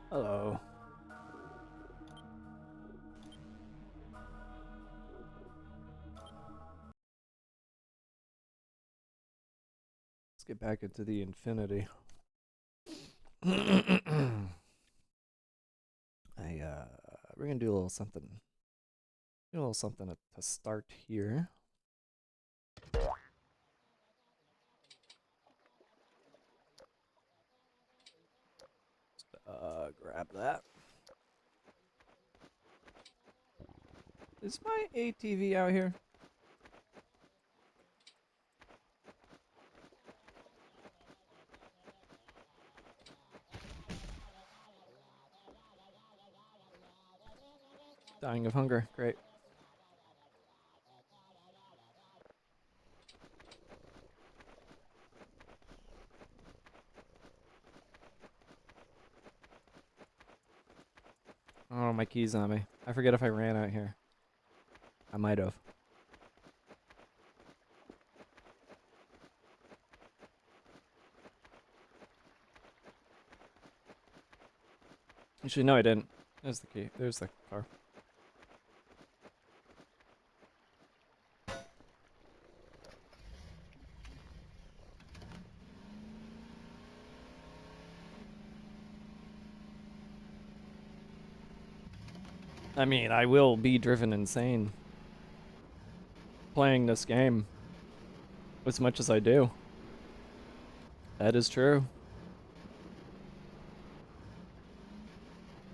Hello. Let's get back into the infinity. We're gonna do a little something. Do a little something to start here. Grab that. Is my ATV out here? Dying of hunger. Great. Oh, my key's on me. I forget if I ran out here. I might have. Actually, no, I didn't. There's the key. There's the car. I mean, I will be driven insane playing this game as much as I do. That is true.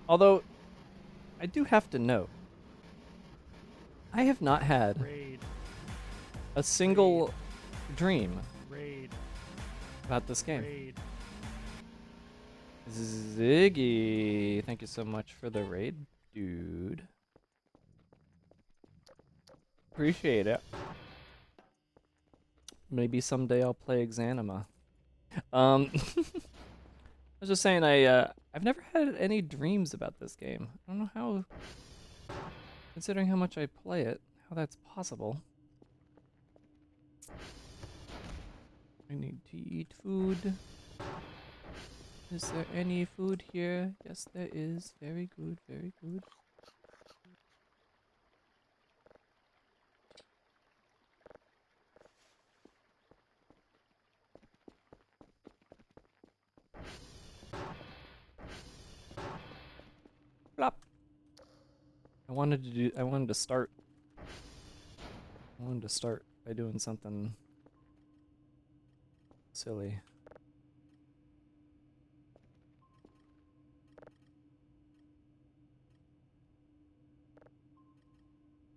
Although, I do have to note, I have not had Raid. a single dream Raid. about this game. Raid. Ziggy, thank you so much for the raid, dude. Appreciate it. Maybe someday I'll play Exanima. I was just saying I've never had any dreams about this game. I don't know how, considering how much I play it, how that's possible. I need to eat food. Is there any food here? Yes, there is. Very good, very good. Plop. I wanted to start by doing something silly.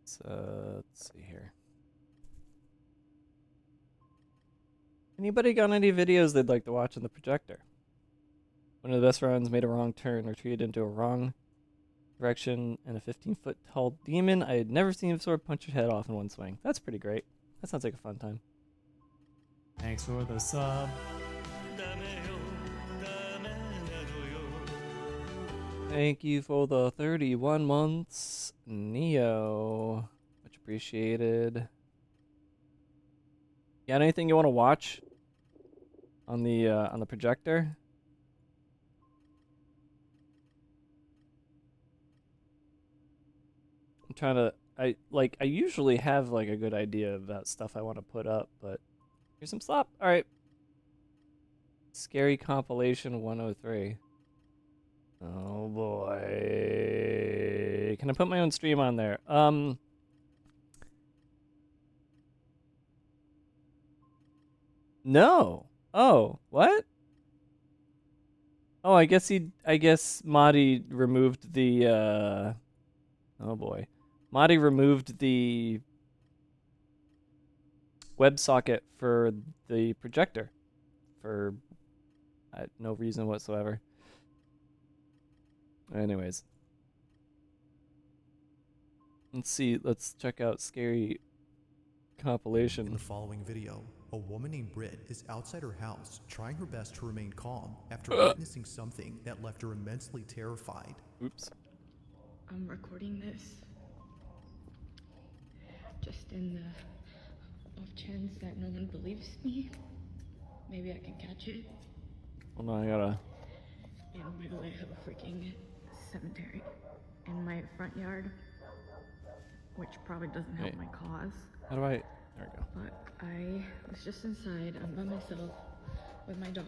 So let's see here. Anybody got any videos they'd like to watch in the projector? One of the best friends made a wrong turn, retreated into a wrong direction, and a 15-foot tall demon I had never seen before punched his head off in one swing. That's pretty great. That sounds like a fun time. Thanks for the sub. Thank you for the 31 months, Neo. Much appreciated. Got anything you want to watch on the projector? I'm trying to I usually have like a good idea about stuff I want to put up, but here's some slop. All right. Scary compilation 103. Oh boy. Can I put my own stream on there? No. Oh, what? Oh, I guess Madi removed the oh boy. Madi removed the WebSocket for the projector for no reason whatsoever. Anyways, let's see. Let's check out scary compilation. In the following video, a woman named Britt is outside her house trying her best to remain calm after witnessing something that left her immensely terrified. Oops. I'm recording this just in the off chance that no one believes me. Maybe I can catch it. Hold on, I gotta And by the way, I have a freaking cemetery in my front yard, which probably doesn't help Wait. my cause. How do I? There we go. But I was just inside. I'm by myself with my dog.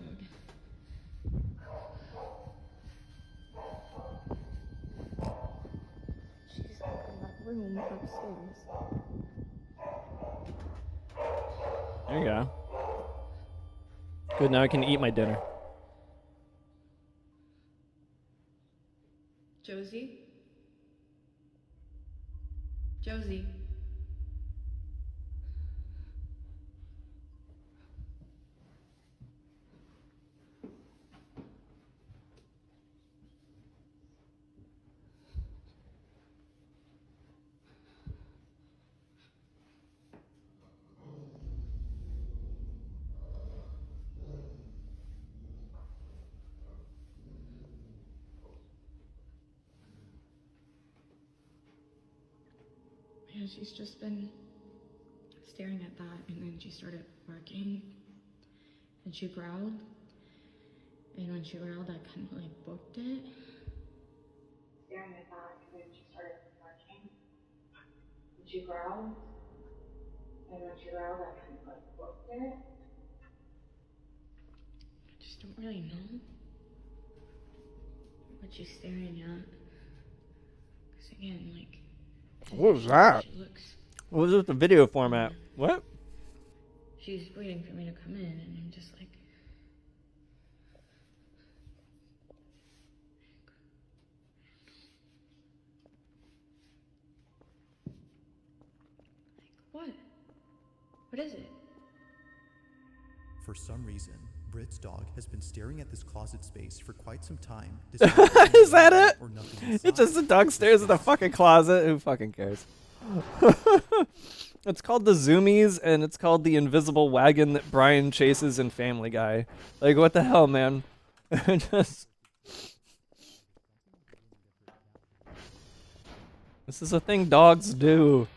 She's in that room upstairs. There you go. Good, now I can eat my dinner. Josie? Josie? Yeah, she's just been staring at that, and then she started barking, and she growled, and when she growled, I kind of like booked it. Staring at that, and then she started barking, and she growled, and when she growled, I kind of like booked it. I just don't really know what she's staring at, because again, like, What was that? she looks. What was with the video format? What? She's waiting for me to come in, and I'm just like, what? What is it? For some reason, Britt's dog has been staring at this closet space for quite some time. Is that it? Or nothing It's inside. just a dog stares at the fucking closet. Who fucking cares? It's called the Zoomies, and it's called the invisible wagon that Brian chases in Family Guy. Like, what the hell, man? Just... This is a thing dogs do.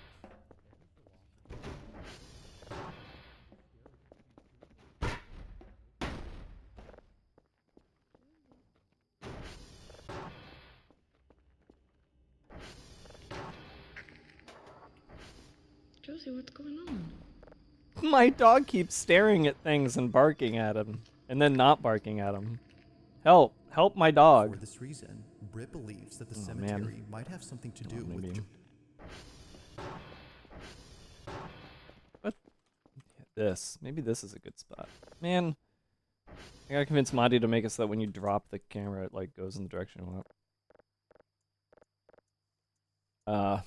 Josie, what's going on? My dog keeps staring at things and barking at him, and then not barking at him. Help. Help my For dog. this reason, Britt believes that the Oh, cemetery man. might have something to do Oh, with maybe. What? This. Maybe this is a good spot. Man, I gotta convince Monty to make it so that when you drop the camera, it like goes in the direction you want.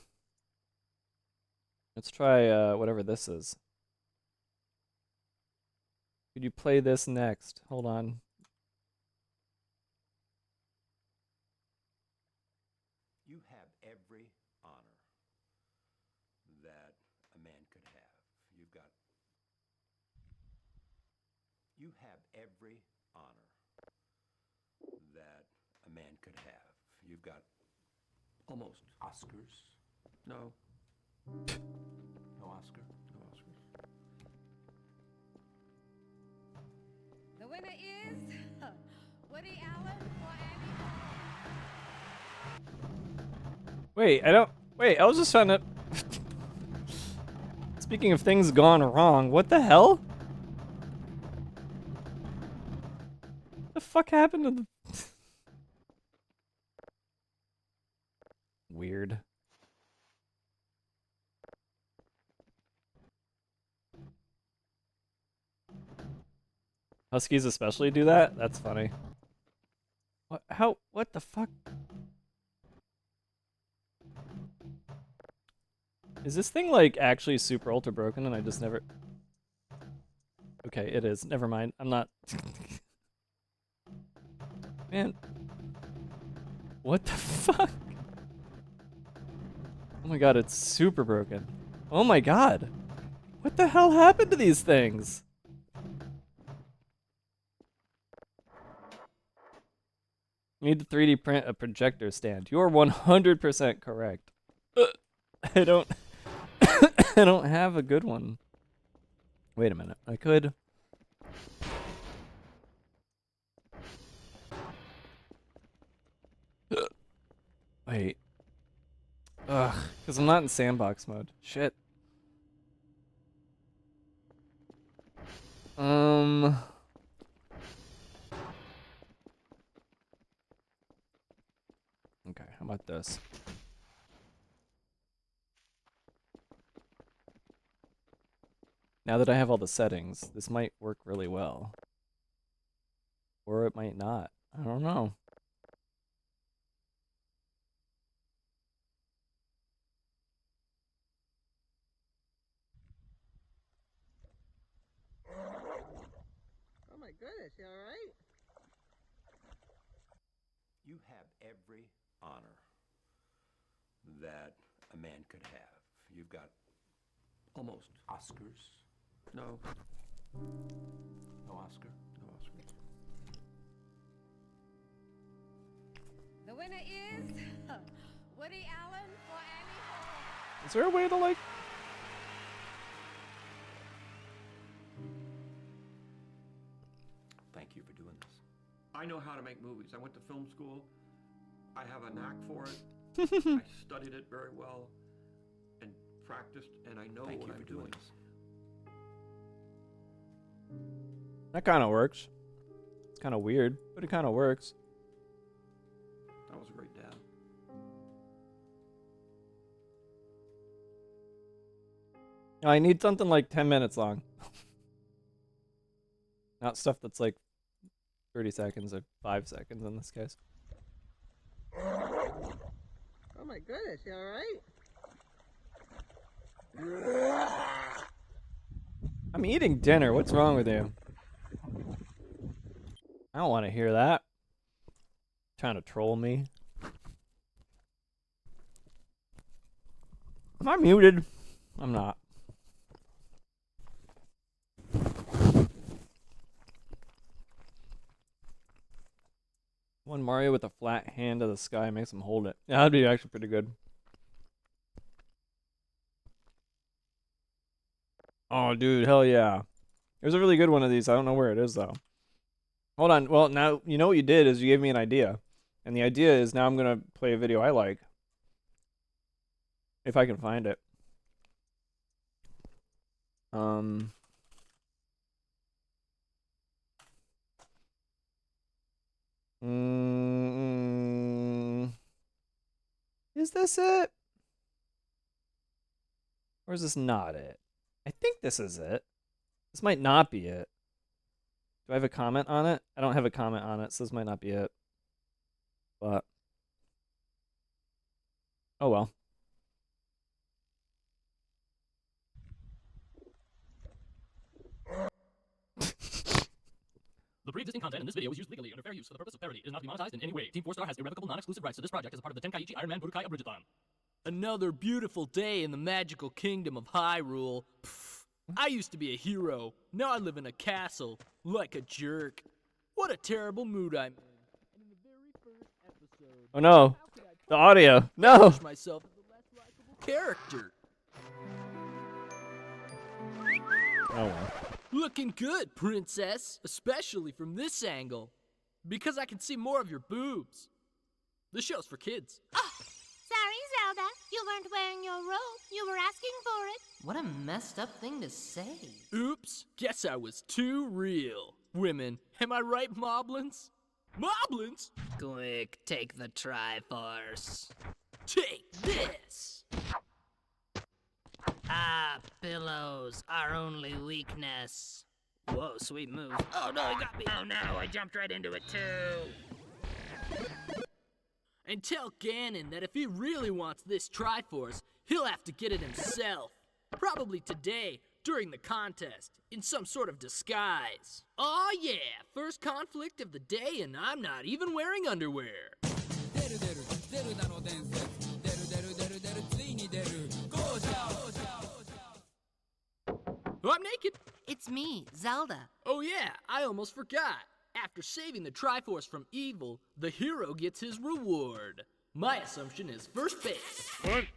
Let's try whatever this is. Could you play this next? Hold on. You have every honor that a man could have. You have every honor that a man could have. You've got almost Oscars. No. No Oscar. No Oscars. The winner is Woody Allen for Annie. Wait, I was just trying to... Speaking of things gone wrong, what the hell? The fuck happened to the... Weird. Huskies especially do that? That's funny. What? How? What the fuck? Is this thing like actually super ultra broken and I just never... Okay, it is. Never mind. I'm not... Man. What the fuck? Oh my god, it's super broken. Oh my god. What the hell happened to these things? You need to 3D print a projector stand. You are 100% correct. I don't... I don't have a good one. Wait a minute. I could... Wait. Ugh, because I'm not in sandbox mode. Shit. Okay, how about this? Now that I have all the settings, this might work really well. Or it might not. I don't know. Oh my goodness, you alright? You have every honor that a man could have. You've got Almost. Oscars. No. No Oscar? No Oscars. The winner is Woody Allen for Annie Hall. Is there a way to like... Thank you for doing this. I know how to make movies. I went to film school. I have a knack for it. I studied it very well and practiced, and I know Thank what you I'm for doing doing. this. That kind of works. It's kind of weird, but it kind of works. That was a great dad. I need something like 10 minutes long. Not stuff that's like 30 seconds or 5 seconds in this case. Oh my goodness, you alright? I'm eating dinner. What's wrong with you? I don't want to hear that. Trying to troll me. Am I muted? I'm not. One Mario with a flat hand to the sky makes him hold it. Yeah, that'd be actually pretty good. Oh, dude, hell yeah. There's a really good one of these. I don't know where it is, though. Hold on. Well, now, you know what you did is you gave me an idea. And the idea is now I'm going to play a video I like. If I can find it. Is this it? Or is this not it? I think this is it. This might not be it. Do I have a comment on it? I don't have a comment on it, so this might not be it. But oh well. The pre-existing content in this video was used legally under fair use for the purpose of parody. It is not to be monetized in any way. Team 4-Star has irrevocable non-exclusive rights to this project as a part of the Tenkaichi Iron Man Budokai Abridgeathon. Another beautiful day in the magical kingdom of Hyrule. Pfft, I used to be a hero. Now I live in a castle, like a jerk. What a terrible mood I'm in. And in the very first episode, Oh no. how could I The audio. No. push myself as a less likable character? Oh well. Looking good, princess. Especially from this angle. Because I can see more of your boobs. The show's for kids. Sorry, Zelda. You weren't wearing your robe. You were asking for it. What a messed up thing to say. Oops, guess I was too real. Women, am I right, Moblins? Moblins? Quick, take the Triforce. Take this! Ah, pillows, our only weakness. Whoa, sweet move. Oh no, he got me. Oh no, I jumped right into it too. And tell Ganon that if he really wants this Triforce, he'll have to get it himself. Probably today, during the contest, in some sort of disguise. Aw yeah, first conflict of the day and I'm not even wearing underwear. I'm naked. It's me, Zelda. Oh yeah, I almost forgot. After saving the Triforce from evil, the hero gets his reward. My assumption is first base. Punch.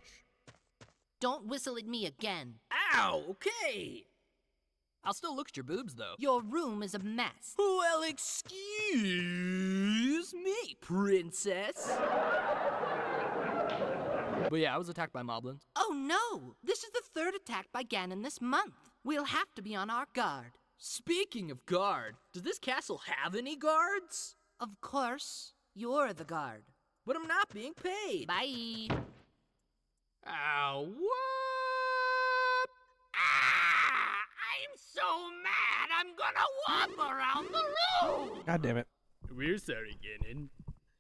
Don't whistle at me again. Ow, okay. I'll still look at your boobs though. Your room is a mess. Well, excuse me, princess. But yeah, I was attacked by moblins. Oh no! This is the third attack by Ganon this month. We'll have to be on our guard. Speaking of guard, does this castle have any guards? Of course, you're the guard. But I'm not being paid. Bye. Ow, what? Ah! I'm so mad, I'm gonna walk around the room! God damn it. We're sorry, Ganon.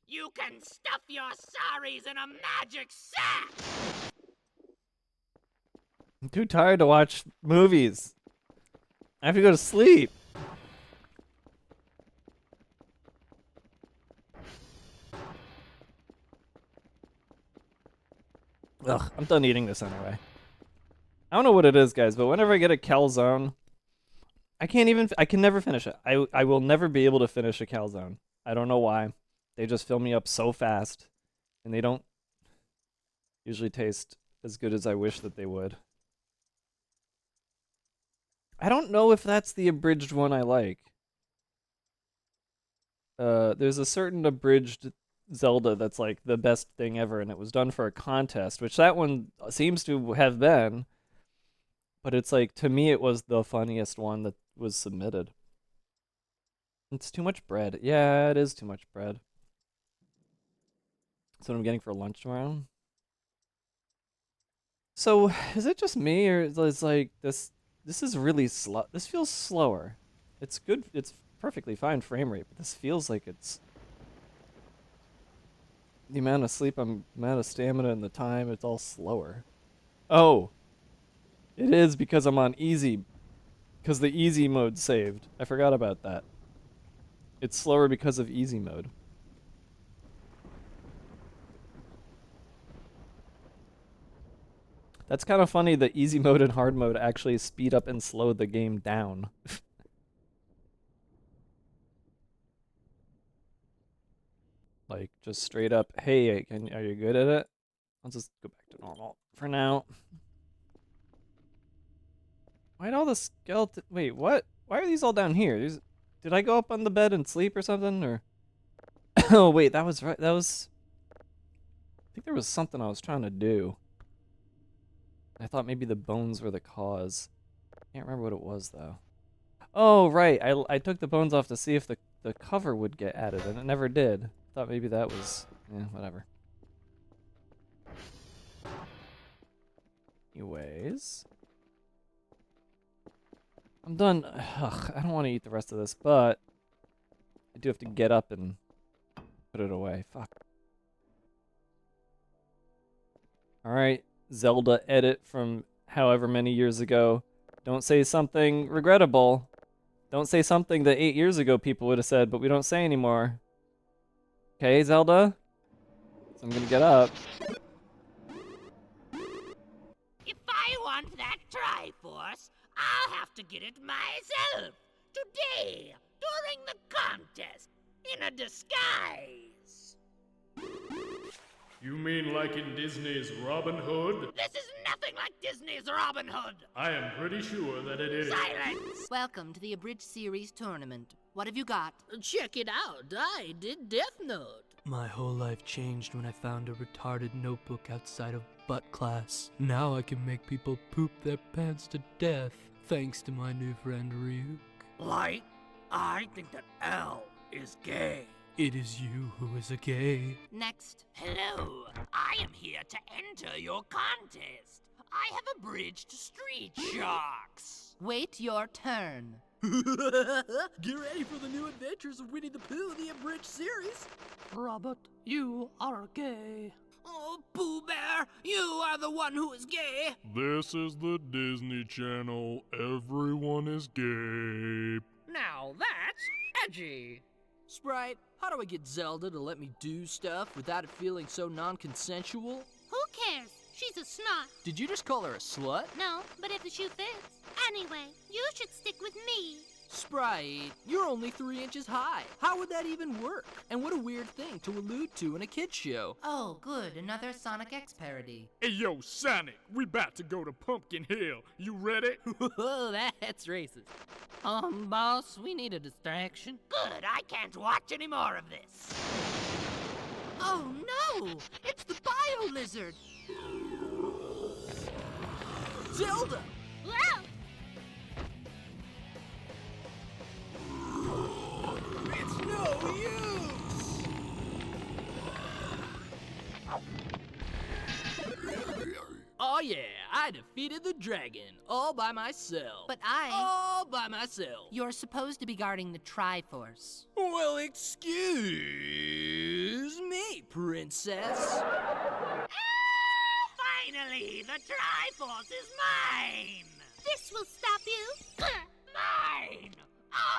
You can stuff your sorries in a magic sack! I'm too tired to watch movies. I have to go to sleep. Ugh, I'm done eating this anyway. I don't know what it is, guys, but whenever I get a calzone, I can never finish it. I will never be able to finish a calzone. I don't know why. They just fill me up so fast, and they don't usually taste as good as I wish that they would. I don't know if that's the abridged one I like. There's a certain abridged Zelda that's like the best thing ever, and it was done for a contest, which that one seems to have been. But it's like, to me, it was the funniest one that was submitted. It's too much bread. Yeah, it is too much bread. That's what I'm getting for lunch tomorrow. So, is it just me, or is like this is really slow? This feels slower. It's good. It's perfectly fine frame rate, but this feels like it's the amount of sleep, the amount of stamina, and the time. It's all slower. Oh, it is because I'm on easy, because the easy mode saved. I forgot about that. It's slower because of easy mode. That's kind of funny that easy mode and hard mode actually speed up and slow the game down. Like, just straight up, hey, are you good at it? I'll just go back to normal for now. Why'd all the skeleton... Wait, what? Why are these all down here? Did I go up on the bed and sleep or something, or... Oh, wait, that was right. That was... I think there was something I was trying to do. I thought maybe the bones were the cause. Can't remember what it was, though. Oh, right. I took the bones off to see if the cover would get added, and it never did. Thought maybe that was... Yeah, whatever. Anyways... I'm done. Ugh, I don't want to eat the rest of this, but... I do have to get up and put it away. Fuck. Alright. Zelda edit from however many years ago. Don't say something regrettable. Don't say something that 8 years ago people would have said, but we don't say anymore. Okay, Zelda? So I'm gonna get up. If I want that Triforce, I'll have to get it myself. Today, during the contest, in a disguise. You mean like in Disney's Robin Hood? This is nothing like Disney's Robin Hood. I am pretty sure that it is. Silence! Welcome to the Abridged Series tournament. What have you got? Check it out. I did Death Note. My whole life changed when I found a retarded notebook outside of butt class. Now I can make people poop their pants to death, thanks to my new friend Ryuk. Light, I think that L is gay. It is you who is a gay. Next. Hello, I am here to enter your contest. I have abridged Street Sharks. Wait your turn. Get ready for the new adventures of Winnie the Pooh, the Abridged series. Robert, you are gay. Oh, Pooh Bear, you are the one who is gay. This is the Disney Channel. Everyone is gay. Now that's edgy. Sprite, how do I get Zelda to let me do stuff without it feeling so non-consensual? Who cares? She's a snot. Did you just call her a slut? No, but if the shoe fits. Anyway, you should stick with me. Sprite, you're only 3 inches high. How would that even work? And what a weird thing to allude to in a kid's show. Oh, good, another Sonic X parody. Hey, yo, Sonic, we about to go to Pumpkin Hill. You ready? Whoa, that's racist. Boss, we need a distraction. Good, I can't watch any more of this. Oh no, it's the Bio Lizard. Zelda! Whoa! It's no use! Oh yeah, I defeated the dragon all by myself. But I... All by myself. You're supposed to be guarding the Triforce. Well, excuse me, princess. Finally, the Triforce is mine! This will stop you. Mine!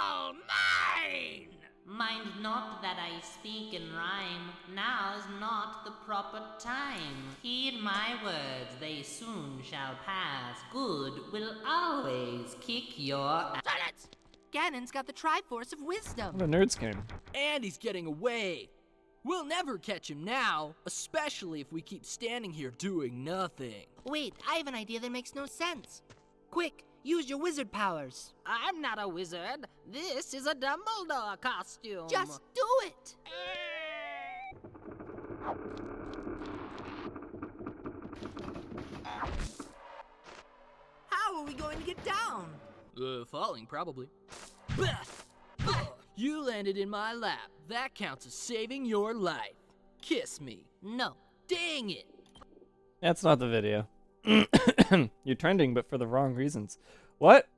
All mine! Mind not that I speak in rhyme. Now is not the proper time. Heed my words, they soon shall pass. Good will always kick your ass. Silence! Ganon's got the Triforce of Wisdom. What a nerds game. And he's getting away. We'll never catch him now, especially if we keep standing here doing nothing. Wait, I have an idea that makes no sense. Quick, use your wizard powers. I'm not a wizard. This is a Dumbledore costume. Just do it. How are we going to get down? Falling, probably. You landed in my lap. That counts as saving your life. Kiss me. No. Dang it. That's not the video. You're trending, but for the wrong reasons. What?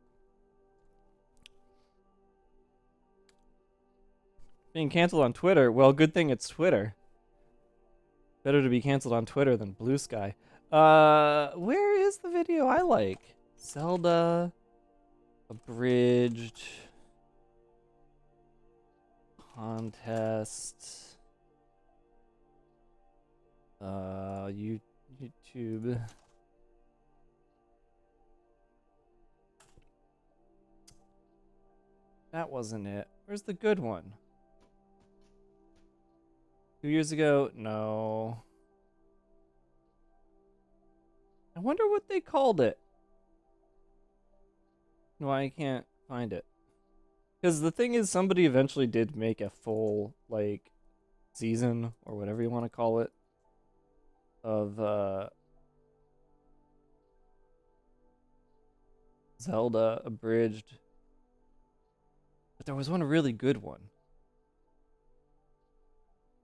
Being canceled on Twitter? Well, good thing it's Twitter. Better to be canceled on Twitter than Blue Sky. Where is the video I like? Zelda. Abridged. Contest. YouTube. That wasn't it. Where's the good one? 2 years ago? No. I wonder what they called it. Why I can't find it. Because the thing is, somebody eventually did make a full, like, season, or whatever you want to call it, of, Zelda Abridged. But there was one really good one.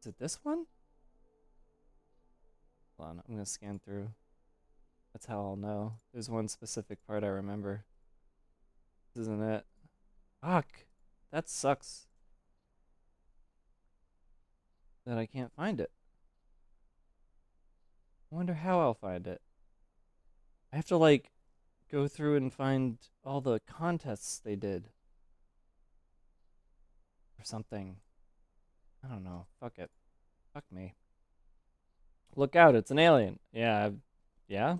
Is it this one? Hold on, I'm gonna scan through. That's how I'll know. There's one specific part I remember. This isn't it. Fuck. That sucks. That I can't find it. I wonder how I'll find it. I have to, like, go through and find all the contests they did. Or something. I don't know. Fuck it. Fuck me. Look out, it's an alien. Yeah. Yeah?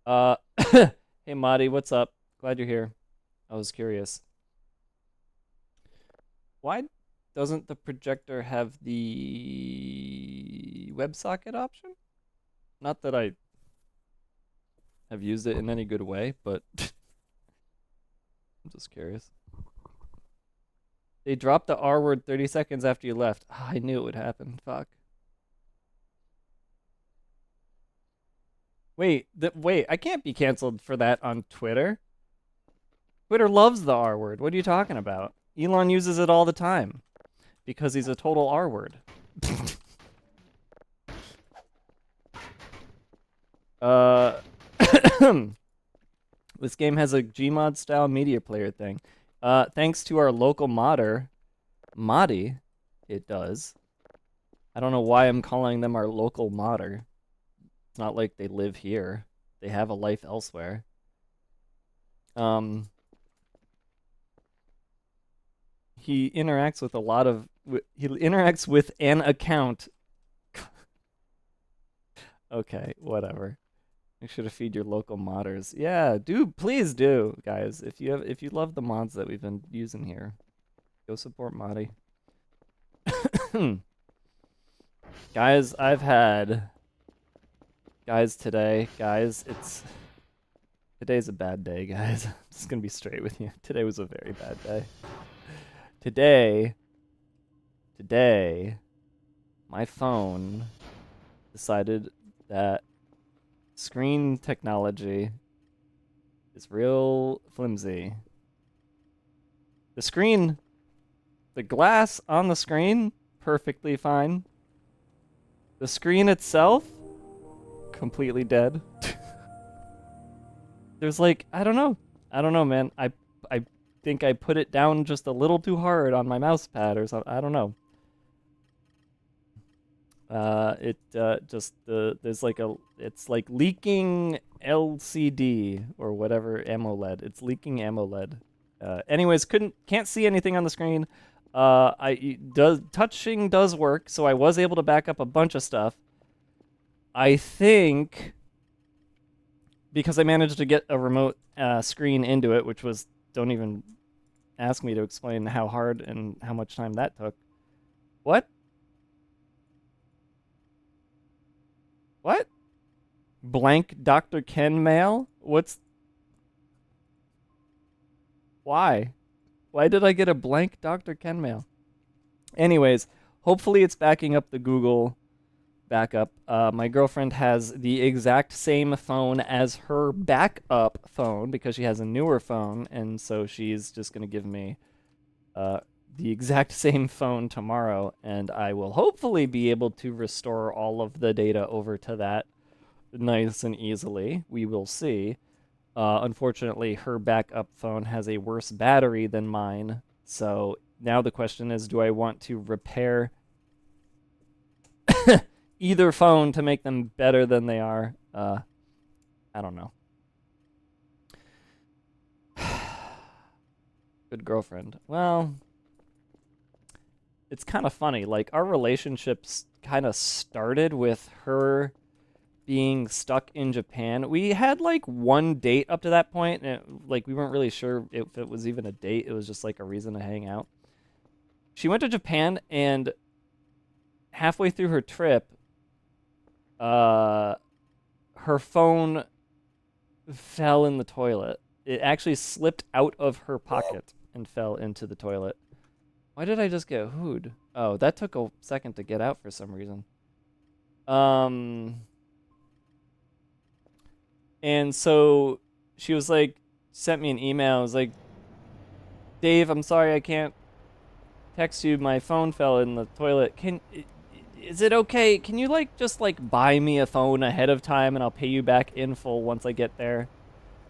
Hey, Marty, what's up? Glad you're here. I was curious. Why doesn't the projector have the WebSocket option? Not that I have used it in any good way, but I'm just curious. They dropped the R word 30 seconds after you left. Oh, I knew it would happen. Fuck. Wait, I can't be canceled for that on Twitter. Twitter loves the R word. What are you talking about? Elon uses it all the time because he's a total R word. This game has a Gmod style media player thing. Thanks to our local modder, Modi, it does. I don't know why I'm calling them our local modder. It's not like they live here. They have a life elsewhere. He interacts with a lot of... He interacts with an account. Okay, whatever. Make sure to feed your local modders. Yeah, please do, guys. If you love the mods that we've been using here, go support Modi. Guys, today's a bad day, guys. I'm just gonna be straight with you. Today was a very bad day. Today, my phone decided that screen technology is real flimsy. The screen, the glass on the screen, perfectly fine. The screen itself, completely dead. There's like, I don't know, man. I think I put it down just a little too hard on my mouse pad or something. I don't know. There's like it's like leaking LCD or whatever AMOLED. It's leaking AMOLED. Anyways, can't see anything on the screen. Touching does work, so I was able to back up a bunch of stuff. I think because I managed to get a remote screen into it, which was, don't even ask me to explain how hard and how much time that took. What? What? Blank Dr. Ken mail? Why? Why did I get a blank Dr. Ken mail? Anyways, hopefully it's backing up the Google backup. My girlfriend has the exact same phone as her backup phone because she has a newer phone, and so she's just going to give me the exact same phone tomorrow, and I will hopefully be able to restore all of the data over to that nice and easily. We will see. Unfortunately, her backup phone has a worse battery than mine, so now the question is, do I want to repair either phone to make them better than they are? I don't know. Good girlfriend. Well, it's kind of funny. Like, our relationships kind of started with her being stuck in Japan. We had like one date up to that point, and like we weren't really sure if it was even a date. It was just like a reason to hang out. She went to Japan, and halfway through her trip, her phone fell in the toilet. It actually slipped out of her pocket and fell into the toilet. Why did I just get hooed? Oh, that took a second to get out for some reason. And so she was like, sent me an email. It was like, Dave, I'm sorry I can't text you. My phone fell in the toilet. Is it okay? Can you like just like buy me a phone ahead of time and I'll pay you back in full once I get there,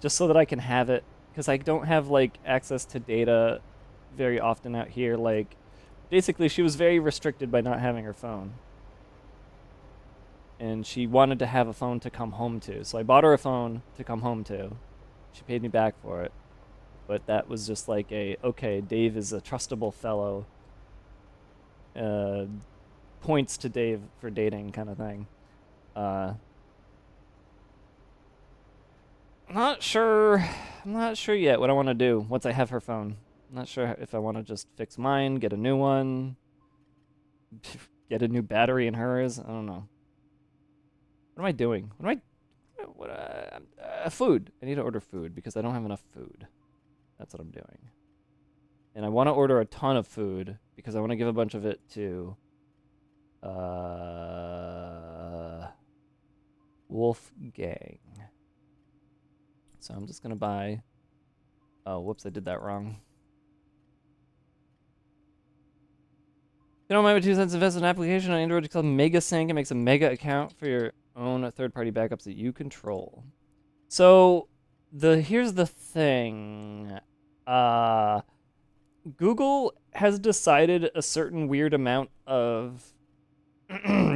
just so that I can have it? Because I don't have like access to data very often out here. Like, basically, she was very restricted by not having her phone. And she wanted to have a phone to come home to. So I bought her a phone to come home to. She paid me back for it. But that was just like okay, Dave is a trustable fellow. Points to Dave for dating kind of thing. I'm not sure yet what I want to do once I have her phone. I'm not sure if I want to just fix mine, get a new one, get a new battery in hers. I don't know. What am I doing? Food. I need to order food because I don't have enough food. That's what I'm doing. And I want to order a ton of food because I want to give a bunch of it to Wolfgang. So I'm just going to buy... Oh, whoops, I did that wrong. You don't mind my 2 cents invest in an application on Android called MegaSync. It makes a mega account for your own third-party backups that you control. So, here's the thing. Google has decided a certain weird amount of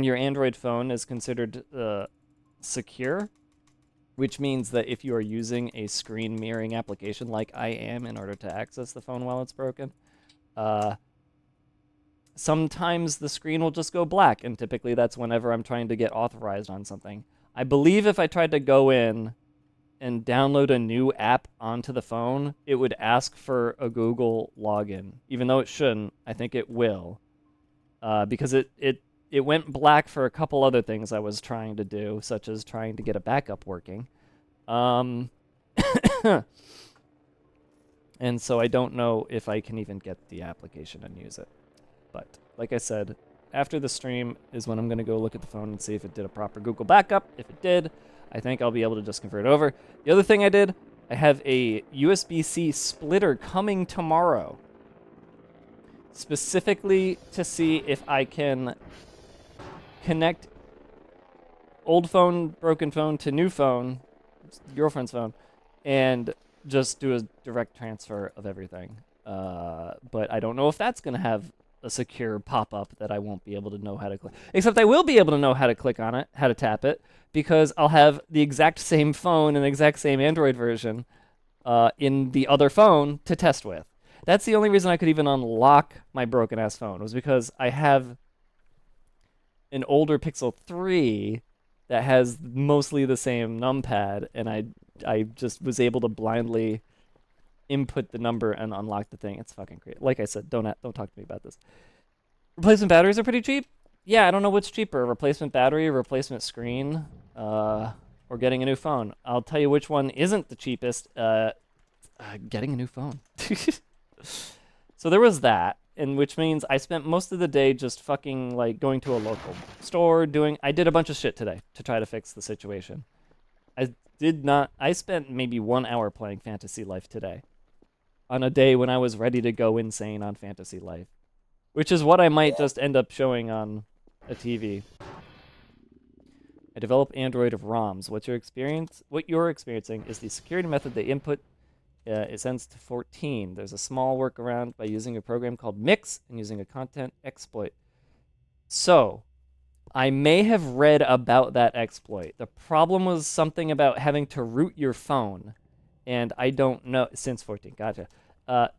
your Android phone is considered secure, which means that if you are using a screen mirroring application like I am in order to access the phone while it's broken, sometimes the screen will just go black, and typically that's whenever I'm trying to get authorized on something. I believe if I tried to go in and download a new app onto the phone, it would ask for a Google login. Even though it shouldn't, I think it will. Because it went black for a couple other things I was trying to do, such as trying to get a backup working. And so I don't know if I can even get the application and use it. But, like I said, after the stream is when I'm going to go look at the phone and see if it did a proper Google backup. If it did, I think I'll be able to just convert over. The other thing I did, I have a USB-C splitter coming tomorrow, specifically to see if I can connect old phone, broken phone to new phone, girlfriend's phone, and just do a direct transfer of everything. But I don't know if that's going to have a secure pop-up that I won't be able to know how to click. Except I will be able to know how to click on it, how to tap it, because I'll have the exact same phone and the exact same Android version in the other phone to test with. That's the only reason I could even unlock my broken-ass phone, was because I have an older Pixel 3 that has mostly the same numpad, and I just was able to blindly input the number and unlock the thing. It's fucking great. Like I said, don't talk to me about this. Replacement batteries are pretty cheap. Yeah, I don't know what's cheaper, replacement battery, replacement screen, or getting a new phone. I'll tell you which one isn't the cheapest. Getting a new phone. So there was that, and which means I spent most of the day just fucking like going to a local store, I did a bunch of shit today to try to fix the situation. I spent maybe 1 hour playing Fantasy Life today, on a day when I was ready to go insane on Fantasy Life, which is what I might just end up showing on a TV. I develop Android of ROMs. What you're experiencing is the security method they input. It sends to 14. There's a small workaround by using a program called Mix and using a content exploit. So, I may have read about that exploit. The problem was something about having to root your phone, and I don't know since 14. Gotcha. I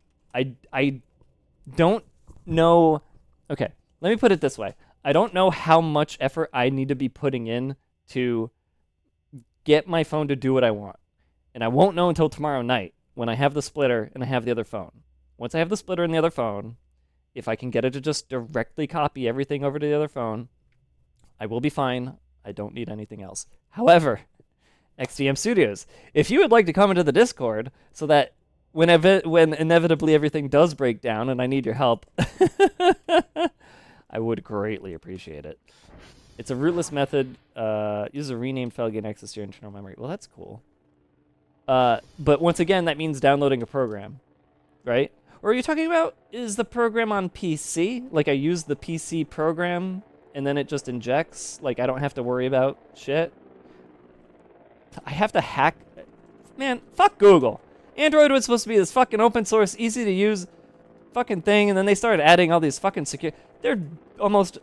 don't know. Okay, let me put it this way. I don't know how much effort I need to be putting in to get my phone to do what I want, and I won't know until tomorrow night when I have the splitter and I have the other phone. Once I have the splitter and the other phone, if I can get it to just directly copy everything over to the other phone, I will be fine. I don't need anything else. However, XDM Studios, if you would like to come into the Discord so that when inevitably everything does break down and I need your help, I would greatly appreciate it. It's a rootless method. Uses a renamed file to gain access to your internal memory. Well, that's cool. But once again, that means downloading a program, right? Or are you talking about, is the program on PC? Like I use the PC program and then it just injects? Like I don't have to worry about shit? I have to hack. Man, fuck Google. Android was supposed to be this fucking open source, easy to use fucking thing, and then they started adding all these fucking They're almost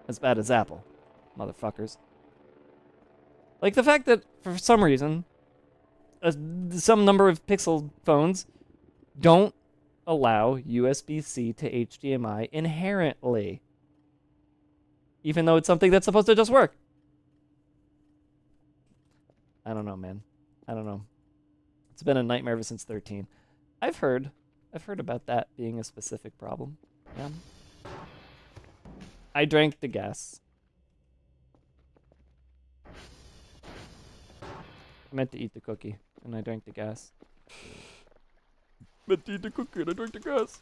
as bad as Apple, motherfuckers. Like the fact that for some reason, some number of Pixel phones don't allow USB-C to HDMI inherently, even though it's something that's supposed to just work. I don't know, man. I don't know. It's been a nightmare ever since 13. I've heard about that being a specific problem. Yeah. I drank the gas. I meant to eat the cookie, and I drank the gas. Meant to eat the cookie, and I drank the gas.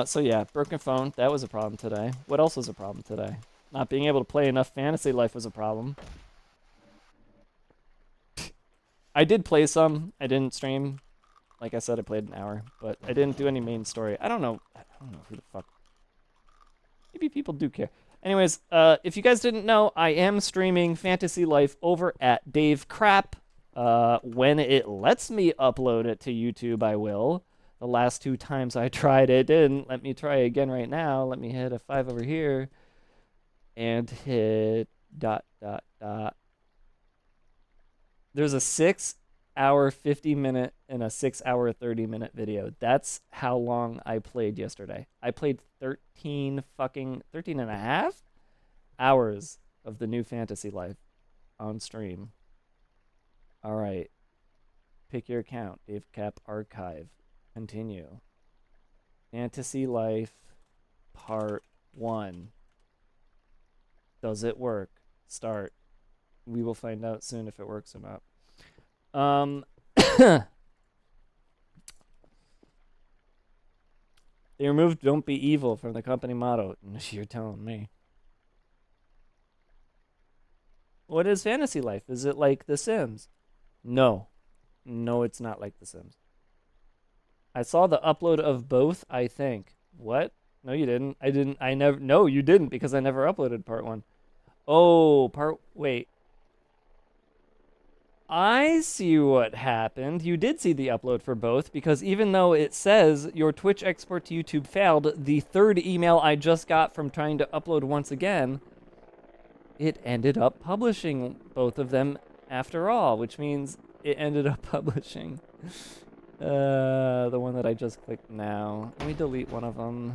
So yeah, broken phone. That was a problem today. What else was a problem today? Not being able to play enough Fantasy Life was a problem. I did play some. I didn't stream. Like I said, I played an hour, but I didn't do any main story. I don't know who the fuck. Maybe people do care. Anyways, if you guys didn't know, I am streaming Fantasy Life over at Dave Crap. When it lets me upload it to YouTube, I will. The last 2 times I tried, it didn't. Let me try again right now. Let me hit a 5 over here. And hit ... There's a 6-hour 50-minute and a 6-hour 30-minute video. That's how long I played yesterday. I played 13 and a half hours of the new Fantasy Life on stream. All right. Pick your account. Dave Cap Archive. Continue. Fantasy Life Part 1. Does it work? Start. We will find out soon if it works or not. They removed "Don't be evil" from the company motto. You're telling me. What is Fantasy Life? Is it like The Sims? No. No, it's not like The Sims. I saw the upload of both, I think. What? No, you didn't. I never. No, you didn't, because I never uploaded part 1. Oh, wait. I see what happened. You did see the upload for both, because even though it says your Twitch export to YouTube failed, the third email I just got from trying to upload once again, it ended up publishing both of them after all, which means it ended up publishing the one that I just clicked now. Let me delete one of them.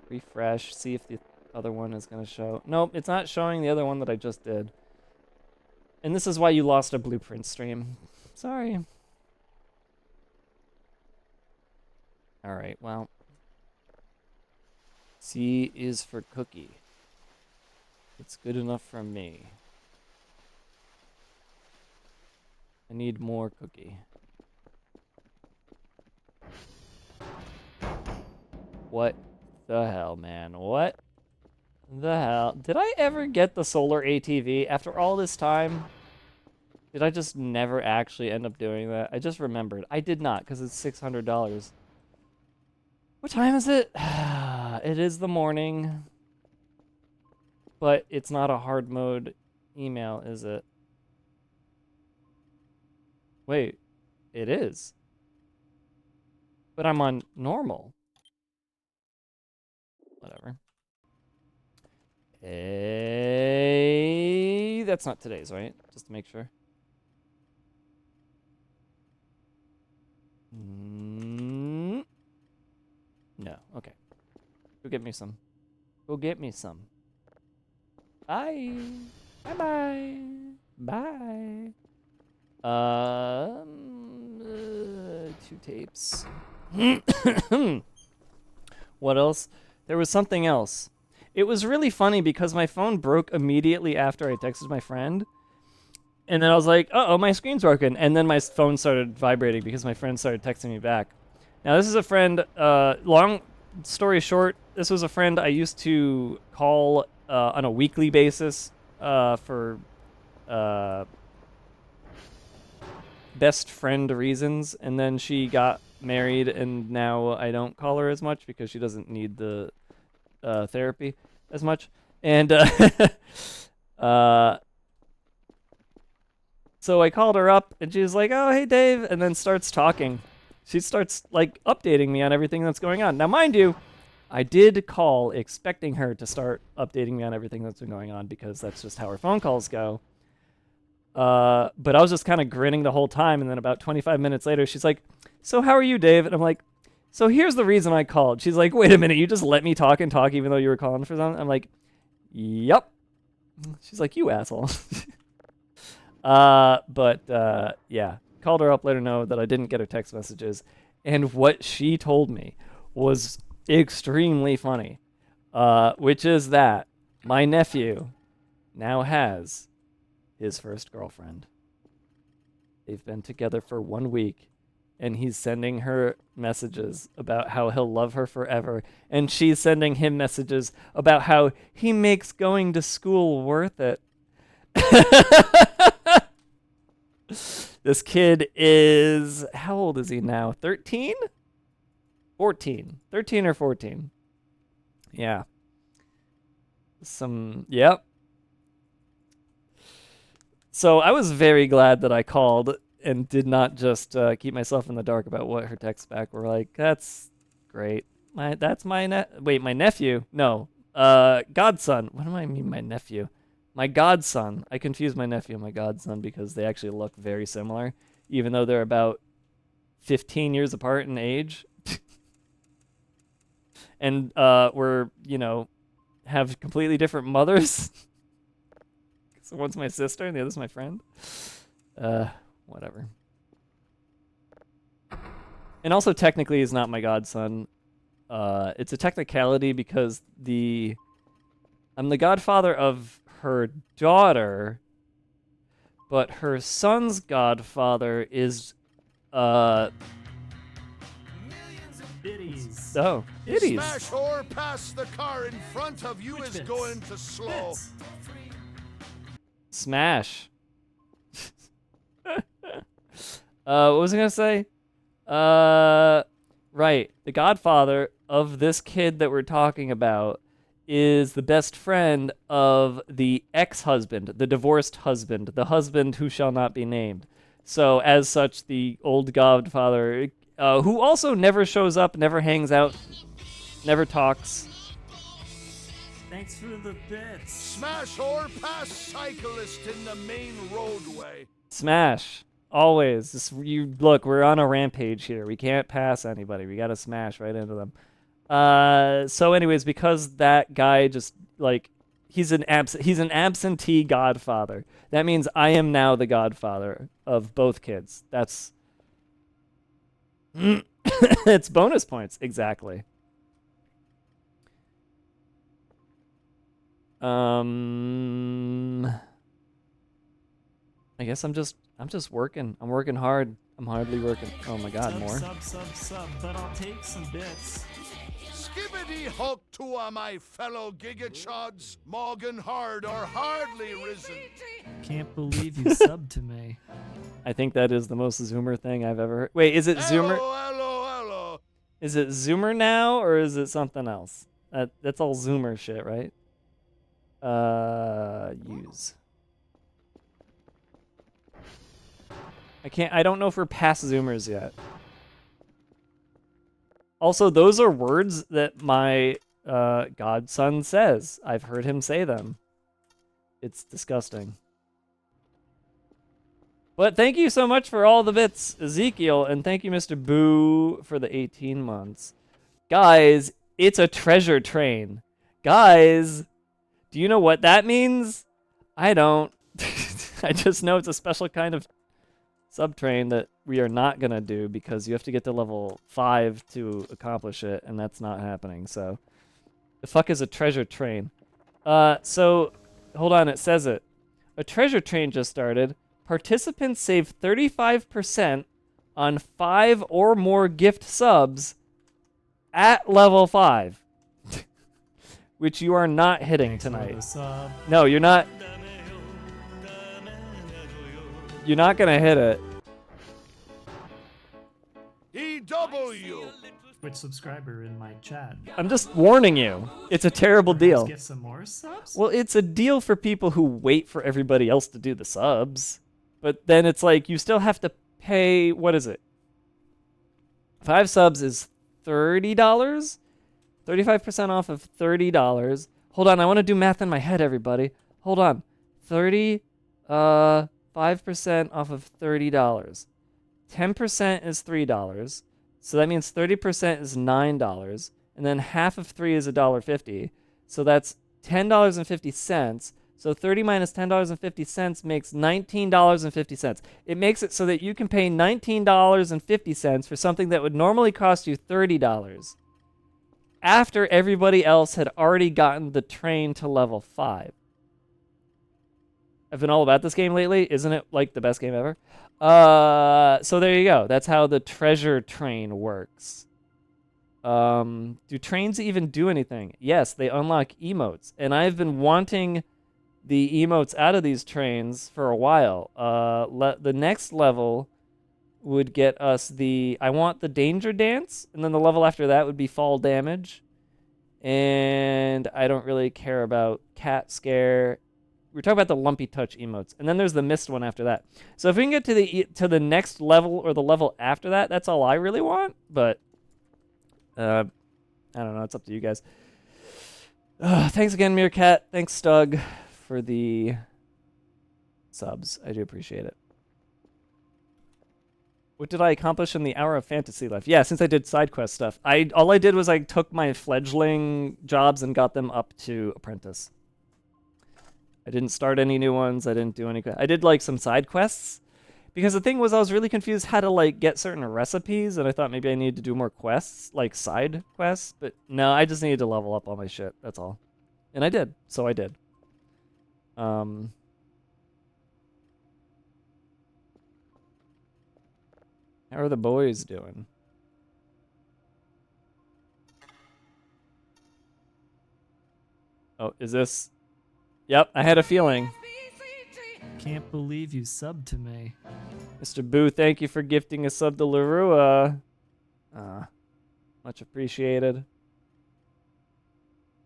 Refresh, see if the other one is going to show. Nope, it's not showing the other one that I just did. And this is why you lost a Blueprint stream. Sorry. Alright, well. C is for cookie. It's good enough for me. I need more cookie. What the hell, man? What the hell? Did I ever get the solar ATV after all this time? Did I just never actually end up doing that? I just remembered. I did not, because it's $600. What time is it? It is the morning. But it's not a hard mode email, is it? Wait, it is. But I'm on normal. Whatever. Hey, that's not today's, right? Just to make sure. No, okay. Go get me some. Go get me some. Bye. Bye-bye. Bye. 2 tapes. What else? There was something else. It was really funny because my phone broke immediately after I texted my friend. And then I was like, uh-oh, my screen's broken. And then my phone started vibrating because my friend started texting me back. Now, this is a friend, long story short, this was a friend I used to call on a weekly basis for best friend reasons. And then she got married, and now I don't call her as much because she doesn't need the therapy as much. And so I called her up, and she was like, oh, hey, Dave, and then starts talking. She starts, like, updating me on everything that's going on. Now, mind you, I did call expecting her to start updating me on everything that's been going on because that's just how her phone calls go. But I was just kind of grinning the whole time, and then about 25 minutes later, she's like, so how are you, Dave? And I'm like, so here's the reason I called. She's like, wait a minute, you just let me talk and talk even though you were calling for something? I'm like, yep. She's like, you asshole. Yeah. Called her up, let her know that I didn't get her text messages. And what she told me was extremely funny, which is that my nephew now has his first girlfriend. They've been together for 1 week, and he's sending her messages about how he'll love her forever, and she's sending him messages about how he makes going to school worth it. This kid is, how old is he now? 13? 14. 13 or 14. Yeah. Yep. So I was very glad that I called and did not just keep myself in the dark about what her texts back were like. That's great. My nephew? No. Godson. What do I mean, my nephew? My godson. I confuse my nephew and my godson because they actually look very similar, even though they're about 15 years apart in age. And we're, have completely different mothers. So one's my sister and the other's my friend. Whatever. And also, technically, he's not my godson. It's a technicality because I'm the godfather of her daughter, but her son's godfather is Biddies. Oh, itties. Smash or pass, the car in front of you is bits? going to slow. Bits. Smash. What was I gonna say? Right. The godfather of this kid that we're talking about is the best friend of the ex-husband, the divorced husband, the husband who shall not be named. So, as such, the old godfather, who also never shows up, never hangs out, never talks. Thanks for the bits. Smash or pass, cyclist in the main roadway. Smash. Always. Look, we're on a rampage here. We can't pass anybody. We gotta smash right into them. So anyways, because that guy just, like, he's an absentee godfather. That means I am now the godfather of both kids. That's... it's bonus points. Exactly. I guess I'm just working. I'm working hard. I'm hardly working. Oh my god, more. Sub, but I'll take some bits. Skibbity hulk to my fellow gigachods. Morgan hard or hardly risen. Can't believe you subbed to me. I think that is the most Zoomer thing I've ever heard. Wait, is it Zoomer? Hello. Is it Zoomer now, or is it something else? That's all Zoomer shit, right? Use. I don't know if we're past Zoomers yet. Also, those are words that my godson says. I've heard him say them. It's disgusting. But thank you so much for all the bits, Ezekiel, and thank you, Mr. Boo, for the 18 months. Guys, it's a treasure train. Guys, do you know what that means? I don't. I just know it's a special kind of subtrain that we are not going to do because you have to get to level 5 to accomplish it, and that's not happening. So, the fuck is a treasure train? So, hold on, it says it. A treasure train just started. Participants save 35% on 5 or more gift subs at level 5. Which you are not hitting tonight. No, you're not. You're not gonna hit it. EW. Twitch subscriber in my chat. I'm just warning you. It's a terrible deal. Get some more subs? Well, it's a deal for people who wait for everybody else to do the subs. But then it's like you still have to pay, what is it? 5 subs is $30? 35% off of $30. Hold on, I want to do math in my head, everybody. Hold on. 5% off of $30. 10% is $3. So that means 30% is $9. And then half of 3 is $1.50. So that's $10.50. So 30 minus $10.50 makes $19.50. It makes it so that you can pay $19.50 for something that would normally cost you $30 after everybody else had already gotten the train to level 5. I've been all about this game lately. Isn't it like the best game ever? So there you go. That's how the treasure train works. Do trains even do anything? Yes, they unlock emotes. And I've been wanting the emotes out of these trains for a while. The next level would get us I want the danger dance, and then the level after that would be fall damage. And I don't really care about cat scare. We're talking about the lumpy touch emotes, and then there's the mist one after that. So if we can get to the next level or the level after that, that's all I really want. But I don't know. It's up to you guys. Thanks again, Meerkat. Thanks, Stug, for the subs. I do appreciate it. What did I accomplish in the hour of fantasy left? Yeah, since I did side quest stuff, all I did was I took my fledgling jobs and got them up to apprentice. I didn't start any new ones. I didn't do any. I did like some side quests because the thing was I was really confused how to like get certain recipes, and I thought maybe I needed to do more quests, like side quests. But no, I just needed to level up all my shit. That's all, and I did. So I did. How are the boys doing? Oh, is this? Yep, I had a feeling. Can't believe you subbed to me. Mr. Boo, thank you for gifting a sub to Larua. Much appreciated.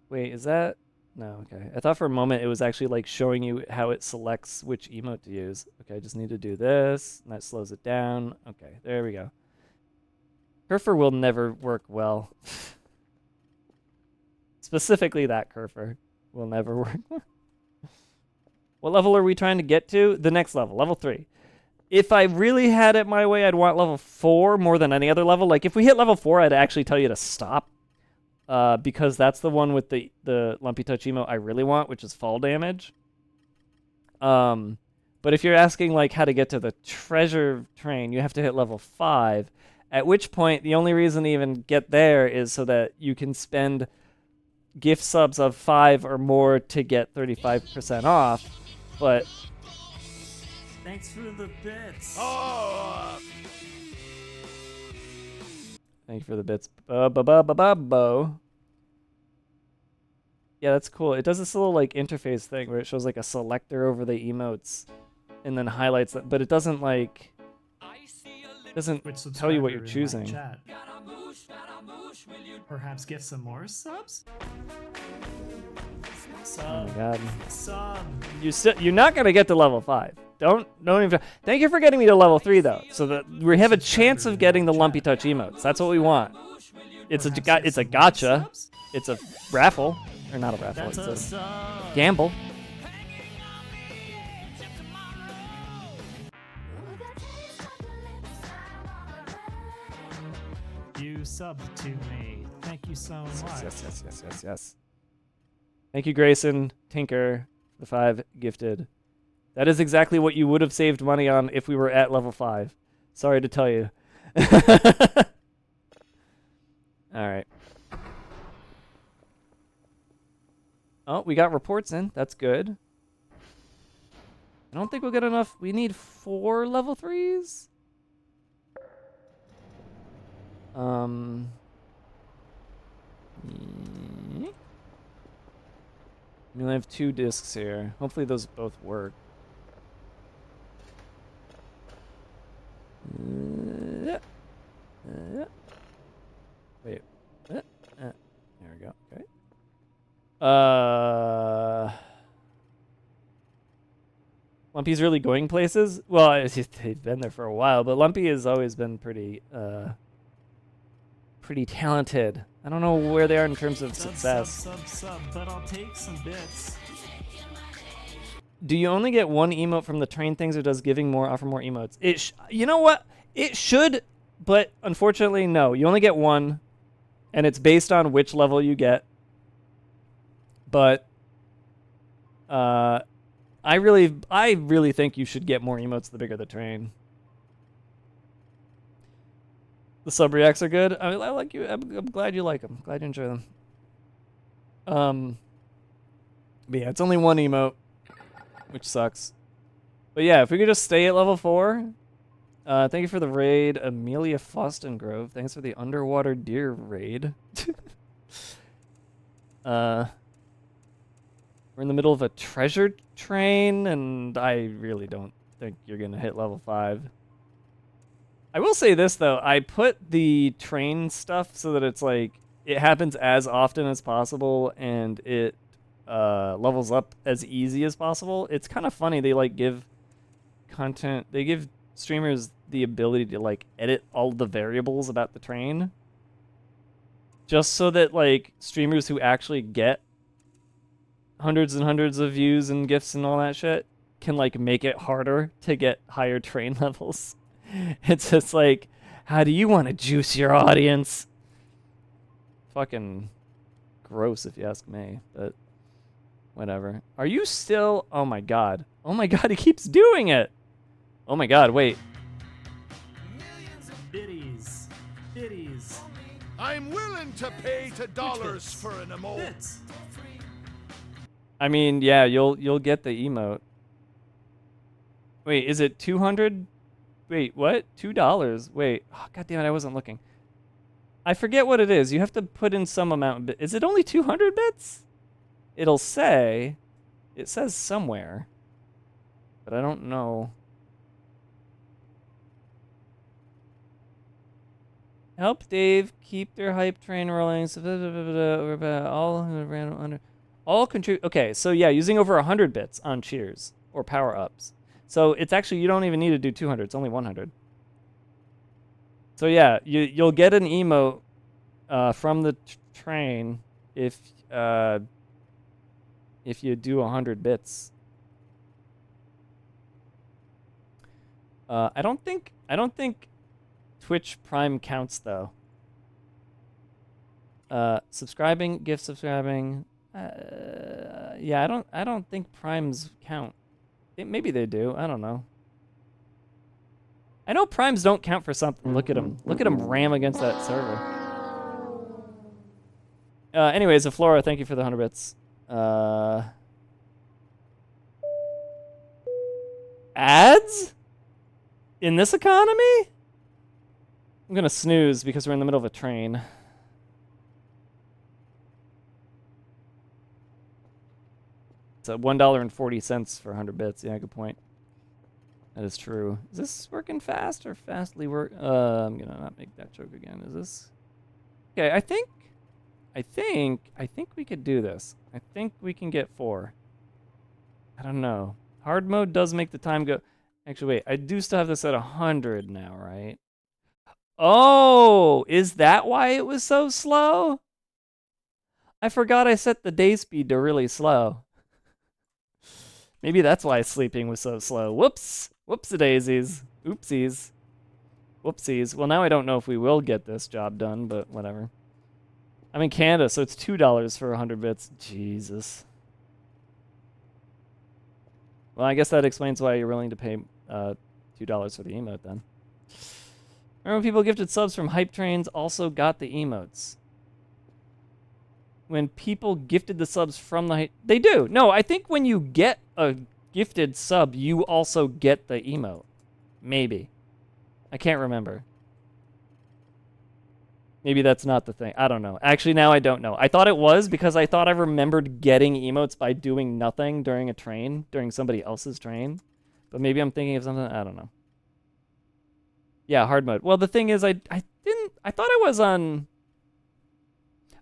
Wait, is that? No, okay. I thought for a moment it was actually like showing you how it selects which emote to use. Okay, I just need to do this, and that slows it down. Okay, there we go. Kerfer will never work well. Specifically that Kerfer will never work. What level are we trying to get to? The next level, level 3. If I really had it my way, I'd want level 4 more than any other level. Like, if we hit level 4, I'd actually tell you to stop. Because that's the one with the Lumpy Touch emote I really want, which is fall damage. But if you're asking, like, how to get to the treasure train, you have to hit level 5. At which point, the only reason to even get there is so that you can spend gift subs of 5 or more to get 35% off. But Thanks for the bits. Oh! Thank you for the bits. Bo. Yeah, that's cool. It does this little like interface thing where it shows like a selector over the emotes and then highlights that, but it doesn't like tell you what you're choosing. Chat. Perhaps get some more subs? Oh my god. Sub. You're not gonna get to level 5. Don't even. Thank you for getting me to level 3 though, so that we have a chance of getting the Lumpy Touch emotes. That's what we want. It's a gotcha. It's a raffle, or not a raffle. It's a gamble. You subbed to me. Thank you so much. Yes. Thank you, Grayson, Tinker, the 5 gifted. That is exactly what you would have saved money on if we were at level 5. Sorry to tell you. Alright. Oh, we got reports in. That's good. I don't think we'll get enough. We need 4 level 3s? We only have 2 discs here. Hopefully those both work. Wait. There we go. Okay. Lumpy's really going places? Well, they've been there for a while, but Lumpy has always been pretty talented. I don't know where they are in terms of success. Sub, but I'll take some bits. Do you only get 1 emote from the train things, or does giving more offer more emotes? You know what? It should, but unfortunately, no. You only get 1, and it's based on which level you get. But I really think you should get more emotes the bigger the train. The sub reacts are good. I like you. I'm glad you like them. Glad you enjoy them. But yeah, it's only 1 emote, which sucks. But yeah, if we could just stay at level 4. Thank you for the raid, Amelia Fostengrove. Thanks for the underwater deer raid. We're in the middle of a treasure train, and I really don't think you're gonna hit level 5. I will say this though, I put the train stuff so that it's like it happens as often as possible and it levels up as easy as possible. It's kind of funny, they like give streamers the ability to like edit all the variables about the train just so that like streamers who actually get hundreds and hundreds of views and gifts and all that shit can like make it harder to get higher train levels. It's just like, how do you want to juice your audience? Fucking gross if you ask me, but whatever. Are you still? Oh my god. Oh my god, he keeps doing it. Oh my god, wait. Biddies. I'm willing to pay $2 for an emote. I mean, yeah, you'll get the emote. Wait, is it 200? Wait, what? $2? Wait, oh, god damn it, I wasn't looking. I forget what it is. You have to put in some amount. Is it only 200 bits? it'll say, it says somewhere, but I don't know. Help Dave keep their hype train rolling. All contribute. Okay, so yeah, using over 100 bits on cheers or power ups. So it's actually, you don't even need to do 200. It's only 100. So yeah, you'll get an emote from the train if you do 100 bits. I don't think Twitch Prime counts though. Subscribing, gift subscribing. Yeah, I don't think primes count. Maybe they do. I don't know. I know primes don't count for something. Look at them. Look at them ram against that server. Anyways, Aflora, thank you for the 100 bits. Ads? In this economy? I'm gonna snooze because we're in the middle of a train. It's $1.40 for 100 bits. Yeah, good point. That is true. Is this working fast or fastly work? I'm gonna not make that joke again. Is this? Okay, I think we could do this. I think we can get 4. I don't know. Hard mode does make the time go. Actually, wait. I do still have this at 100 now, right? Oh, is that why it was so slow? I forgot I set the day speed to really slow. Maybe that's why sleeping was so slow. Whoops. Whoopsie-daisies. Oopsies. Whoopsies. Well, now I don't know if we will get this job done, but whatever. I'm in Canada, so it's $2 for 100 bits. Jesus. Well, I guess that explains why you're willing to pay $2 for the emote then. Remember when people gifted subs from hype trains also got the emotes? When people gifted the subs from the they do. No, I think when you get a gifted sub, you also get the emote. Maybe. I can't remember. Maybe that's not the thing. I don't know. Actually, now I don't know. I thought it was because I thought I remembered getting emotes by doing nothing during a train, during somebody else's train. But maybe I'm thinking of something. I don't know. Yeah, hard mode. Well, the thing is, I thought I was on...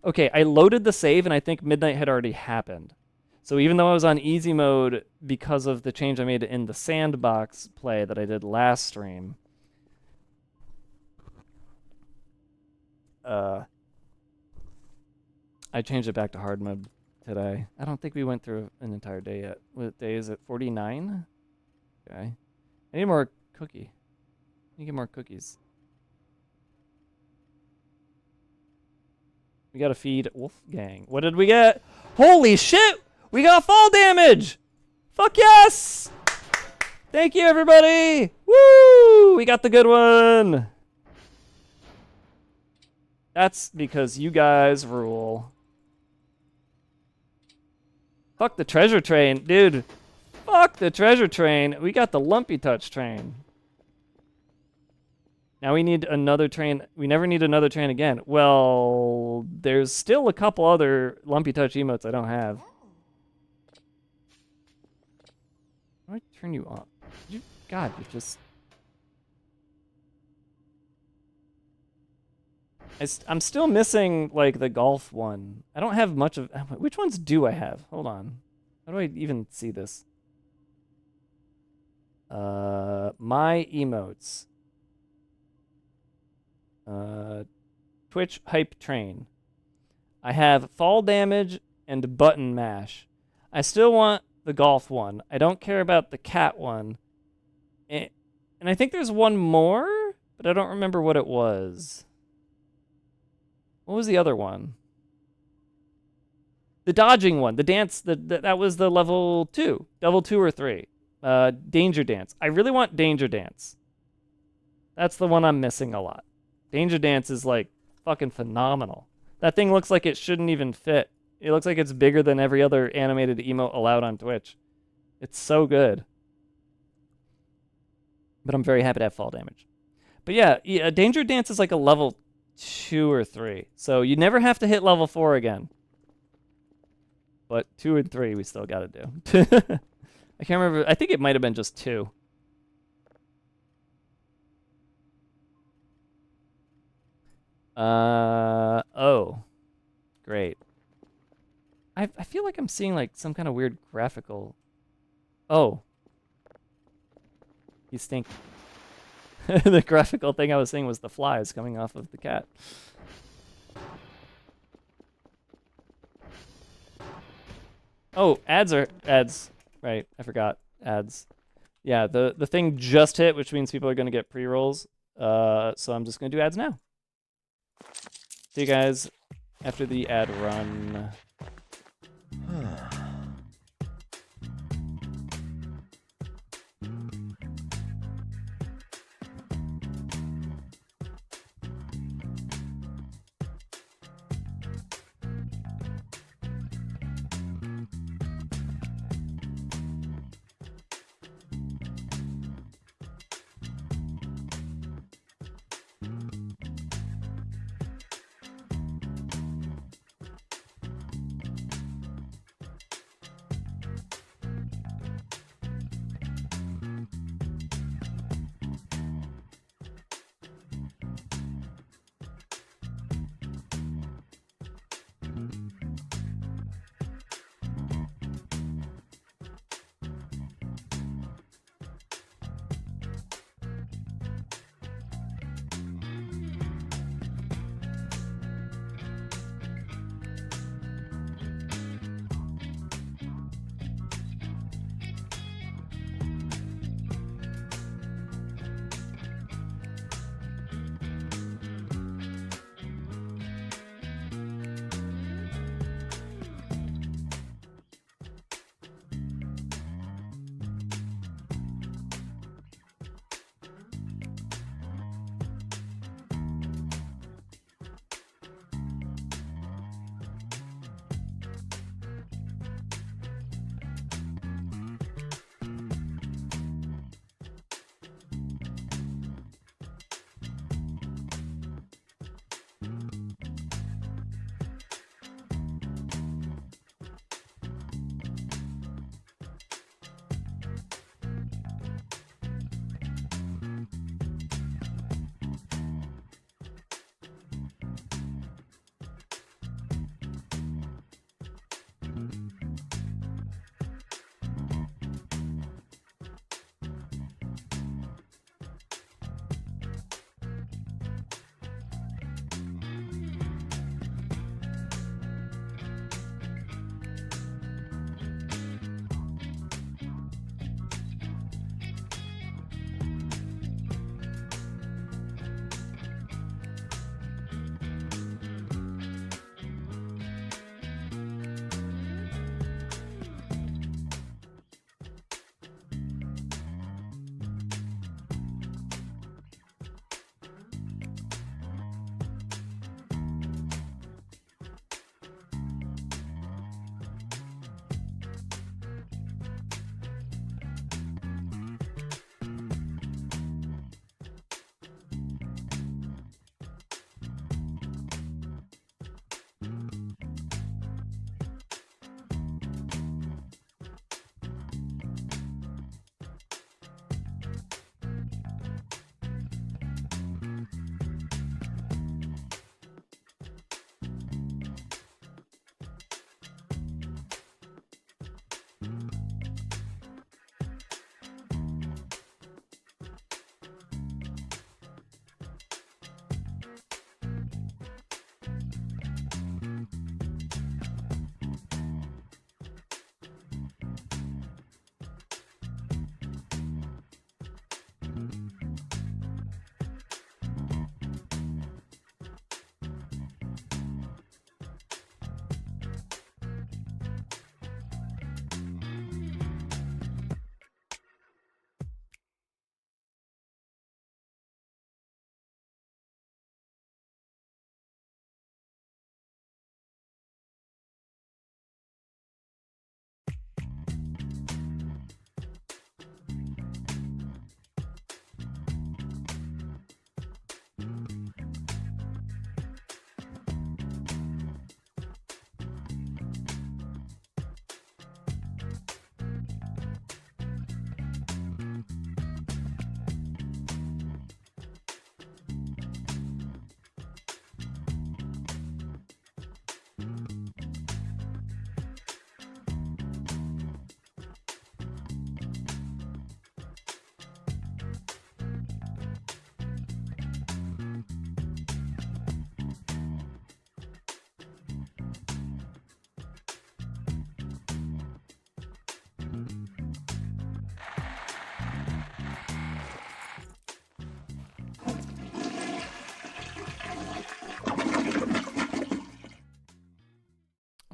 Okay, I loaded the save, and I think midnight had already happened. So even though I was on easy mode because of the change I made in the sandbox play that I did last stream, I changed it back to hard mode today. I don't think we went through an entire day yet. What day is it? 49? Okay. I need more cookie. I need to get more cookies. We gotta feed Wolfgang. What did we get? Holy shit! We got fall damage! Fuck yes! Thank you, everybody! Woo! We got the good one! That's because you guys rule. Fuck the treasure train. Dude, fuck the treasure train. We got the lumpy touch train. Now we need another train. We never need another train again. Well, there's still a couple other lumpy touch emotes I don't have. How do I turn you on? God, you just... I'm still missing, like, the golf one. I don't have much of... Which ones do I have? Hold on. How do I even see this? My emotes. Twitch hype train. I have fall damage and button mash. I still want the golf one. I don't care about the cat one. And I think there's one more, but I don't remember what it was. What was the other one? The dodging one. The dance. That was the level 2. Level 2 or 3. Danger dance. I really want danger dance. That's the one I'm missing a lot. Danger dance is like fucking phenomenal. That thing looks like it shouldn't even fit. It looks like it's bigger than every other animated emote allowed on Twitch. It's so good. But I'm very happy to have fall damage. But yeah, danger dance is like a level 2 or 3. So you never have to hit level 4 again. but 2 and 3 we still got to do. I can't remember. I think it might have been just 2. Oh. Great. I feel like I'm seeing like some kind of weird graphical. Oh. You stink. The graphical thing I was seeing was the flies coming off of the cat. Oh, ads. Right, I forgot. Ads. Yeah, the thing just hit, which means people are going to get pre-rolls. So I'm just going to do ads now. See you guys after the ad run.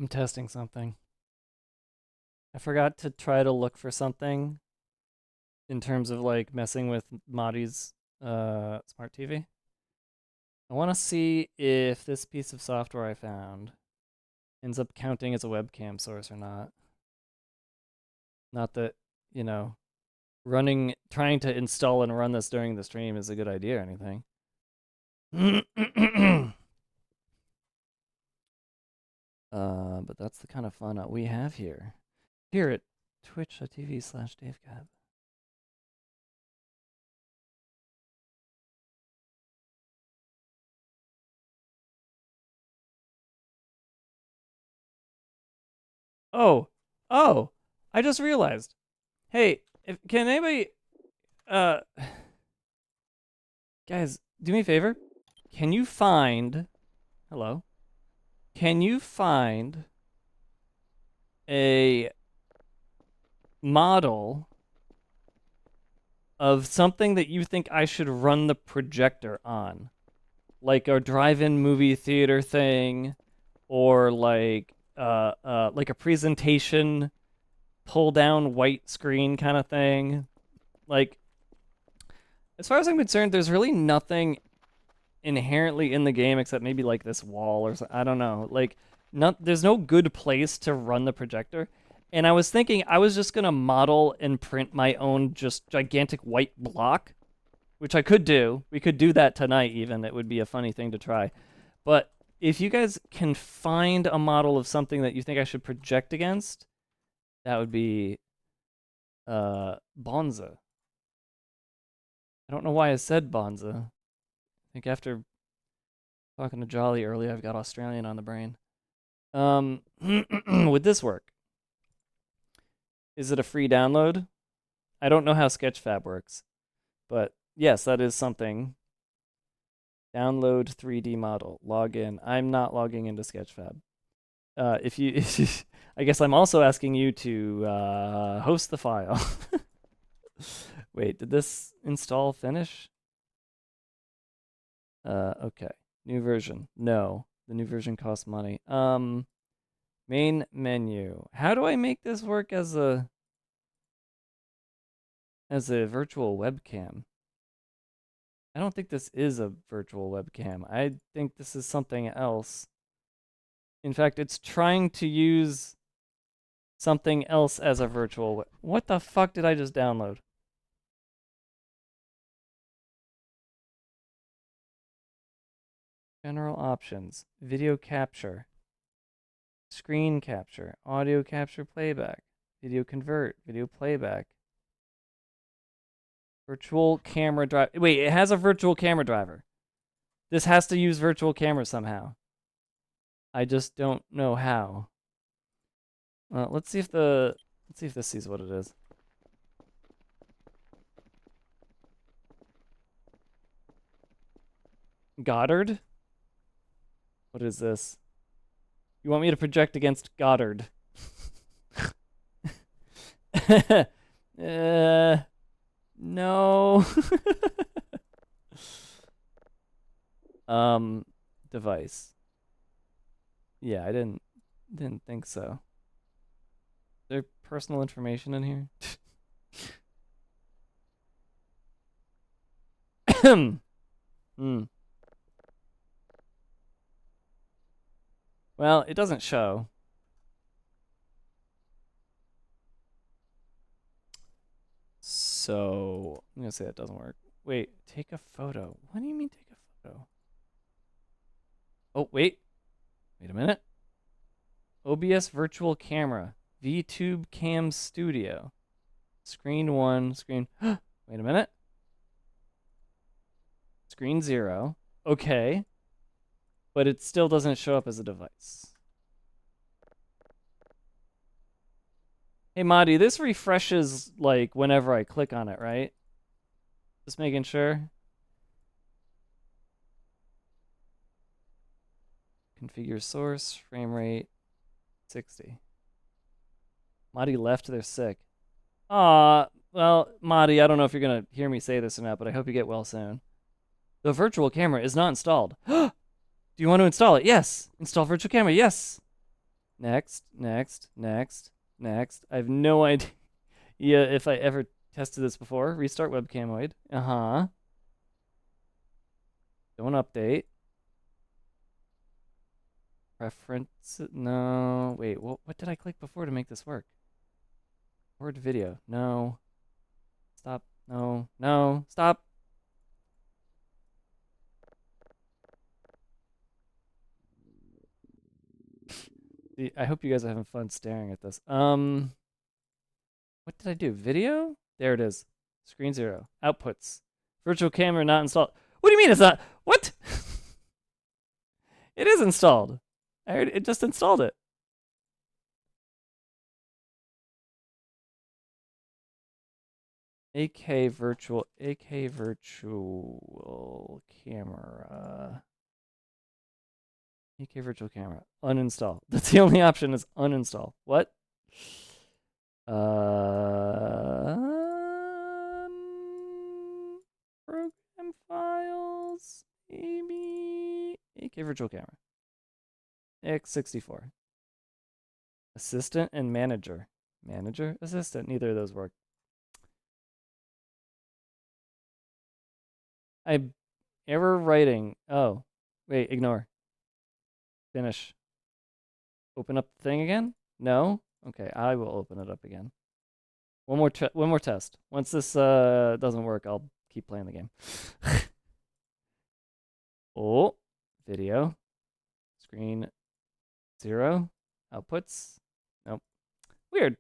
I'm testing something. I forgot to try to look for something in terms of like messing with Madi's smart TV. I want to see if this piece of software I found ends up counting as a webcam source or not. Not that, you know, trying to install and run this during the stream is a good idea or anything. But that's the kind of fun we have here at twitch.tv/DaveGab. Oh, I just realized. Hey, can anybody, guys, do me a favor? Can you find, hello? Can you find a model of something that you think I should run the projector on? Like a drive-in movie theater thing, or like a presentation pull-down white screen kind of thing. Like, as far as I'm concerned, there's really nothing inherently in the game except maybe like this wall or something. I don't know. Like, there's no good place to run the projector. And I was thinking I was just gonna model and print my own just gigantic white block, which I could do. We could do that tonight even. It would be a funny thing to try. But if you guys can find a model of something that you think I should project against, that would be Bonza. I don't know why I said Bonza. I think after talking to Jolly earlier, I've got Australian on the brain. Would this work? Is it a free download? I don't know how Sketchfab works, but yes, that is something. Download 3D model. Log in. I'm not logging into Sketchfab. If you, I guess I'm also asking you to host the file. Wait, did this install finish? Okay. New version. No, the new version costs money. Main menu. How do I make this work as a virtual webcam? I don't think this is a virtual webcam. I think this is something else. In fact, it's trying to use something else as a virtual. What the fuck did I just download? General options. Video capture. Screen capture. Audio capture playback. Video convert. Video playback. Virtual camera drive. Wait, it has a virtual camera driver. This has to use virtual camera somehow. I just don't know how. Let's see if this sees what it is. Goddard? What is this? You want me to project against Goddard? No. Device. Yeah, I didn't think so. Is there personal information in here? Well, it doesn't show. So, I'm gonna say that doesn't work. Wait, take a photo. What do you mean take a photo? Oh, wait. Wait a minute. OBS virtual camera. VTube Cam Studio. Screen 1, screen... Wait a minute. Screen 0. Okay. But it still doesn't show up as a device. Hey, Madi, this refreshes, like, whenever I click on it, right? Just making sure. Configure source, frame rate, 60. Madi left, they're sick. Well, Madi, I don't know if you're going to hear me say this or not, but I hope you get well soon. The virtual camera is not installed. Do you want to install it? Yes. Install virtual camera. Yes. Next, next, next, next. I have no idea if I ever tested this before. Restart webcamoid. Uh-huh. Don't update. Preference. No. Wait, what did I click before to make this work? Word video. No. Stop. No. No. Stop. See, I hope you guys are having fun staring at this. What did I do? Video? There it is. Screen 0. Outputs. Virtual camera not installed. What do you mean it's not? What? It is installed. It just installed it. AK virtual camera. AK virtual camera. Uninstall. That's the only option is uninstall. What? Program files. Maybe. AK virtual camera. X64. Assistant and manager. Manager? Assistant. Neither of those work. Error writing. Oh. Wait, ignore. Finish. Open up the thing again? No? Okay, I will open it up again. One more test. Once this doesn't work, I'll keep playing the game. Oh, video. Screen 0. Outputs. Nope. Weird.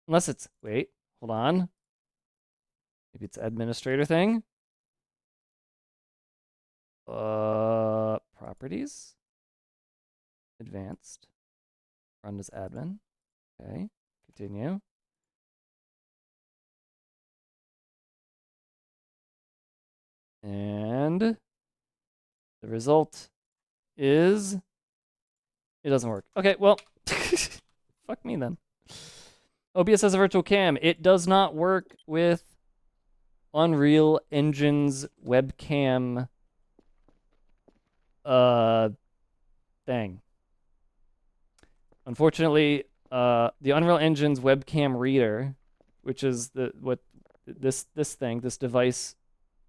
Unless it's, wait, hold on. Maybe it's administrator thing. Properties. Advanced. Run as admin. Okay, continue. And the result is it doesn't work. Okay, well, fuck me then. OBS has a virtual cam. It does not work with Unreal Engine's webcam thing. Unfortunately, the Unreal Engine's webcam reader, which is this device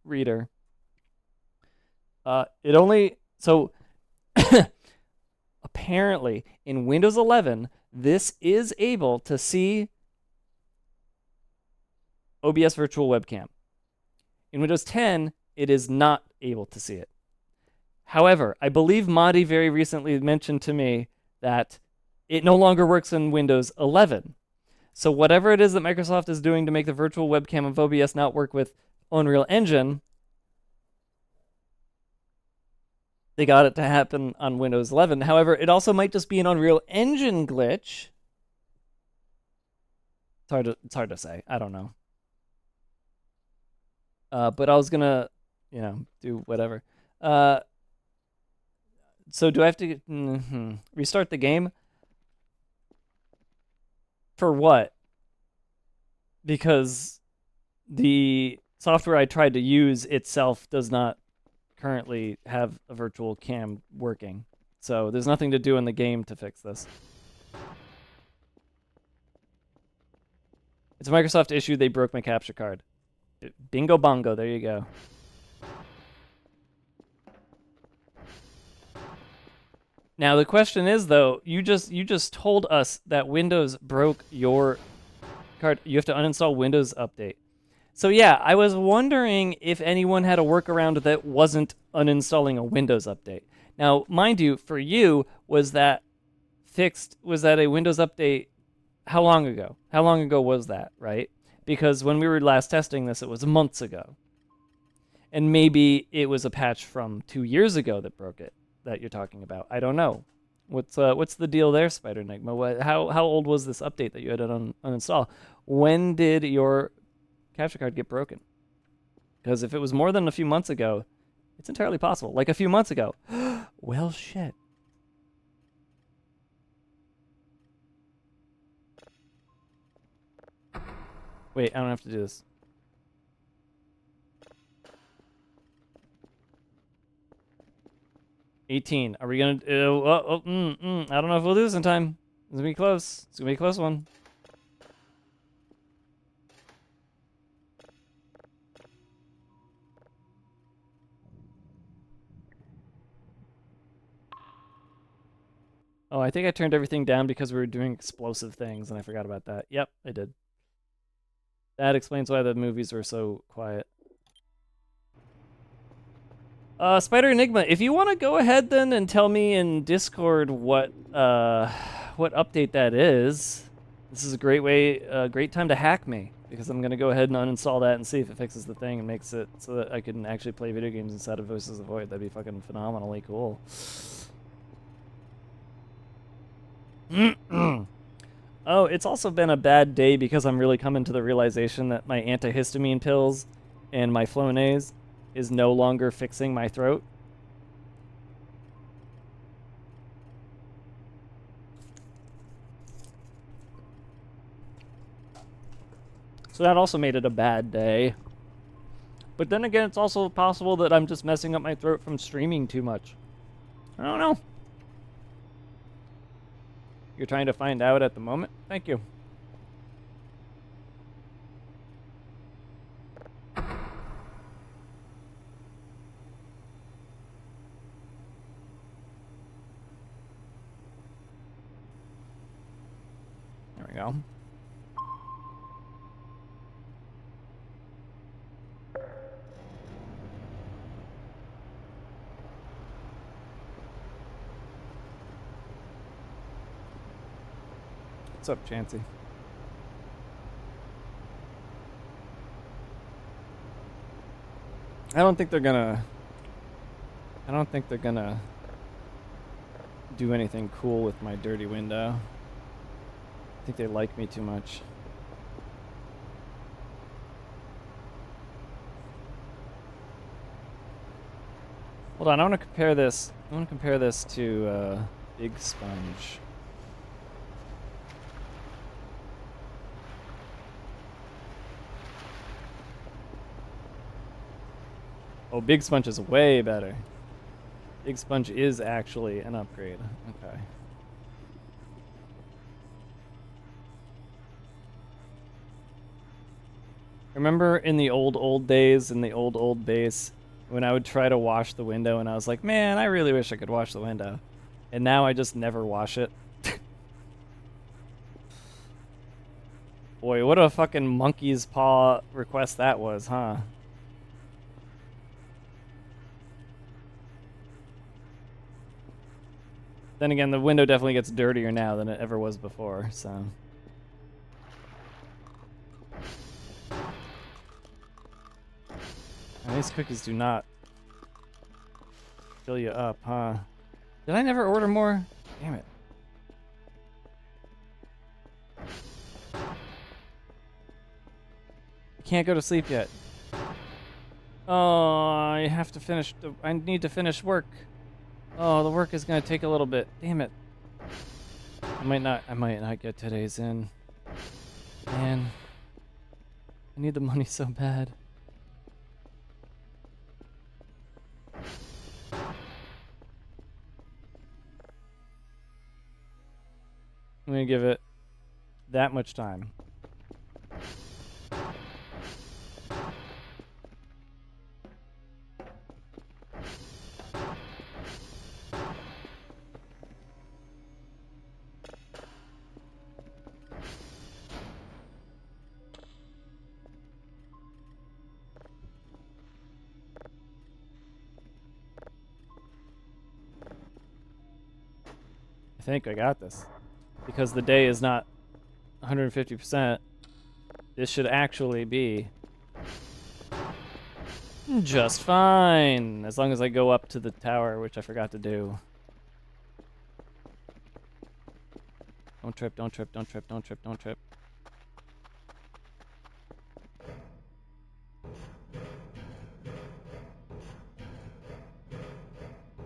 reader, it only, so apparently in Windows 11, this is able to see OBS virtual webcam. In Windows 10, it is not able to see it. However, I believe Madi very recently mentioned to me that it no longer works in Windows 11. So whatever it is that Microsoft is doing to make the virtual webcam of OBS not work with Unreal Engine, they got it to happen on Windows 11. However, it also might just be an Unreal Engine glitch. It's hard to say. I don't know. But I was gonna, do whatever. So do I have to restart the game? For what? Because the software I tried to use itself does not currently have a virtual cam working. So there's nothing to do in the game to fix this. It's a Microsoft issue. They broke my capture card. Bingo bongo. There you go. Now the question is, though, you just told us that Windows broke your card. You have to uninstall Windows Update. So yeah, I was wondering if anyone had a workaround that wasn't uninstalling a Windows Update. Now, mind you, for you, was that a Windows Update? How long ago? How long ago was that, right? Because when we were last testing this, it was months ago. And maybe it was a patch from 2 years ago that broke it, that you're talking about. I don't know. What's the deal there, Spider Enigma? How old was this update that you had to uninstall? When did your capture card get broken? Because if it was more than a few months ago, it's entirely possible. Like a few months ago. Well, shit. Wait, I don't have to do this. 18. Are we gonna? I don't know if we'll do this in time. It's gonna be close. It's gonna be a close one. Oh, I think I turned everything down because we were doing explosive things, and I forgot about that. Yep, I did. That explains why the movies were so quiet. Spider Enigma, if you want to go ahead then and tell me in Discord what update that is, this is a great time to hack me, because I'm gonna go ahead and uninstall that and see if it fixes the thing and makes it so that I can actually play video games inside of Voices of the Void. That'd be fucking phenomenally cool. Oh, it's also been a bad day because I'm really coming to the realization that my antihistamine pills and my Flonase is no longer fixing my throat. So that also made it a bad day. But then again, it's also possible that I'm just messing up my throat from streaming too much. I don't know. You're trying to find out at the moment? Thank you. There we go. What's up, Chansey? I don't think they're gonna do anything cool with my dirty window. I think they like me too much. Hold on, I want to compare this. I want to compare this to Big Sponge. Oh, Big Sponge is way better. Big Sponge is actually an upgrade. Okay. Remember in the old days, in the old base, when I would try to wash the window and I was like, man, I really wish I could wash the window. And now I just never wash it. Boy, what a fucking monkey's paw request that was, huh? Then again, the window definitely gets dirtier now than it ever was before, so. These cookies do not fill you up, huh? Did I never order more? Damn it. I can't go to sleep yet. Oh, I have to finish. I need to finish work. Oh, the work is gonna take a little bit. Damn it. I might not get today's in. Man. I need the money so bad. I'm gonna give it that much time. I think I got this. Because the day is not 150%. This should actually be just fine. As long as I go up to the tower, which I forgot to do. Don't trip, don't trip, don't trip, don't trip, don't trip.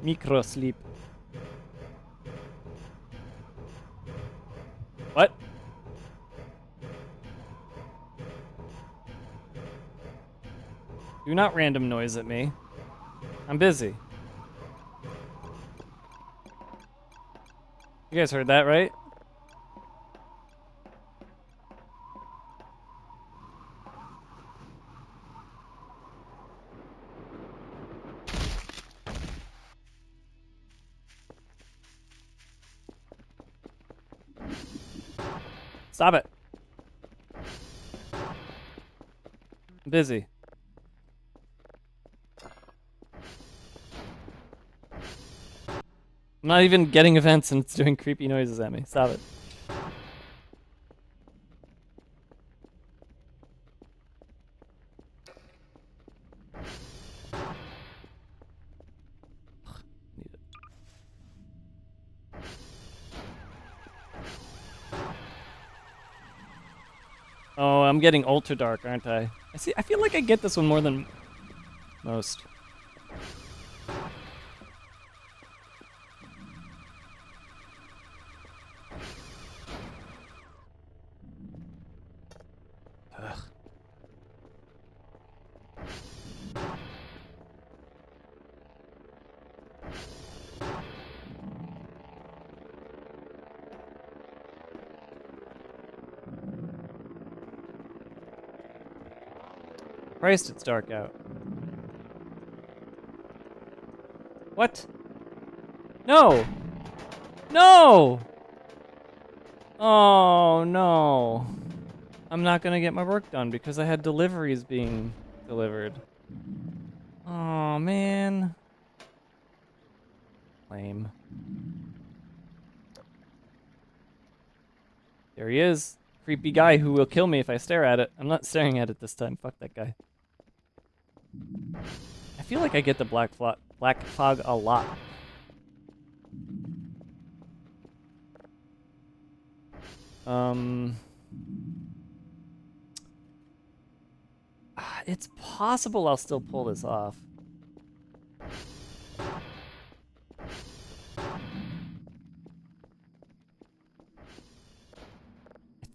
Micro sleep. What? Do not random noise at me. I'm busy. You guys heard that, right? Stop it. I'm busy. I'm not even getting events and it's doing creepy noises at me. Stop it. Oh, I'm getting ultra dark, aren't I? I feel like I get this one more than most. Ugh. Christ, it's dark out. What? No! No! Oh, no. I'm not gonna get my work done because I had deliveries being delivered. Oh, man. Lame. There he is. Creepy guy who will kill me if I stare at it. I'm not staring at it this time. Fuck that guy. I feel like I get the black fog a lot. It's possible I'll still pull this off.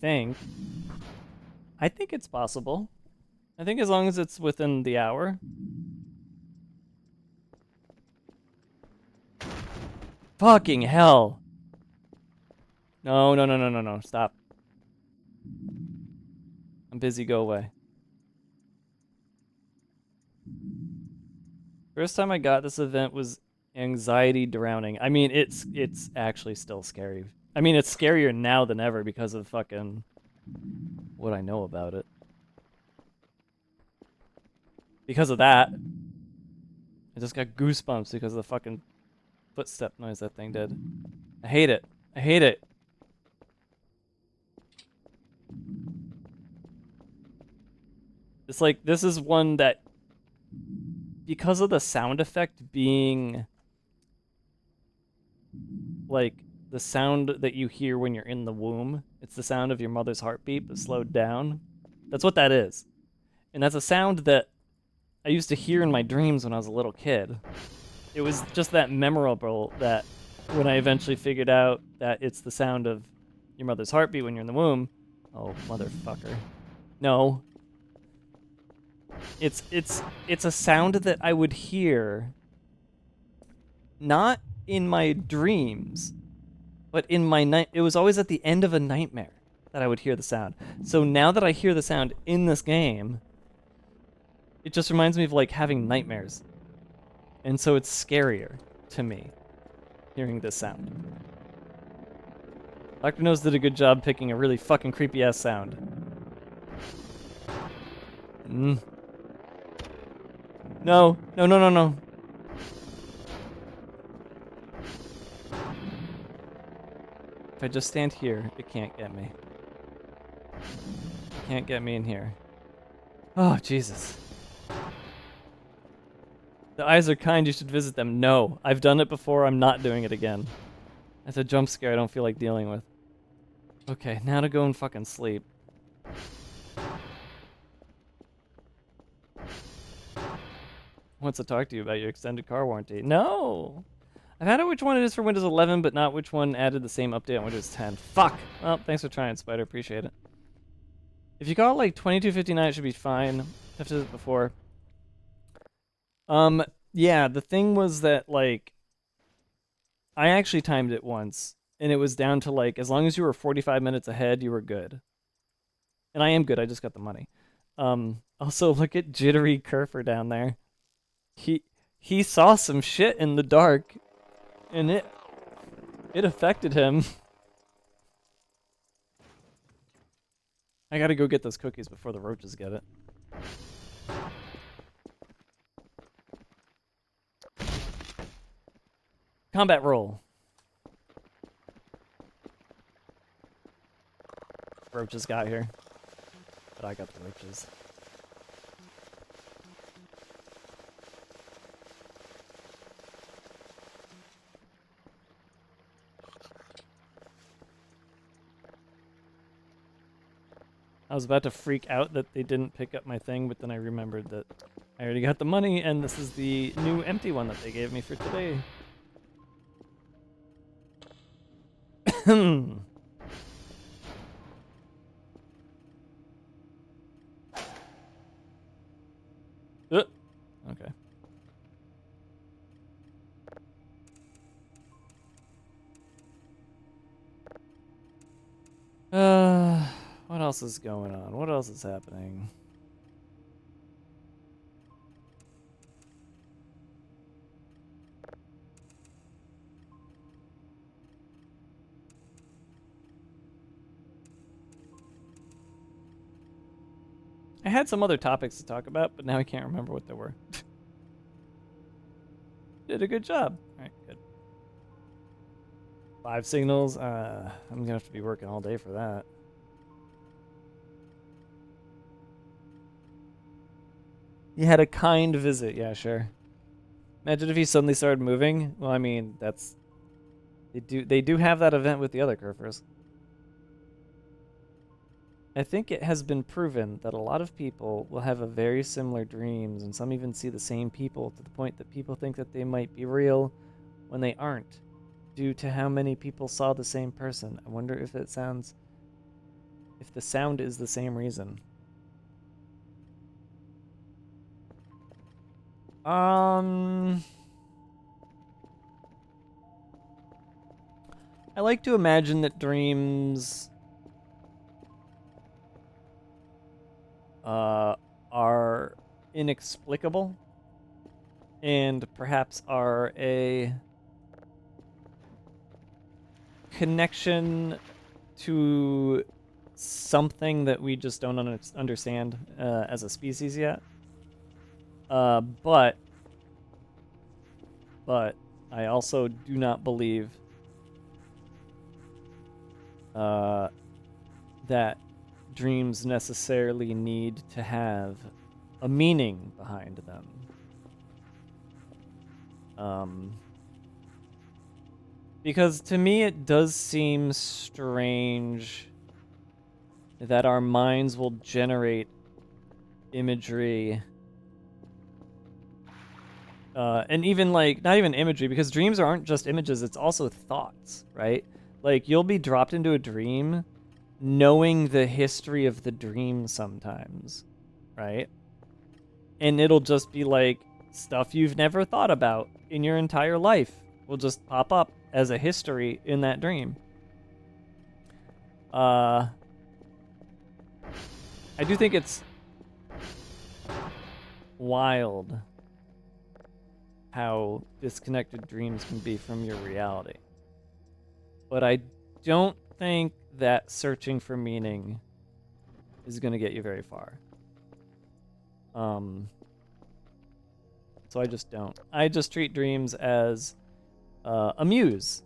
I think it's possible. I think as long as it's within the hour. Fucking hell. No, no, no, no, no, no. Stop. I'm busy. Go away. First time I got this event was anxiety drowning. I mean, it's actually still scary. I mean, it's scarier now than ever because of fucking what I know about it. Because of that, I just got goosebumps because of the fucking footstep noise that thing did. I hate it. I hate it. It's like, this is one that, because of the sound effect being like the sound that you hear when you're in the womb, it's the sound of your mother's heartbeat but slowed down. That's what that is. And that's a sound that I used to hear in my dreams when I was a little kid. It was just that memorable that when I eventually figured out that it's the sound of your mother's heartbeat when you're in the womb. Oh, motherfucker. No. It's a sound that I would hear not in my dreams, but in my night. It was always at the end of a nightmare that I would hear the sound. So now that I hear the sound in this game, it just reminds me of like having nightmares. And so it's scarier to me hearing this sound. Dr. Nose did a good job picking a really fucking creepy ass sound. No. No, no, no, no. If I just stand here, it can't get me. It can't get me in here. Oh, Jesus. The eyes are kind, you should visit them. No, I've done it before, I'm not doing it again. That's a jump scare I don't feel like dealing with. Okay, now to go and fucking sleep. Wants to talk to you about your extended car warranty. No! I've had it which one it is for Windows 11, but not which one added the same update on Windows 10. Fuck! Well, thanks for trying, Spider. Appreciate it. If you got like 2259, it should be fine. I've done it before. Yeah, the thing was that, like, I actually timed it once, and it was down to like, as long as you were 45 minutes ahead, you were good. And I am good. I just got the money. Also, look at Jittery Kerfer down there. He saw some shit in the dark, and it affected him. I gotta go get those cookies before the roaches get it. Combat roll. Roaches got here, but I got the roaches. I was about to freak out that they didn't pick up my thing, but then I remembered that I already got the money, and this is the new empty one that they gave me for today. Okay. What else is going on? What else is happening? I had some other topics to talk about, but now I can't remember what they were. Did a good job. All right, good. 5 signals. I'm gonna have to be working all day for that. You had a kind visit. Yeah, sure. Imagine if he suddenly started moving. Well, I mean, that's they do have that event with the other Kerfers. I think it has been proven that a lot of people will have a very similar dreams, and some even see the same people to the point that people think that they might be real when they aren't, due to how many people saw the same person. I wonder if the sound is the same reason. I like to imagine that dreams are inexplicable and perhaps are a connection to something that we just don't understand as a species yet. But I also do not believe that dreams necessarily need to have a meaning behind them. Because to me it does seem strange that our minds will generate imagery, and even like, not even imagery, because dreams aren't just images, it's also thoughts, right? Like, you'll be dropped into a dream knowing the history of the dream sometimes, right? And it'll just be like stuff you've never thought about in your entire life will just pop up as a history in that dream. I do think it's wild how disconnected dreams can be from your reality. But I don't think that searching for meaning is going to get you very far. So I just don't. I just treat dreams as a muse.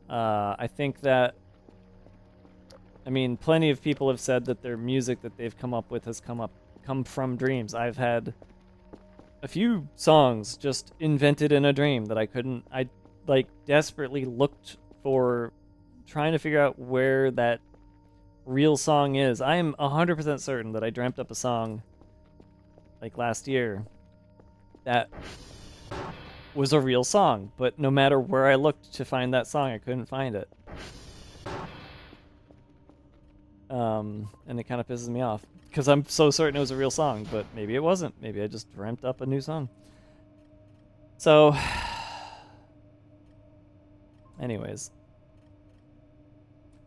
I think that, I mean, plenty of people have said that their music that they've come up with has come from dreams. I've had a few songs just invented in a dream that I like desperately looked for, trying to figure out where that real song is. I am 100% certain that I dreamt up a song like last year that was a real song, but no matter where I looked to find that song, I couldn't find it. And it kind of pisses me off because I'm so certain it was a real song, but maybe it wasn't. Maybe I just dreamt up a new song. So, anyways,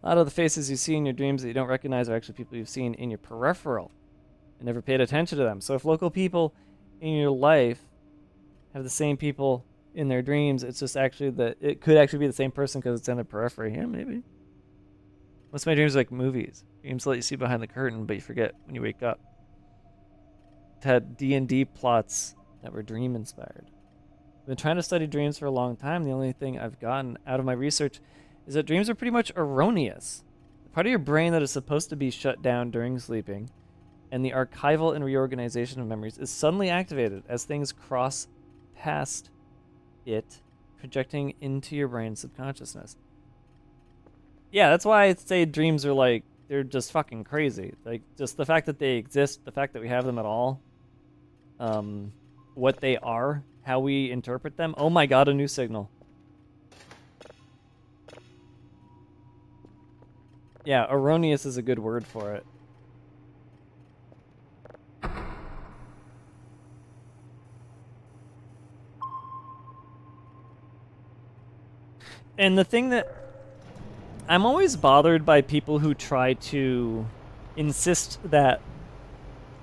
A lot of the faces you see in your dreams that you don't recognize are actually people you've seen in your peripheral and never paid attention to them. So if local people in your life have the same people in their dreams, it's just actually that it could actually be the same person because it's in the periphery. Yeah, maybe. Most of my dreams are like movies. Dreams let you see behind the curtain, but you forget when you wake up. I've had D&D plots that were dream inspired. I've been trying to study dreams for a long time. The only thing I've gotten out of my research is that dreams are pretty much erroneous. The part of your brain that is supposed to be shut down during sleeping and the archival and reorganization of memories is suddenly activated as things cross past it, projecting into your brain's subconsciousness. Yeah, that's why I say dreams are like, they're just fucking crazy. Like, just the fact that they exist, the fact that we have them at all, what they are, how we interpret them. Oh my god, a new signal. Yeah, erroneous is a good word for it. And the thing that I'm always bothered by people who try to insist that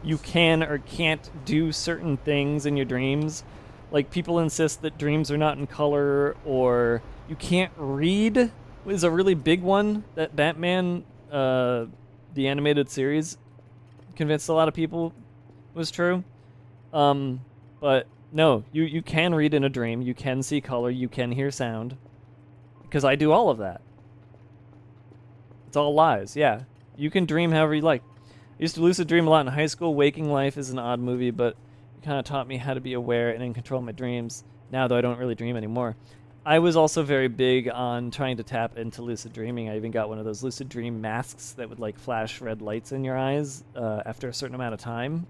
you can or can't do certain things in your dreams. Like, people insist that dreams are not in color, or you can't read is a really big one that Batman, the animated series, convinced a lot of people was true. But no, you can read in a dream, you can see color, you can hear sound. Because I do all of that. It's all lies, yeah. You can dream however you like. I used to lucid dream a lot in high school. Waking Life is an odd movie, but it kind of taught me how to be aware and in control of my dreams. Now, though, I don't really dream anymore. I was also very big on trying to tap into lucid dreaming. I even got one of those lucid dream masks that would, like, flash red lights in your eyes after a certain amount of time.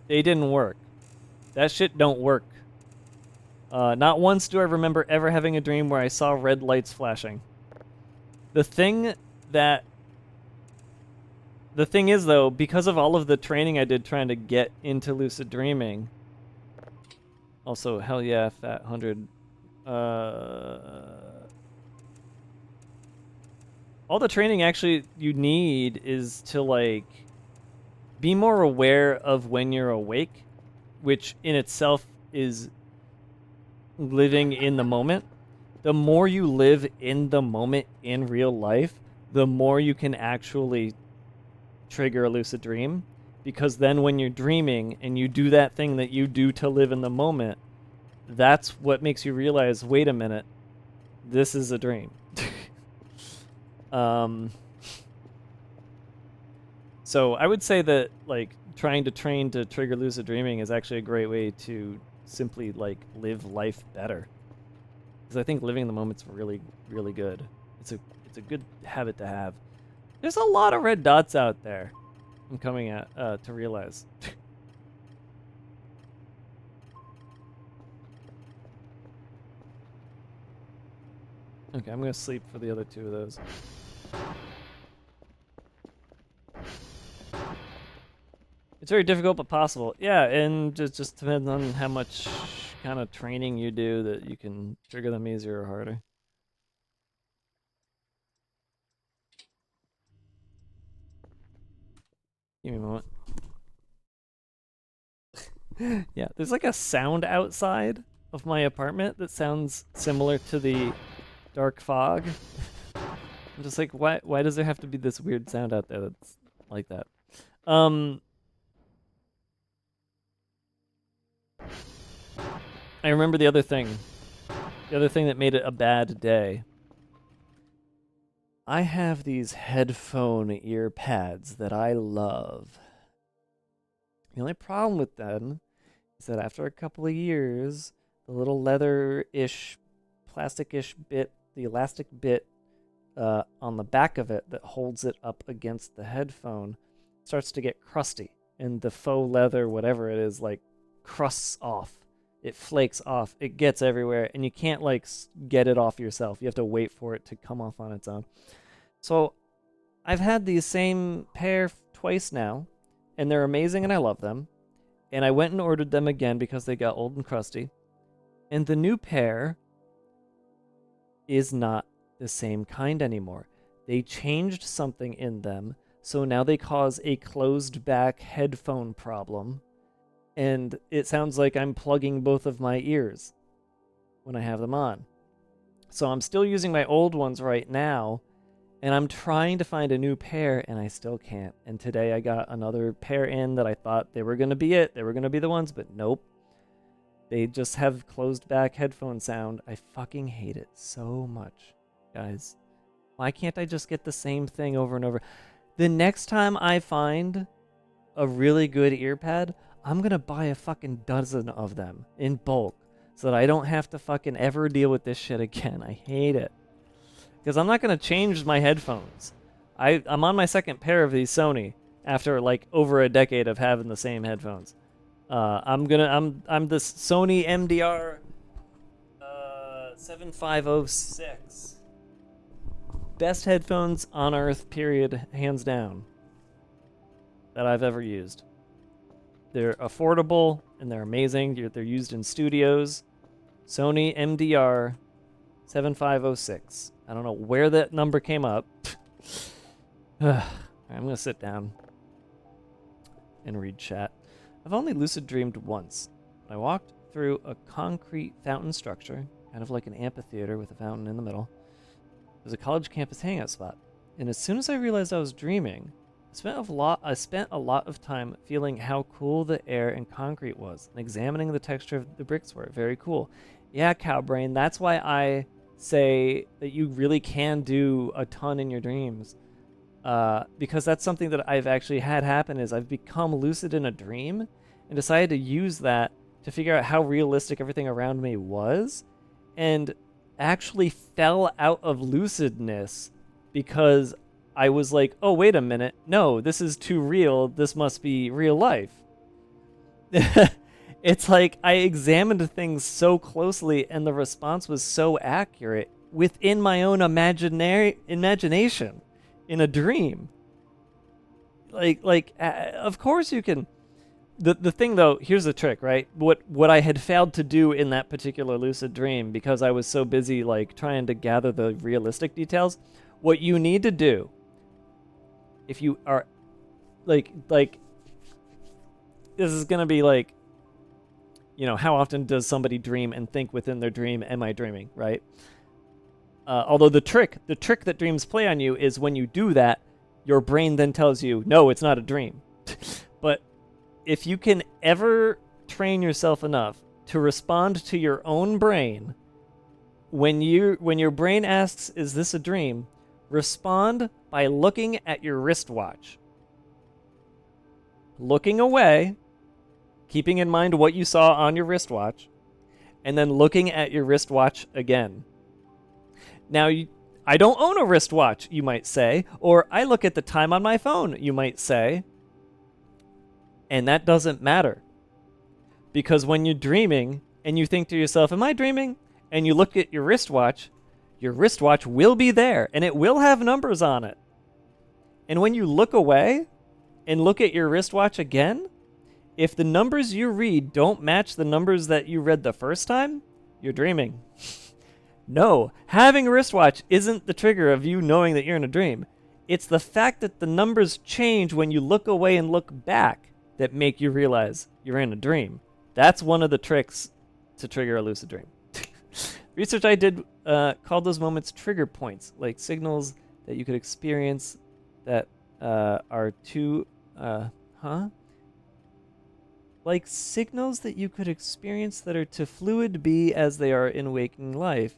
They didn't work. That shit don't work. Not once do I remember ever having a dream where I saw red lights flashing. The thing is, though, because of all of the training I did trying to get into lucid dreaming. Also, hell yeah, Fat 100. All the training actually you need is to, like, be more aware of when you're awake, which in itself is living in the moment. The more you live in the moment in real life, the more you can actually trigger a lucid dream. Because then when you're dreaming and you do that thing that you do to live in the moment, that's what makes you realize, wait a minute, this is a dream. So I would say that, like, trying to train to trigger lucid dreaming is actually a great way to simply, like, live life better. Because I think living in the moment's really, really good. It's a good habit to have. There's a lot of red dots out there. I'm coming at to realize. Okay, I'm gonna sleep for the other two of those. It's very difficult but possible. Yeah, and just depends on how much kind of training you do that you can trigger them easier or harder. Give me a moment. Yeah, there's like a sound outside of my apartment that sounds similar to the dark fog. I'm just like, why does there have to be this weird sound out there that's like that? I remember the other thing that made it a bad day. I have these headphone ear pads that I love. The only problem with them is that after a couple of years, the little leather-ish, plastic-ish bit, the elastic bit on the back of it that holds it up against the headphone starts to get crusty. And the faux leather, whatever it is, like, crusts off. It flakes off. It gets everywhere, and you can't, like, get it off yourself. You have to wait for it to come off on its own. So I've had these same pair twice now, and they're amazing, and I love them. And I went and ordered them again because they got old and crusty. And the new pair is not the same kind anymore. They changed something in them, so now they cause a closed back headphone problem. And it sounds like I'm plugging both of my ears when I have them on. So I'm still using my old ones right now, and I'm trying to find a new pair, and I still can't. And today I got another pair in that I thought they were going to be it. They were going to be the ones, but nope. They just have closed back headphone sound. I fucking hate it so much, guys. Why can't I just get the same thing over and over? The next time I find a really good ear pad, I'm going to buy a fucking dozen of them in bulk so that I don't have to fucking ever deal with this shit again. I hate it. Because I'm not going to change my headphones. I'm on my second pair of these Sony after like over a decade of having the same headphones. I'm this Sony MDR 7506. Best headphones on earth, period, hands down, that I've ever used. They're affordable and they're amazing. They're used in studios. Sony MDR 7506. I don't know where that number came up. I'm going to sit down and read chat. I've only lucid dreamed once. I walked through a concrete fountain structure, kind of like an amphitheater with a fountain in the middle. It was a college campus hangout spot. And as soon as I realized I was dreaming, I spent a lot of time feeling how cool the air and concrete was and examining the texture of the bricks were. Very cool. Yeah, Cowbrain, that's why I say that you really can do a ton in your dreams. Because that's something that I've actually had happen is I've become lucid in a dream and decided to use that to figure out how realistic everything around me was, and actually fell out of lucidness because I was like, oh, wait a minute. No, this is too real. This must be real life. It's like I examined things so closely and the response was so accurate within my own imagination in a dream. Of course you can. The thing though, here's the trick, right? What I had failed to do in that particular lucid dream, because I was so busy like trying to gather the realistic details, what you need to do if you are like this is gonna be like, you know, how often does somebody dream and think within their dream, am I dreaming, right? Although the trick that dreams play on you is when you do that, your brain then tells you, no, it's not a dream. But if you can ever train yourself enough to respond to your own brain, when your brain asks, is this a dream? Respond by looking at your wristwatch. Looking away, keeping in mind what you saw on your wristwatch, and then looking at your wristwatch again. Now, I don't own a wristwatch, you might say, or I look at the time on my phone, you might say. And that doesn't matter. Because when you're dreaming and you think to yourself, am I dreaming? And you look at your wristwatch will be there and it will have numbers on it. And when you look away and look at your wristwatch again, if the numbers you read don't match the numbers that you read the first time, you're dreaming. No, having a wristwatch isn't the trigger of you knowing that you're in a dream. It's the fact that the numbers change when you look away and look back that make you realize you're in a dream. That's one of the tricks to trigger a lucid dream. Research I did called those moments trigger points, like signals that you could experience that are too... Like signals that you could experience that are too fluid to be as they are in waking life.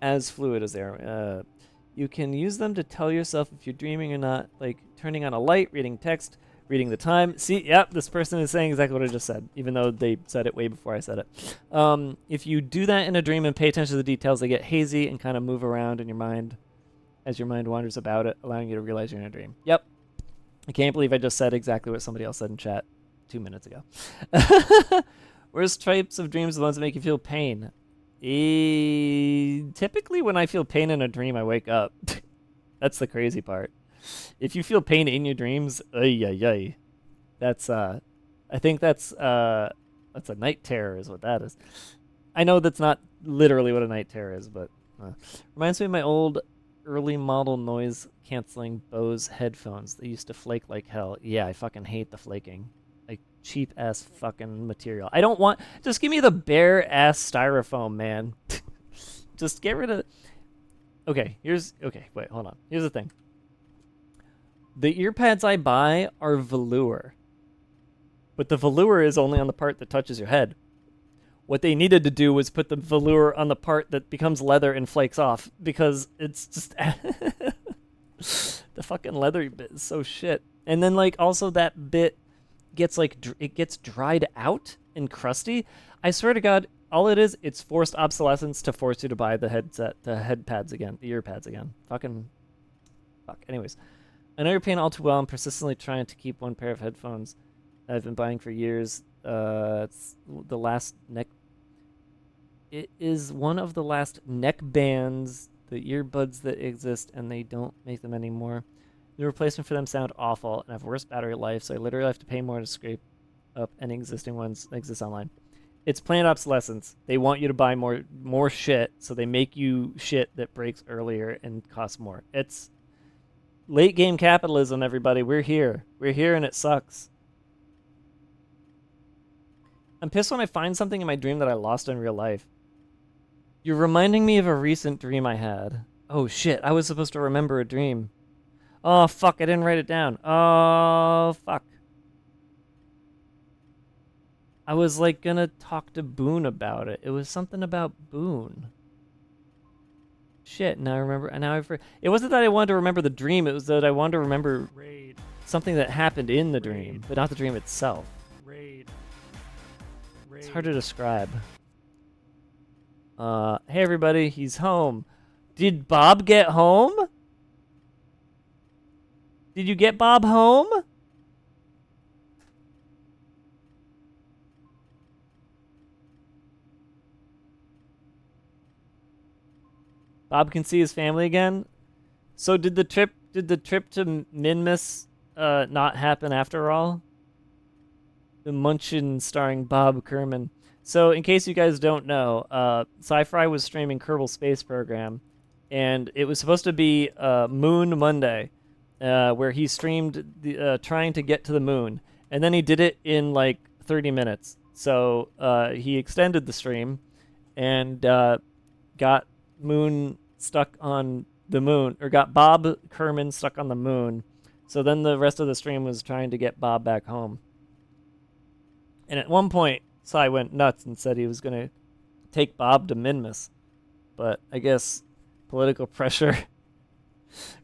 As fluid as they are. You can use them to tell yourself if you're dreaming or not, like turning on a light, reading text, reading the time. See, yep, this person is saying exactly what I just said, even though they said it way before I said it. If you do that in a dream and pay attention to the details, they get hazy and kind of move around in your mind as your mind wanders about it, allowing you to realize you're in a dream. Yep. I can't believe I just said exactly what somebody else said in chat 2 minutes ago. Worst types of dreams are the ones that make you feel pain. Typically when I feel pain in a dream, I wake up. That's the crazy part. If you feel pain in your dreams, that's I think that's a night terror is what that is. I know that's not literally what a night terror is, but reminds me of my old early model noise canceling Bose headphones. They used to flake like hell. Yeah, I fucking hate the flaking. Like cheap ass fucking material. I don't want. Just give me the bare ass styrofoam, man. Just get rid of. Okay, wait, hold on. Here's the thing. The earpads I buy are velour. But the velour is only on the part that touches your head. What they needed to do was put the velour on the part that becomes leather and flakes off, because it's just the fucking leather bit is so shit. And then like also that bit gets like it gets dried out and crusty. I swear to God, all it is, it's forced obsolescence to force you to buy the head pads again, the ear pads again. Fucking fuck. Anyways, I know you're paying all too well. I'm persistently trying to keep one pair of headphones that I've been buying for years. It's the last neck. It is one of the last neck bands, the earbuds that exist, and they don't make them anymore. The replacement for them sound awful and have worse battery life, so I literally have to pay more to scrape up any existing ones that exist online. It's planned obsolescence. They want you to buy more shit, so they make you shit that breaks earlier and costs more. It's late game capitalism, everybody. We're here. We're here, and it sucks. I'm pissed when I find something in my dream that I lost in real life. You're reminding me of a recent dream I had. Oh shit, I was supposed to remember a dream. Oh fuck, I didn't write it down. Oh fuck. I was like gonna talk to Boone about it. It was something about Boone. Shit, now I remember. Now I forgot. It wasn't that I wanted to remember the dream, it was that I wanted to remember something that happened in the dream, but not the dream itself. It's hard to describe. Hey everybody, he's home. Did Bob get home? Did you get Bob home? Bob can see his family again? So did the trip to Minmus not happen after all? The Munchin starring Bob Kerman. So, in case you guys don't know, Sci-Fi was streaming Kerbal Space Program, and it was supposed to be Moon Monday, where he streamed trying to get to the moon, and then he did it in like 30 minutes. So he extended the stream, and got Moon stuck on the moon, or got Bob Kerman stuck on the moon. So then the rest of the stream was trying to get Bob back home. And at one point, Sai went nuts and said he was going to take Bob to Minmus. But I guess political pressure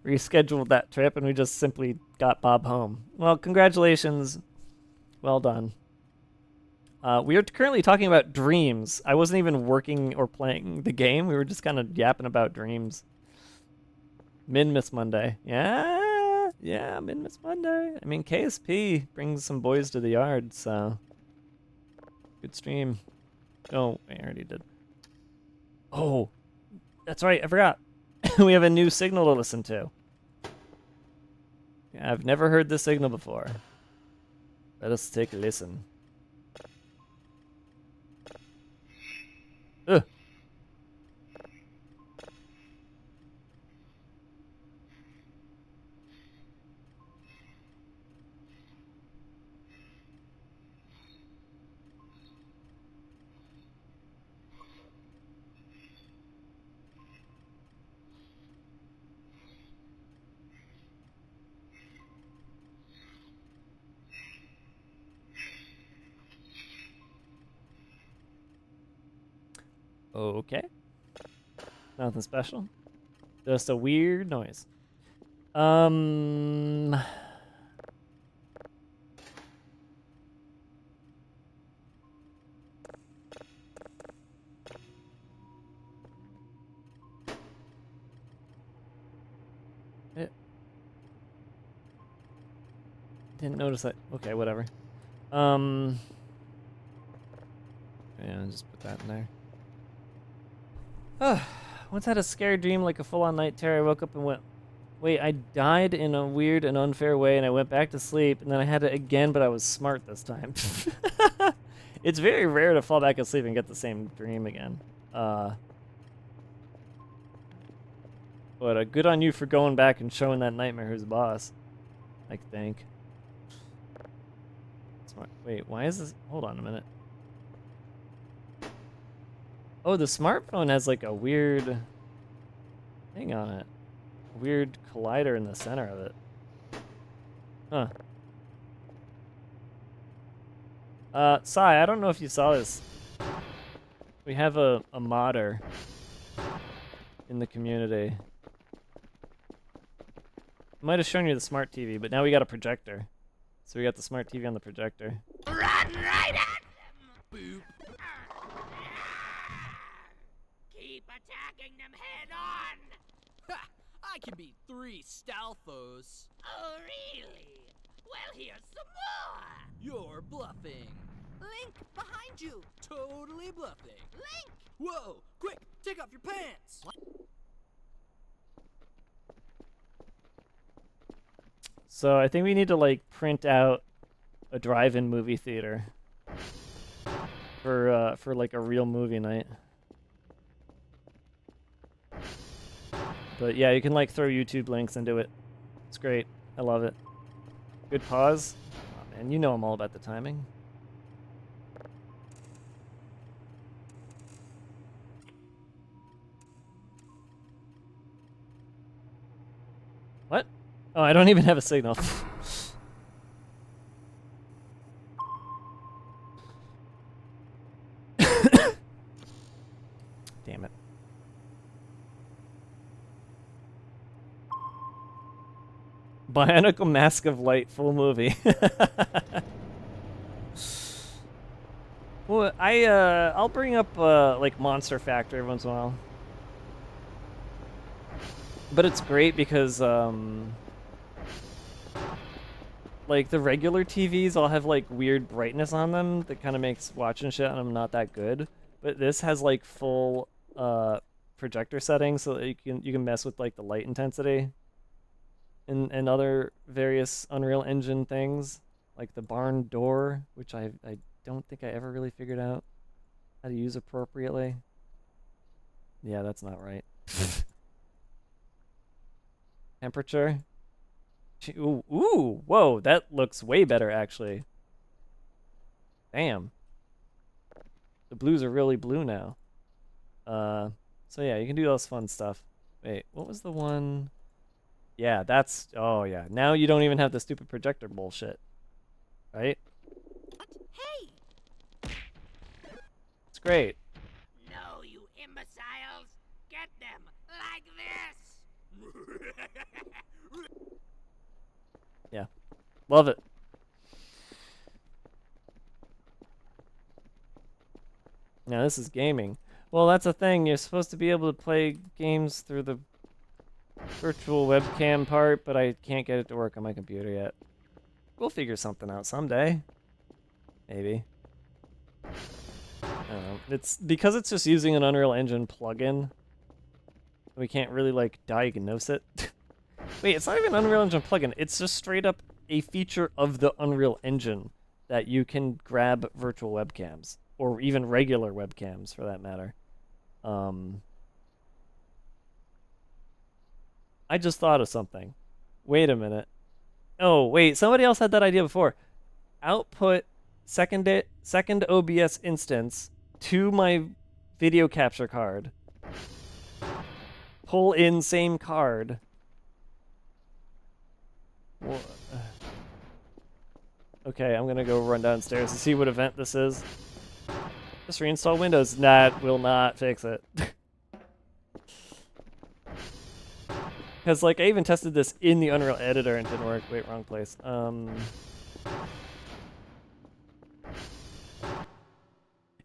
rescheduled that trip, and we just simply got Bob home. Well, congratulations. Well done. We are currently talking about dreams. I wasn't even working or playing the game. We were just kind of yapping about dreams. Minmus Monday. Yeah, Minmus Monday. I mean, KSP brings some boys to the yard, so... Good stream. Oh, I already did. Oh, that's right. I forgot. We have a new signal to listen to. Yeah, I've never heard this signal before. Let us take a listen. Ugh. Okay. Nothing special. Just a weird noise. Didn't notice that. Okay, whatever. Yeah, just put that in there. Once had a scary dream like a full-on night terror. I woke up and went, wait, I died in a weird and unfair way, and I went back to sleep, and then I had it again, but I was smart this time. It's very rare to fall back asleep and get the same dream again. But good on you for going back and showing that nightmare who's the boss. I think. Smart. Wait, why is this? Hold on a minute. Oh, the smartphone has like a weird thing on it. A weird collider in the center of it. Huh. Sai, I don't know if you saw this. We have a modder in the community. I might have shown you the smart TV, but now we got a projector. So we got the smart TV on the projector. Run right at them! Boop. Keep attacking them head on! Ha! I can beat 3 Stalfos. Oh, really? Well, here's some more! You're bluffing. Link, behind you! Totally bluffing. Link! Whoa! Quick, take off your pants! What? So I think we need to like print out a drive-in movie theater for like a real movie night. But yeah, you can like throw YouTube links into it. It's great. I love it. Good pause. Oh, man, you know I'm all about the timing. What? Oh, I don't even have a signal. Damn it. Bionicle Mask of Light full movie. Well, I'll bring up like Monster Factor every once in a while. But it's great because like the regular TVs all have like weird brightness on them that kind of makes watching shit on them not that good. But this has like full projector settings so that you can mess with like the light intensity and other various Unreal Engine things, like the barn door, which I don't think I ever really figured out how to use appropriately. Yeah, that's not right. Temperature. Ooh, whoa, that looks way better actually. Damn. The blues are really blue now. So yeah, you can do all this fun stuff. Wait, what was the one? Yeah, that's, oh yeah. Now you don't even have the stupid projector bullshit. Right? Hey! It's great. No, you imbeciles! Get them like this! Yeah. Love it. Now this is gaming. Well, that's a thing. You're supposed to be able to play games through the virtual webcam part, but I can't get it to work on my computer yet. We'll figure something out someday. Maybe. I don't know. It's because it's just using an Unreal Engine plugin. We can't really like diagnose it. Wait, it's not even an Unreal Engine plugin. It's just straight up a feature of the Unreal Engine that you can grab virtual webcams or even regular webcams for that matter. I just thought of something. Wait a minute. Oh, wait, somebody else had that idea before. Output second OBS instance to my video capture card. Pull in same card. Okay, I'm gonna go run downstairs to see what event this is. Just reinstall Windows. That will not fix it. Because, like, I even tested this in the Unreal Editor and it didn't work. Wait, wrong place.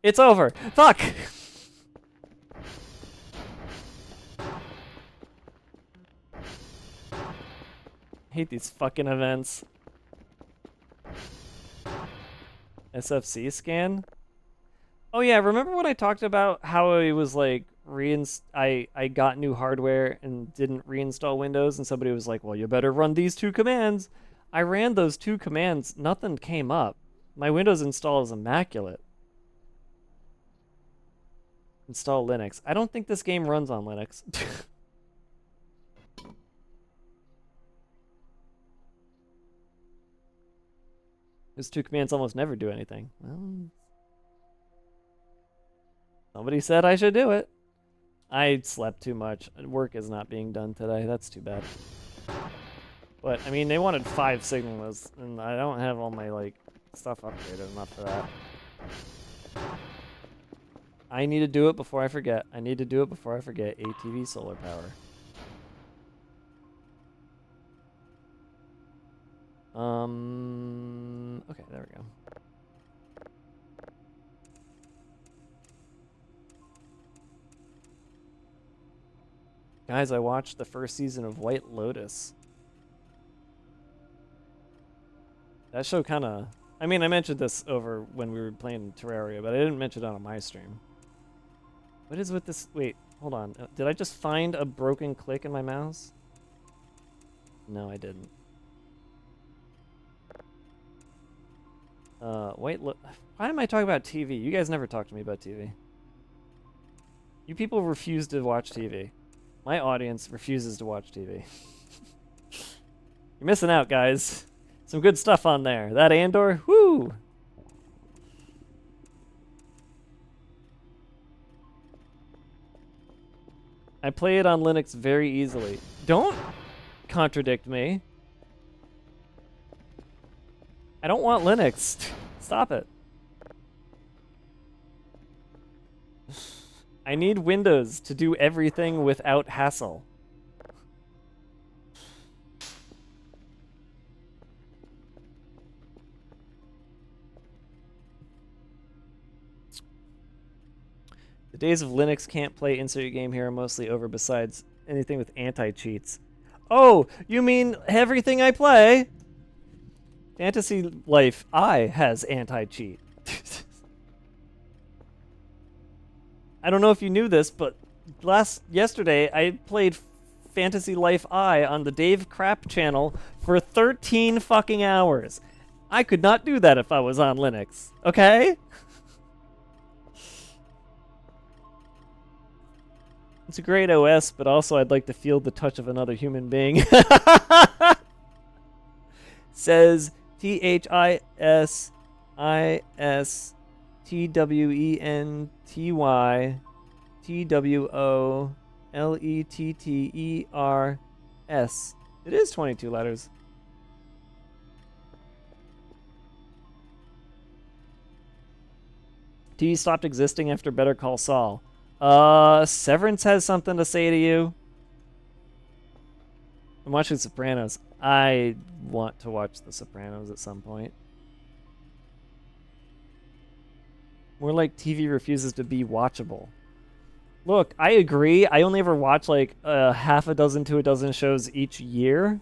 It's over. Fuck! Hate these fucking events. SFC scan? Oh yeah, remember when I talked about how it was like I got new hardware and didn't reinstall Windows and somebody was like, well, you better run these 2 commands. I ran those 2 commands, nothing came up. My Windows install is immaculate. Install Linux. I don't think this game runs on Linux. Those two commands almost never do anything. Well, somebody said I should do it. I slept too much. Work is not being done today. That's too bad. But, I mean, they wanted 5 signals, and I don't have all my, like, stuff upgraded enough for that. I need to do it before I forget. I need to do it before I forget. ATV solar power. Okay, there we go. Guys, I watched the first season of White Lotus. That show kind of... I mean, I mentioned this over when we were playing Terraria, but I didn't mention it on my stream. What is with this? Wait, hold on. Did I just find a broken click in my mouse? No, I didn't. Why am I talking about TV? You guys never talk to me about TV. You people refuse to watch TV. My audience refuses to watch TV. You're missing out, guys. Some good stuff on there. That Andor, whoo! I play it on Linux very easily. Don't contradict me. I don't want Linux. Stop it. I need Windows to do everything without hassle. The days of Linux can't play insert your game here are mostly over, besides anything with anti-cheats. Oh, you mean everything I play? Fantasy Life I has anti-cheat. I don't know if you knew this, but yesterday I played Fantasy Life I on the Dave Crap channel for 13 fucking hours. I could not do that if I was on Linux, okay? It's a great OS, but also I'd like to feel the touch of another human being. Says THISISTWENTYTWOLETTERS. It is 22 letters. TV stopped existing after Better Call Saul. Severance has something to say to you. I'm watching Sopranos. I want to watch The Sopranos at some point. More like TV refuses to be watchable. Look, I agree. I only ever watch like half a dozen to a dozen shows each year.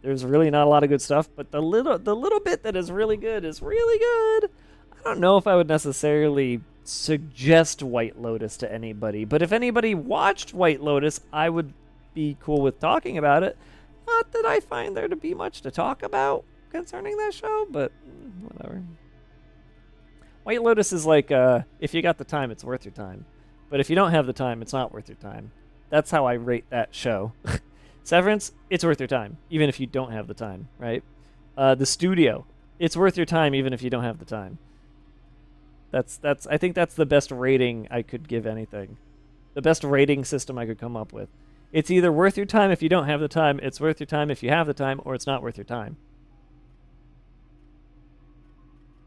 There's really not a lot of good stuff, but the little bit that is really good is really good. I don't know if I would necessarily suggest White Lotus to anybody, but if anybody watched White Lotus, I would be cool with talking about it. Not that I find there to be much to talk about concerning that show, but whatever. White Lotus is like, if you got the time, it's worth your time. But if you don't have the time, it's not worth your time. That's how I rate that show. Severance, it's worth your time, even if you don't have the time, right? The Studio, it's worth your time, even if you don't have the time. I think that's the best rating I could give anything. The best rating system I could come up with. It's either worth your time if you don't have the time, it's worth your time if you have the time, or it's not worth your time.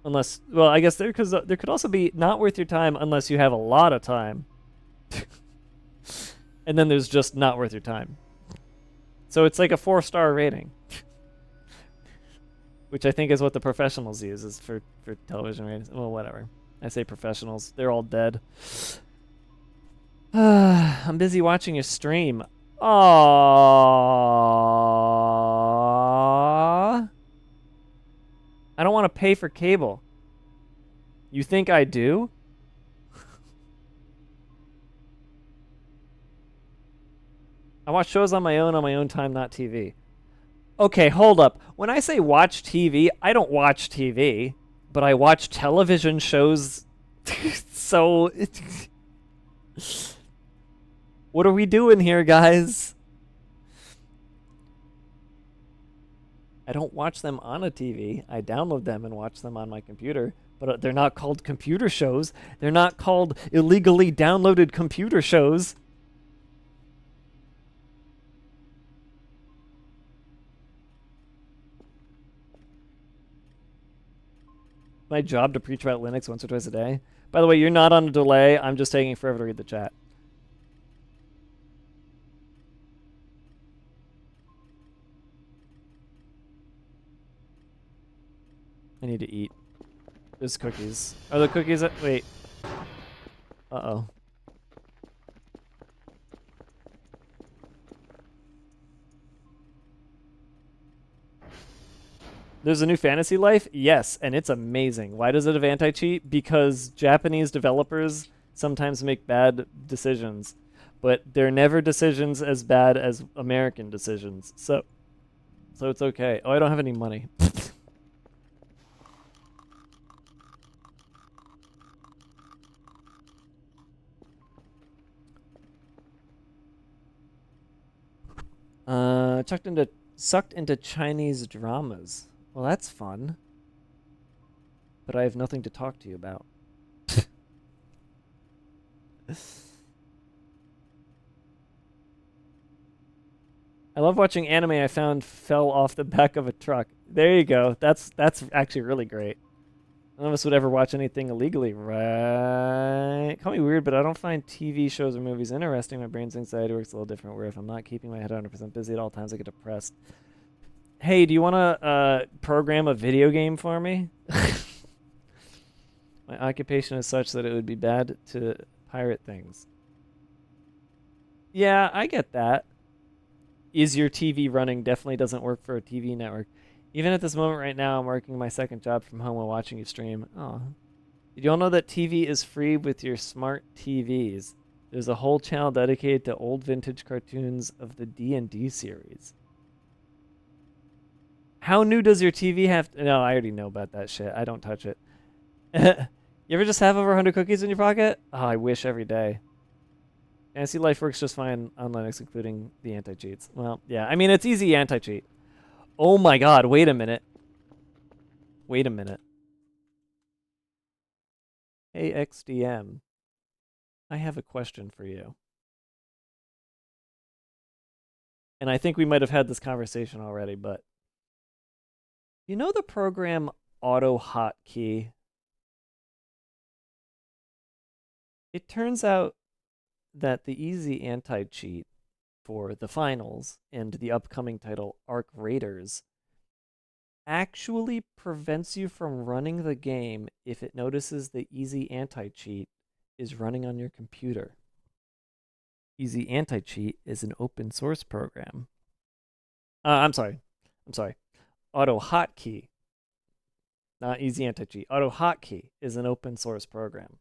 Unless, well, I guess there could also be not worth your time unless you have a lot of time. And then there's just not worth your time. So it's like a 4-star rating. Which I think is what the professionals use is for television ratings. Well, whatever. I say professionals. They're all dead. I'm busy watching your stream. Aww. I don't want to pay for cable. You think I do? I watch shows on my own time, not TV. Okay, hold up. When I say watch TV, I don't watch TV, but I watch television shows. So What are we doing here, guys? I don't watch them on a TV. I download them and watch them on my computer. But they're not called computer shows. They're not called illegally downloaded computer shows. My job to preach about Linux once or twice a day. By the way, you're not on a delay. I'm just taking forever to read the chat. I need to eat. There's cookies. Are the cookies at... Wait. Uh-oh. There's a new Fantasy Life? Yes, and it's amazing. Why does it have anti-cheat? Because Japanese developers sometimes make bad decisions, but they're never decisions as bad as American decisions. So it's okay. Oh, I don't have any money. Sucked into Chinese dramas. Well, that's fun. But I have nothing to talk to you about. I love watching anime I found fell off the back of a truck. There you go. That's actually really great. None of us would ever watch anything illegally, right? Call me weird, but I don't find TV shows or movies interesting. My brain's anxiety works a little different, where if I'm not keeping my head 100% busy at all times, I get depressed. Hey, do you want to program a video game for me? My occupation is such that it would be bad to pirate things. Yeah, I get that. Is your TV running definitely doesn't work for a TV network. Even at this moment right now, I'm working my second job from home while watching you stream. Oh. Did you all know that TV is free with your smart TVs? There's a whole channel dedicated to old vintage cartoons of the D&D series. How new does your TV have to... No, I already know about that shit. I don't touch it. You ever just have over 100 cookies in your pocket? Oh, I wish every day. Fantasy Life works just fine on Linux, including the anti-cheats. Well, yeah. I mean, it's easy anti-cheat. Oh my god, wait a minute. Wait a minute. Hey, XDM. I have a question for you. And I think we might have had this conversation already, but... You know the program AutoHotkey? It turns out that the easy anti-cheat for the finals and the upcoming title Arc Raiders actually prevents you from running the game if it notices the easy anti-cheat is running on your computer. Easy anti-cheat is an open source program. I'm sorry. AutoHotkey. Not easy anti-cheat. AutoHotkey is an open source program.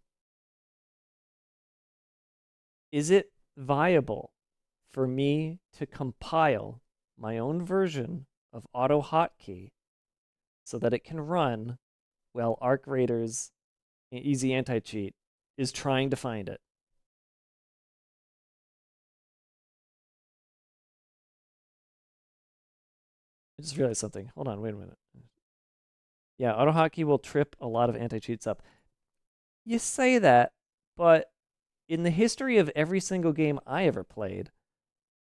Is it viable for me to compile my own version of AutoHotkey so that it can run while Arc Raiders Easy Anti-Cheat is trying to find it? I just realized something. Hold on, wait a minute. Yeah, AutoHotkey will trip a lot of anti-cheats up. You say that, but in the history of every single game I ever played,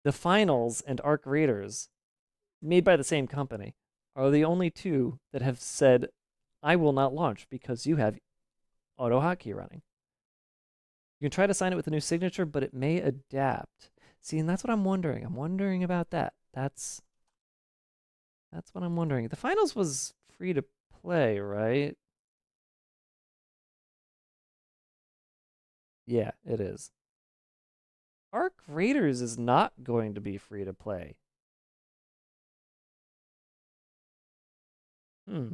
the Finals and Arc Raiders, made by the same company, are the only two that have said, I will not launch because you have AutoHotkey running. You can try to sign it with a new signature, but it may adapt. See, and that's what I'm wondering. I'm wondering about that. That's what I'm wondering. The Finals was free to play, right? Yeah, it is. Arc Raiders is not going to be free to play. Hmm.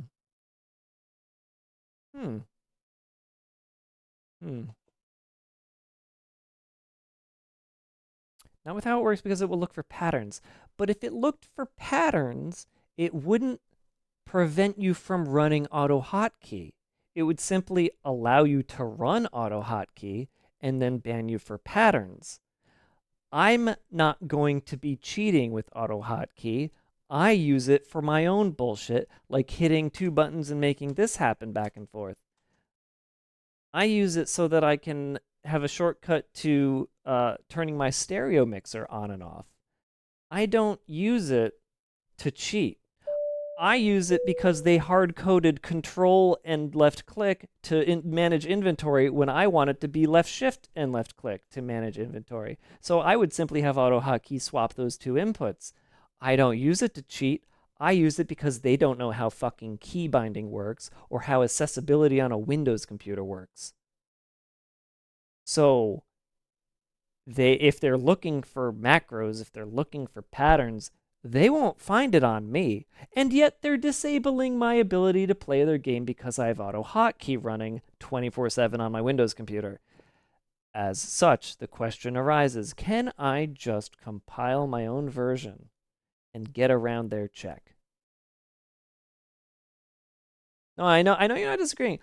Not with how it works, because it will look for patterns. But if it looked for patterns, it wouldn't prevent you from running AutoHotkey. It would simply allow you to run AutoHotkey and then ban you for patterns. I'm not going to be cheating with auto hotkey. I use it for my own bullshit, like hitting 2 buttons and making this happen back and forth. I use it so that I can have a shortcut to turning my stereo mixer on and off. I don't use it to cheat. I use it because they hard-coded control and left click to manage inventory when I want it to be left shift and left click to manage inventory. So I would simply have auto hotkey swap those 2 inputs. I don't use it to cheat. I use it because they don't know how fucking key binding works or how accessibility on a Windows computer works. So if they're looking for macros, if they're looking for patterns, they won't find it on me, and yet they're disabling my ability to play their game because I have auto hotkey running 24/7 on my Windows computer. As such, the question arises, can I just compile my own version and get around their check? No, I know you're not disagreeing.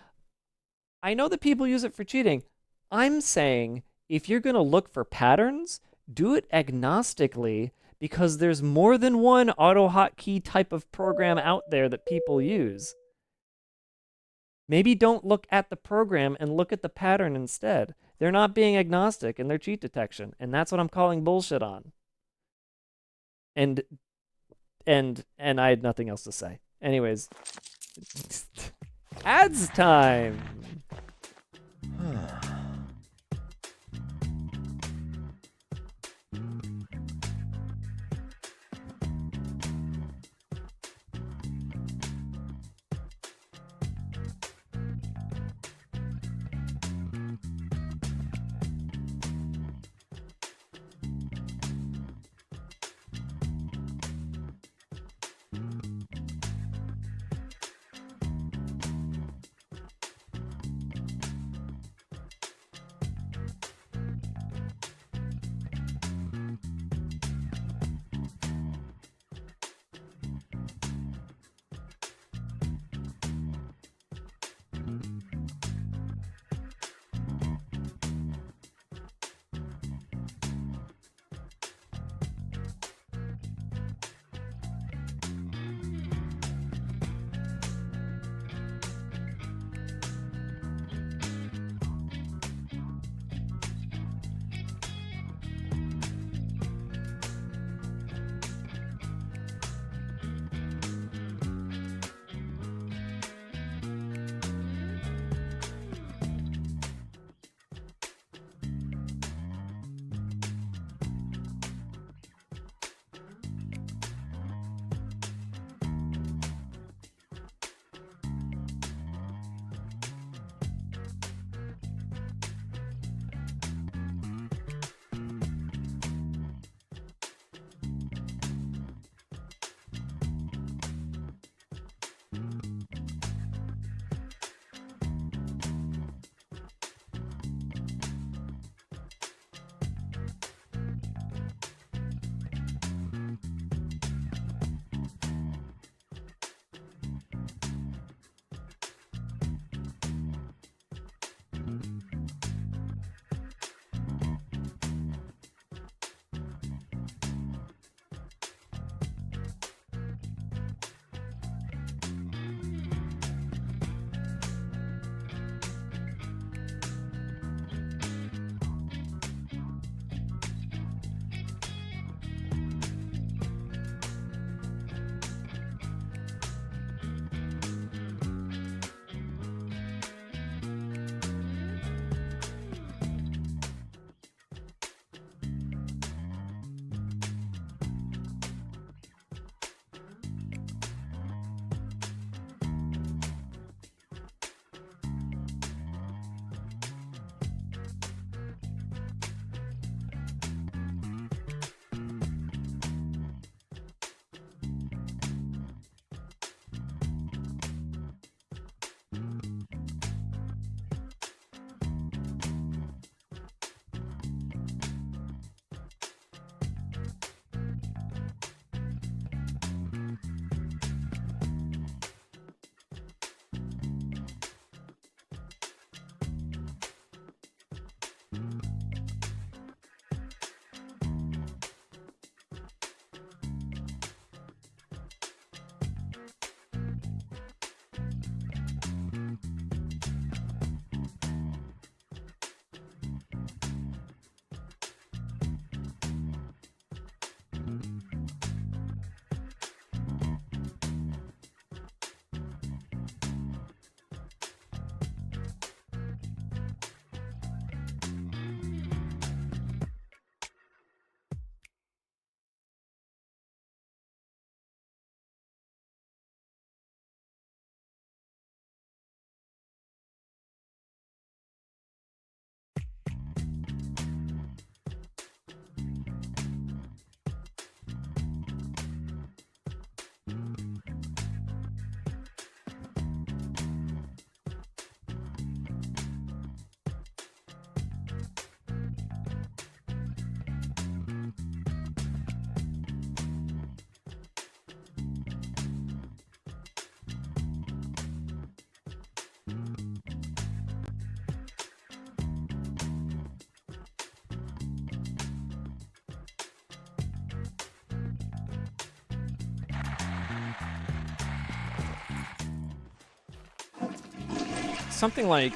I know that people use it for cheating. I'm saying if you're going to look for patterns, do it agnostically, because there's more than one auto hotkey type of program out there that people use. Maybe don't look at the program and look at the pattern instead. They're not being agnostic in their cheat detection, and that's what I'm calling bullshit on. And I had nothing else to say. Anyways, ads time. something like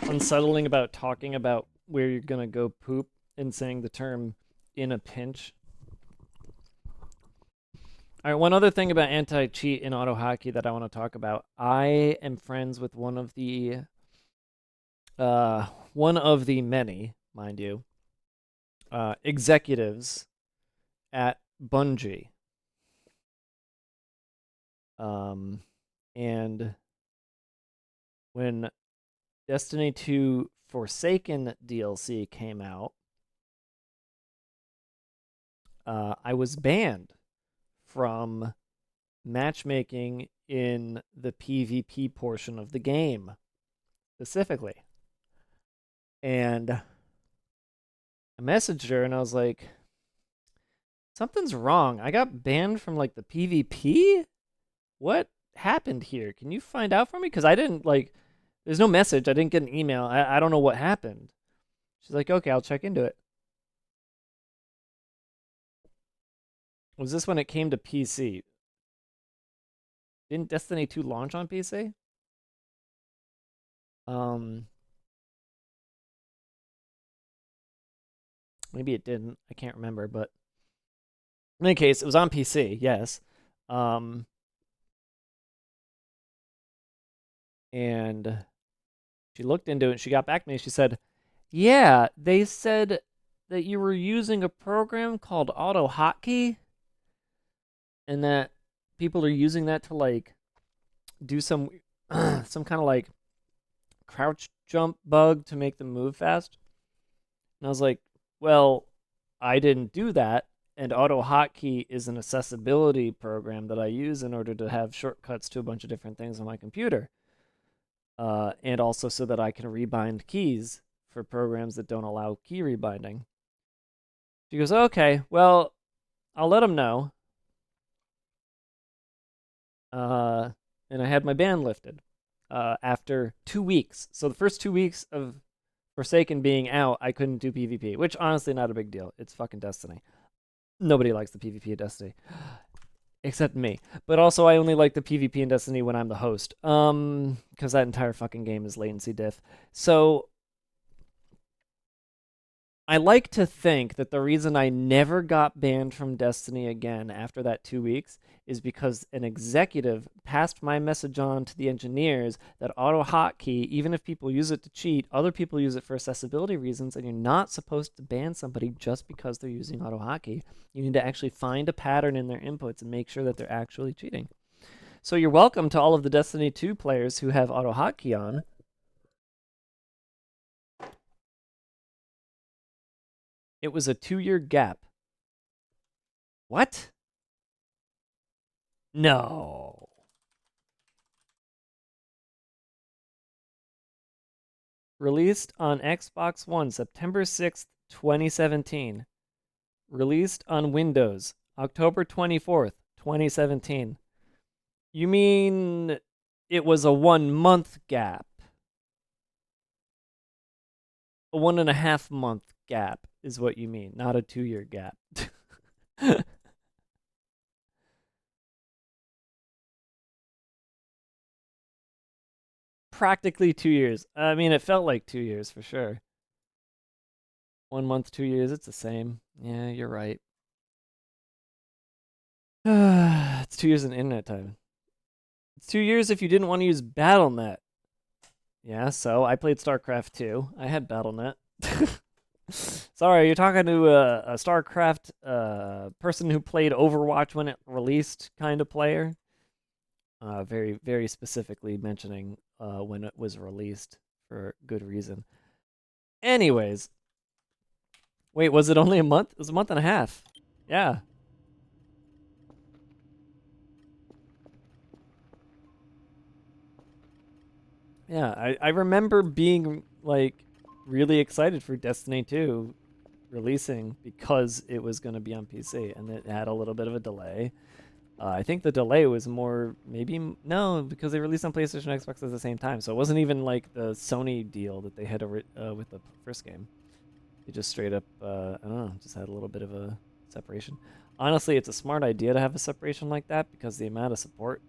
unsettling about talking about where you're gonna go poop and saying the term "in a pinch." All right, one other thing about anti-cheat in auto hockey that I want to talk about. I am friends with one of the many, mind you, executives at Bungie. And when Destiny 2 Forsaken DLC came out, I was banned from matchmaking in the PvP portion of the game, specifically. And I messaged her and I was like, something's wrong. I got banned from like the PvP? What happened here? Can you find out for me? Because I didn't like, there's no message. I didn't get an email. I don't know what happened. She's like, okay, I'll check into it. Was this when it came to PC? Didn't Destiny 2 launch on PC? Maybe it didn't. I can't remember, but in any case, it was on PC, yes. And she looked into it and she got back to me. She said, yeah, they said that you were using a program called Auto Hotkey and that people are using that to like do some kind of like crouch jump bug to make them move fast. And I was like, well, I didn't do that. And Auto Hotkey is an accessibility program that I use in order to have shortcuts to a bunch of different things on my computer. And also so that I can rebind keys for programs that don't allow key rebinding. She goes, okay, well, I'll let them know. And I had my ban lifted after 2 weeks. So the first 2 weeks of Forsaken being out, I couldn't do PvP, which honestly not a big deal. It's fucking Destiny. Nobody likes the PvP of Destiny. Except me. But also I only like the PvP in Destiny when I'm the host. Because that entire fucking game is latency diff. So I like to think that the reason I never got banned from Destiny again after that 2 weeks is because an executive passed my message on to the engineers that Auto Hotkey, even if people use it to cheat, other people use it for accessibility reasons, and you're not supposed to ban somebody just because they're using Auto Hotkey. You need to actually find a pattern in their inputs and make sure that they're actually cheating. So you're welcome to all of the Destiny 2 players who have Auto Hotkey on. It was a 2-year gap. What? No. Released on Xbox One, September 6th, 2017. Released on Windows, October 24th, 2017. You mean it was a 1 month gap? A 1.5 month gap is what you mean, not a 2-year gap. Practically 2 years. I mean, it felt like 2 years for sure. 1 month, 2 years, it's the same. Yeah, you're right. It's 2 years in internet time. It's 2 years if you didn't want to use BattleNet. Yeah, so I played StarCraft 2. I had BattleNet. Sorry, you're talking to a StarCraft person who played Overwatch when it released kind of player. Very, very specifically mentioning when it was released for good reason. Anyways. Wait, was it only a month? It was a month and a half. Yeah. Yeah, I remember being, like, really excited for Destiny 2 releasing because it was going to be on PC, and it had a little bit of a delay. I think the delay was more, no, because they released on PlayStation and Xbox at the same time, so it wasn't even like the Sony deal that they had with the first game. They just straight up, I don't know, just had a little bit of a separation. Honestly, it's a smart idea to have a separation like that because the amount of support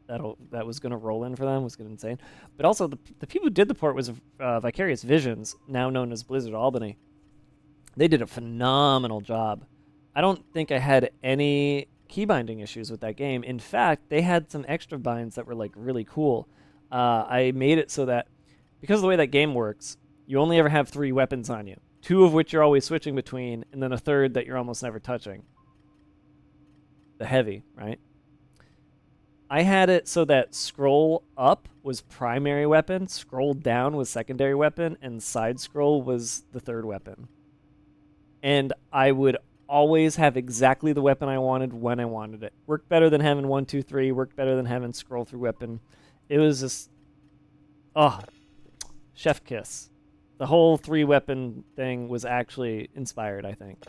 that was gonna roll in for them was gonna insane. But also the people who did the port was Vicarious Visions, now known as Blizzard Albany. They did a phenomenal job. I don't think I had any key binding issues with that game. In fact, they had some extra binds that were like really cool. I made it so that because of the way that game works, you only ever have 3 weapons on you, 2 of which you're always switching between, and then a third that you're almost never touching. The heavy, right? I had it so that scroll up was primary weapon, scroll down was secondary weapon, and side scroll was the third weapon. And I would always have exactly the weapon I wanted when I wanted it. Worked better than having 1, 2, 3, worked better than having scroll through weapon. It was just, chef kiss. The whole 3 weapon thing was actually inspired, I think.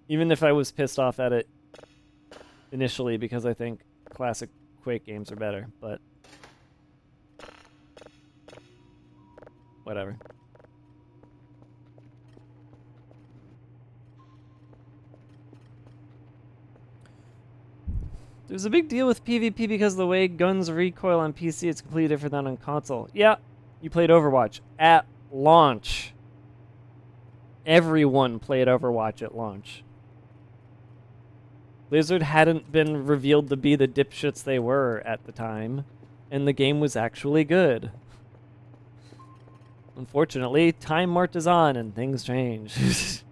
Even if I was pissed off at it initially because I think classic Quake games are better, but whatever. There's a big deal with PvP because of the way guns recoil on PC. It's completely different than on console. Yeah, you played Overwatch at launch. Everyone played Overwatch at launch. Blizzard hadn't been revealed to be the dipshits they were at the time, and the game was actually good. Unfortunately, time marches on and things change.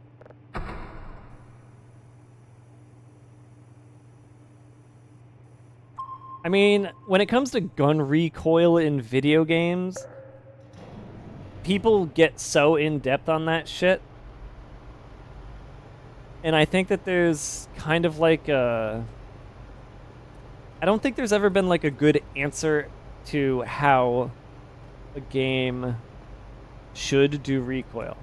I mean, when it comes to gun recoil in video games, people get so in-depth on that shit. And I think that there's kind of like a... I don't think there's ever been like a good answer to how a game should do recoil.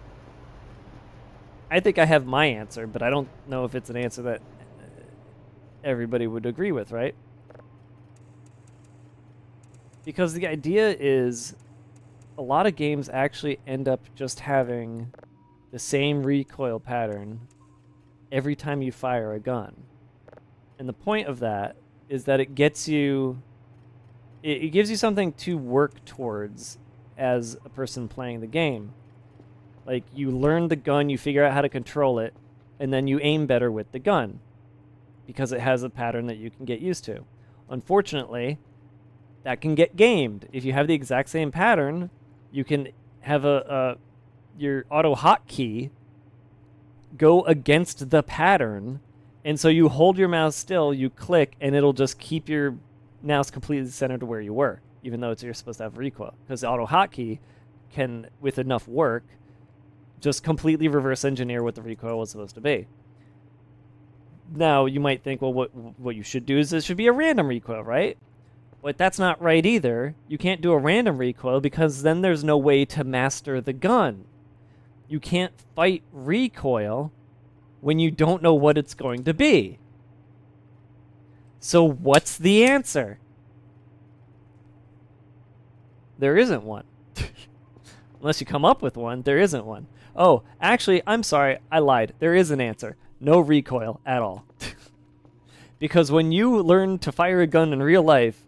I think I have my answer, but I don't know if it's an answer that everybody would agree with, right? Because the idea is a lot of games actually end up just having the same recoil pattern every time you fire a gun. And the point of that is that it gets you... It gives you something to work towards as a person playing the game. Like, you learn the gun, you figure out how to control it, and then you aim better with the gun. Because it has a pattern that you can get used to. Unfortunately, that can get gamed. If you have the exact same pattern, you can have your auto hotkey go against the pattern, and so you hold your mouse still, you click, and it'll just keep your mouse completely centered to where you were, even though you're supposed to have recoil. Because the auto hotkey can, with enough work, just completely reverse engineer what the recoil was supposed to be. Now, you might think, well, what you should do is it should be a random recoil, right? But that's not right either. You can't do a random recoil because then there's no way to master the gun. You can't fight recoil when you don't know what it's going to be. So what's the answer? There isn't one. Unless you come up with one, there isn't one. Oh, actually, I'm sorry, I lied. There is an answer. No recoil at all. Because when you learn to fire a gun in real life,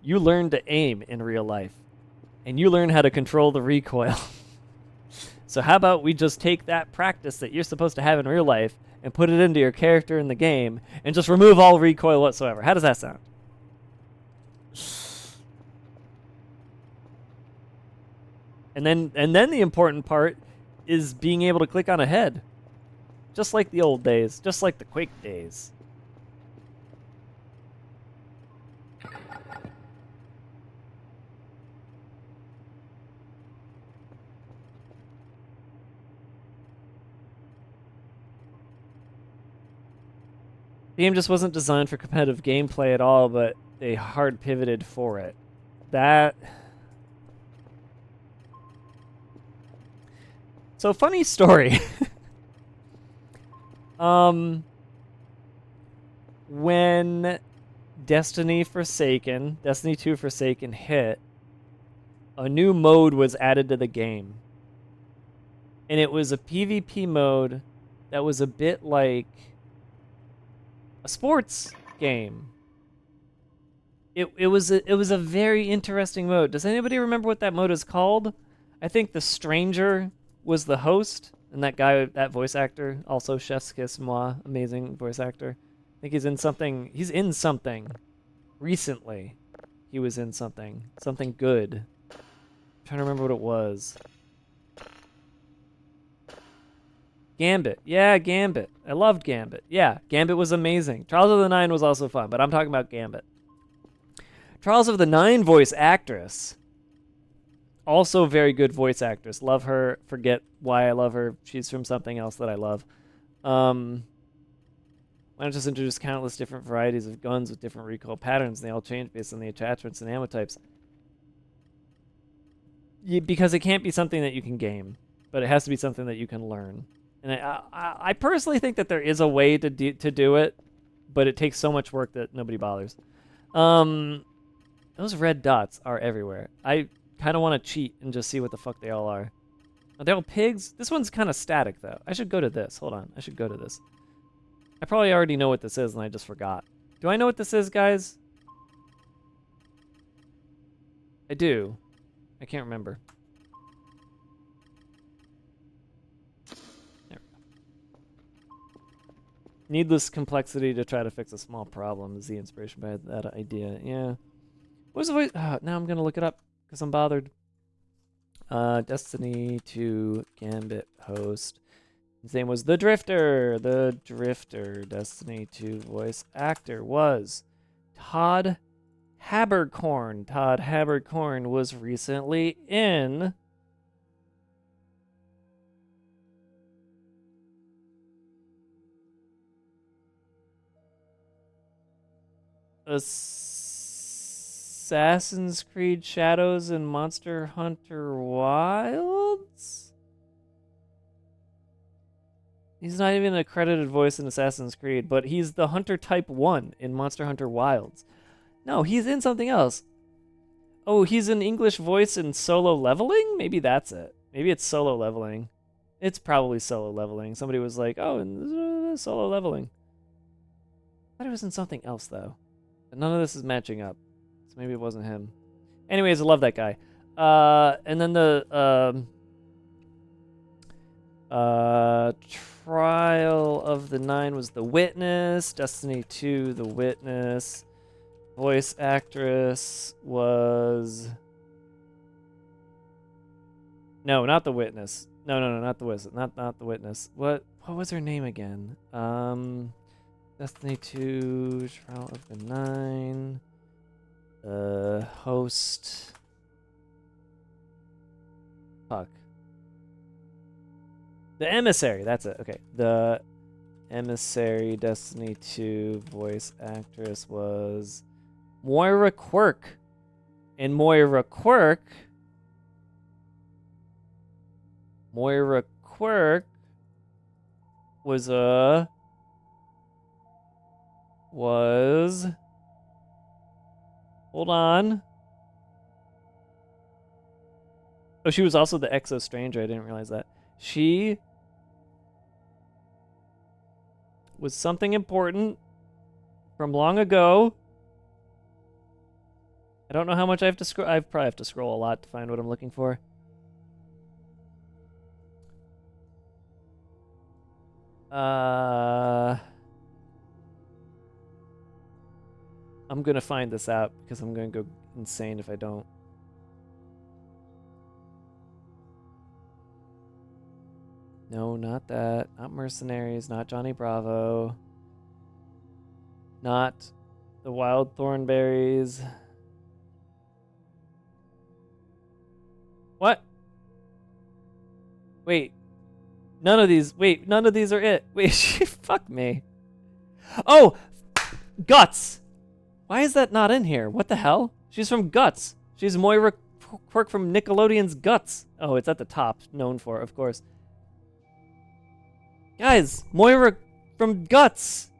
you learn to aim in real life. And you learn how to control the recoil. So how about we just take that practice that you're supposed to have in real life and put it into your character in the game and just remove all recoil whatsoever. How does that sound? And then the important part is being able to click on a head. Just like the old days, just like the Quake days. The game just wasn't designed for competitive gameplay at all, but they hard pivoted for it. That... So, funny story. When Destiny 2 Forsaken hit, a new mode was added to the game. And it was a PvP mode that was a bit like a sports game. it was a very interesting mode. Does anybody remember what that mode is called? I think the stranger was the host, and that guy, that voice actor, also Chef's Kiss Moi, amazing voice actor. I think he's in something. He's in something recently. He was in something good. I'm trying to remember what it was. Gambit. Yeah, Gambit. I loved Gambit. Yeah, Gambit was amazing. Trials of the Nine was also fun, but I'm talking about Gambit. Trials of the Nine voice actress. Also very good voice actress. Love her. Forget why I love her. She's from something else that I love. Why not just introduce countless different varieties of guns with different recoil patterns, and they all change based on the attachments and ammo types? Because it can't be something that you can game, but it has to be something that you can learn. And I personally think that there is a way to do it, but it takes so much work that nobody bothers. Those red dots are everywhere. I kind of want to cheat and just see what the fuck they all are. Are they all pigs? This one's kind of static, though. I should go to this. Hold on. I should go to this. I probably already know what this is, and I just forgot. Do I know what this is, guys? I do. I can't remember. There we go. Needless complexity to try to fix a small problem is the inspiration behind that idea. Yeah. What was the voice? Now I'm going to look it up because I'm bothered. Destiny 2 Gambit host. His name was The Drifter. The Drifter. Destiny 2 voice actor was Todd Habercorn. Todd Habercorn was recently in Assassin's Creed Shadows and Monster Hunter Wilds? He's not even a credited voice in Assassin's Creed, but he's the Hunter Type 1 in Monster Hunter Wilds. No, he's in something else. Oh, he's an English voice in Solo Leveling? Maybe that's it. Maybe it's Solo Leveling. It's probably Solo Leveling. Somebody was like, oh, and Solo Leveling. I thought it was in something else, though. But none of this is matching up. So maybe it wasn't him. Anyways, I love that guy. And then the Trial of the Nine was The Witness. Destiny 2, The Witness. Voice actress was... No, not The Witness. No, not The Witness. Not The Witness. What was her name again? Destiny 2, Trial of the Nine. Host. Fuck. The Emissary, that's it. Okay. The Emissary Destiny 2 voice actress was Moira Quirk. And Moira Quirk was hold on. Oh, she was also the Exo Stranger. I didn't realize that. She was something important from long ago. I don't know how much I have to scroll. I probably have to scroll a lot to find what I'm looking for. I'm gonna find this out because I'm gonna go insane if I don't. No, not that. Not Mercenaries. Not Johnny Bravo. Not the Wild Thornberries. What? Wait. None of these are it. Wait, fuck me. Oh! Guts! Why is that not in here? What the hell? She's from Guts. She's Moira Quirk from Nickelodeon's Guts. Oh, it's at the top. Known for, of course. Guys, Moira from Guts.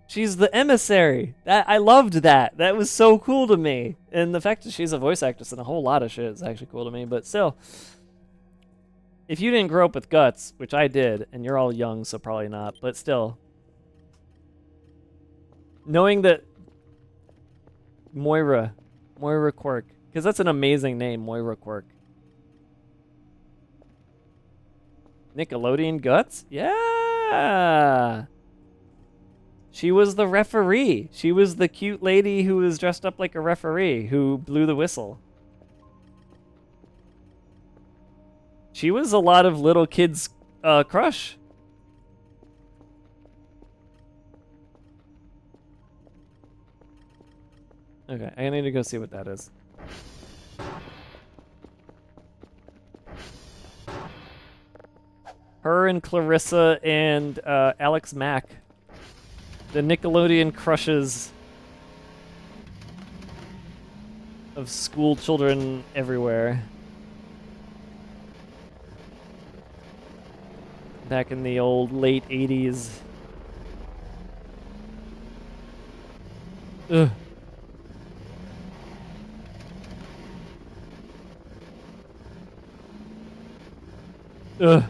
She's the emissary. I loved that. That was so cool to me. And the fact that she's a voice actress in a whole lot of shit is actually cool to me. But still, if you didn't grow up with Guts, which I did, and you're all young, so probably not, but still, knowing that Moira Quirk, because that's an amazing name, Moira Quirk. Nickelodeon Guts? Yeah. She was the referee. She was the cute lady who was dressed up like a referee who blew the whistle. She was a lot of little kids' crush. Okay, I need to go see what that is. Her and Clarissa and Alex Mack. The Nickelodeon crushes of school children everywhere. Back in the old late 80s. Ugh. Ugh.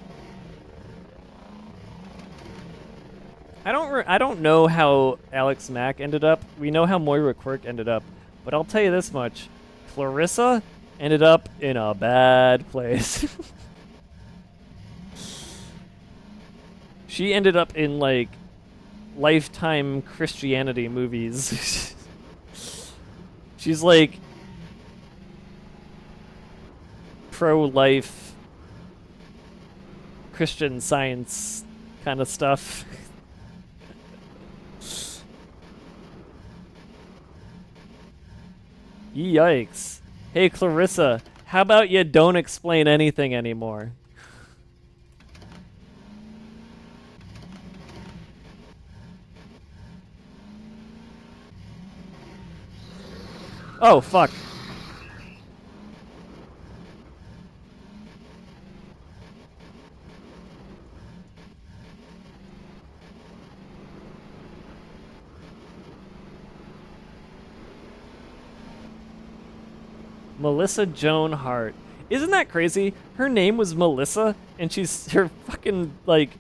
I don't know how Alex Mack ended up. We know how Moira Quirk ended up, but I'll tell you this much: Clarissa ended up in a bad place. She ended up in like Lifetime Christianity movies. She's like pro-life Christian Science kind of stuff. Yikes. Hey Clarissa, how about you don't explain anything anymore? Oh, fuck. Melissa Joan Hart. Isn't that crazy? Her name was Melissa, and she's her fucking, like,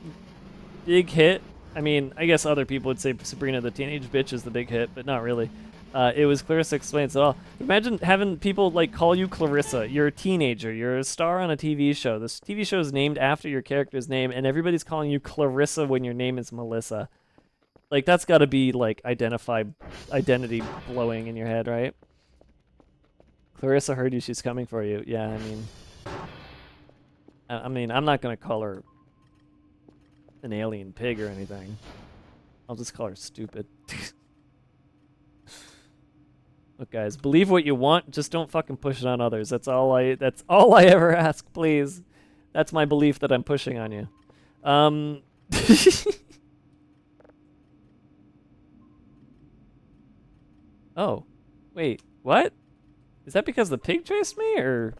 big hit. I mean, I guess other people would say Sabrina the Teenage Bitch is the big hit, but not really. It was Clarissa Explains It All. Imagine having people, like, call you Clarissa. You're a teenager. You're a star on a TV show. This TV show is named after your character's name, and everybody's calling you Clarissa when your name is Melissa. Like, that's got to be, like, identity blowing in your head, right? Clarissa heard you. She's coming for you. Yeah, I mean, I'm not going to call her an alien pig or anything. I'll just call her stupid. Look, guys, believe what you want, just don't fucking push it on others. That's all I ever ask, please. That's my belief that I'm pushing on you. Oh. Wait, what? Is that because the pig chased me, or?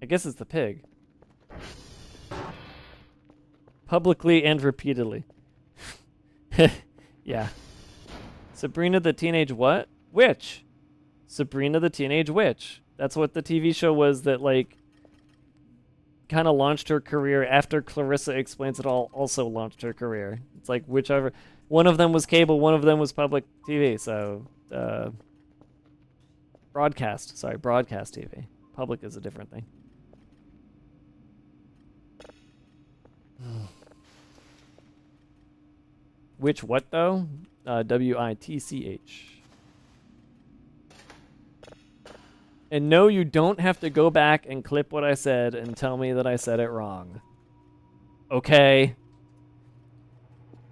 I guess it's the pig. Publicly and repeatedly. Yeah. Sabrina the Teenage what? Witch. Sabrina the Teenage Witch. That's what the TV show was that, like, kind of launched her career after Clarissa Explains It All also launched her career. It's like whichever. One of them was cable, one of them was public TV, so, broadcast. Sorry, broadcast TV. Public is a different thing. Which what, though? W-I-T-C-H. And no, you don't have to go back and clip what I said and tell me that I said it wrong. Okay.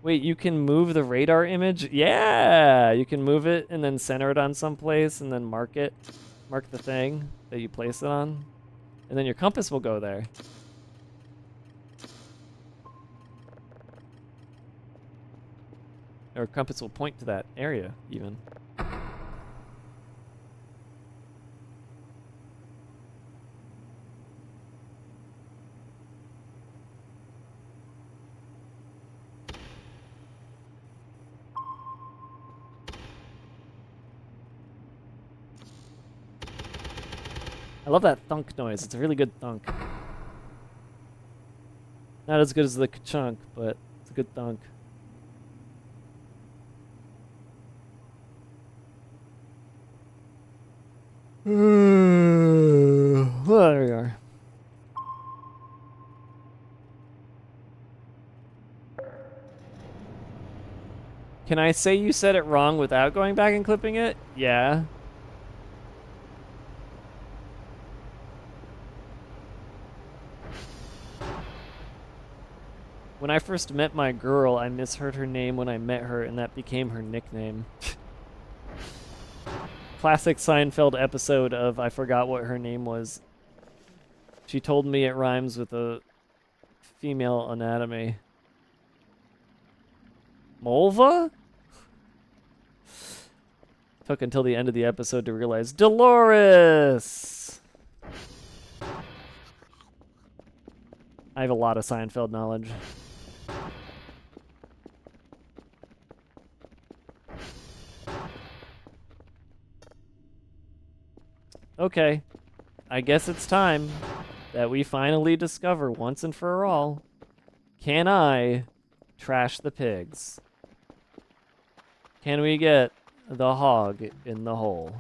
Wait, you can move the radar image? Yeah! You can move it and then center it on someplace and then mark it. Mark the thing that you place it on. And then your compass will go there. Or compass will point to that area, even. I love that thunk noise. It's a really good thunk. Not as good as the chunk, but it's a good thunk. Well, there we are. Can I say you said it wrong without going back and clipping it? Yeah. When I first met my girl, I misheard her name when I met her, and that became her nickname. Classic Seinfeld episode of I forgot what her name was. She told me it rhymes with a female anatomy. Mulva? Took until the end of the episode to realize Dolores! I have a lot of Seinfeld knowledge. Okay, I guess it's time that we finally discover once and for all, can I trash the pigs? Can we get the hog in the hole?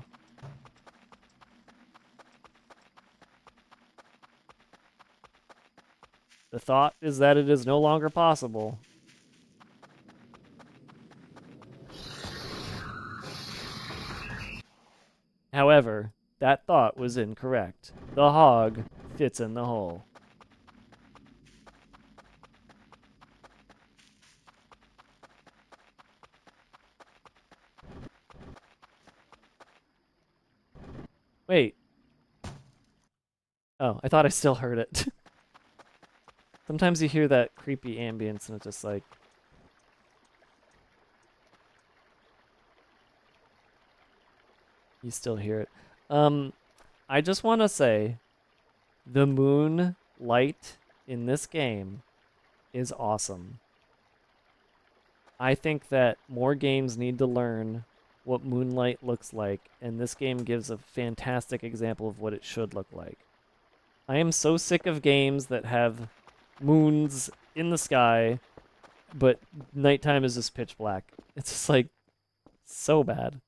The thought is that it is no longer possible. However, that thought was incorrect. The hog fits in the hole. Wait. Oh, I thought I still heard it. Sometimes you hear that creepy ambience and it's just like... You still hear it. I just want to say, the moon light in this game is awesome. I think that more games need to learn what moonlight looks like, and this game gives a fantastic example of what it should look like. I am so sick of games that have moons in the sky, but nighttime is just pitch black. It's just like, so bad.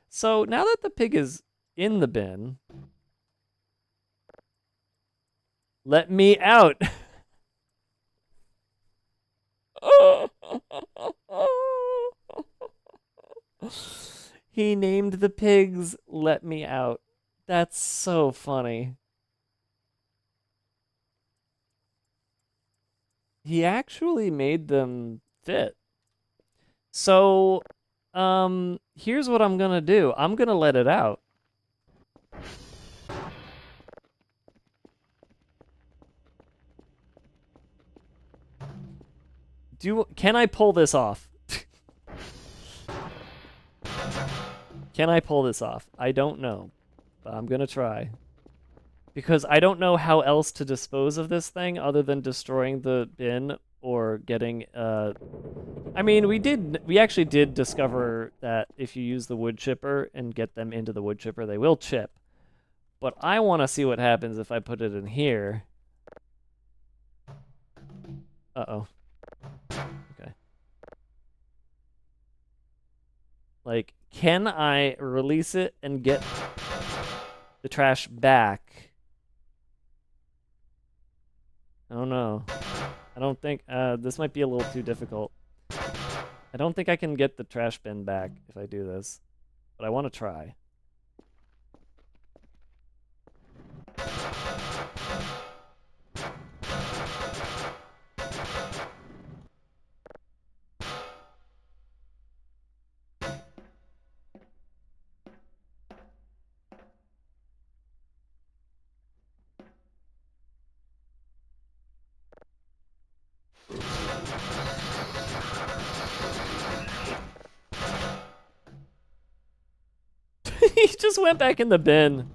So now that the pig is in the bin, let me out. He named the pigs Let Me Out. That's so funny. He actually made them fit. So, here's what I'm gonna do. I'm gonna let it out. Can I pull this off? Can I pull this off? I don't know, but I'm gonna try. Because I don't know how else to dispose of this thing other than destroying the bin or getting, I mean, we actually did discover that if you use the wood chipper and get them into the wood chipper, they will chip. But I want to see what happens if I put it in here. Uh-oh. Okay. Like, can I release it and get the trash back? I don't know. I don't think, this might be a little too difficult. I don't think I can get the trash bin back if I do this, but I want to try. He just went back in the bin.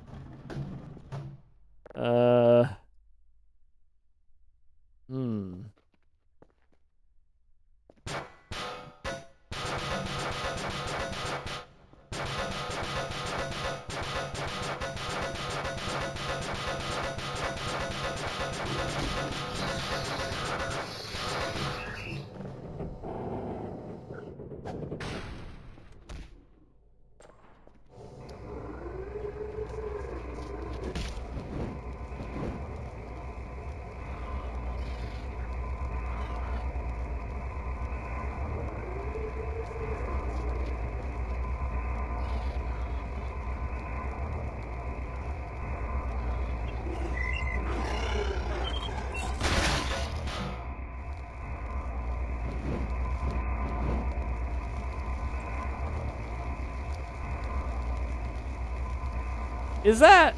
Is that...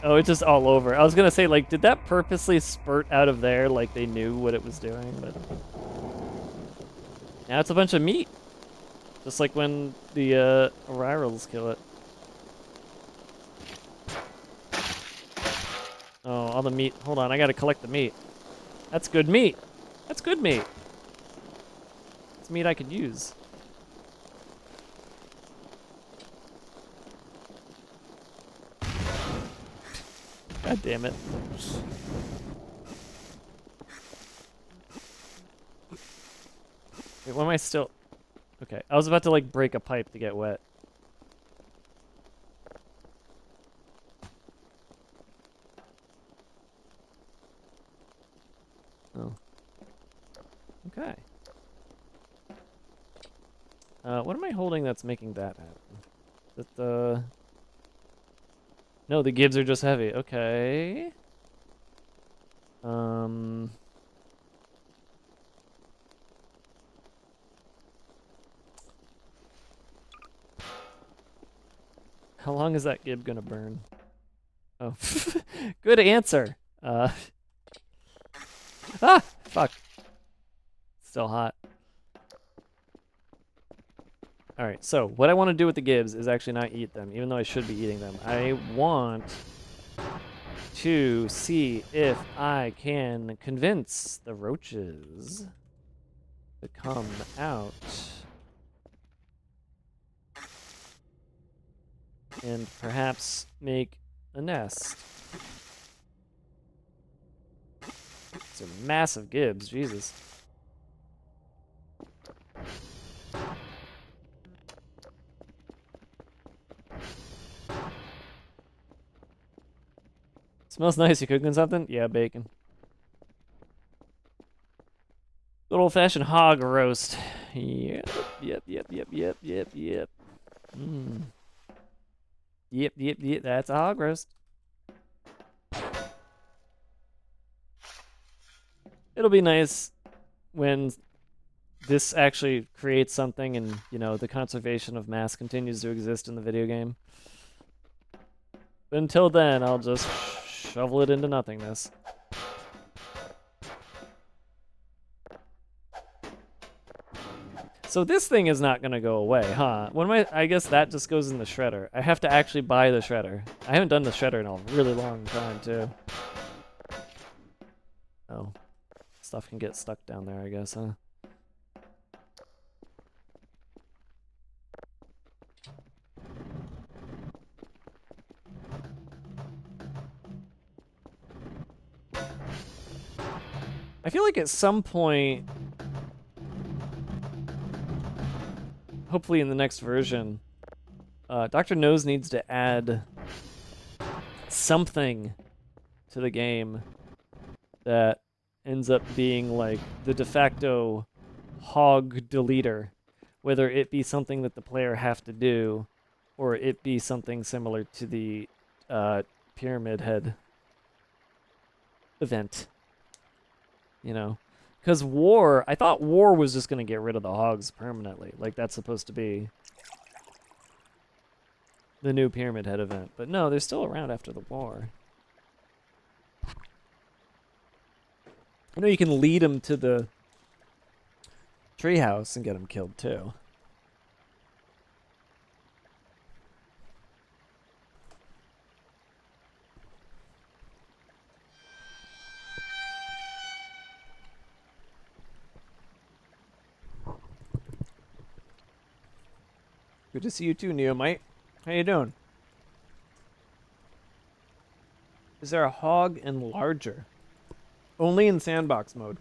Oh, it's just all over. I was gonna say, like, did that purposely spurt out of there like they knew what it was doing? But now it's a bunch of meat. Just like when the Oryrals kill it. Oh, all the meat. Hold on, I gotta collect the meat. That's good meat. That's good meat. It's meat I could use. God damn it. Wait, why am I still... Okay, I was about to, like, break a pipe to get wet. Oh. Okay. What am I holding that's making that happen? That the... No, the gibs are just heavy. Okay. How long is that gib gonna burn? Oh. Good answer. Ah! Fuck. Still hot. Alright, so what I want to do with the gibs is actually not eat them, even though I should be eating them. I want to see if I can convince the roaches to come out and perhaps make a nest. These are massive gibs, Jesus. Smells nice. You cooking something? Yeah, bacon. Good old-fashioned hog roast. Yep. Mm. Yep. That's a hog roast. It'll be nice when this actually creates something and, you know, the conservation of mass continues to exist in the video game. But until then, I'll just shovel it into nothingness. So this thing is not gonna go away, huh? What am I guess that just goes in the shredder. I have to actually buy the shredder. I haven't done the shredder in a really long time, too. Oh. Stuff can get stuck down there, I guess, huh? I feel like at some point, hopefully in the next version, Dr. Nose needs to add something to the game that ends up being like the de facto hog deleter, whether it be something that the player have to do or it be something similar to the Pyramid Head event. You know? Because War, I thought War was just going to get rid of the hogs permanently. Like, that's supposed to be the new Pyramid Head event. But no, they're still around after the war. I know you can lead them to the treehouse and get them killed, too. Good to see you too, Neomite. How you doing? Is there a hog and larger? Only in sandbox mode.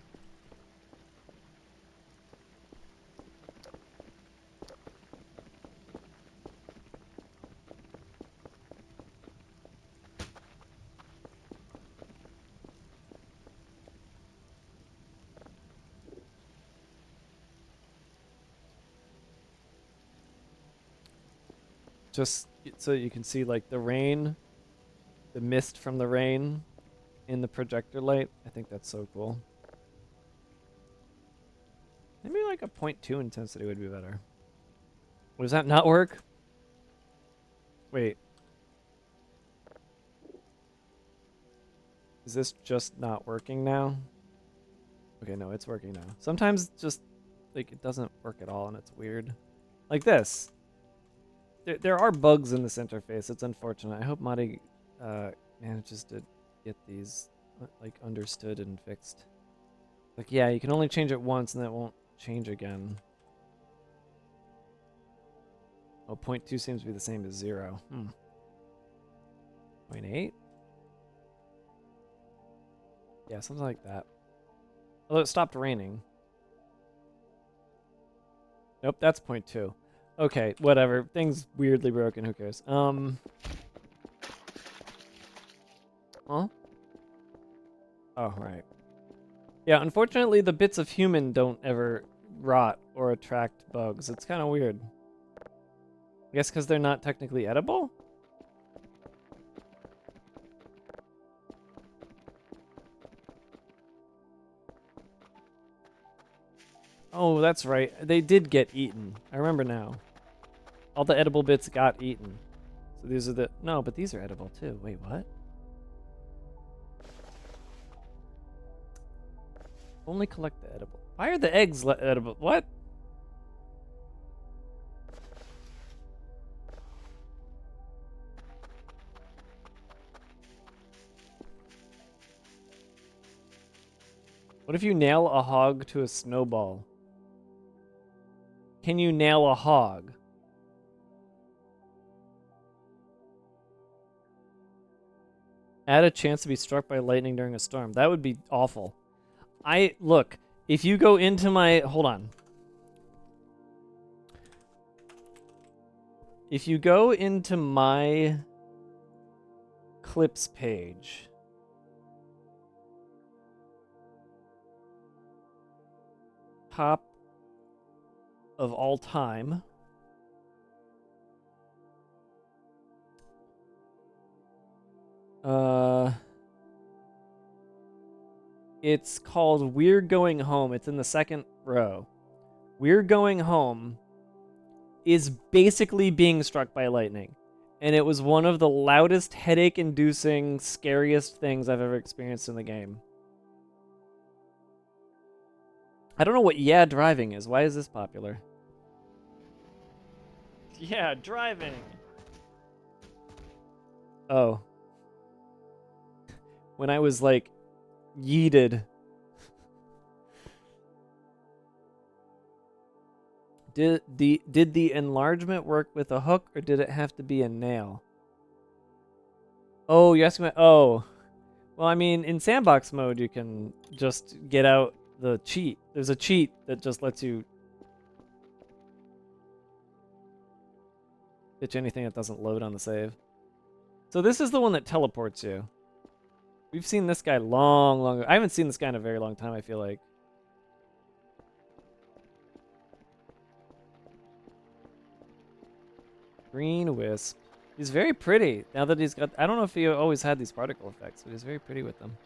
Just so you can see, like, the rain, the mist from the rain in the projector light. I think that's so cool. Maybe like a 0.2 intensity would be better. Does that not work? Wait. Is this just not working now? Okay, no, it's working now. Sometimes just, like, it doesn't work at all and it's weird. Like this. There are bugs in this interface. It's unfortunate. I hope Madi manages to get these, like, understood and fixed. Like, yeah, you can only change it once and that won't change again. Oh, 0.2 seems to be the same as 0. 0.8? Yeah, something like that. Although it stopped raining. Nope, that's 0.2. Okay, whatever. Thing's weirdly broken. Who cares? Huh? Oh, right. Yeah, unfortunately, the bits of human don't ever rot or attract bugs. It's kind of weird. I guess because they're not technically edible? Oh, that's right. They did get eaten. I remember now. All the edible bits got eaten. So these are the... No, but these are edible too. Wait, what? Only collect the edible. Why are the eggs edible? What? What if you nail a hog to a snowball? Can you nail a hog? Add a chance to be struck by lightning during a storm. That would be awful. Look, if you go into my... Hold on. If you go into my clips page... Top of all time. It's called We're Going Home. It's in the second row. We're Going Home is basically being struck by lightning. And it was one of the loudest, headache-inducing, scariest things I've ever experienced in the game. I don't know what yeah driving is. Why is this popular? Yeah, driving. Oh. When I was like yeeted. Did the enlargement work with a hook or did it have to be a nail? Oh, you're asking me. Oh. Well, I mean, in sandbox mode you can just get out the cheat. There's a cheat that just lets you ditch anything that doesn't load on the save. So this is the one that teleports you. We've seen this guy long. I haven't seen this guy in a very long time, I feel like. Green Wisp. He's very pretty. Now that he's got... I don't know if he always had these particle effects, but he's very pretty with them.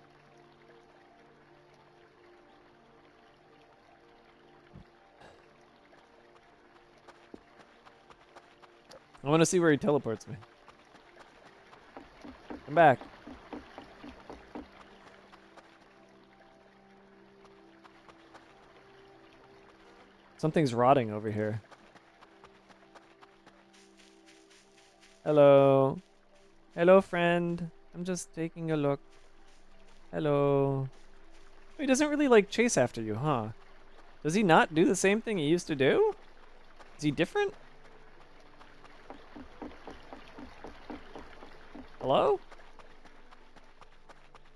I want to see where he teleports me. Come back. Something's rotting over here. Hello. Hello, friend. I'm just taking a look. Hello. He doesn't really, like, chase after you, huh? Does he not do the same thing he used to do? Is he different? Hello?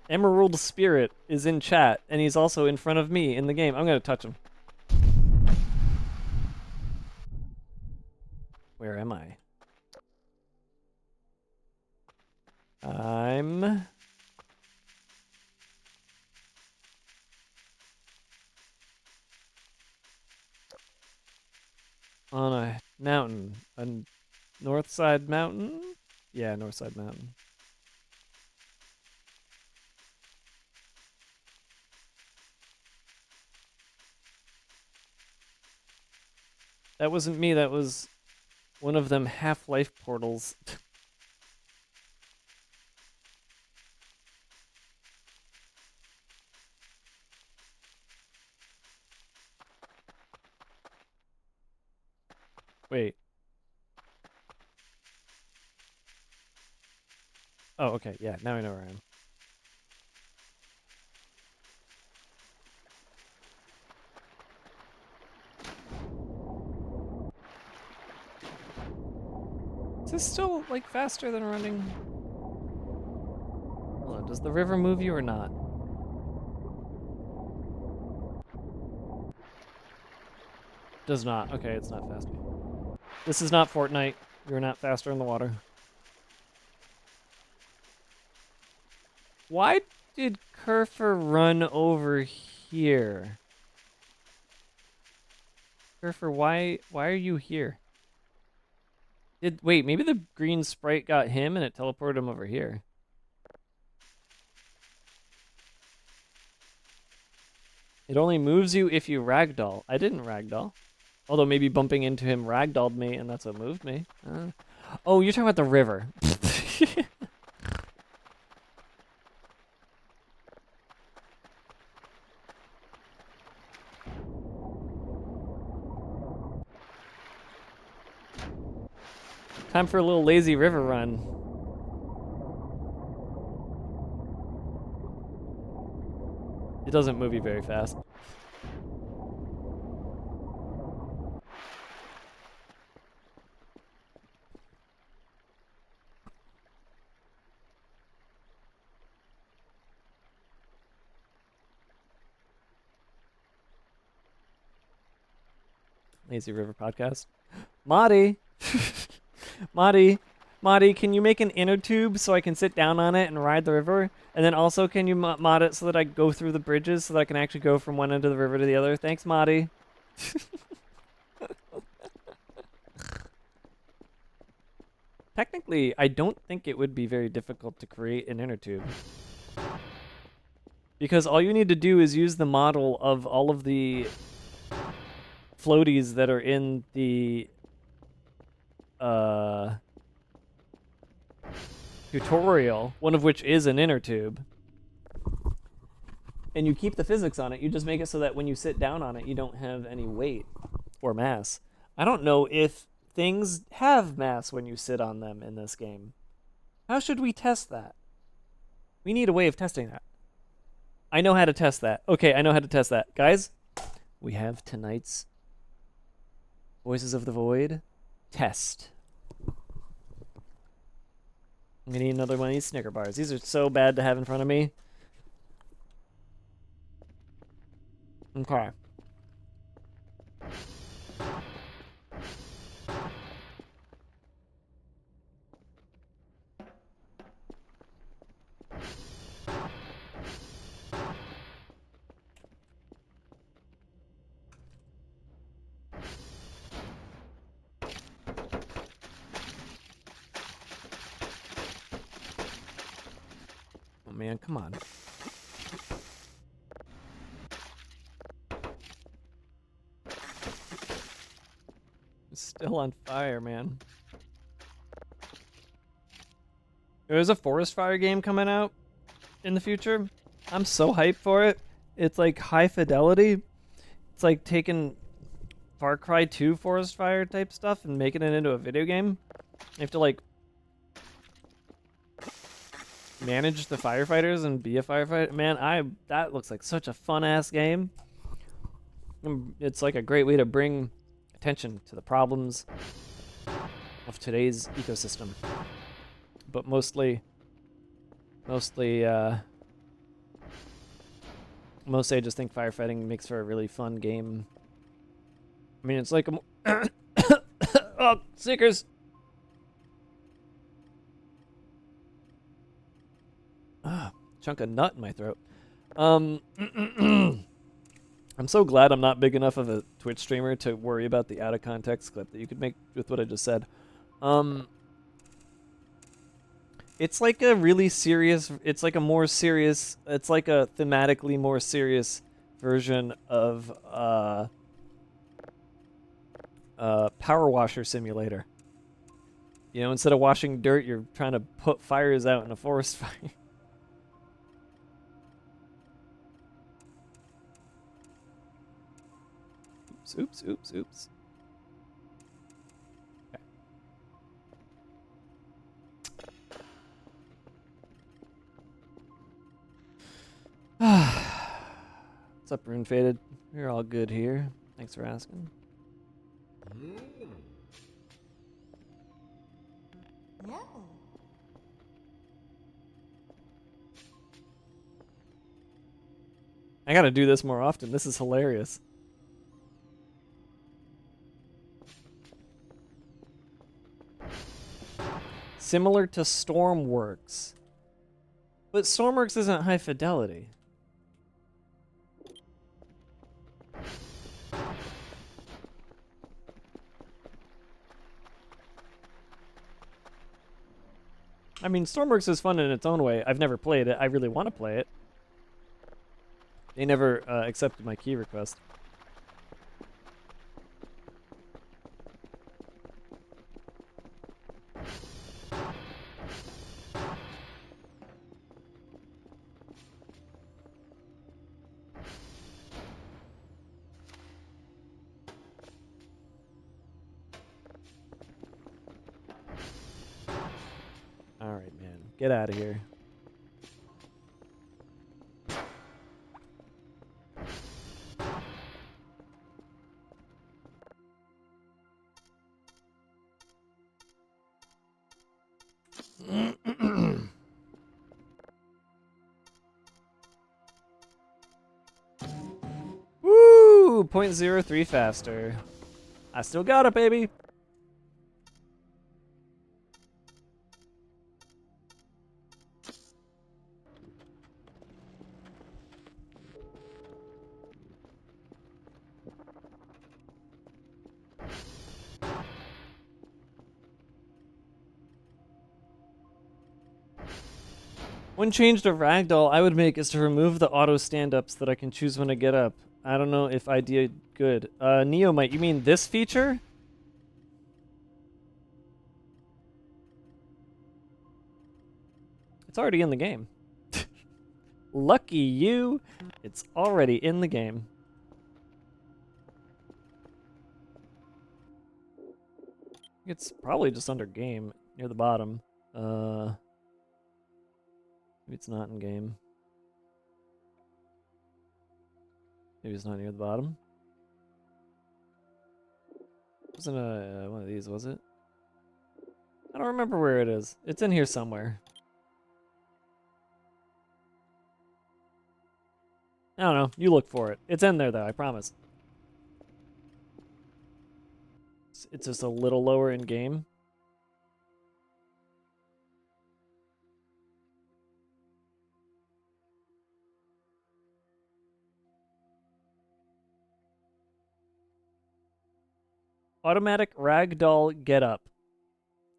Emerald Spirit is in chat, and he's also in front of me in the game. I'm gonna touch him. Where am I? I'm... on a mountain. A north side mountain? Yeah, north side mountain. That wasn't me, that was one of them Half-Life portals. Wait. Oh, okay. Yeah, now I know where I am. Is this still, like, faster than running? Hold on, does the river move you or not? Does not. Okay, it's not faster. This is not Fortnite. You're not faster in the water. Why did Kerfer run over here? Kerfer, why are you here? Wait, maybe the green sprite got him and it teleported him over here. It only moves you if you ragdoll. I didn't ragdoll. Although maybe bumping into him ragdolled me and that's what moved me. Oh, you're talking about the river. Time for a little lazy river run. It doesn't move you very fast. Lazy River Podcast. Marty! Marty, can you make an inner tube so I can sit down on it and ride the river? And then also, can you mod it so that I go through the bridges so that I can actually go from one end of the river to the other? Thanks, Marty. Technically, I don't think it would be very difficult to create an inner tube. Because all you need to do is use the model of all of the floaties that are in the tutorial, one of which is an inner tube. And you keep the physics on it. You just make it so that when you sit down on it, you don't have any weight or mass. I don't know if things have mass when you sit on them in this game. How should we test that? We need a way of testing that. I know how to test that. Okay, I know how to test that. Guys, we have tonight's Voices of the Void test. I'm gonna need another one of these Snicker bars. These are so bad to have in front of me. Okay. Oh man, come on. It's still on fire, man. There's a forest fire game coming out in the future. I'm so hyped for it. It's like high fidelity. It's like taking Far Cry 2 forest fire type stuff and making it into a video game. You have to like manage the firefighters and be a firefighter. Man, that looks like such a fun ass game. It's like a great way to bring attention to the problems of today's ecosystem. But mostly I just think firefighting makes for a really fun game. I mean, it's like a oh, Seekers. Chunk of nut in my throat. I'm so glad I'm not big enough of a Twitch streamer to worry about the out of context clip that you could make with what I just said. It's like a really serious, it's like a thematically more serious version of Power Washer Simulator. You know, instead of washing dirt, you're trying to put fires out in a forest fire. Oops. What's up, Rune Faded? We're all good here. Thanks for asking. I gotta do this more often. This is hilarious. Similar to Stormworks. But Stormworks isn't high fidelity. I mean, Stormworks is fun in its own way. I've never played it. I really want to play it. They never accepted my key request. All right, man. Get out of here. Woo! 0.03 faster. I still got it, baby. One change to Ragdoll I would make is to remove the auto stand-ups that I can choose when I get up. I don't know if idea good. Neomite, you mean this feature? It's already in the game. Lucky you, it's already in the game. It's probably just under game, near the bottom. Maybe it's not in game. Maybe it's not near the bottom. Wasn't one of these, was it? I don't remember where it is. It's in here somewhere. I don't know. You look for it. It's in there, though. I promise. It's just a little lower in game. Automatic ragdoll get up.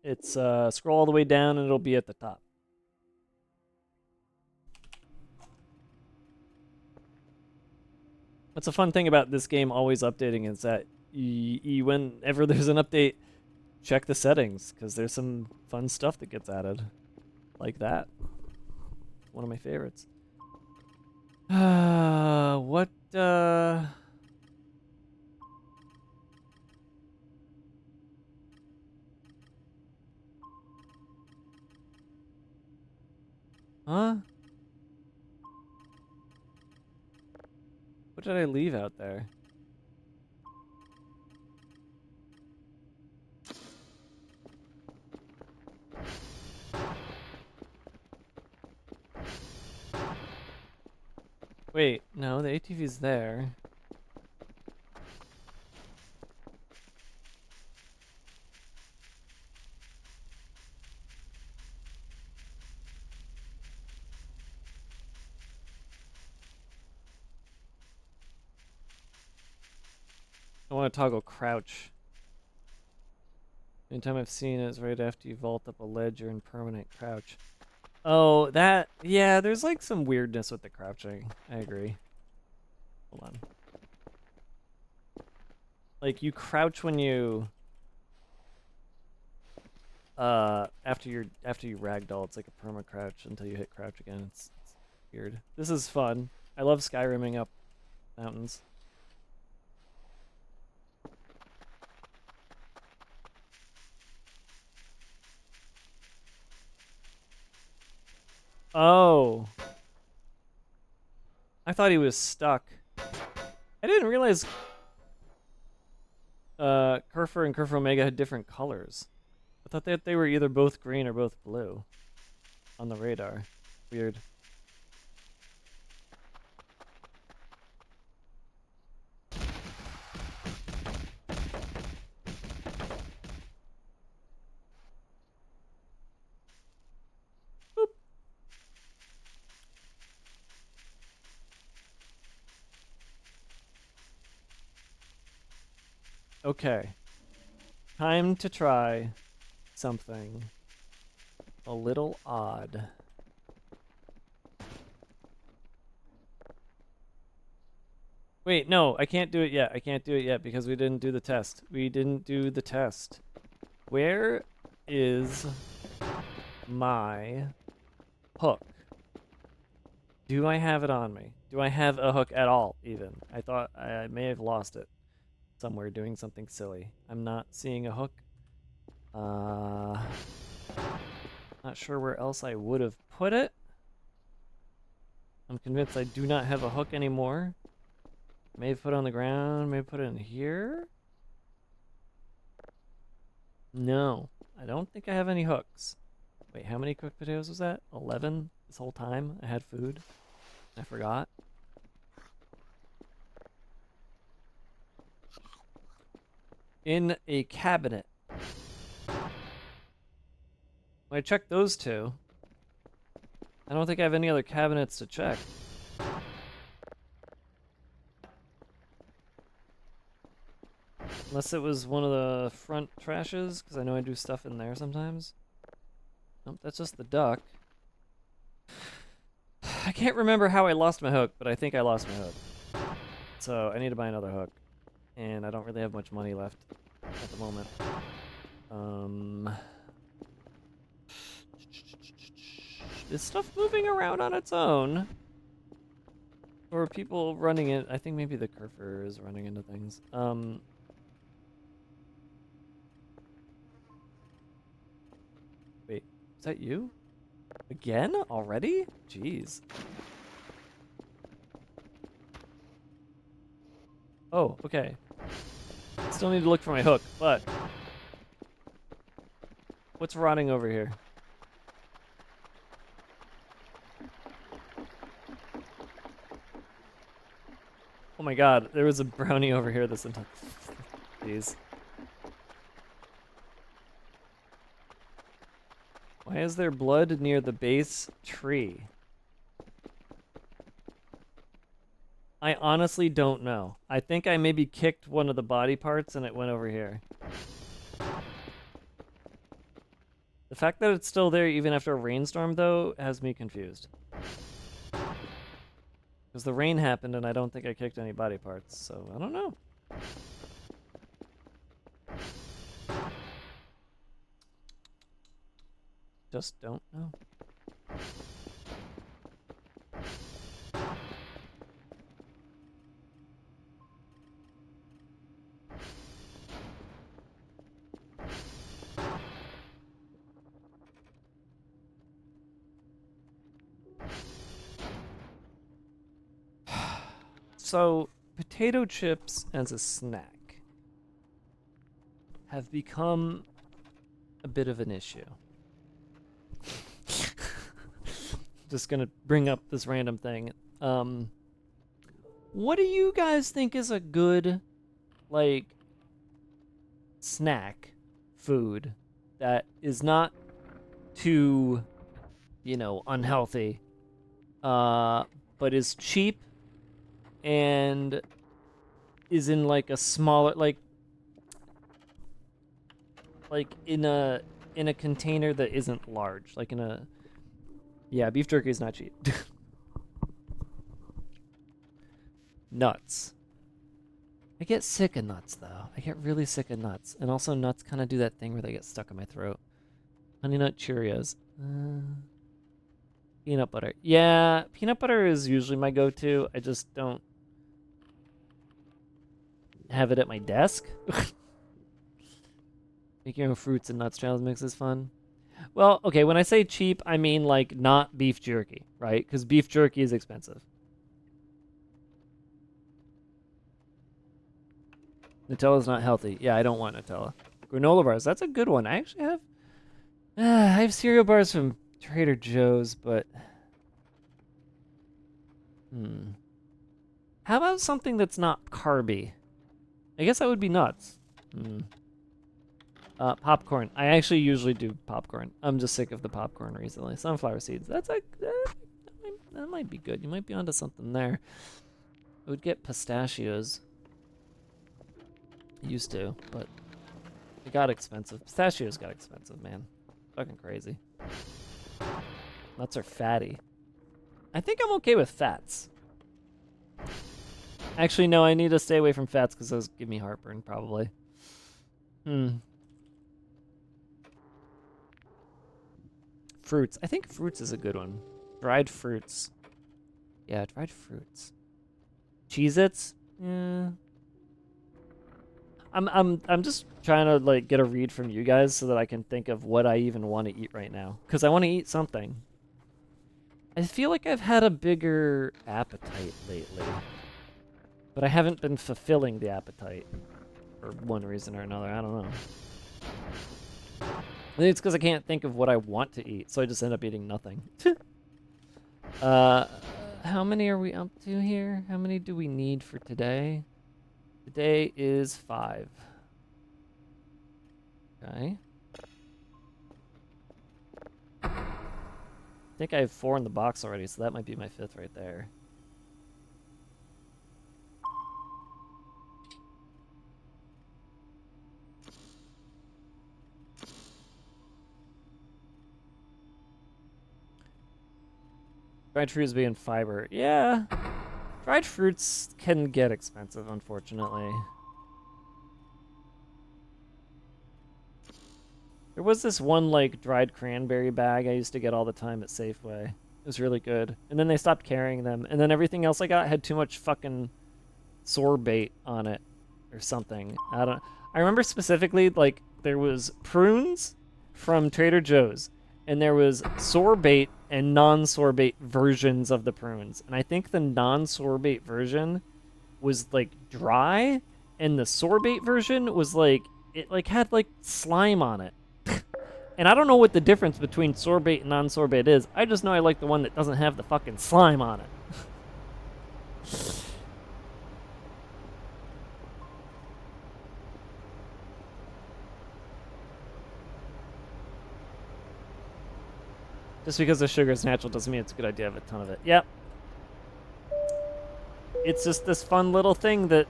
It's scroll all the way down and it'll be at the top. What's a fun thing about this game always updating is that whenever there's an update, check the settings, because there's some fun stuff that gets added. Like that. One of my favorites. What, Huh? What did I leave out there? Wait, no, the ATV's there. I want to toggle crouch. Anytime I've seen it is right after you vault up a ledge, you're in permanent crouch. Oh, that... Yeah, there's like some weirdness with the crouching. I agree. Hold on. Like, you crouch when you... after you ragdoll, it's like a perma crouch until you hit crouch again. It's weird. This is fun. I love Skyrimming up mountains. Oh. I thought he was stuck. I didn't realize Kerfur and Kerfur Omega had different colors. I thought that they were either both green or both blue on the radar. Weird. Boop. Okay. Time to try something a little odd. Wait, no, I can't do it yet. I can't do it yet because we didn't do the test. We didn't do the test. Where is my hook? Do I have it on me? Do I have a hook at all, even? I thought I may have lost it somewhere doing something silly. I'm not seeing a hook. Not sure where else I would have put it. I'm convinced I do not have a hook anymore. May have put it on the ground, may have put it in here. No, I don't think I have any hooks. Wait, how many cooked potatoes was that? 11 this whole time I had food? I forgot. In a cabinet. When I checked those two, I don't think I have any other cabinets to check. Unless it was one of the front trashes, because I know I do stuff in there sometimes. Nope, that's just the duck. I can't remember how I lost my hook, but I think I lost my hook. So I need to buy another hook. And I don't really have much money left at the moment. Is stuff moving around on its own? Or are people running it? I think maybe the Kerfur is running into things. Wait, is that you? Again? Already? Jeez. Oh, okay. Still need to look for my hook, but... What's rotting over here? Oh my god, there was a brownie over here this entire... Jeez. Why is there blood near the base tree? I honestly don't know. I think I maybe kicked one of the body parts and it went over here. The fact that it's still there even after a rainstorm, though, has me confused. Because the rain happened and I don't think I kicked any body parts, so I don't know. Just don't know. So, potato chips as a snack have become a bit of an issue. Just gonna bring up this random thing. What do you guys think is a good, like, snack food that is not too, you know, unhealthy, but is cheap and is in like a smaller, like in a container that isn't large, like in a... Yeah, beef jerky is not cheap. Nuts. I get sick of nuts, though. I get really sick of nuts. And also nuts kind of do that thing where they get stuck in my throat. Honey Nut Cheerios. Peanut butter. Yeah, peanut butter is usually my go-to. I just don't have it at my desk. Making your own fruits and nuts trails mix is fun. Well, okay, when I say cheap, I mean like not beef jerky, right? Because beef jerky is expensive. Nutella's not healthy. Yeah, I don't want Nutella. Granola bars. That's a good one. I actually have... I have cereal bars from Trader Joe's, but... How about something that's not carby? I guess that would be nuts. Popcorn. I actually usually do popcorn. I'm just sick of the popcorn recently. Sunflower seeds. That's a... that might be good. You might be onto something there. I would get pistachios. Used to, but it got expensive. Pistachios got expensive, man. Fucking crazy. Nuts are fatty. I think I'm okay with fats. Actually, no, I need to stay away from fats because those give me heartburn, probably. Fruits. I think fruits is a good one. Dried fruits. Yeah, dried fruits. Cheez-Its? Yeah. I'm just trying to like get a read from you guys so that I can think of what I even want to eat right now. Because I want to eat something. I feel like I've had a bigger appetite lately. But I haven't been fulfilling the appetite. For one reason or another. I don't know. I think it's because I can't think of what I want to eat. So I just end up eating nothing. How many are we up to here? How many do we need for today? Today is 5. Okay. I think I have 4 in the box already, so that might be my 5th right there. Dried fruits being fiber. Yeah. Dried fruits can get expensive, unfortunately. There was this one, like, dried cranberry bag I used to get all the time at Safeway. It was really good. And then they stopped carrying them. And then everything else I got had too much fucking sorbate on it. Or something. I remember specifically, like, there was prunes from Trader Joe's. And there was sorbate and non-sorbate versions of the prunes. And I think the non-sorbate version was, like, dry. And the sorbate version was, like, it, like, had, like, slime on it. And I don't know what the difference between sorbate and non-sorbate is. I just know I like the one that doesn't have the fucking slime on it. Just because the sugar is natural doesn't mean it's a good idea to have a ton of it. Yep. It's just this fun little thing that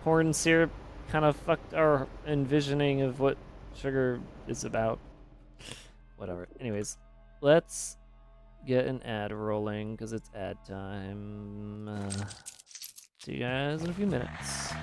corn syrup kind of fucked our envisioning of what sugar is about. Whatever. Anyways, let's get an ad rolling because it's ad time. See you guys in a few minutes.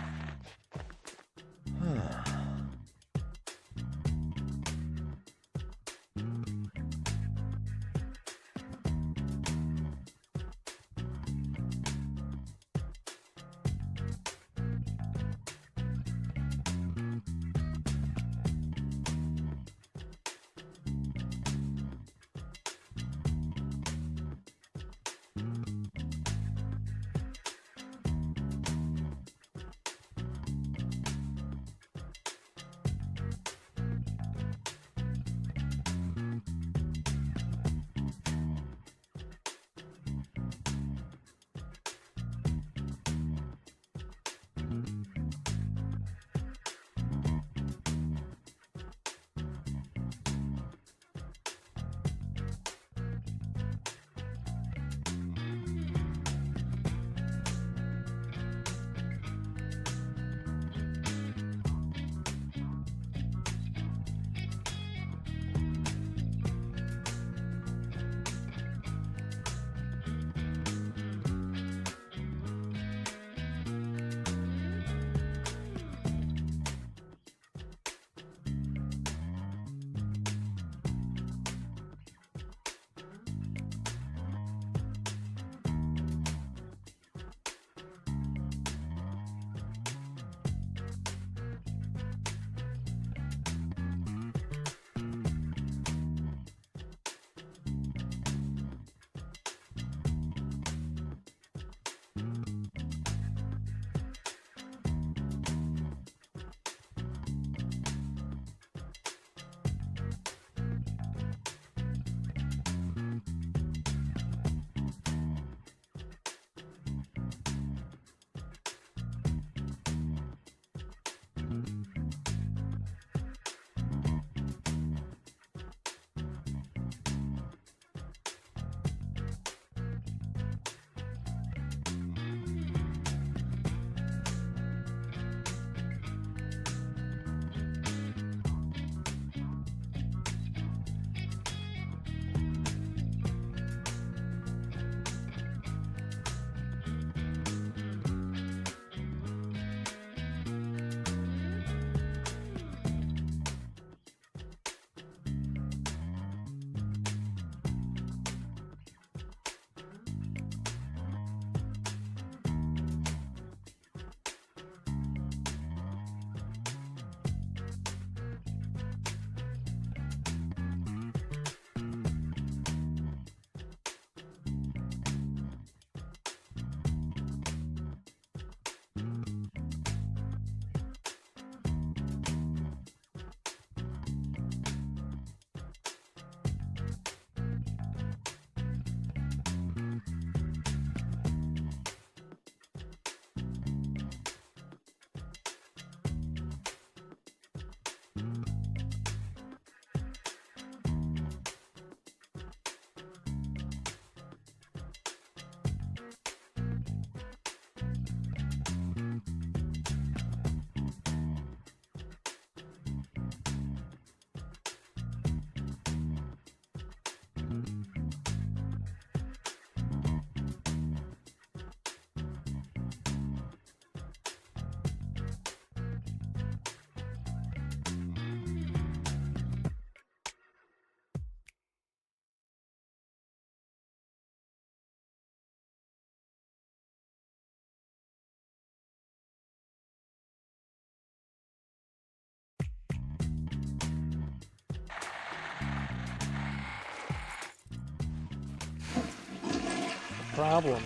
problem.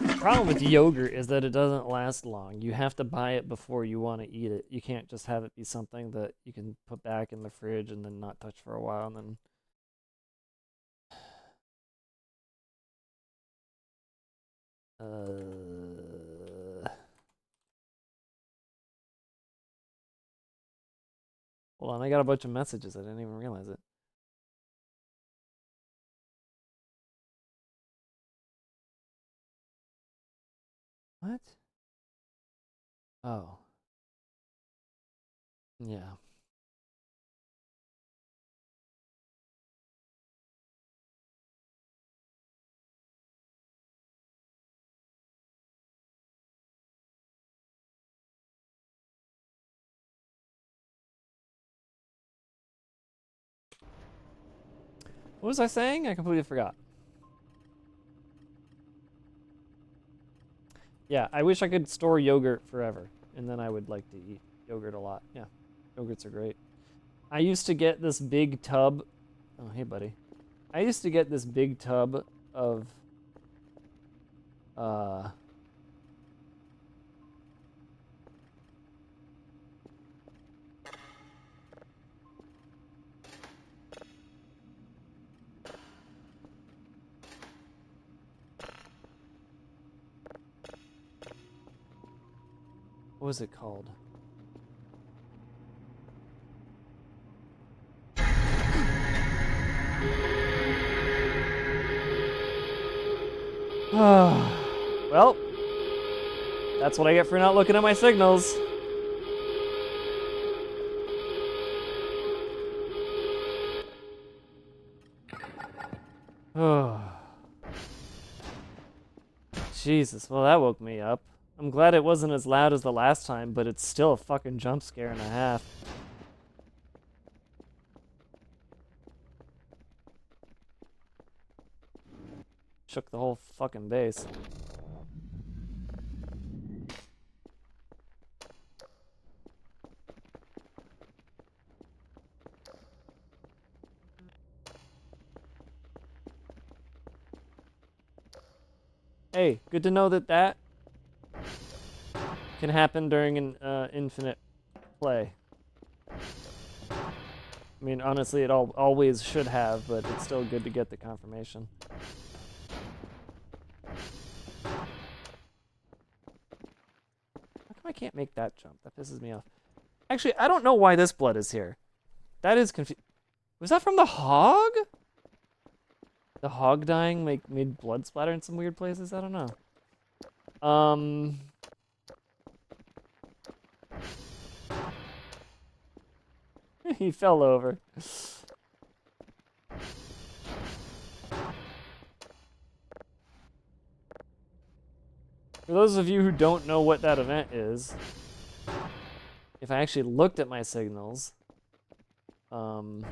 The problem with yogurt is that it doesn't last long. You have to buy it before you want to eat it. You can't just have it be something that you can put back in the fridge and then not touch for a while and then... Hold on, I got a bunch of messages. I didn't even realize it. What? Oh. Yeah. What was I saying? I completely forgot. Yeah, I wish I could store yogurt forever, and then I would like to eat yogurt a lot. Yeah, yogurts are great. I used to get this big tub. Oh, hey, buddy. I used to get this big tub of what was it called? Well, that's what I get for not looking at my signals. Oh. Jesus, well that woke me up. I'm glad it wasn't as loud as the last time, but it's still a fucking jump scare and a half. Shook the whole fucking base. Hey, good to know that that can happen during an infinite play. I mean, honestly, it always should have, but it's still good to get the confirmation. How come I can't make that jump? That pisses me off. Actually, I don't know why this blood is here. That is confusing. Was that from the hog? The hog dying made blood splatter in some weird places? I don't know. He fell over. For those of you who don't know what that event is, if I actually looked at my signals, you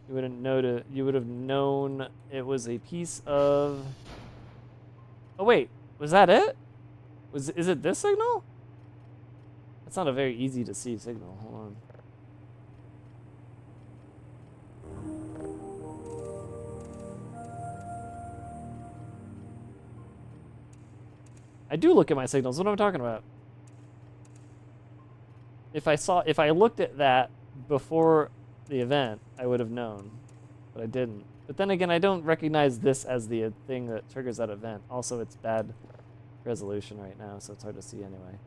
would have known it was a piece of... Oh wait, was that it? Is it this signal? That's not a very easy to see signal. Hold on. I do look at my signals. What am I talking about? If I looked at that before the event, I would have known, but I didn't. But then again, I don't recognize this as the thing that triggers that event. Also, it's bad resolution right now, so it's hard to see anyway.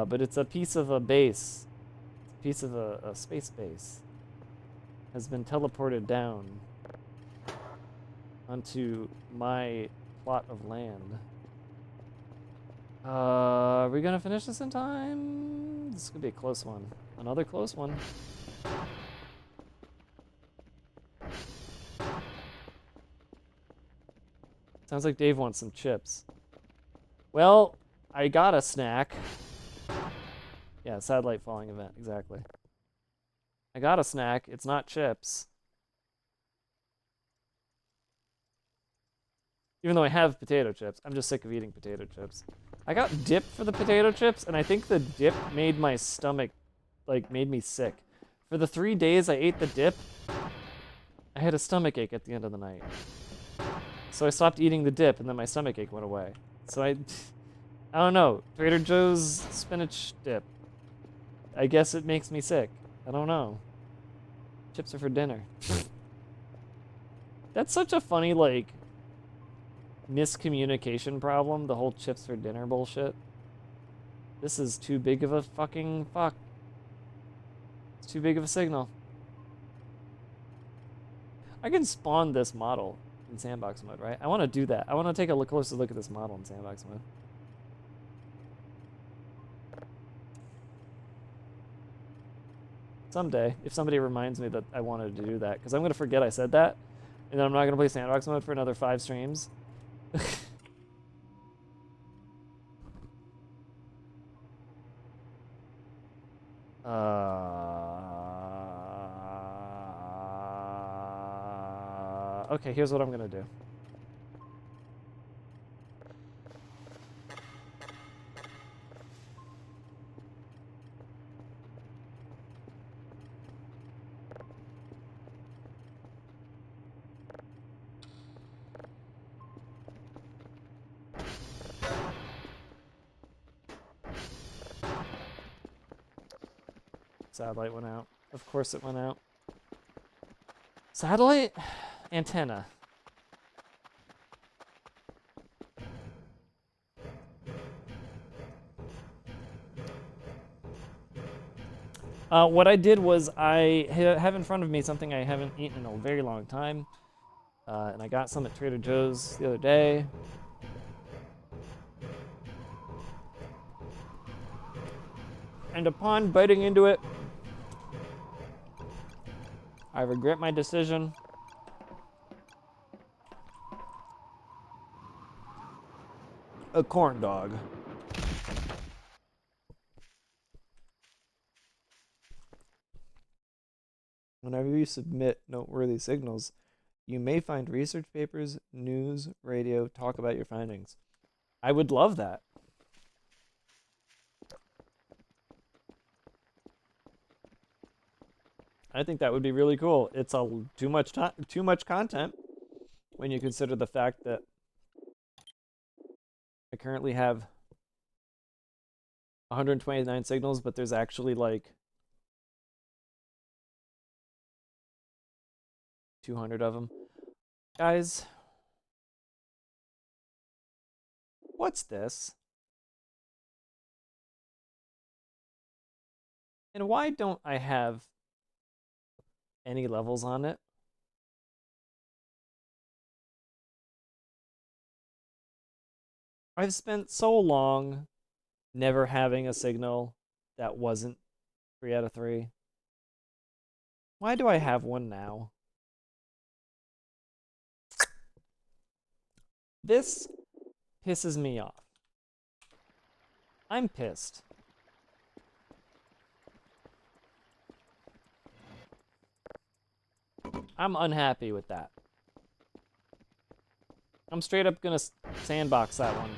But it's a piece of a base. It's a piece of a space base. Has been teleported down onto my plot of land. Are we gonna finish this in time? This could be a close one. Another close one. Sounds like Dave wants some chips. Well, I got a snack. Yeah, satellite falling event, exactly. I got a snack. It's not chips. Even though I have potato chips, I'm just sick of eating potato chips. I got dip for the potato chips, and I think the dip made my stomach, like, made me sick. For the 3 days I ate the dip, I had a stomach ache at the end of the night. So I stopped eating the dip, and then my stomach ache went away. So I don't know. Trader Joe's spinach dip. I guess it makes me sick. I don't know. Chips are for dinner. That's such a funny, like, miscommunication problem, the whole chips for dinner bullshit. This is too big of a fucking fuck. It's too big of a signal. I can spawn this model in sandbox mode, right? I want to do that. I want to take a closer look at this model in sandbox mode. Someday, if somebody reminds me that I wanted to do that, because I'm going to forget I said that, and then I'm not going to play sandbox mode for another 5 streams. Okay, here's what I'm gonna do. Satellite went out. Of course it went out. Satellite? Antenna. What I did was I have in front of me something I haven't eaten in a very long time. And I got some at Trader Joe's the other day. And upon biting into it, I regret my decision. A corn dog. Whenever you submit noteworthy signals, you may find research papers, news, radio, talk about your findings. I would love that. I think that would be really cool. It's too much content when you consider the fact that I currently have 129 signals, but there's actually like 200 of them. Guys, what's this? And why don't I have any levels on it? I've spent so long never having a signal that wasn't 3 out of 3. Why do I have one now? This pisses me off. I'm pissed. I'm unhappy with that. I'm straight up gonna sandbox that one.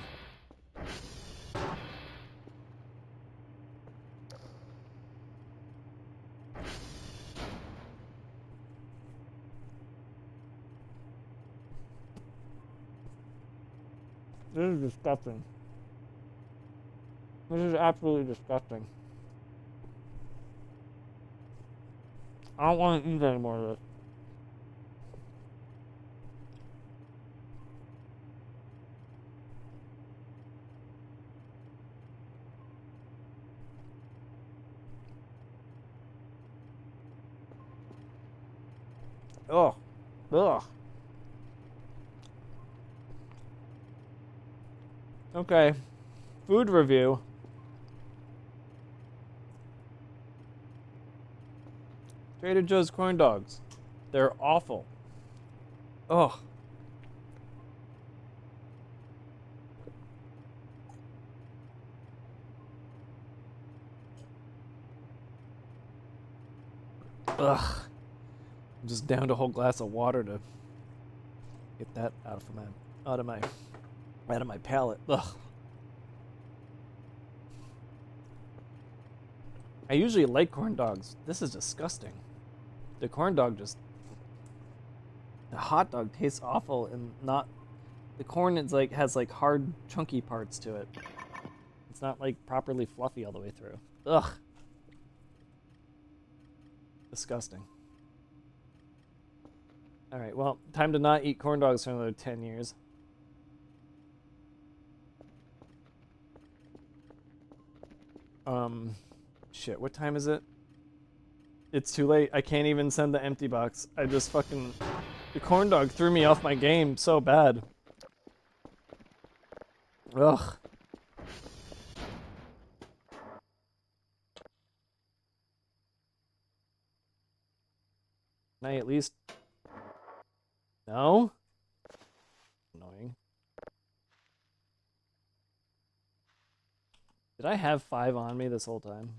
This is disgusting. This is absolutely disgusting. I don't want to eat any more of this. Ugh. Ugh. Okay. Food review. Trader Joe's corn dogs. They're awful. Ugh. Ugh. I'm just downed a whole glass of water to get that out of my out of my palate. Ugh. I usually like corn dogs. This is disgusting. The corn dog just... The hot dog tastes awful and not... The corn is like has like hard, chunky parts to it. It's not like properly fluffy all the way through. Ugh. Disgusting. Alright, well, time to not eat corn dogs for another 10 years. Shit, what time is it? It's too late. I can't even send the empty box. I just fucking... The corn dog threw me off my game so bad. Ugh. Can I at least... No? Annoying. Did I have 5 on me this whole time?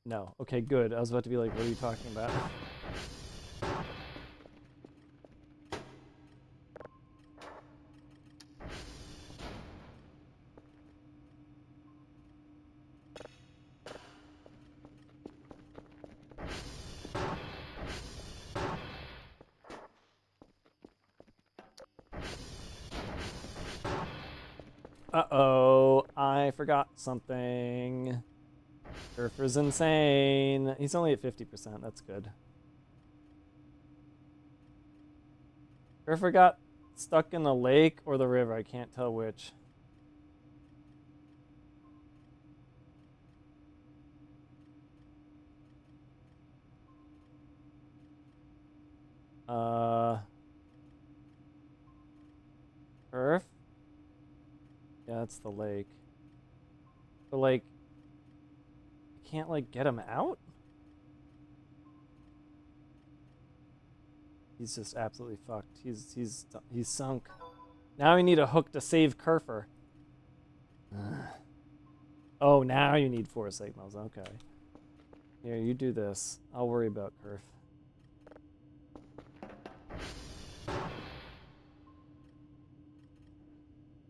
No. Okay, good. I was about to be like, what are you talking about? Uh-oh, I forgot something. Surfer's insane. He's only at 50%, that's good. Surfer got stuck in the lake or the river, I can't tell which. Surf? Yeah, that's the lake. But like, I can't like get him out? He's just absolutely fucked. He's sunk. Now we need a hook to save Kerfer. Oh, now you need 4 signals. Okay. Here, you do this. I'll worry about Kerf.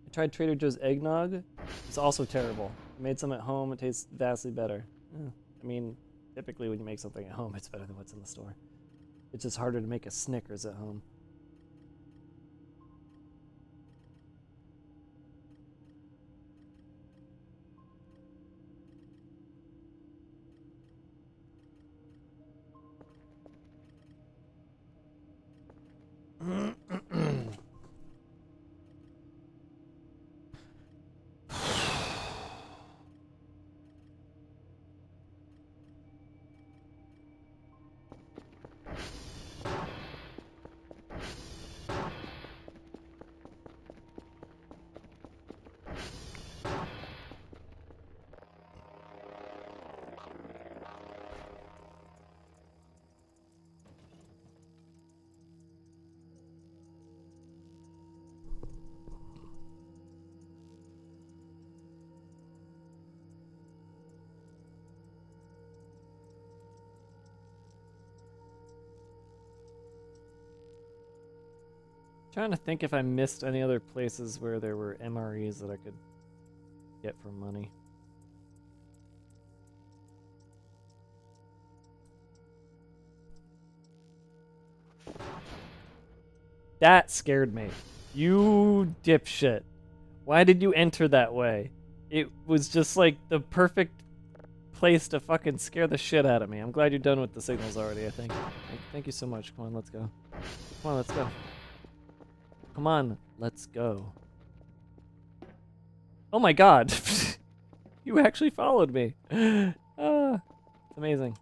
I tried Trader Joe's eggnog. It's also terrible. I made some at home. It tastes vastly better. I mean, typically when you make something at home, it's better than what's in the store. It's just harder to make a Snickers at home. Trying to think if I missed any other places where there were MREs that I could get for money. That scared me. You dipshit. Why did you enter that way? It was just like the perfect place to fucking scare the shit out of me. I'm glad you're done with the signals already, I think. Thank you so much. Come on, let's go. Come on, let's go. Come on, let's go. Oh my god. You actually followed me. It's amazing.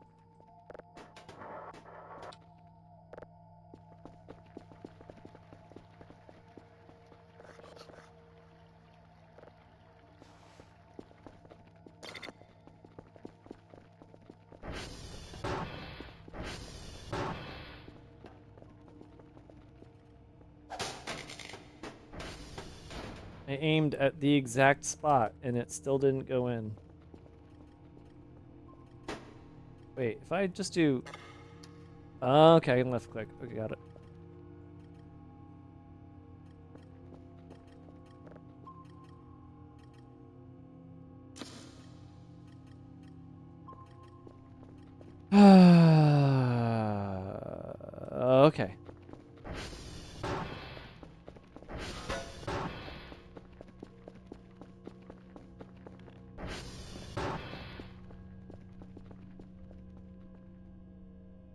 I aimed at the exact spot and it still didn't go in. Wait, if I just do... Okay, I can left click. Okay, got it. Okay.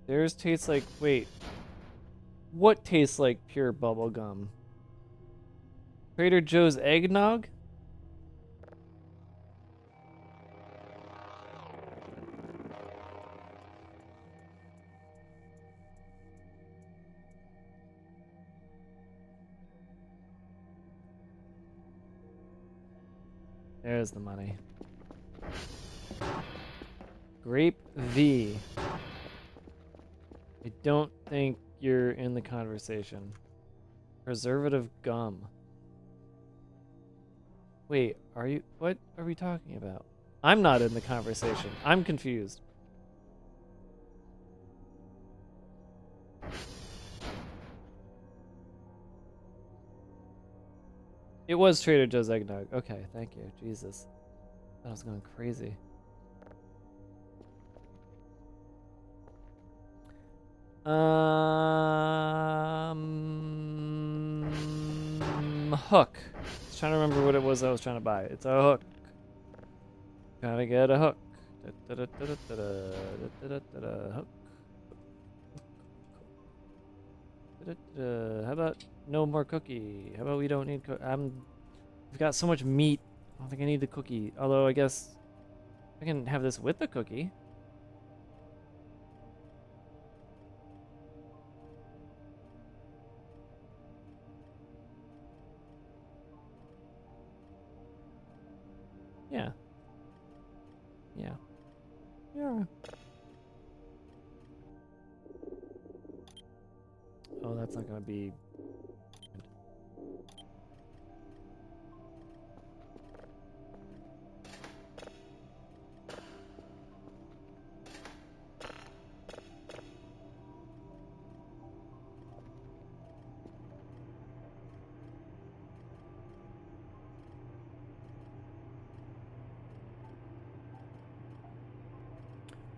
Theirs tastes like, wait. What tastes like pure bubble gum? Trader Joe's eggnog? There's the money. Grape V. I don't think you're in the conversation. Preservative gum. Wait, are you? What are we talking about? I'm not in the conversation. I'm confused. It was Trader Joe's eggnog. Okay, thank you. Jesus. I was going crazy. Hook. I was trying to remember what it was I was trying to buy. It's a hook. Gotta get a hook. Hook. How about no more cookie? How about we don't need we've got so much meat. I don't think I need the cookie. Although I guess I can have this with the cookie. Yeah. Yeah. Yeah. Oh, that's not gonna be.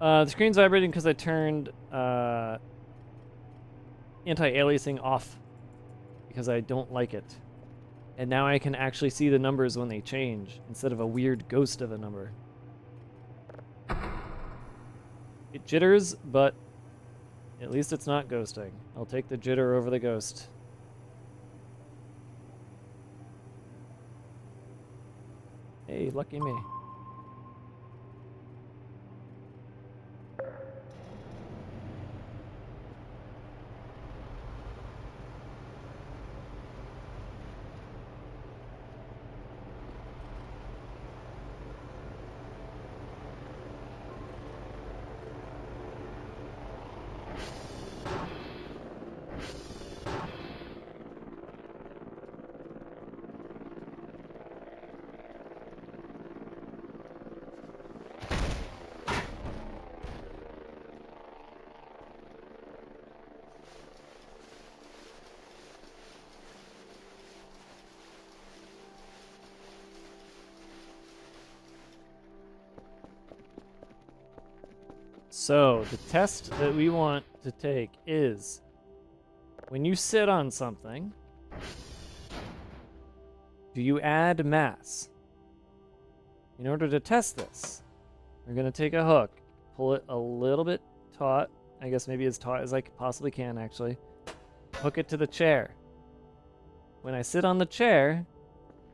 The screen's vibrating because I turned anti-aliasing off because I don't like it. And now I can actually see the numbers when they change instead of a weird ghost of a number. It jitters, but at least it's not ghosting. I'll take the jitter over the ghost. Hey, lucky me. So, the test that we want to take is when you sit on something, do you add mass? In order to test this, we're going to take a hook, pull it a little bit taut, I guess maybe as taut as I possibly can actually, hook it to the chair. When I sit on the chair,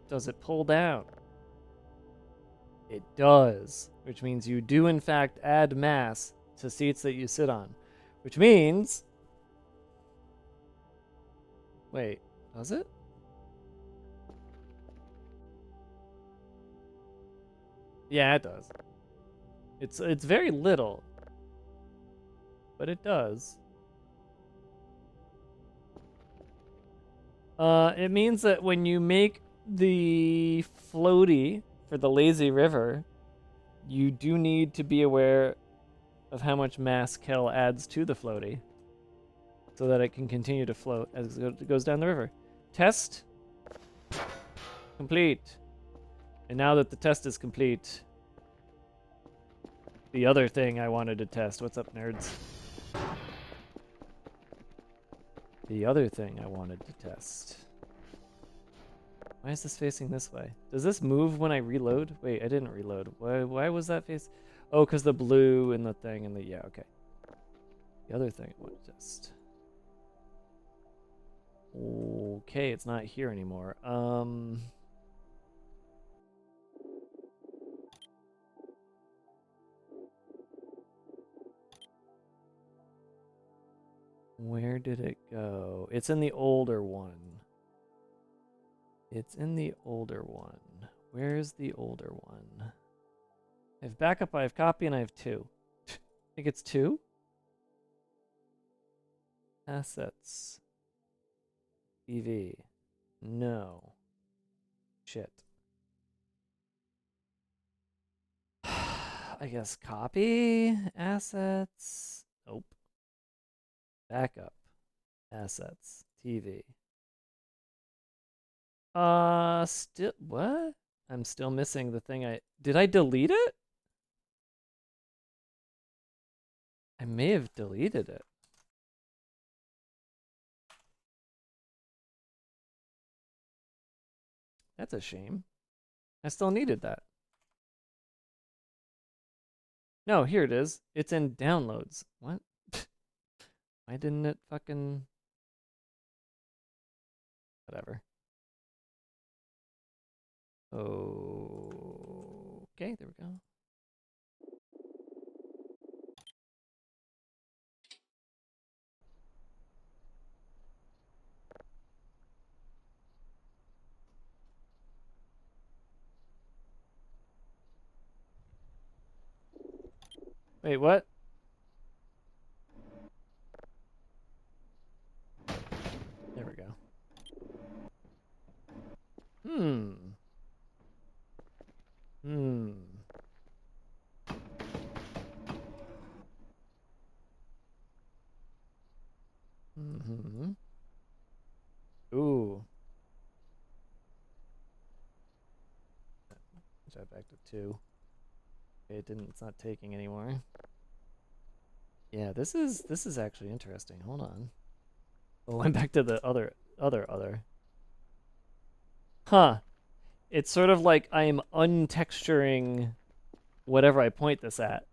does it pull down? It does, which means you do in fact add mass to seats that you sit on, which means, wait, does it? Yeah, it does. It's very little, but it does. It means that when you make the floaty for the lazy river, you do need to be aware of how much mass Kel adds to the floaty so that it can continue to float as it goes down the river. Test complete. And now that the test is complete, the other thing I wanted to test. What's up, nerds? the other thing I wanted to test. Why is this facing this way? Does this move when I reload? Wait, I didn't reload. Why was that face? Oh, because the blue and the thing and the... Yeah, okay. The other thing I want to test. Okay, it's not here anymore. Where did it go? It's in the older one. It's in the older one. Where's the older one? I have backup, I have copy, and I have 2. I think it's 2? Assets. EV. No. Shit. I guess copy? Assets? Nope. Backup. Assets. TV. Still, what? I'm still missing the thing did I delete it? I may have deleted it. That's a shame. I still needed that. No, here it is. It's in downloads. What? Why didn't it fucking... Whatever. Okay, there we go. Wait, what? There we go. Hmm. Mm-hmm. Ooh. Is that back to 2? Okay, it's not taking anymore. Yeah, this is actually interesting. Hold on. Oh, I'm back to the other. Huh. It's sort of like I'm untexturing whatever I point this at.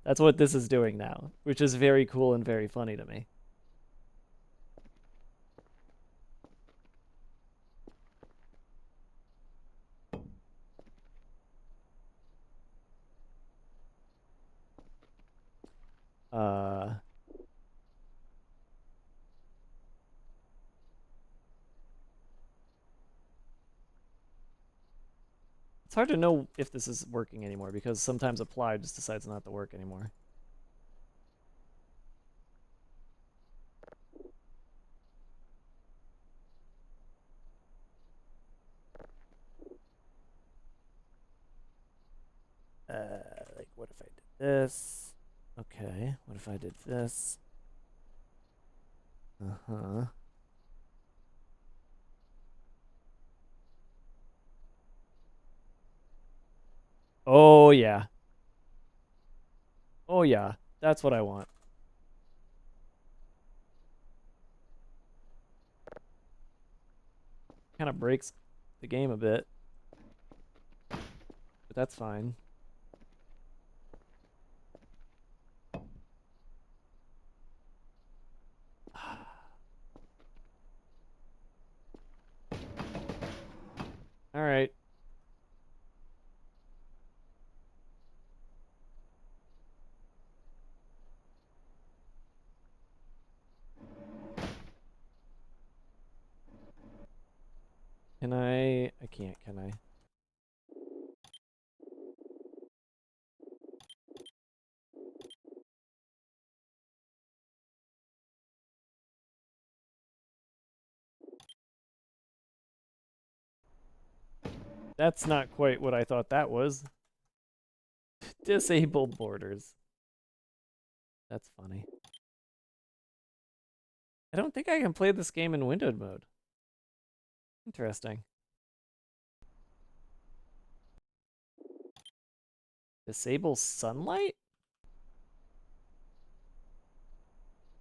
That's what this is doing now, which is very cool and very funny to me. It's hard to know if this is working anymore because sometimes apply just decides not to work anymore. Like what if I did this? Okay, what if I did this? Uh-huh. Oh yeah. Oh yeah, that's what I want. Kind of breaks the game a bit, but that's fine. All right. Can I can't, can I? That's not quite what I thought that was. Disable borders. That's funny. I don't think I can play this game in windowed mode. Interesting. Disable sunlight?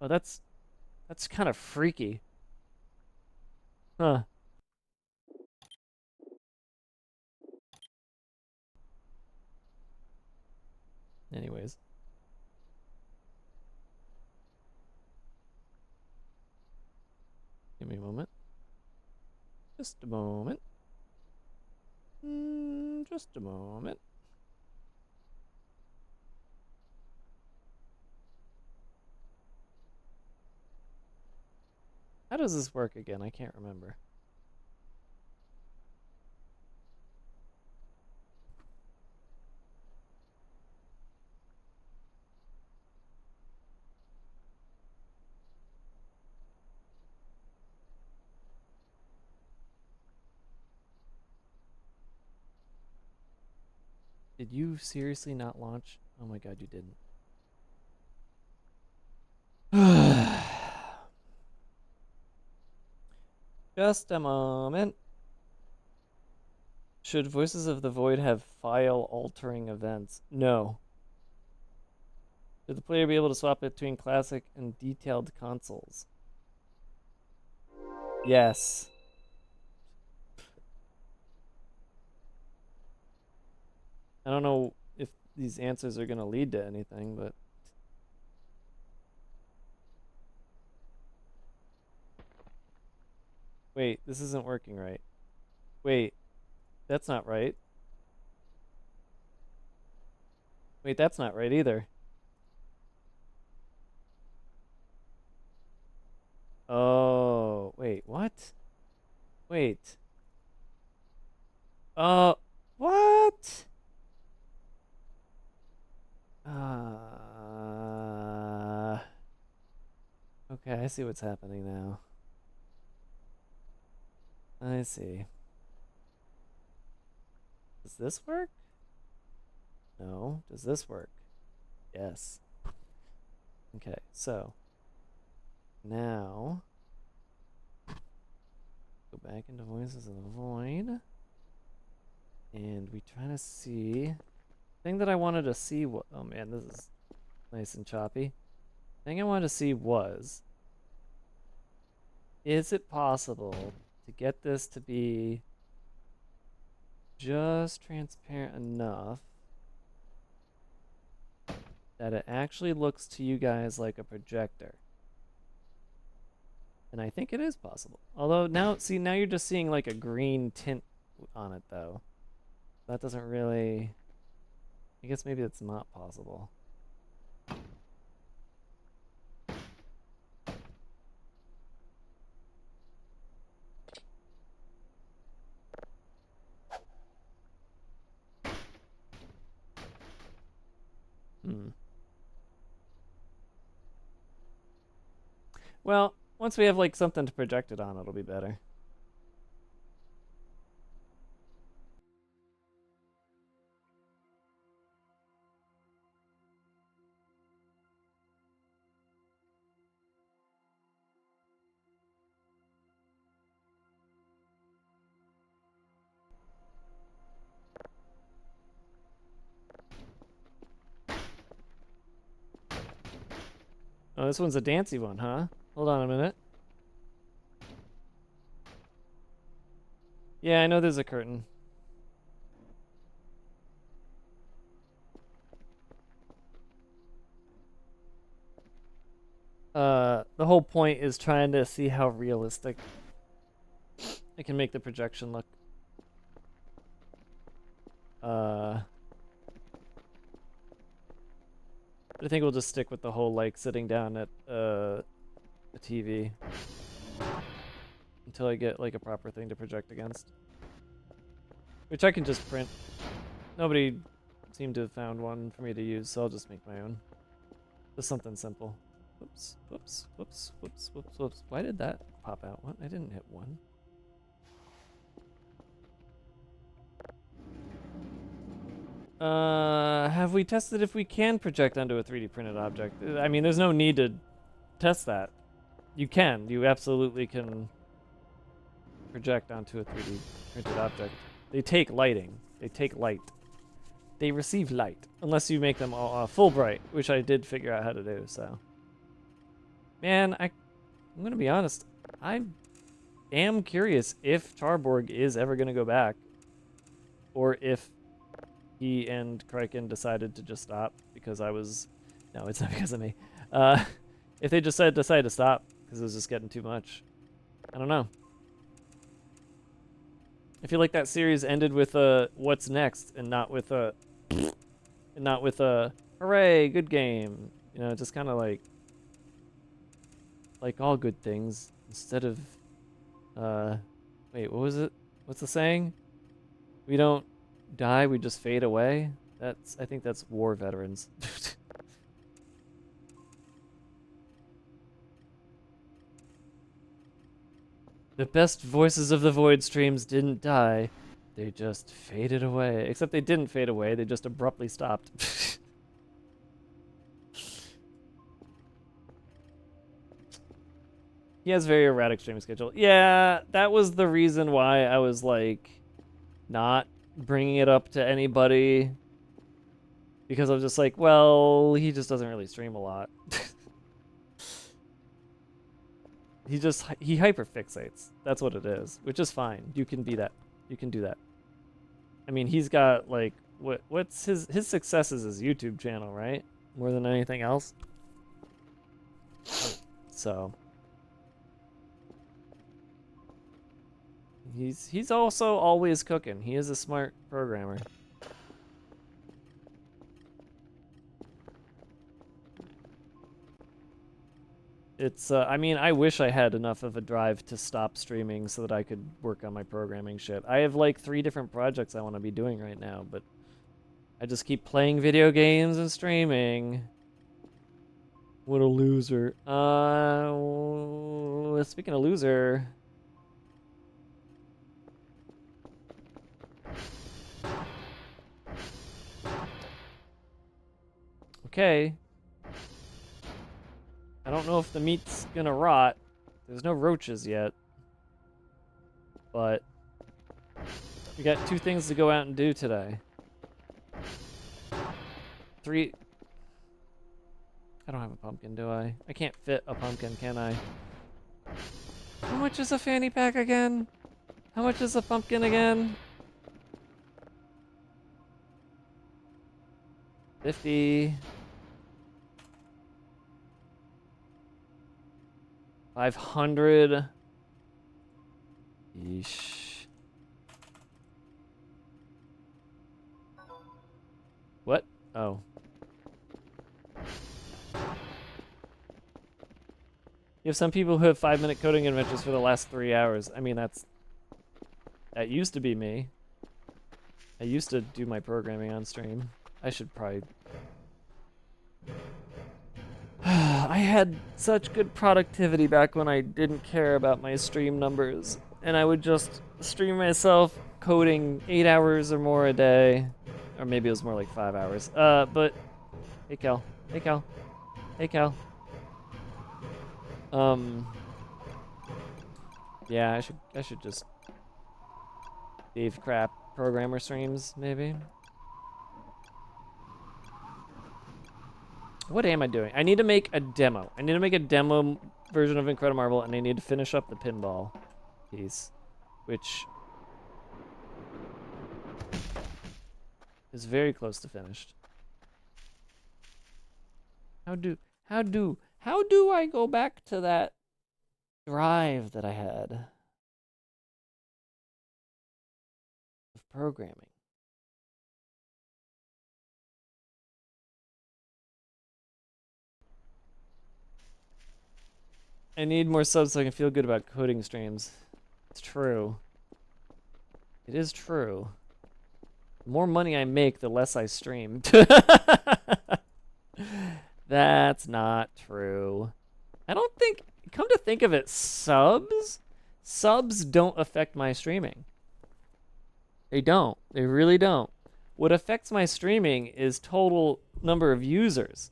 Oh, that's That's kind of freaky. Huh. Anyways. Give me a moment. Just a moment. Just a moment. How does this work again? I can't remember. Did you seriously not launch? Oh my god, you didn't. Just a moment. Should Voices of the Void have file-altering events? No. Should the player be able to swap between classic and detailed consoles? Yes. I don't know if these answers are going to lead to anything, but... Wait, this isn't working right. Wait, that's not right. Wait, that's not right either. Oh, wait, what? Wait. What? Okay, I see what's happening now. I see. Does this work? No. Does this work? Yes. Okay, so now go back into Voices of the Void, and we try to see. Thing that I wanted to see. Oh man, this is nice and choppy. Thing I wanted to see was, is it possible to get this to be just transparent enough that it actually looks to you guys like a projector? And I think it is possible. Although now, see, now you're just seeing like a green tint on it though. That doesn't really, I guess maybe it's not possible. Well, once we have like something to project it on, it'll be better. Oh, this one's a dancy one, huh? Hold on a minute. Yeah, I know there's a curtain. The whole point is trying to see how realistic I can make the projection look. But I think we'll just stick with the whole like sitting down at a TV until I get like a proper thing to project against. Which I can just print. Nobody seemed to have found one for me to use, so I'll just make my own. Just something simple. Whoops, whoops, whoops, whoops, whoops, whoops. Why did that pop out? What? I didn't hit one. Have we tested if we can project onto a 3D printed object? I mean, there's no need to test that. You can. You absolutely can project onto a 3D printed object. They take lighting. They take light. They receive light. Unless you make them all full bright, which I did figure out how to do, so. Man, I'm gonna be honest. I am curious if Charborg is ever gonna go back, or if he and Kraken decided to just stop because I was. No, it's not because of me. If they just decided to stop because it was just getting too much. I don't know. I feel like that series ended with a what's next and not with a hooray, good game. You know, just kind of like all good things instead of wait, what was it? What's the saying? We don't die, we just fade away. I think that's war veterans. The best voices of the Void streams didn't die. They just faded away. Except they didn't fade away, they just abruptly stopped. He has very erratic streaming schedule. Yeah, that was the reason why I was like not bringing it up to anybody. Because I was just like, well, he just doesn't really stream a lot. He hyperfixates. That's what it is, which is fine. You can be that. You can do that. I mean, he's got like what's his success is his YouTube channel, right? More than anything else. So he's also always cooking. He is a smart programmer. It's, I mean, I wish I had enough of a drive to stop streaming so that I could work on my programming shit. I have like 3 different projects I want to be doing right now, but I just keep playing video games and streaming. What a loser. Speaking of loser. Okay. I don't know if the meat's gonna rot. There's no roaches yet. But we got 2 things to go out and do today. 3. I don't have a pumpkin, do I? I can't fit a pumpkin, can I? How much is a fanny pack again? How much is a pumpkin again? 50. 500. Yeesh. What? Oh. You have some people who have 5-minute coding adventures for the last 3 hours. I mean, that used to be me. I used to do my programming on stream. I should probably... I had such good productivity back when I didn't care about my stream numbers. And I would just stream myself coding 8 hours or more a day. Or maybe it was more like 5 hours. But... Hey, Cal. Hey, Cal. Hey, Cal. Yeah, I should just Dave crap programmer streams, maybe. What am I doing? I need to make a demo. I need to make a demo version of Incredimarvel, and I need to finish up the pinball piece, which is very close to finished. How do I go back to that drive that I had of programming? I need more subs so I can feel good about coding streams. It's true. It is true. The more money I make, the less I stream. That's not true. I don't think... Come to think of it, subs don't affect my streaming. They don't. They really don't. What affects my streaming is total number of users.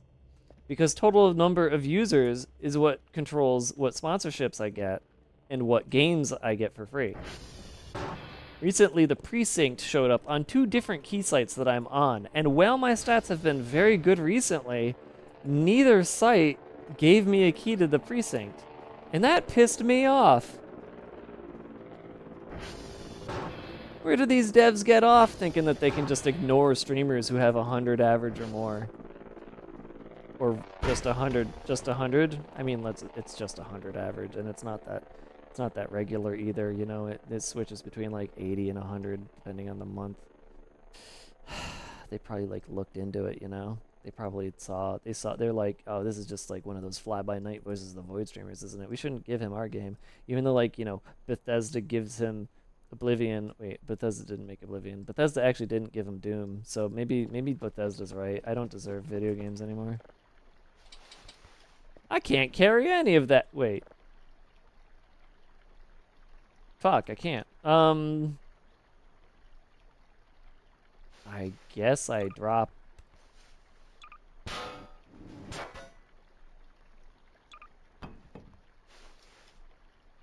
Because total number of users is what controls what sponsorships I get and what games I get for free. Recently, the Precinct showed up on 2 different key sites that I'm on, and while my stats have been very good recently, neither site gave me a key to the Precinct. And that pissed me off. Where do these devs get off thinking that they can just ignore streamers who have 100 average or more? Or just 100, just 100? I mean, it's just 100 average, and it's not that regular either, you know, it switches between like 80 and 100 depending on the month. They probably like looked into it, you know? They probably they're like, oh, this is just like one of those fly-by-night voices of the Void streamers, isn't it? We shouldn't give him our game. Even though, like, you know, Bethesda gives him Oblivion. Wait, Bethesda didn't make Oblivion. Bethesda actually didn't give him Doom, so maybe Bethesda's right. I don't deserve video games anymore. I can't carry any of that. Wait. Fuck, I can't. I guess I drop.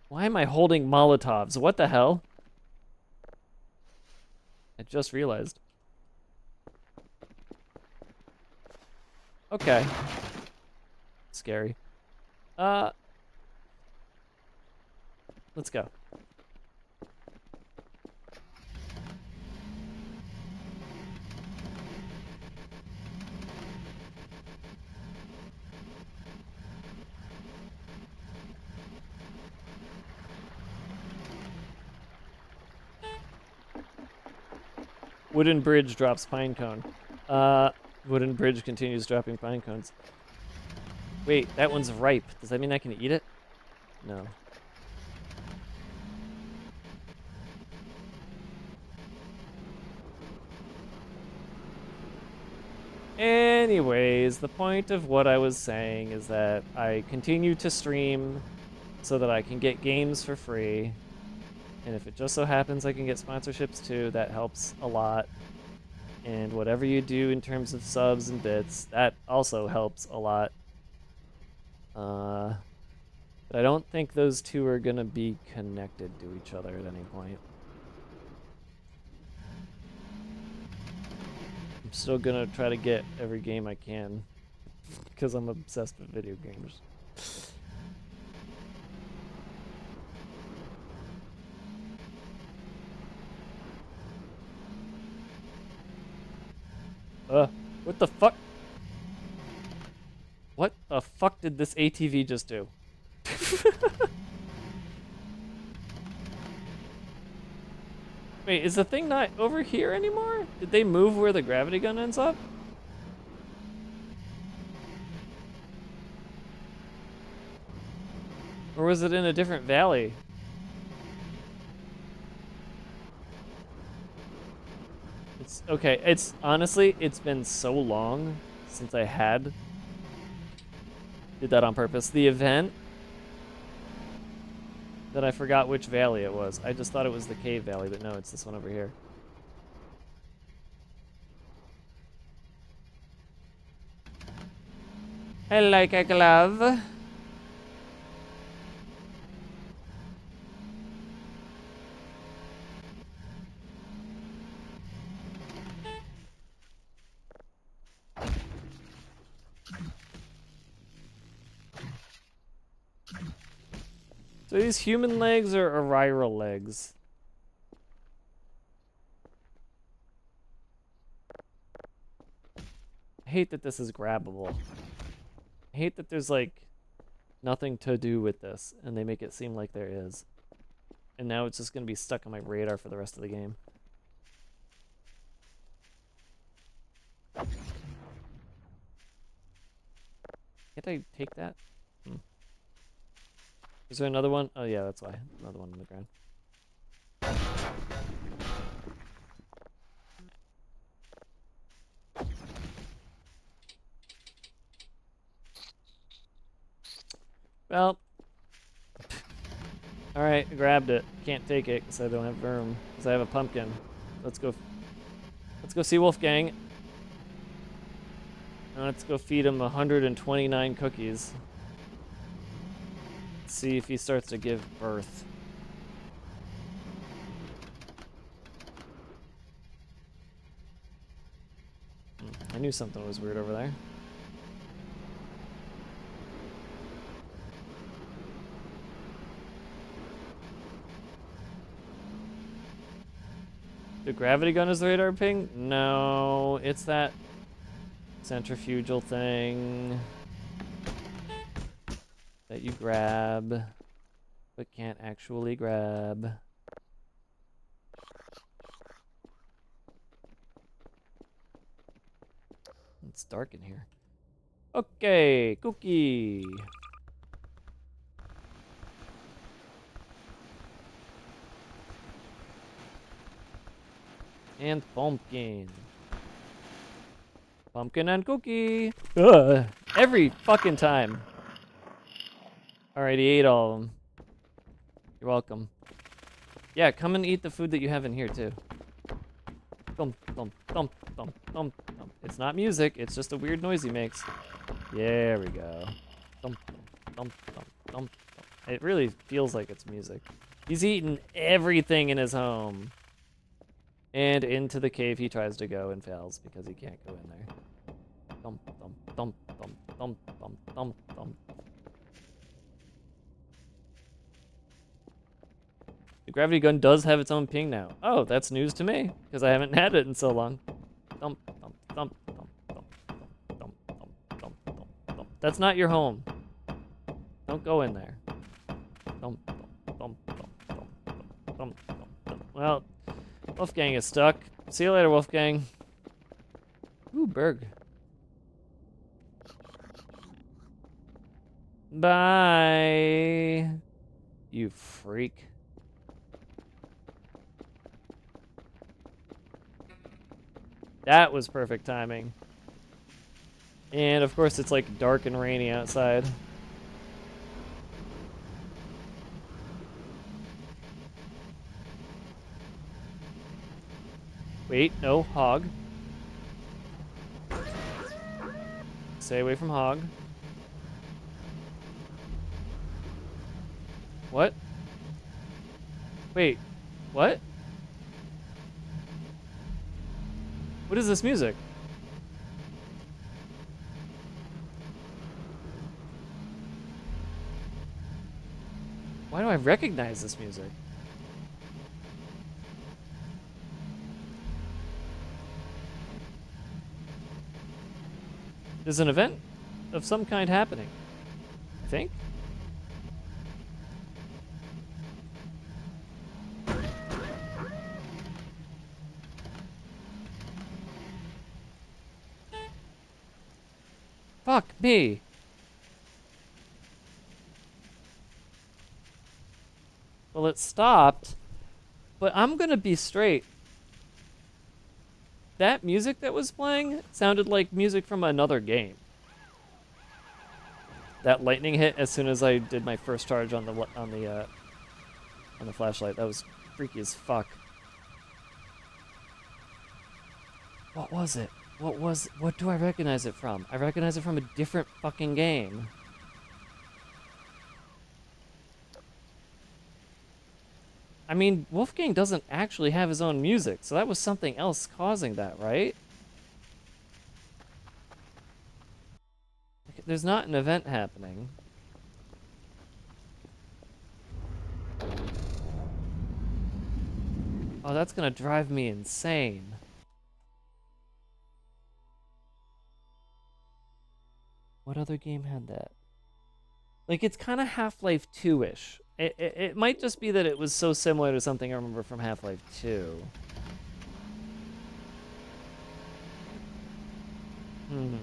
Why am I holding Molotovs? What the hell? I just realized. Okay. Scary. Let's go. Wooden bridge drops pine cone. Wooden bridge continues dropping pine cones. Wait, that one's ripe. Does that mean I can eat it? No. Anyways, the point of what I was saying is that I continue to stream so that I can get games for free. And if it just so happens I can get sponsorships too, that helps a lot. And whatever you do in terms of subs and bits, that also helps a lot. But I don't think those two are gonna be connected to each other at any point. I'm still gonna try to get every game I can because I'm obsessed with video games. What the fuck? What the fuck did this ATV just do? Wait, is the thing not over here anymore? Did they move where the gravity gun ends up? Or was it in a different valley? It's okay, it's honestly, it's been so long since I did that on purpose. The event that I forgot which valley it was. I just thought it was the cave valley, but no, it's this one over here. I like a glove. So these human legs are Arira legs. I hate that this is grabbable. I hate that there's like nothing to do with this and they make it seem like there is. And now it's just gonna be stuck on my radar for the rest of the game. Can't I take that? Is there another one? Oh yeah, that's why. Another one on the ground. Well. Alright, I grabbed it. Can't take it because I don't have room. Because I have a pumpkin. Let's go see Wolfgang. And let's go feed him 129 cookies. See if he starts to give birth. I knew something was weird over there. The gravity gun is the radar ping? No, it's that centrifugal thing that you grab, but can't actually grab. It's dark in here. Okay, cookie. And pumpkin. Pumpkin and cookie. Ugh, every fucking time. Alright, he ate all of them. You're welcome. Yeah, come and eat the food that you have in here too. Thump, thump, thump, thump, thump, thump. It's not music, it's just a weird noise he makes. There we go. Thump, thump, thump, thump, thump, thump. It really feels like it's music. He's eaten everything in his home. And into the cave he tries to go and fails because he can't go in there. Thump, thump, thump, thump, thump, thump, thump, thump. The gravity gun does have its own ping now. Oh, that's news to me, because I haven't had it in so long. Thump, thump, thump, thump, thump, thump, thump, thump, thump, thump, thump. That's not your home. Don't go in there. Thump, thump, thump, thump, thump, thump, thump, thump. Well, Wolfgang is stuck. See you later, Wolfgang. Ooh, Berg. Bye. You freak. That was perfect timing. And of course it's like dark and rainy outside. Wait, no, hog. Stay away from hog. What? Wait, what? What is this music? Why do I recognize this music? There's an event of some kind happening, I think. Fuck me. Well, it stopped, but I'm gonna be straight. That music that was playing sounded like music from another game. That lightning hit as soon as I did my first charge on the flashlight. That was freaky as fuck. What was it? What do I recognize it from? I recognize it from a different fucking game. I mean, Wolfgang doesn't actually have his own music, so that was something else causing that, right? There's not an event happening. Oh, that's gonna drive me insane. What other game had that? Like, it's kind of Half-Life 2-ish. It might just be that it was so similar to something I remember from Half-Life 2. Hmm.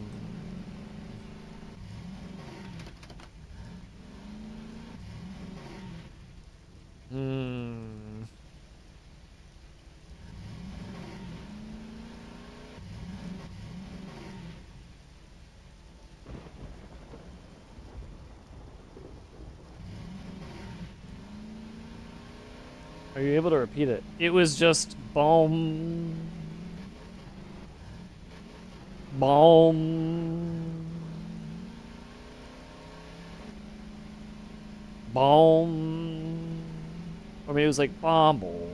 Are you able to repeat it? It was just boom. Boom. Boom. Or maybe it was like bomble.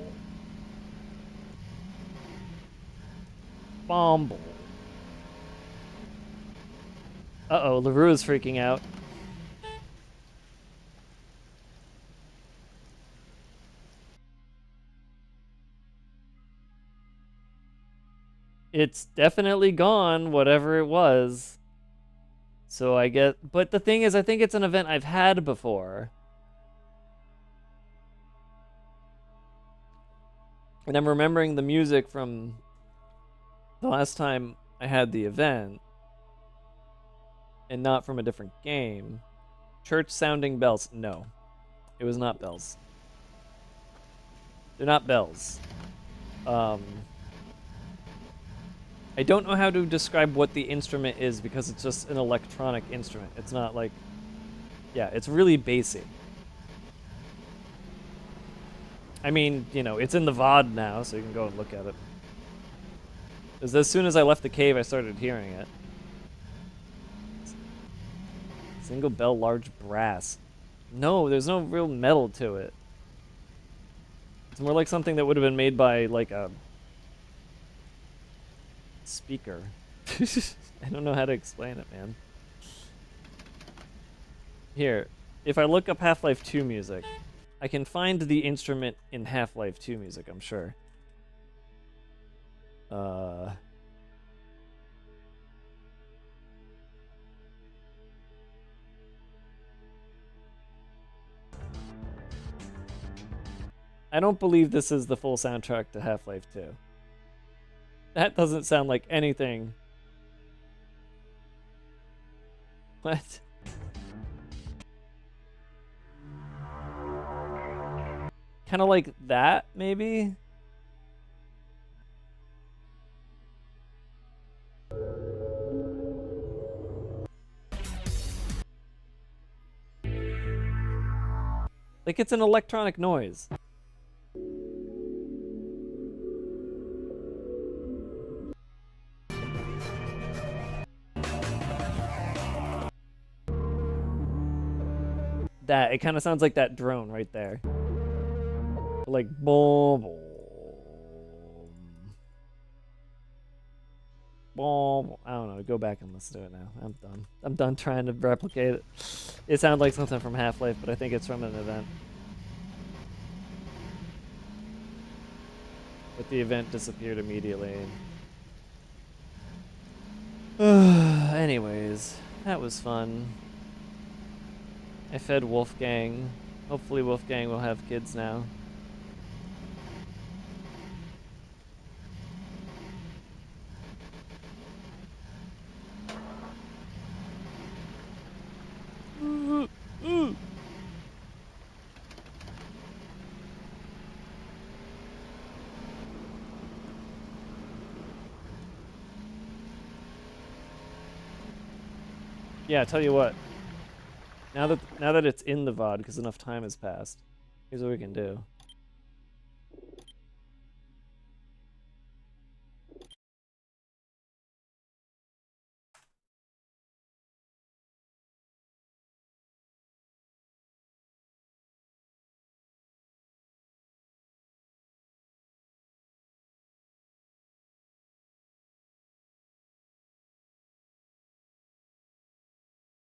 Bomble. Uh-oh, LaRue is freaking out. It's definitely gone, whatever it was. So I get, but the thing is, I think it's an event I've had before. And I'm remembering the music from the last time I had the event, and not from a different game. Church sounding bells. No, it was not bells. They're not bells. I don't know how to describe what the instrument is because it's just an electronic instrument. It's not like, yeah, it's really bassy. I mean, you know, it's in the VOD now, so you can go and look at it. Because as soon as I left the cave, I started hearing it. Single bell, large brass. No, there's no real metal to it. It's more like something that would have been made by, like, a speaker. I don't know how to explain it, man. Here, if I look up Half-Life 2 music, I can find the instrument in Half-Life 2 music, I'm sure. I don't believe this is the full soundtrack to Half-Life 2. That doesn't sound like anything. What? Kind of like that, maybe? Like it's an electronic noise. That, it kind of sounds like that drone right there. Like boom, boom, boom. I don't know. Go back and listen to it now. I'm done. I'm done trying to replicate it. It sounded like something from Half-Life, but I think it's from an event. But the event disappeared immediately. Anyways, that was fun. I fed Wolfgang. Hopefully Wolfgang will have kids now. Yeah, tell you what. Now that it's in the VOD, because enough time has passed, here's what we can do.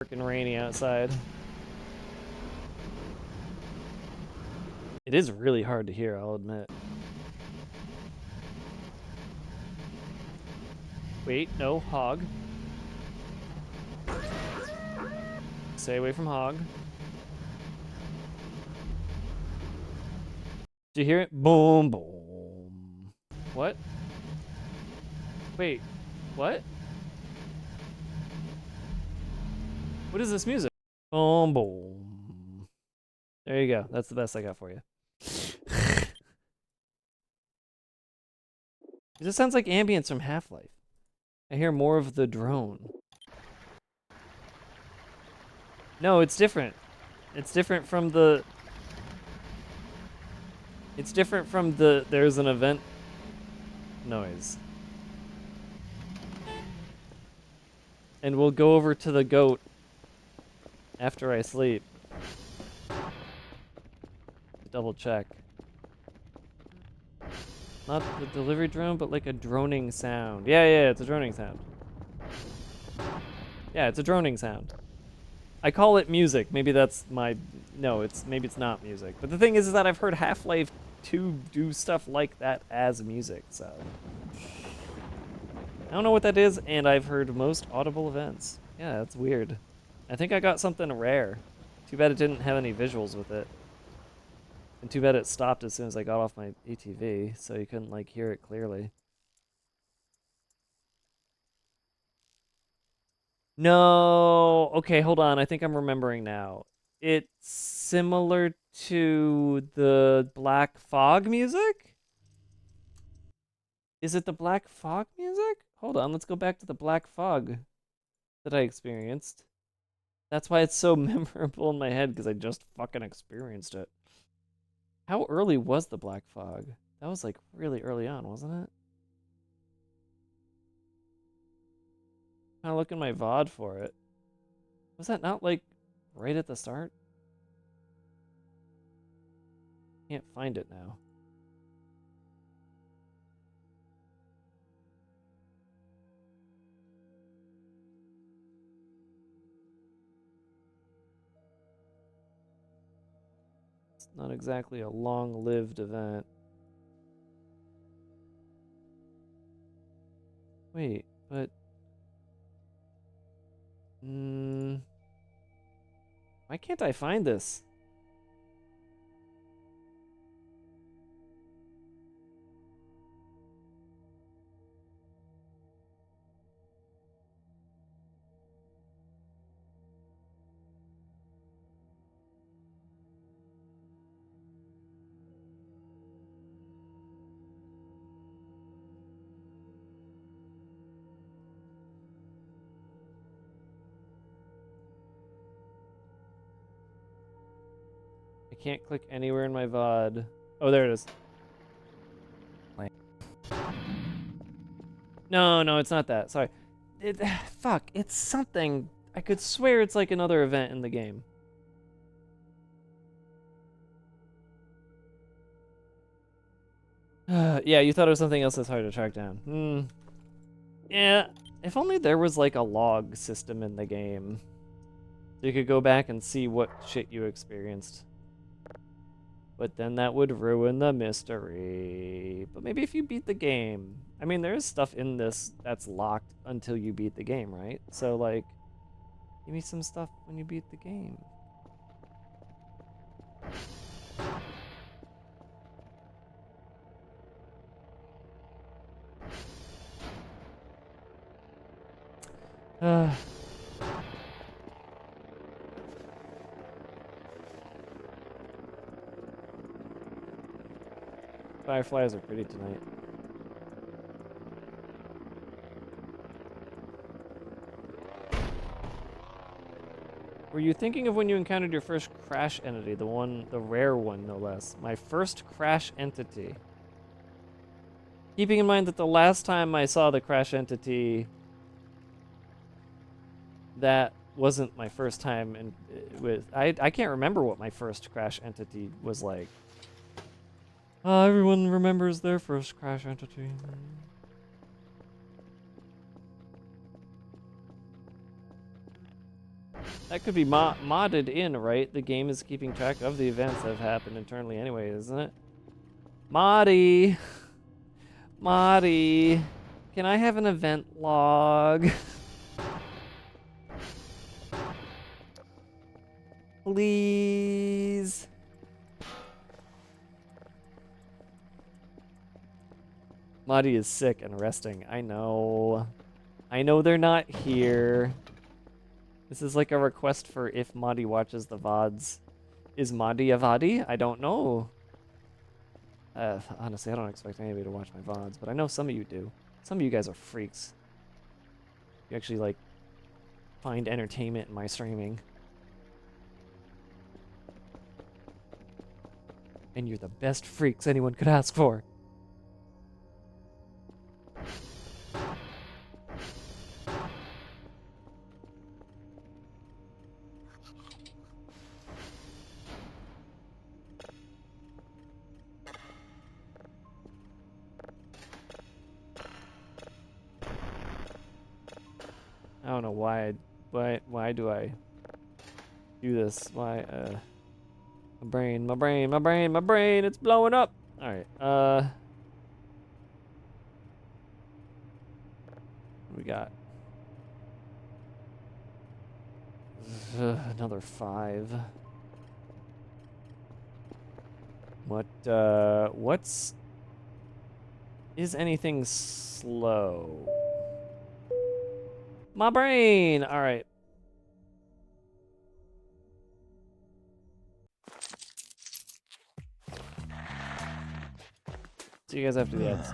Freaking rainy outside. It is really hard to hear, I'll admit. Wait, no, hog. Stay away from hog. Did you hear it? Boom, boom. What? Wait, what? What is this music? Boom, boom. There you go. That's the best I got for you. It just sounds like ambience from Half-Life. I hear more of the drone. No, it's different. It's different from the... It's different from the there's an event noise. And we'll go over to the goat after I sleep. Double check. Not the delivery drone, but like a droning sound. Yeah, it's a droning sound. Yeah, it's a droning sound. I call it music. Maybe that's my... No, maybe it's not music. But the thing is that I've heard Half-Life 2 do stuff like that as music, so... I don't know what that is, and I've heard most audible events. Yeah, that's weird. I think I got something rare. Too bad it didn't have any visuals with it. And too bad it stopped as soon as I got off my ATV, so you couldn't, like, hear it clearly. No! Okay, hold on. I think I'm remembering now. It's similar to the Black Fog music? Is it the Black Fog music? Hold on, let's go back to the Black Fog that I experienced. That's why it's so memorable in my head, because I just fucking experienced it. How early was the Black Fog? That was like really early on, wasn't it? I'm look in my VOD for it. Was that not like right at the start? Can't find it now. It's not exactly a long-lived event. Wait, but... why can't I find this? I can't click anywhere in my VOD. Oh, there it is. No, it's not that. Sorry. Fuck, it's something. I could swear it's like another event in the game. Yeah, you thought it was something else that's hard to track down. Yeah, if only there was like a log system in the game. So you could go back and see what shit you experienced. But then that would ruin the mystery. But maybe if you beat the game. I mean, there is stuff in this that's locked until you beat the game, right? So, like, give me some stuff when you beat the game. Fireflies are pretty tonight. Were you thinking of when you encountered your first crash entity? The rare one, no less. My first crash entity. Keeping in mind that the last time I saw the crash entity, that wasn't my first time and I can't remember what my first crash entity was like. Everyone remembers their first crash entity. That could be modded in, right? The game is keeping track of the events that have happened internally anyway, isn't it? Moddy! Moddy! Can I have an event log? Please? Moddy is sick and resting. I know. I know they're not here. This is like a request for if Moddy watches the VODs. Is Moddy a VODdy? I don't know. Honestly, I don't expect anybody to watch my VODs, but I know some of you do. Some of you guys are freaks. You actually, like, find entertainment in my streaming. And you're the best freaks anyone could ask for. I don't know why do I do this? Why, my brain, it's blowing up! Alright, We got another 5. What's is anything slow? My brain. All right. See you guys after the ads.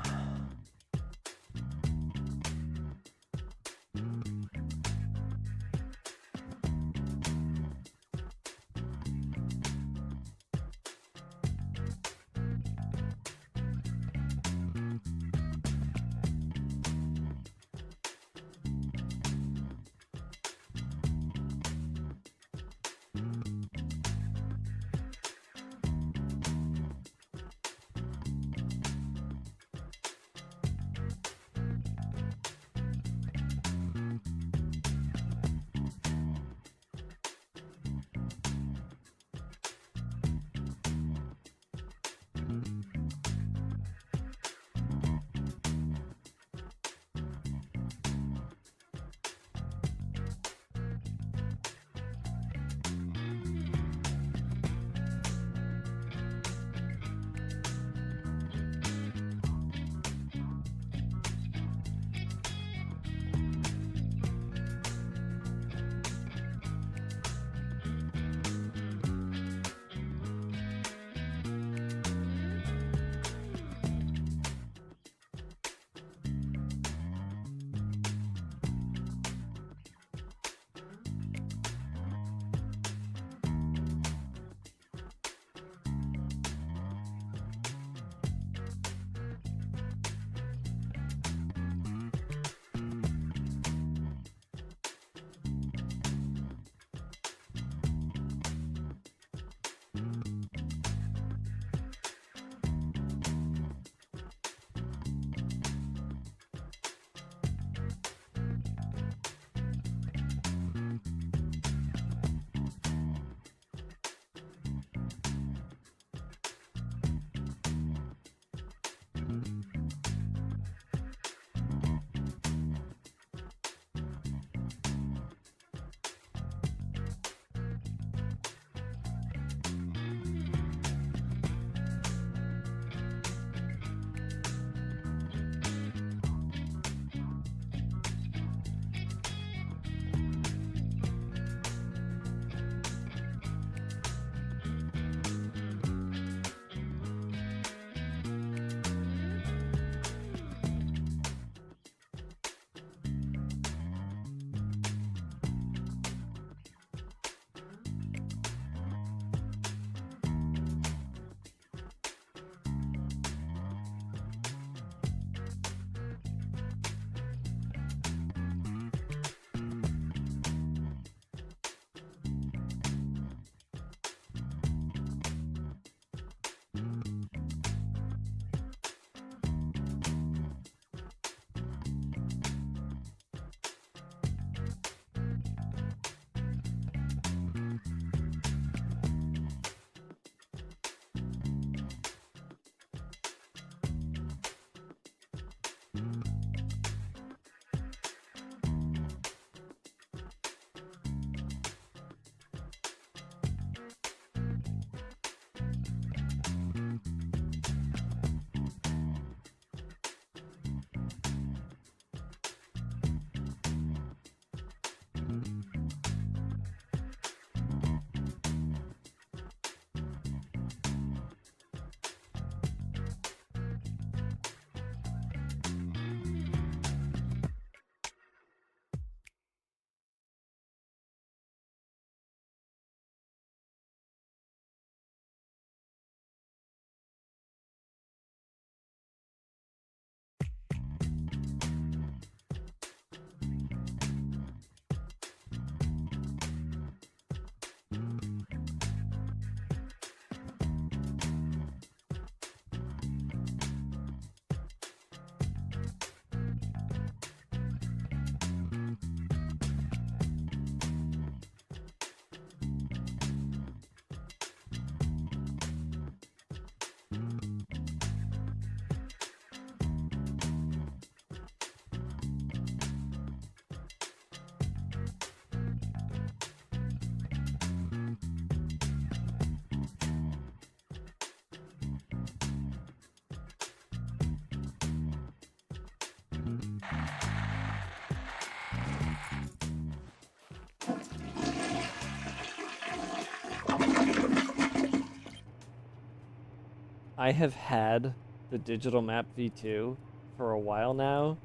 I have had the digital map V2 for a while now,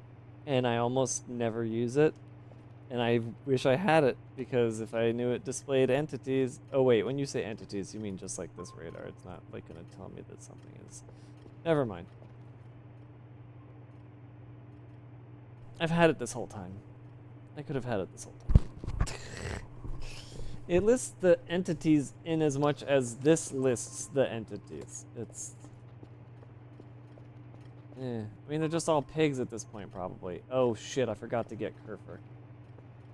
and I almost never use it. And I wish I had it, because if I knew it displayed entities... Oh wait, when you say entities, you mean just like this radar. It's not like gonna tell me that something is... Never mind. I've had it this whole time. I could have had it this whole time. It lists the entities in as much as this lists the entities. It's... I mean, they're just all pigs at this point, probably. Oh shit, I forgot to get Kerfer.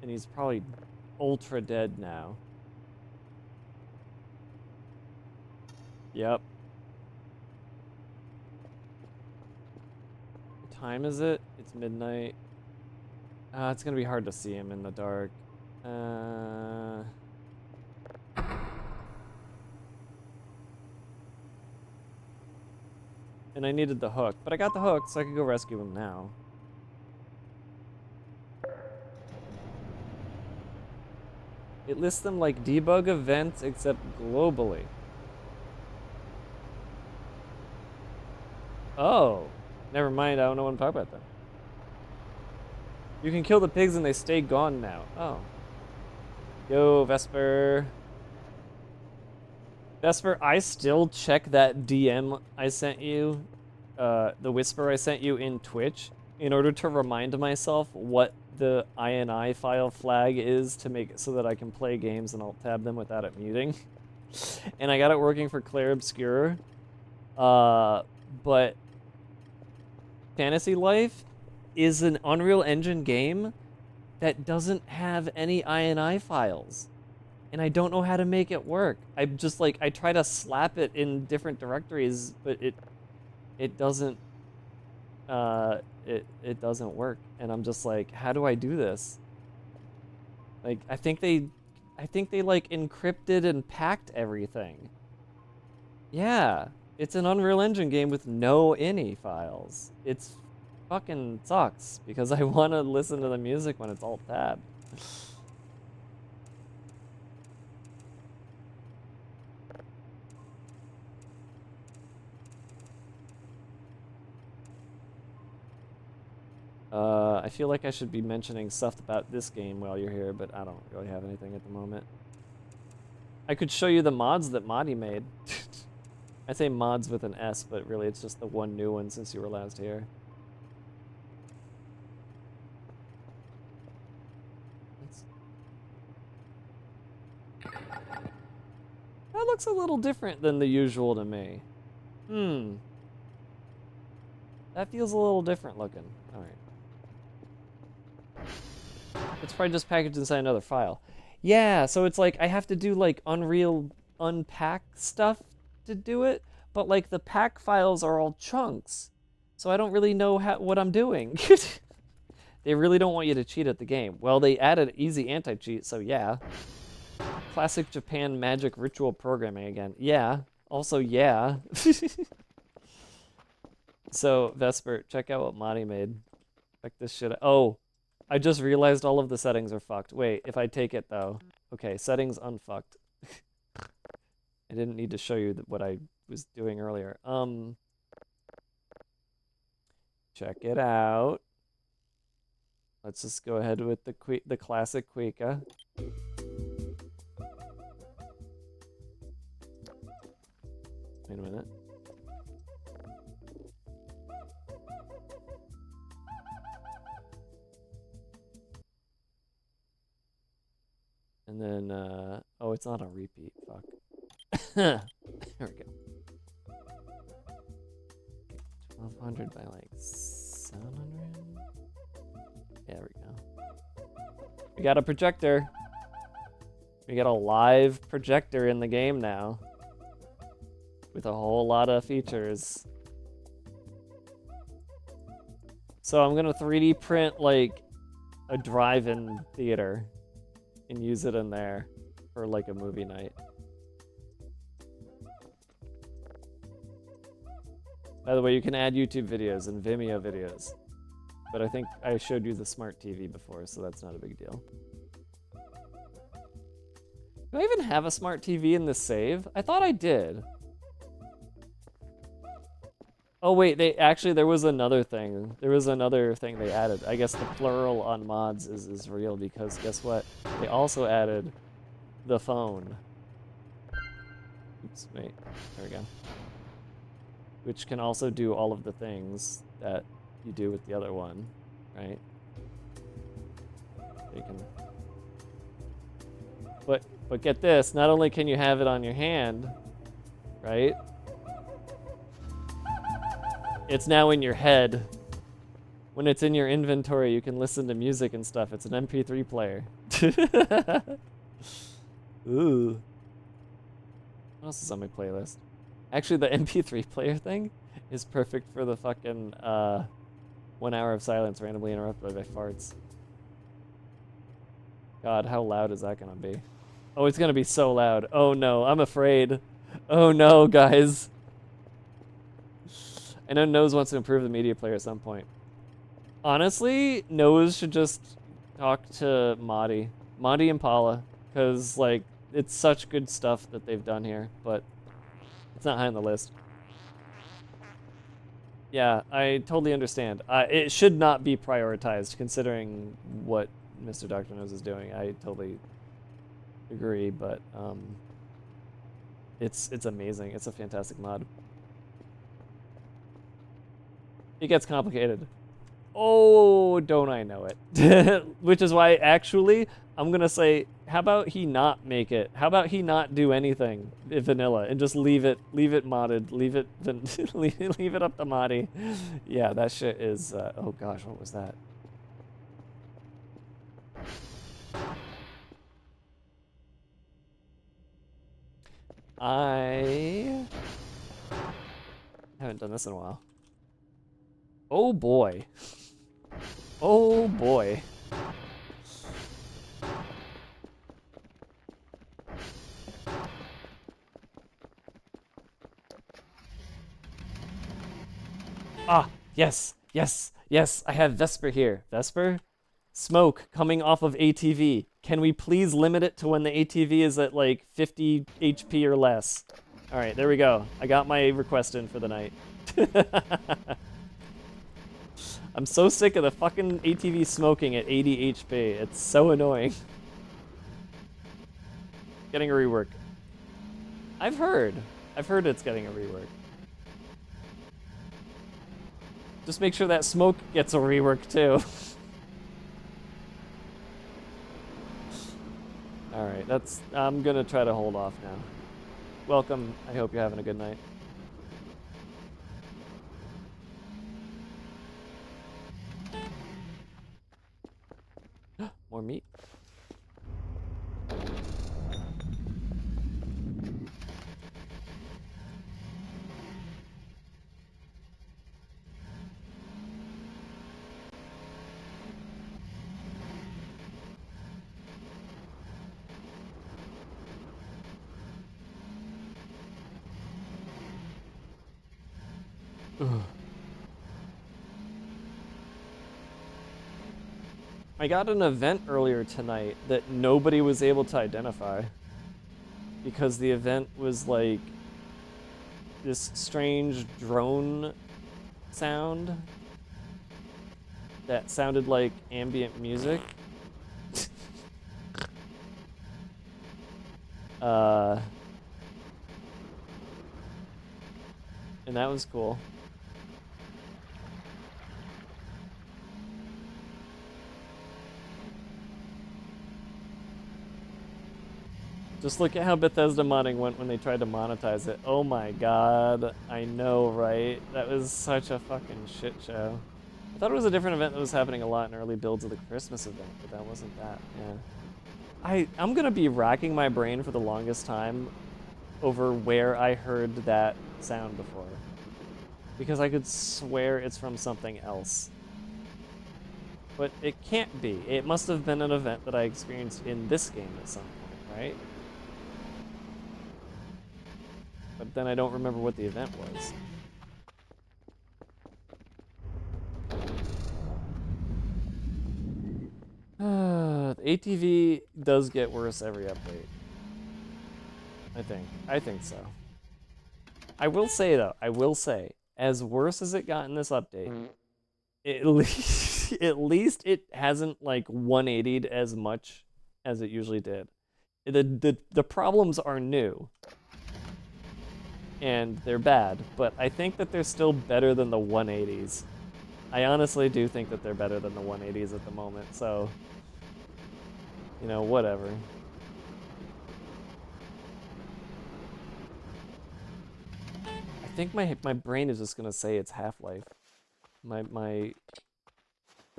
And he's probably ultra dead now. Yep. What time is it? It's midnight. It's gonna be hard to see him in the dark. And I needed the hook, but I got the hook, so I can go rescue him now. It lists them like debug events, except globally. Oh, never mind. I don't know what I'm talking about then. You can kill the pigs and they stay gone now. Oh. Yo, Vesper. Vesper, I still check that DM I sent you, the whisper I sent you in Twitch, in order to remind myself what the INI file flag is to make it so that I can play games and alt tab them without it muting. And I got it working for Claire Obscure. But Fantasy Life is an Unreal Engine game that doesn't have any INI files. And I don't know how to make it work. I'm just like, I try to slap it in different directories, but it doesn't it doesn't work. And I'm just like, how do I do this? Like, I think they like encrypted and packed everything. Yeah, it's an Unreal Engine game with no INI files. It's fucking sucks because I want to listen to the music when it's alt tabbed. I feel like I should be mentioning stuff about this game while you're here, but I don't really have anything at the moment. I could show you the mods that Madi made. I say mods with an S, but really it's just the one new one since you were last here. That looks a little different than the usual to me. That feels a little different looking. Alright. It's probably just packaged inside another file. Yeah, so it's like I have to do like Unreal unpack stuff to do it, but like the pack files are all chunks. So I don't really know what I'm doing. They really don't want you to cheat at the game. Well, they added easy anti-cheat, so yeah. Classic Japan magic ritual programming again. Yeah. Also, yeah. So, Vesper, check out what Madi made. Check this shit out. Oh, I just realized all of the settings are fucked. Wait, if I take it, though. Okay, settings unfucked. I didn't need to show you what I was doing earlier. Check it out. Let's just go ahead with the classic Quika. Wait a minute. And then, oh, it's not a repeat. Fuck. There we go. 1200 by like 700? Yeah, there we go. We got a projector. We got a live projector in the game now. With a whole lot of features. So I'm gonna 3D print like a drive-in theater and use it in there for like a movie night. By the way, you can add YouTube videos and Vimeo videos. But I think I showed you the smart TV before, so that's not a big deal. Do I even have a smart TV in this save? I thought I did. Oh wait, there was another thing. There was another thing they added. I guess the plural on mods is real because guess what? They also added the phone. Oops, wait. There we go. Which can also do all of the things that you do with the other one, right? You can. But get this, not only can you have it on your hand, right? It's now in your head. When it's in your inventory, you can listen to music and stuff. It's an MP3 player. Ooh. What else is on my playlist? Actually, the MP3 player thing is perfect for the fucking 1 hour of silence randomly interrupted by farts. God, how loud is that gonna be? Oh, it's gonna be so loud. Oh no, I'm afraid. Oh no, guys. I know Nose wants to improve the media player at some point. Honestly, Nose should just talk to Monty and Paula, because, like, it's such good stuff that they've done here, but it's not high on the list. Yeah, I totally understand. It should not be prioritized, considering what Mr. Dr. Nose is doing. I totally agree, but it's amazing. It's a fantastic mod. It gets complicated. Oh, don't I know it? Which is why, actually, I'm gonna say, how about he not make it? How about he not do anything vanilla and just leave it modded, leave it leave it up to Modi. Yeah, that shit is. Oh gosh, what was that? I haven't done this in a while. Oh boy. Oh boy. Ah, yes, yes, yes, I have Vesper here. Vesper? Smoke coming off of ATV. Can we please limit it to when the ATV is at like 50 HP or less? All right, there we go. I got my request in for the night. I'm so sick of the fucking ATV smoking at 80 HP. It's so annoying. Getting a rework. I've heard it's getting a rework. Just make sure that smoke gets a rework too. Alright, I'm gonna try to hold off now. Welcome, I hope you're having a good night. More meat. I got an event earlier tonight that nobody was able to identify because the event was like this strange drone sound that sounded like ambient music. And that was cool. Just look at how Bethesda modding went when they tried to monetize it. Oh my god, I know, right? That was such a fucking shit show. I thought it was a different event that was happening a lot in early builds of the Christmas event, but that wasn't that, yeah. I'm gonna be racking my brain for the longest time over where I heard that sound before. Because I could swear it's from something else. But it can't be. It must have been an event that I experienced in this game at some point, right? But then I don't remember what the event was. The ATV does get worse every update. I think so. I will say though, as worse as it got in this update, at least, at least it hasn't like 180'd as much as it usually did. The problems are new. And they're bad, but I think that they're still better than the 180s. I honestly do think that they're better than the 180s at the moment, so, you know, whatever. I think my brain is just gonna say it's Half-Life. The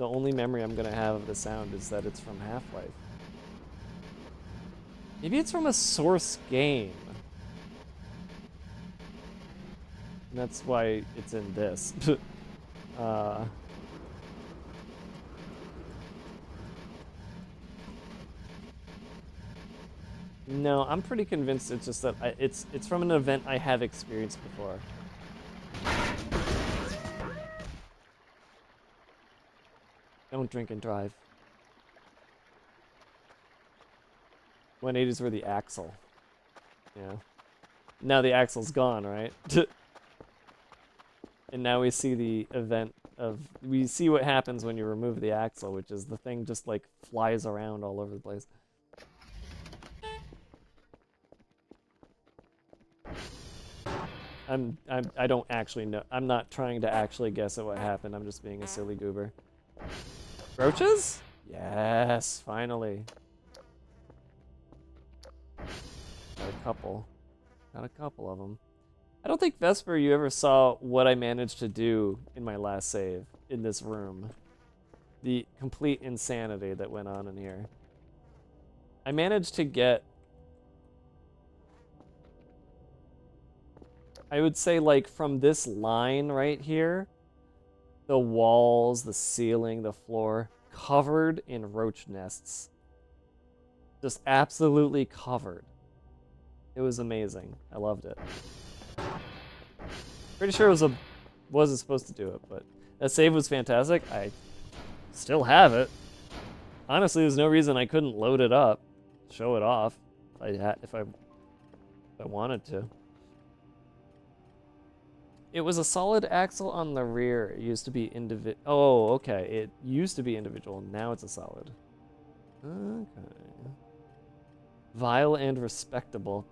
only memory I'm gonna have of the sound is that it's from Half-Life. Maybe it's from a Source game. And that's why it's in this. No, I'm pretty convinced it's just that it's from an event I have experienced before. Don't drink and drive. 180s were the axle. Yeah. Now the axle's gone, right? And now we see the event of... We see what happens when you remove the axle, which is the thing just, like, flies around all over the place. I don't actually know. I'm not trying to actually guess at what happened. I'm just being a silly goober. Roaches? Yes, finally. Got a couple. Got a couple of them. I don't think, Vesper, you ever saw what I managed to do in my last save in this room. The complete insanity that went on in here. I managed to get... I would say, like, from this line right here, the walls, the ceiling, the floor, covered in roach nests. Just absolutely covered. It was amazing. I loved it. Pretty sure it wasn't supposed to do it, but that save was fantastic. I still have it. Honestly, there's no reason I couldn't load it up, show it off, if I wanted to. It was a solid axle on the rear. It used to be individual. Oh, okay. It used to be individual. Now it's a solid. Okay. Vile and respectable.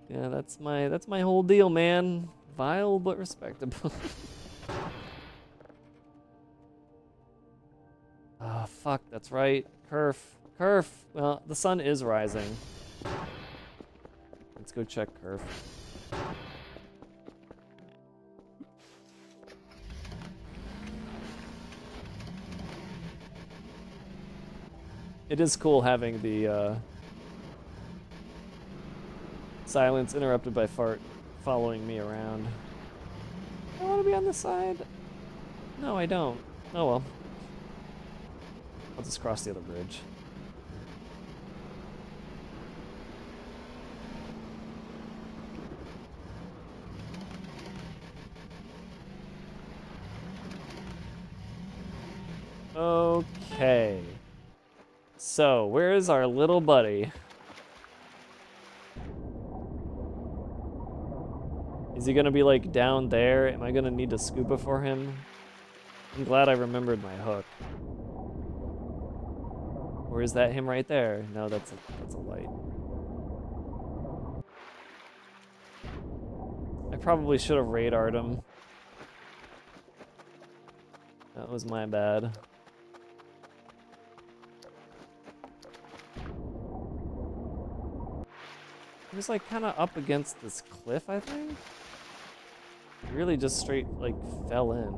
Yeah, that's my whole deal, man. Vile but respectable. Ah, fuck. That's right. Kerf. Kerf. Well, the sun is rising. Let's go check Kerf. It is cool having the silence interrupted by fart following me around. I want to be on this side. No, I don't. Oh well. I'll just cross the other bridge. Okay. So, where is our little buddy? Is he gonna be like down there? Am I gonna need to scuba for him? I'm glad I remembered my hook. Or is that him right there? No, that's a light. I probably should have radared him. That was my bad. He was like kind of up against this cliff, I think. He really just straight like fell in.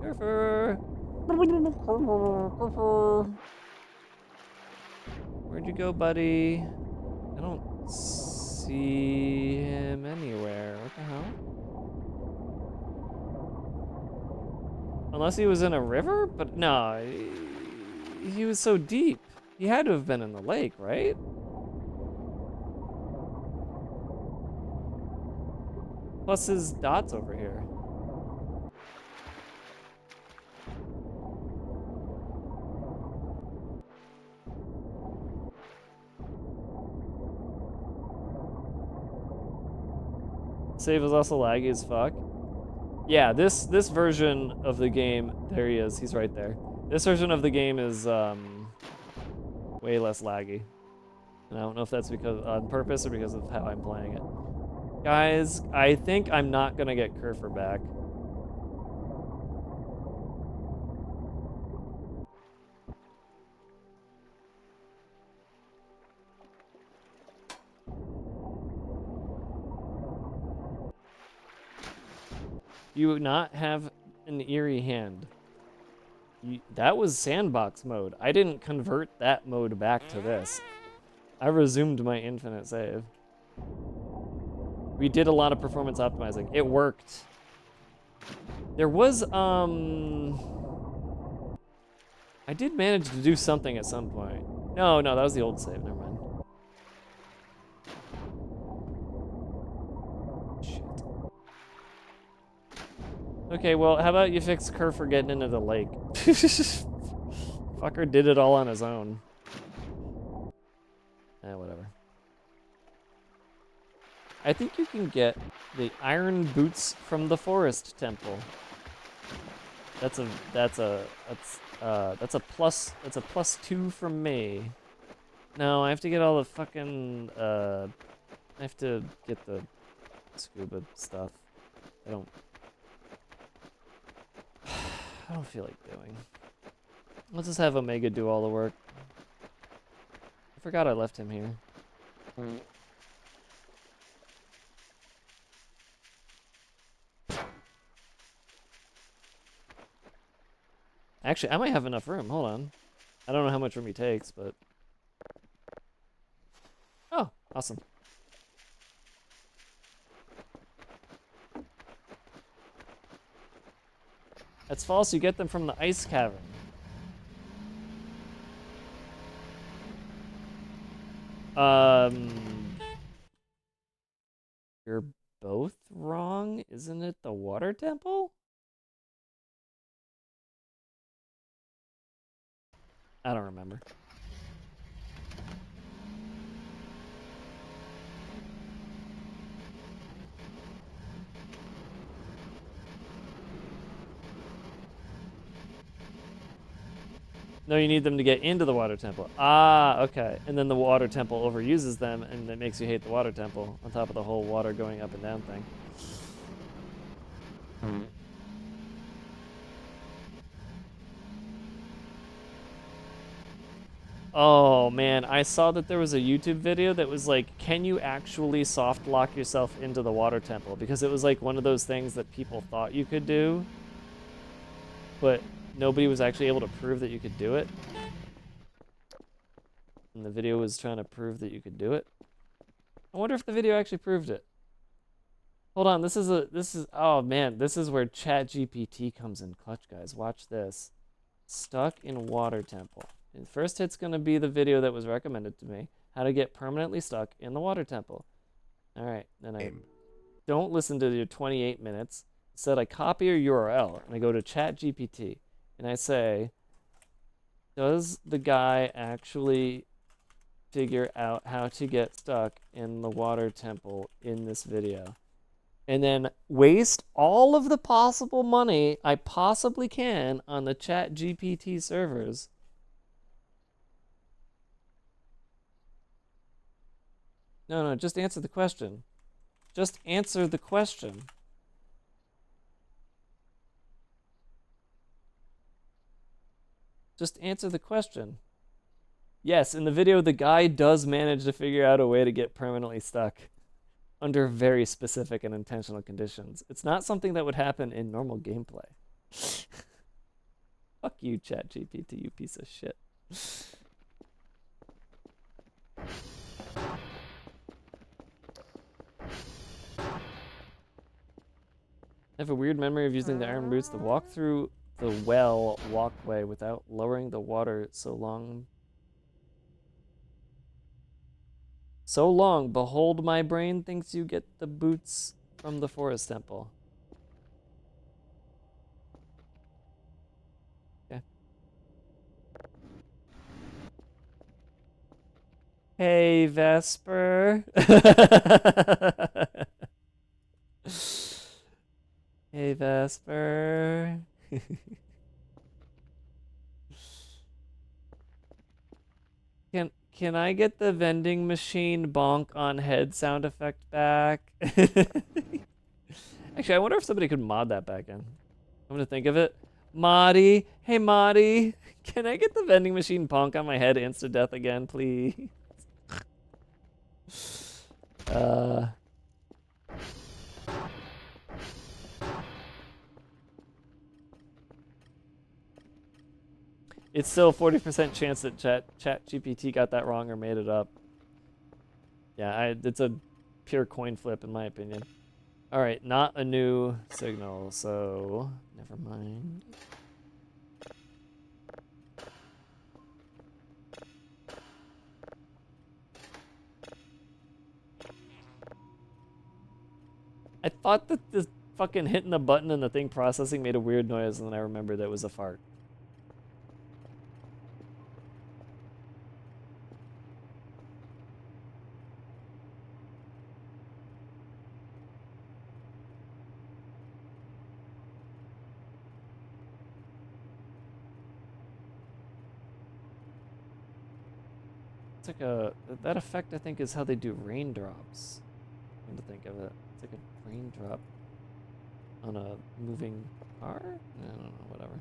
Surfer! Where'd you go, buddy? I don't see him anywhere. What the hell? Unless he was in a river? But no, he was so deep. He had to have been in the lake, right? Plus his dots over here. Save is also laggy as fuck. Yeah, this version of the game, there he is, he's right there. This version of the game is way less laggy. And I don't know if that's because on purpose or because of how I'm playing it. Guys, I think I'm not gonna get Kerfer back. You not have an eerie hand. That was sandbox mode. I didn't convert that mode back to this. I resumed my infinite save. We did a lot of performance optimizing. It worked. There was, I did manage to do something at some point. No, that was the old save. Never mind. Shit. Okay, well, how about you fix Kerr for getting into the lake? Fucker did it all on his own. Whatever. I think you can get the iron boots from the forest temple. That's a +2 from me. No, I have to get all the fucking I have to get the scuba stuff. I don't feel like doing. Let's just have Omega do all the work. I forgot I left him here. Actually, I might have enough room. Hold on. I don't know how much room he takes, but... Oh, awesome. That's false. You get them from the ice cavern. You're both wrong. Isn't it the water temple? I don't remember. No, you need them to get into the water temple. Ah, okay. And then the water temple overuses them, and it makes you hate the water temple, on top of the whole water going up and down thing. Oh, man. I saw that there was a YouTube video that was like, can you actually soft lock yourself into the water temple? Because it was like one of those things that people thought you could do, but nobody was actually able to prove that you could do it. And the video was trying to prove that you could do it. I wonder if the video actually proved it. Hold on, oh man, this is where ChatGPT comes in clutch, guys. Watch this. Stuck in water temple. And first hit's gonna be the video that was recommended to me. How to get permanently stuck in the water temple. Alright, then I don't listen to your 28 minutes. Instead, I copy your URL and I go to ChatGPT and I say, does the guy actually figure out how to get stuck in the water temple in this video? And then waste all of the possible money I possibly can on the ChatGPT servers. No, just answer the question. Just answer the question. Just answer the question. Yes, in the video, the guy does manage to figure out a way to get permanently stuck under very specific and intentional conditions. It's not something that would happen in normal gameplay. Fuck you, ChatGPT, you piece of shit. I have a weird memory of using the iron boots to walk through the well walkway without lowering the water so long, behold, my brain thinks you get the boots from the forest temple. Okay. Hey, Vesper. Vesper. Can I get the vending machine bonk on head sound effect back? Actually, I wonder if somebody could mod that back in. I'm gonna think of it. Marty, hey Marty, can I get the vending machine bonk on my head insta death again, please? It's still a 40% chance that ChatGPT got that wrong or made it up. Yeah, it's a pure coin flip in my opinion. All right, not a new signal, so never mind. I thought that this fucking hitting the button and the thing processing made a weird noise, and then I remembered that it was a fart. It's like that effect I think is how they do raindrops. Come to think of it. It's like a raindrop on a moving car? I don't know, whatever.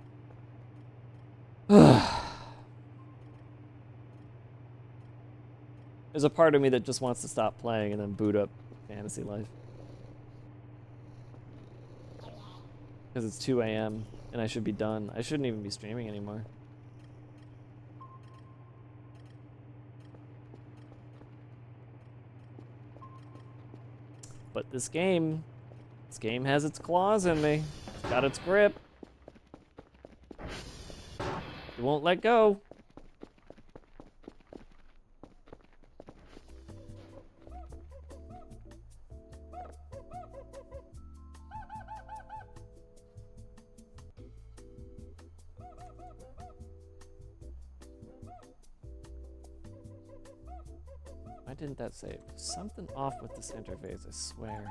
There's a part of me that just wants to stop playing and then boot up Fantasy Life. Because it's 2 a.m. and I should be done. I shouldn't even be streaming anymore. But this game has its claws in me. It's got its grip. It won't let go. Why didn't that save? Something off with this interface, I swear.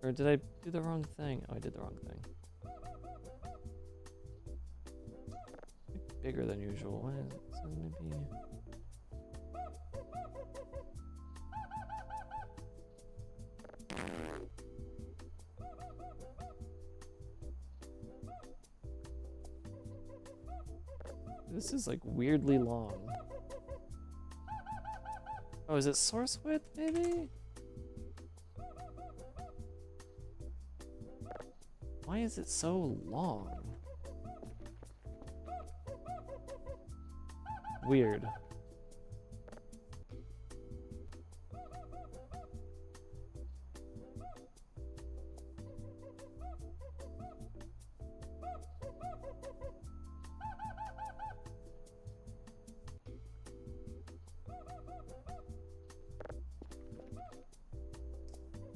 Or did I do the wrong thing? Oh, I did the wrong thing. Bigger than usual. What is it? So maybe... This is like weirdly long. Oh, is it source width, maybe? Why is it so long? Weird.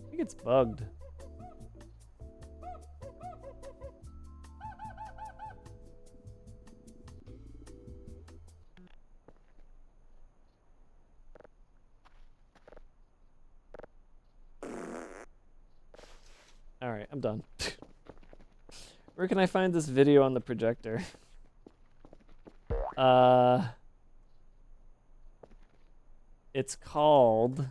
I think it's bugged. Alright, I'm done. Where can I find this video on the projector? It's called...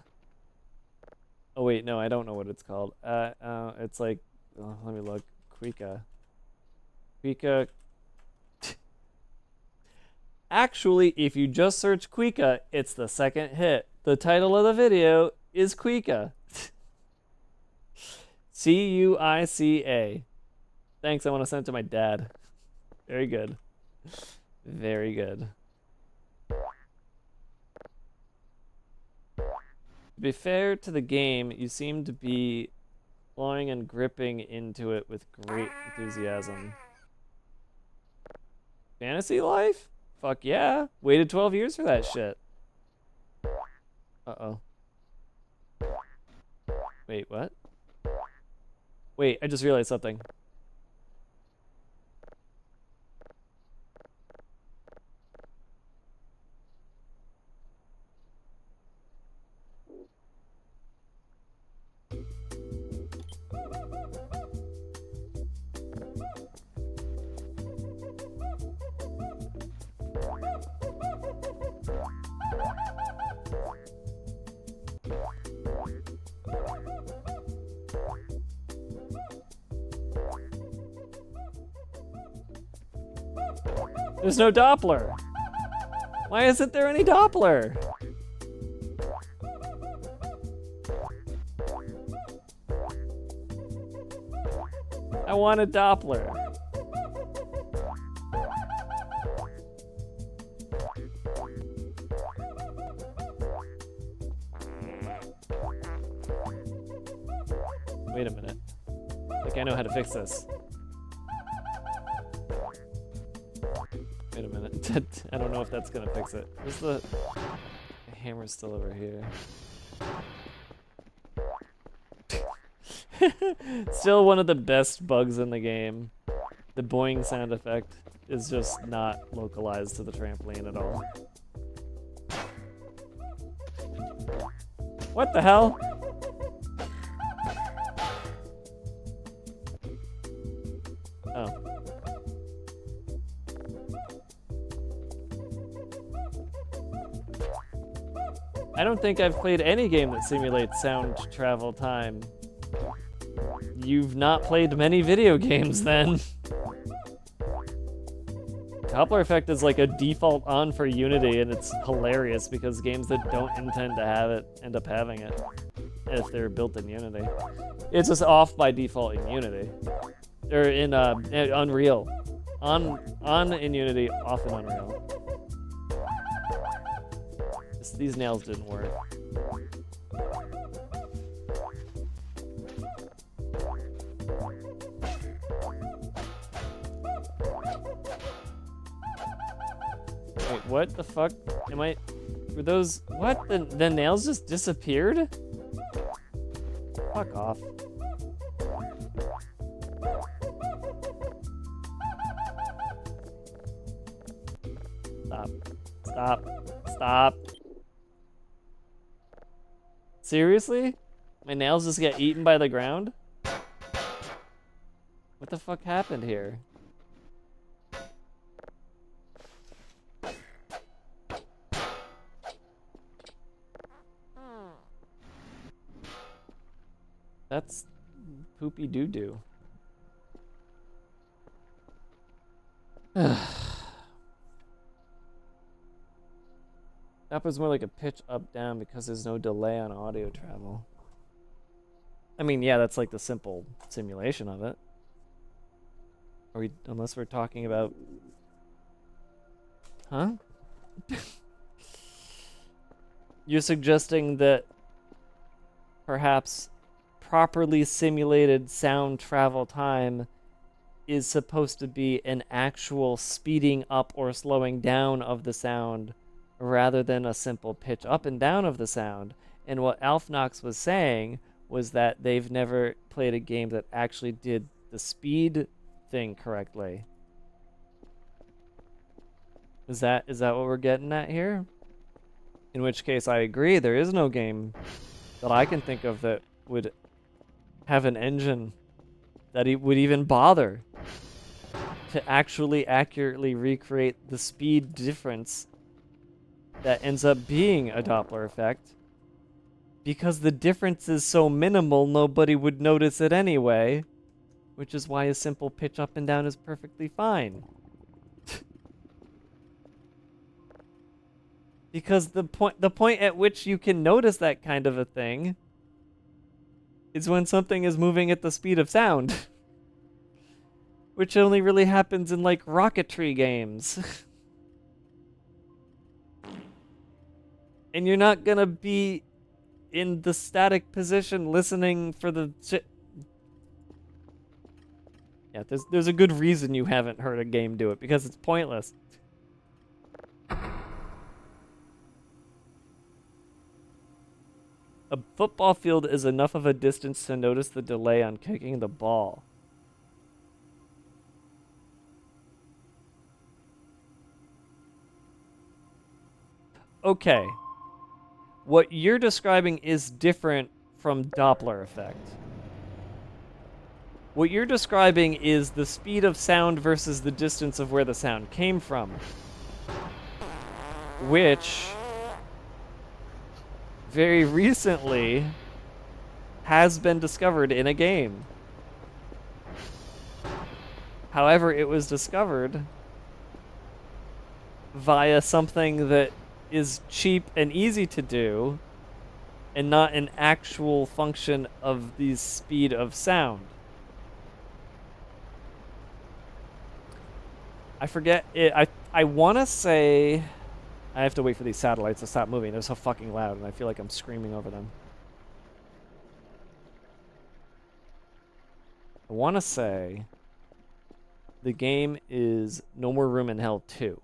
Oh wait, no, I don't know what it's called. It's like... Oh, let me look. Quika. Quika... Actually, if you just search Quika, it's the second hit. The title of the video is Quika. Cuica. Thanks, I want to send it to my dad. Very good. Very good. To be fair to the game, you seem to be clawing and gripping into it with great enthusiasm. Fantasy Life? Fuck yeah. Waited 12 years for that shit. Uh-oh. Wait, what? Wait, I just realized something. There's no Doppler. Why isn't there any Doppler? I want a Doppler. Wait a minute. I think I know how to fix this. Wait a minute. I don't know if that's gonna fix it. Where's the hammer's still over here. Still one of the best bugs in the game. The boing sound effect is just not localized to the trampoline at all. What the hell? Oh. I don't think I've played any game that simulates sound travel time. You've not played many video games then. Doppler effect is like a default on for Unity, and it's hilarious because games that don't intend to have it end up having it if they're built in Unity. It's just off by default in Unity. Or in Unreal. On in Unity, off in Unreal. These nails didn't work. Wait, what the fuck? Am I... Were those... What? The nails just disappeared? Fuck off. Stop. Stop. Stop. Seriously? My nails just get eaten by the ground? What the fuck happened here? That's poopy doo-doo. That was more like a pitch up-down because there's no delay on audio travel. I mean, yeah, that's like the simple simulation of it. Are we, unless we're talking about... Huh? You're suggesting that perhaps properly simulated sound travel time is supposed to be an actual speeding up or slowing down of the sound rather than a simple pitch up and down of the sound. And what Alfnox was saying was that they've never played a game that actually did the speed thing correctly. Is that what we're getting at here? In which case I agree, there is no game that I can think of that would have an engine that would even bother to actually accurately recreate the speed difference that ends up being a Doppler effect. Because the difference is so minimal, nobody would notice it anyway. Which is why a simple pitch up and down is perfectly fine. Because the point at which you can notice that kind of a thing is when something is moving at the speed of sound. Which only really happens in, like, rocketry games. And you're not gonna be in the static position listening for the shit. Yeah, there's a good reason you haven't heard a game do it, because it's pointless. A football field is enough of a distance to notice the delay on kicking the ball. Okay. What you're describing is different from Doppler effect. What you're describing is the speed of sound versus the distance of where the sound came from. Which, very recently, has been discovered in a game. However, it was discovered via something that is cheap and easy to do and not an actual function of the speed of sound. I forget it. I want to say I have to wait for these satellites to stop moving. They're so fucking loud and I feel like I'm screaming over them. I want to say the game is No More Room in Hell 2.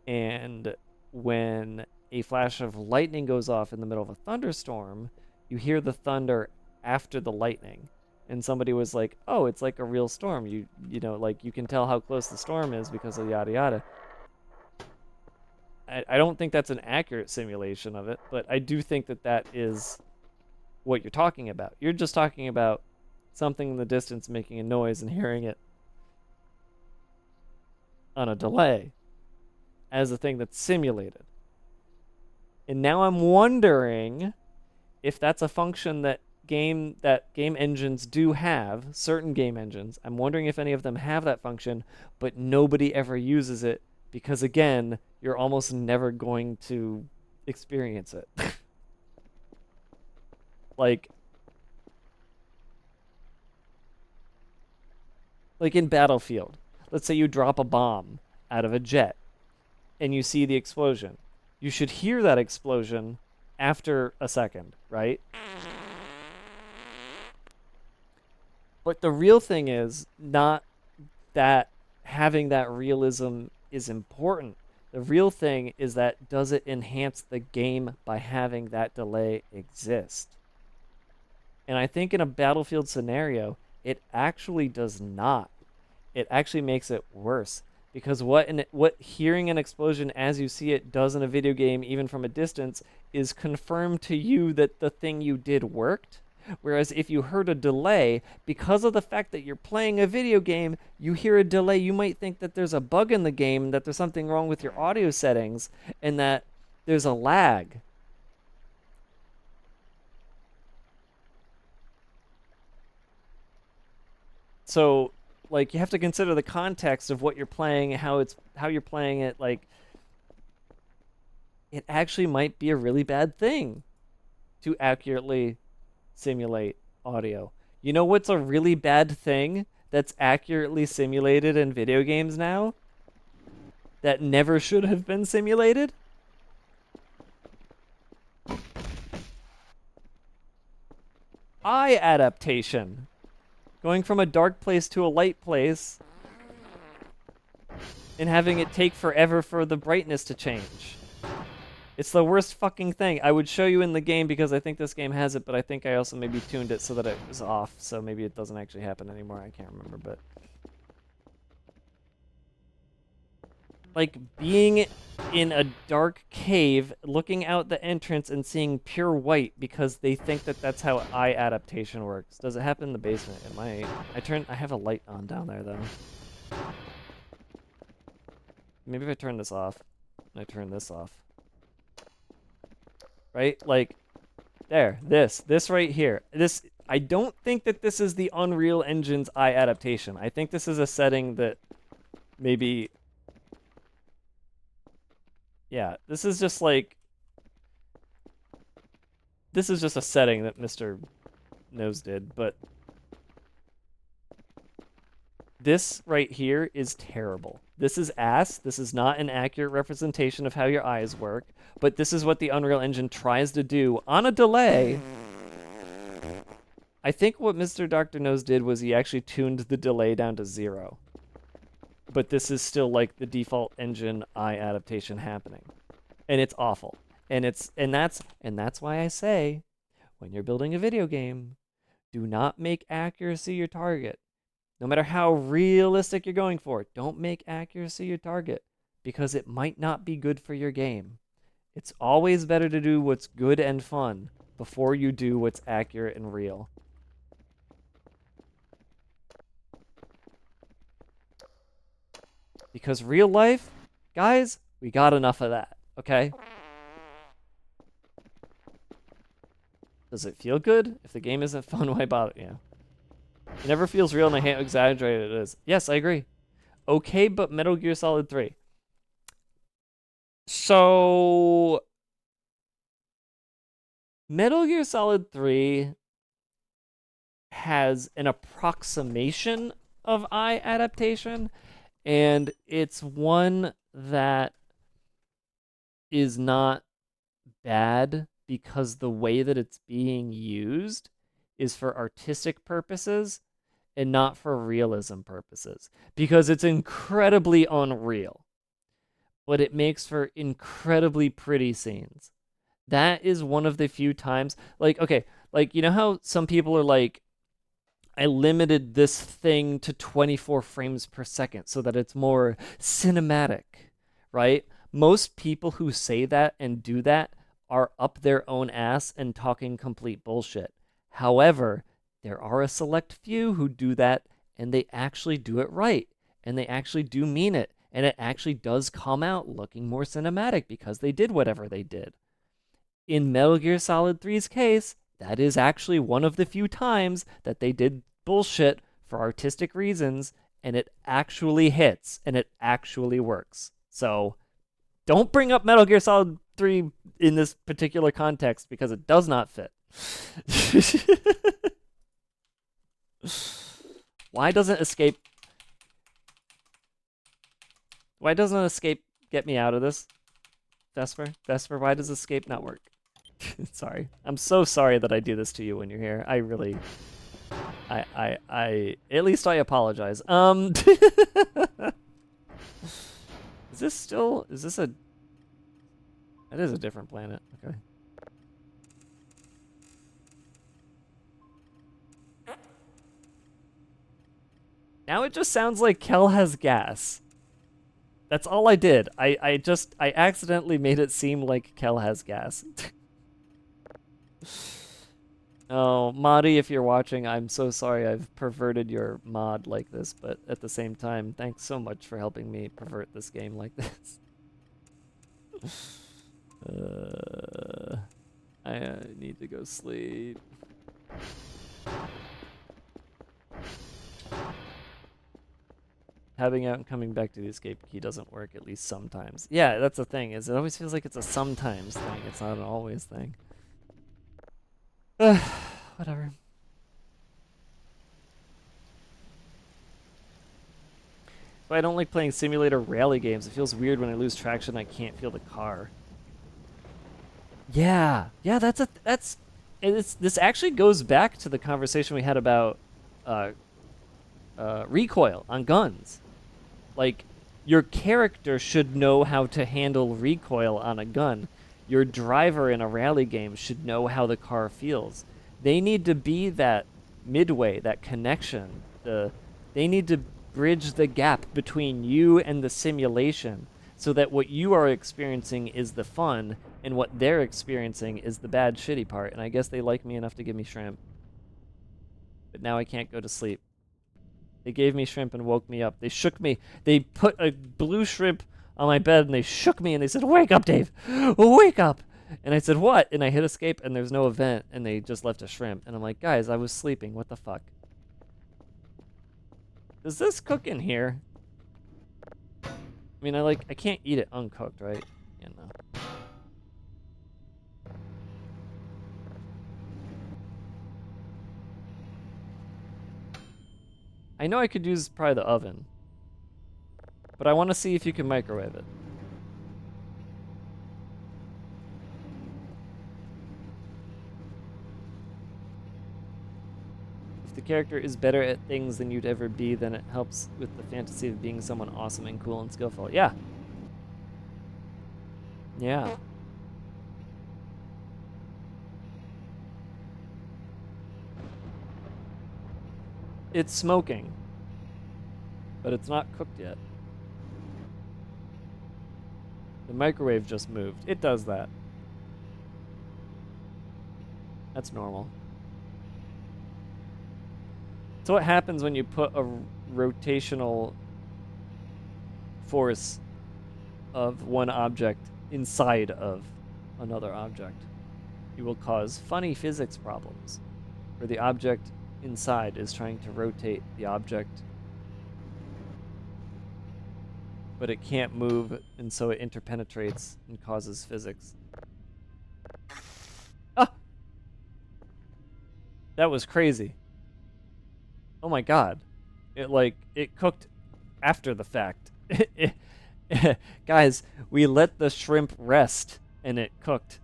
And when a flash of lightning goes off in the middle of a thunderstorm, you hear the thunder after the lightning. And somebody was like, "Oh, it's like a real storm. You know, like you can tell how close the storm is because of yada yada." I don't think that's an accurate simulation of it, but I do think that that is what you're talking about. You're just talking about something in the distance making a noise and hearing it on a delay as a thing that's simulated. And now I'm wondering if that's a function that game engines do have, certain game engines. I'm wondering if any of them have that function, but nobody ever uses it because, again, you're almost never going to experience it. like in Battlefield, let's say you drop a bomb out of a jet and you see the explosion. You should hear that explosion after a second, right? But the real thing is not that having that realism is important. The real thing is that does it enhance the game by having that delay exist? And I think in a Battlefield scenario, it actually does not. It actually makes it worse. Because what hearing an explosion as you see it does in a video game, even from a distance, is confirm to you that the thing you did worked. Whereas if you heard a delay, because of the fact that you're playing a video game, you hear a delay, you might think that there's a bug in the game, that there's something wrong with your audio settings, and that there's a lag. So, like, you have to consider the context of what you're playing, how you're playing it. Like, it actually might be a really bad thing to accurately simulate audio. You know what's a really bad thing that's accurately simulated in video games now? That never should have been simulated? Eye adaptation. Going from a dark place to a light place and having it take forever for the brightness to change. It's the worst fucking thing. I would show you in the game because I think this game has it, but I think I also maybe tuned it so that it was off, so maybe it doesn't actually happen anymore. I can't remember, but... like, being in a dark cave, looking out the entrance and seeing pure white because they think that that's how eye adaptation works. Does it happen in the basement? It might. I have a light on down there, though. Maybe if I turn this off, and I turn this off. Right? Like, there, this right here. I don't think that this is the Unreal Engine's eye adaptation. I think this is a setting that maybe... yeah, this is just like... this is just a setting that Mr. Nose did, but... this right here is terrible. This is ass. This is not an accurate representation of how your eyes work, but this is what the Unreal Engine tries to do on a delay. I think what Mr. Dr. Nose did was he actually tuned the delay down to 0. But this is still like the default engine eye adaptation happening. And it's awful. And that's why I say, when you're building a video game, do not make accuracy your target. No matter how realistic you're going for, don't make accuracy your target, because it might not be good for your game. It's always better to do what's good and fun before you do what's accurate and real. Because real life, guys, we got enough of that, okay? Does it feel good? If the game isn't fun, why bother? Yeah. It never feels real, and I hate how exaggerated it is. Yes, I agree. Okay, but Metal Gear Solid 3. So Metal Gear Solid 3 has an approximation of eye adaptation, and it's one that is not bad because the way that it's being used is for artistic purposes and not for realism purposes, because it's incredibly unreal, but it makes for incredibly pretty scenes. That is one of the few times, like, okay, like, you know how some people are like, I limited this thing to 24 frames per second so that it's more cinematic, right? Most people who say that and do that are up their own ass and talking complete bullshit. However, there are a select few who do that and they actually do it right and they actually do mean it and it actually does come out looking more cinematic because they did whatever they did. In Metal Gear Solid 3's case, that is actually one of the few times that they did bullshit for artistic reasons, and it actually hits, and it actually works. So, don't bring up Metal Gear Solid 3 in this particular context, because it does not fit. Why doesn't escape get me out of this? Vesper, why does escape not work? Sorry. I'm so sorry that I do this to you when you're here. I really... at least I apologize. Is this a... That is a different planet. Okay. Now it just sounds like Kel has gas. That's all I did. I accidentally made it seem like Kel has gas. Oh, Madi, if you're watching, I'm so sorry I've perverted your mod like this, but at the same time, thanks so much for helping me pervert this game like this. I need to go sleep. Having out and coming back to the escape key doesn't work, at least sometimes. Yeah, that's the thing, is it always feels like it's a sometimes thing. It's not an always thing. Whatever. But I don't like playing simulator rally games. It feels weird when I lose traction and I can't feel the car. Yeah, this actually goes back to the conversation we had about recoil on guns. Like, your character should know how to handle recoil on a gun. Your driver in a rally game should know how the car feels. They need to be that midway, that connection. They need to bridge the gap between you and the simulation so that what you are experiencing is the fun and what they're experiencing is the bad, shitty part. And I guess they like me enough to give me shrimp. But now I can't go to sleep. They gave me shrimp and woke me up. They shook me. They put a blue shrimp on my bed and they shook me and they said, "Wake up, Dave! Wake up!" And I said, "What?" And I hit escape and there's no event and they just left a shrimp. And I'm like, guys, I was sleeping. What the fuck? Does this cook in here? I mean, I can't eat it uncooked, right? Yeah, no. I know I could use probably the oven, but I want to see if you can microwave it. If the character is better at things than you'd ever be, then it helps with the fantasy of being someone awesome and cool and skillful. Yeah. Yeah. It's smoking, but it's not cooked yet. The microwave just moved. It does that. That's normal. So what happens when you put a rotational force of one object inside of another object? You will cause funny physics problems, where the object inside is trying to rotate the object but it can't move, and so it interpenetrates and causes physics. Ah! That was crazy. Oh my god. It cooked after the fact. Guys, we let the shrimp rest, and it cooked.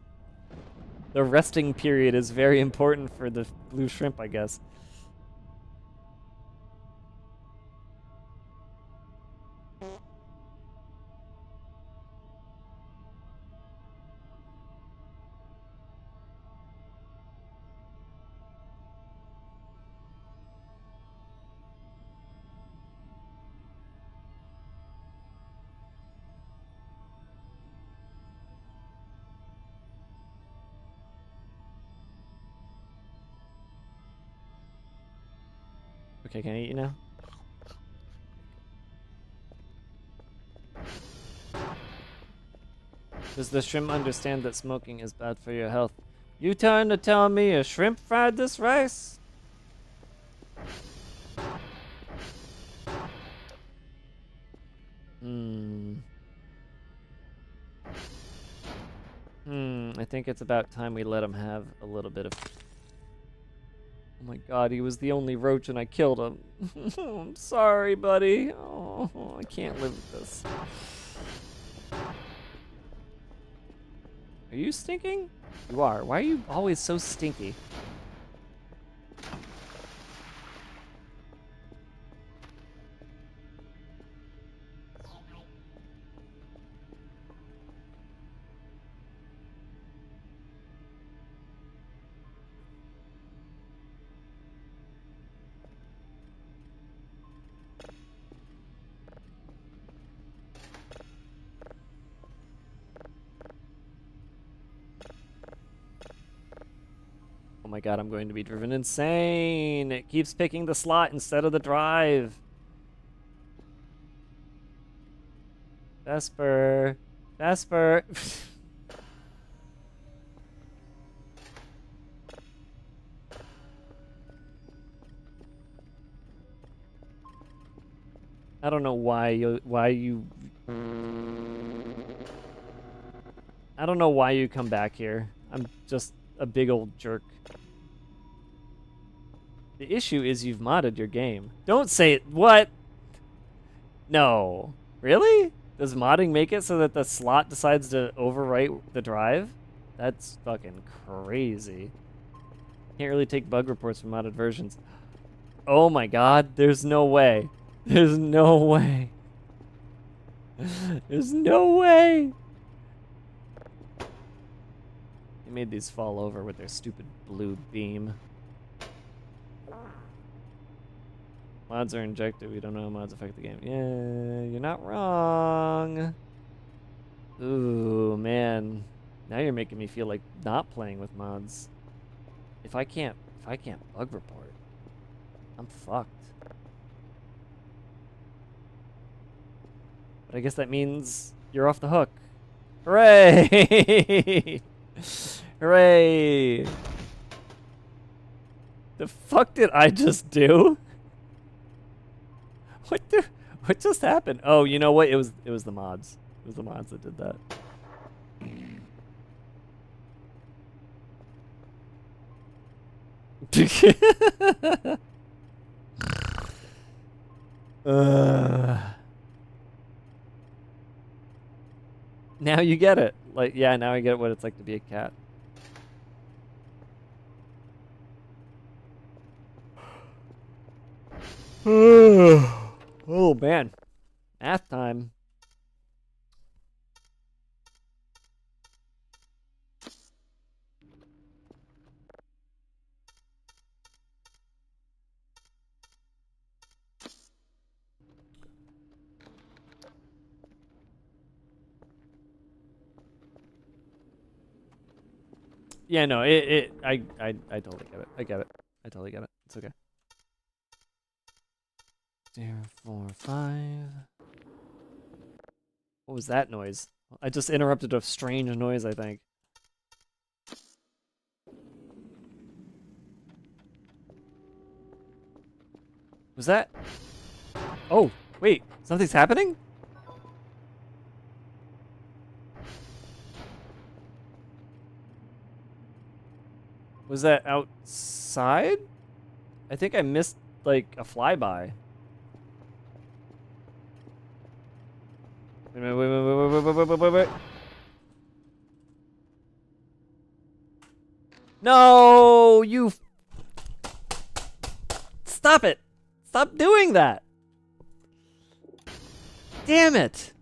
The resting period is very important for the blue shrimp, I guess. Okay, can I eat you now? Does the shrimp understand that smoking is bad for your health? You trying to tell me a shrimp fried this rice? I think it's about time we let him have a little bit of... Oh my god, he was the only roach and I killed him. I'm sorry, buddy. Oh, I can't live with this. Are you stinking? You are. Why are you always so stinky? Oh my god, I'm going to be driven insane. It keeps picking the slot instead of the drive. Vesper. Vesper. I don't know why you I don't know why you come back here. I'm just a big old jerk. The issue is you've modded your game. Don't say it. What? No. Really? Does modding make it so that the slot decides to overwrite the drive? That's fucking crazy. Can't really take bug reports from modded versions. Oh my god, there's no way. There's no way. There's no way. They made these fall over with their stupid blue beam. Mods are injected. We don't know how mods affect the game. Yeah, you're not wrong. Ooh, man. Now you're making me feel like not playing with mods. If I can't bug report, I'm fucked. But I guess that means you're off the hook. Hooray! Hooray! The fuck did I just do? What just happened? Oh, you know what? It was the mods. It was the mods that did that. Now you get it. Like, yeah, now I get what it's like to be a cat. Oh man, math time. Yeah, no, I totally get it. I get it. I totally get it. It's okay. 0, 4, 5. What was that noise? I just interrupted a strange noise, I think. Was that? Oh, wait, something's happening? Was that outside? I think I missed, like, a flyby. Wait. No, you... Stop it! Stop doing that! Damn it!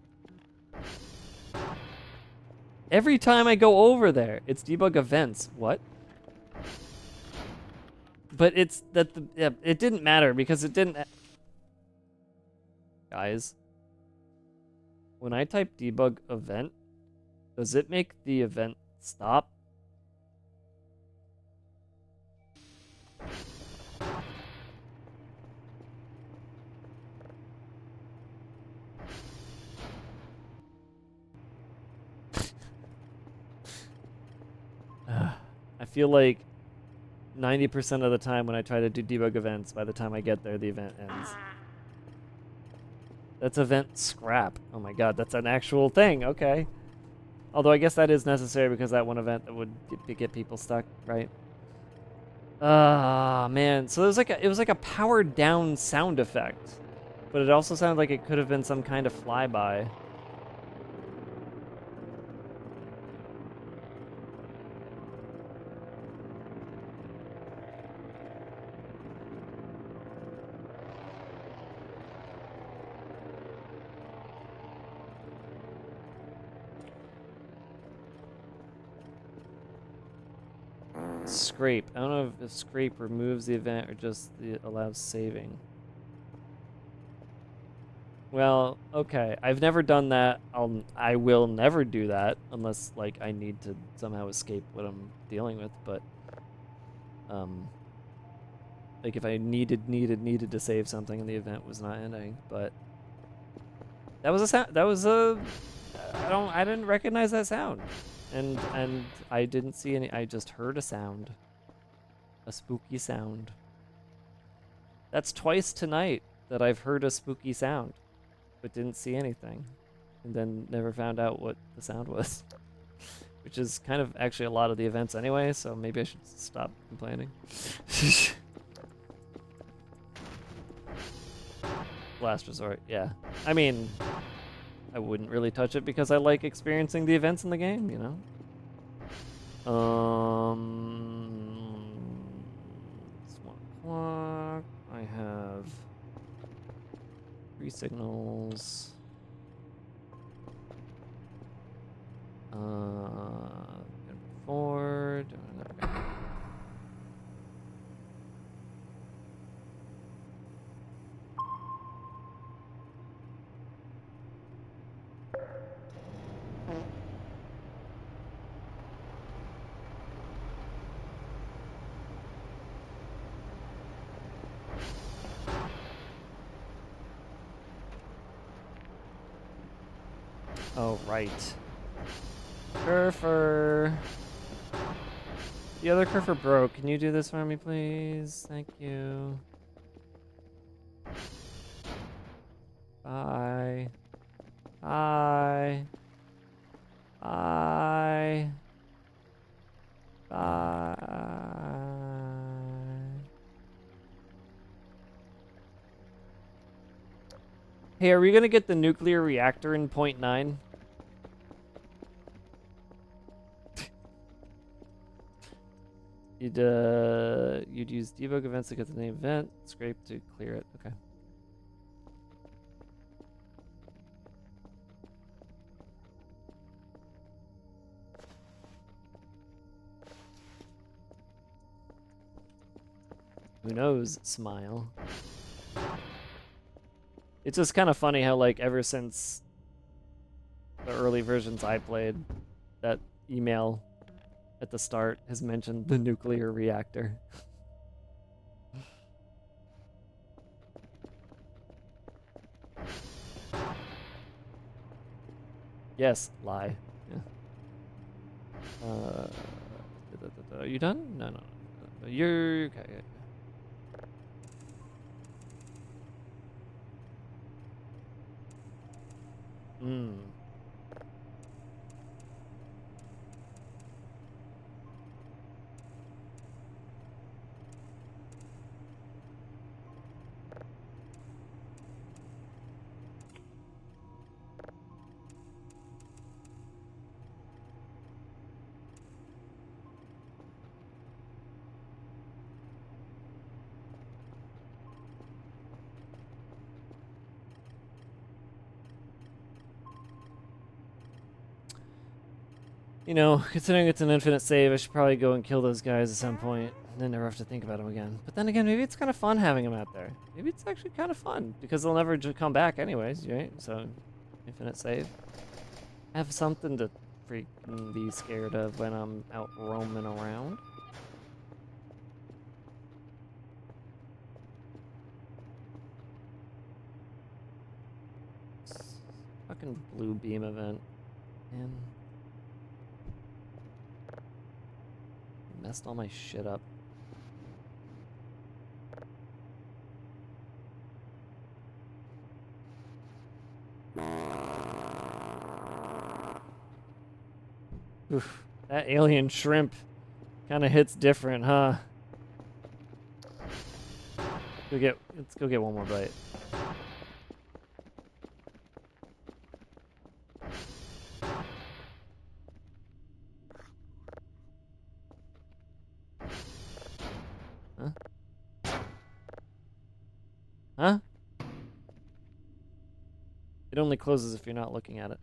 Every time I go over there, it's debug events. What? But it's that yeah, it didn't matter because it didn't. Guys, when I type debug event, does it make the event stop? I feel like 90% of the time when I try to do debug events, by the time I get there, the event ends. That's event scrap. Oh my god, that's an actual thing. Okay. Although I guess that is necessary because that one event that would get people stuck, right? Ah, man. So it was like a powered down sound effect, but it also sounded like it could have been some kind of flyby. Scrape. I don't know if scrape removes the event or just allows saving. Well, okay. I've never done that. I will never do that unless like I need to somehow escape what I'm dealing with, but like if I needed to save something and the event was not ending, but that was a sound that was a I didn't recognize that sound. And I didn't see any. I just heard a sound. A spooky sound. That's twice tonight that I've heard a spooky sound, but didn't see anything. And then never found out what the sound was. Which is kind of actually a lot of the events anyway, so maybe I should stop complaining. Last resort, yeah. I mean, I wouldn't really touch it because I like experiencing the events in the game, you know? It's 1 o'clock. I have 3 signals. Forward. Oh, right. Kerfer. The other Kerfer broke. Can you do this for me, please? Thank you. Bye. Bye. Bye. Bye. Hey, are we gonna get the nuclear reactor in .9? You'd use debug events to get the name event, scrape to clear it. Okay. Who knows? Smile. It's just kind of funny how, like, ever since the early versions I played, that email at the start has mentioned the nuclear reactor. Yes, lie. Yeah. Are you done? No. You're okay. You know, considering it's an infinite save, I should probably go and kill those guys at some point, and then never have to think about them again. But then again, maybe it's kind of fun having them out there. Maybe it's actually kind of fun, because they'll never come back anyways, right? So, infinite save. Have something to freaking be scared of when I'm out roaming around. Fucking blue beam event. Man. Messed all my shit up. Oof, that alien shrimp kind of hits different, huh? Let's go get one more bite. Huh? Huh? It only closes if you're not looking at it.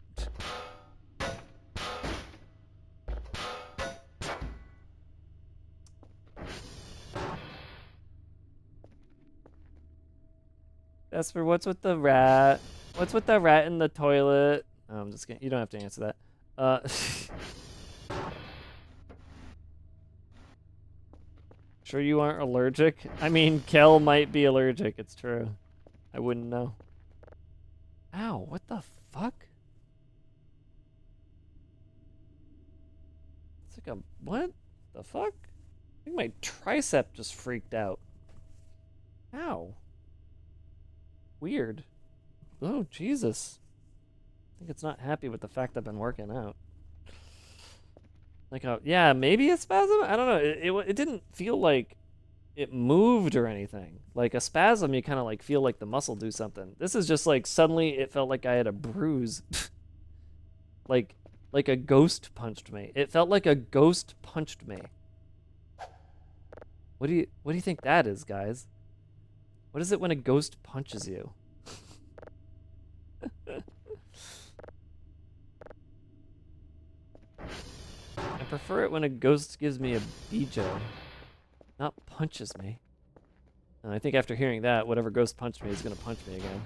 Vesper, what's with the rat? What's with the rat in the toilet? Oh, I'm just kidding. You don't have to answer that. Sure you aren't allergic? I mean, Kel might be allergic. It's true. I wouldn't know. Ow, what the fuck? It's like a... What the fuck? I think my tricep just freaked out. Ow. Weird. Oh, Jesus. I think it's not happy with the fact I've been working out. Like, yeah, maybe a spasm? I don't know. It didn't feel like it moved or anything. Like a spasm, you kind of like feel like the muscle do something. This is just like suddenly it felt like I had a bruise. like a ghost punched me. It felt like a ghost punched me. What do you think that is, guys? What is it when a ghost punches you? I prefer it when a ghost gives me a BJ, not punches me. And I think after hearing that, whatever ghost punched me is gonna punch me again.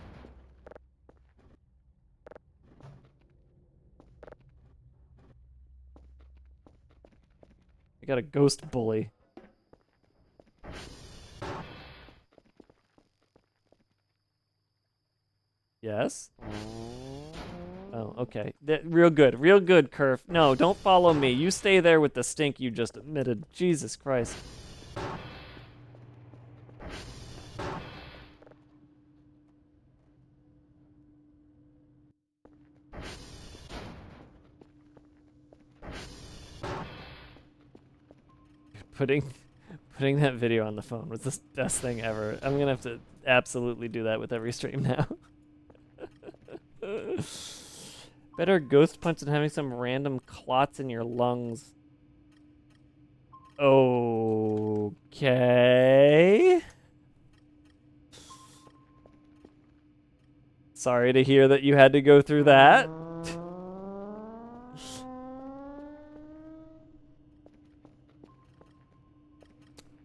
I got a ghost bully. Yes? Oh, okay. Real good, Curve. No, don't follow me. You stay there with the stink you just admitted. Jesus Christ. Putting that video on the phone was the best thing ever. I'm gonna have to absolutely do that with every stream now. Better ghost punch than having some random clots in your lungs. Okay. Sorry to hear that you had to go through that.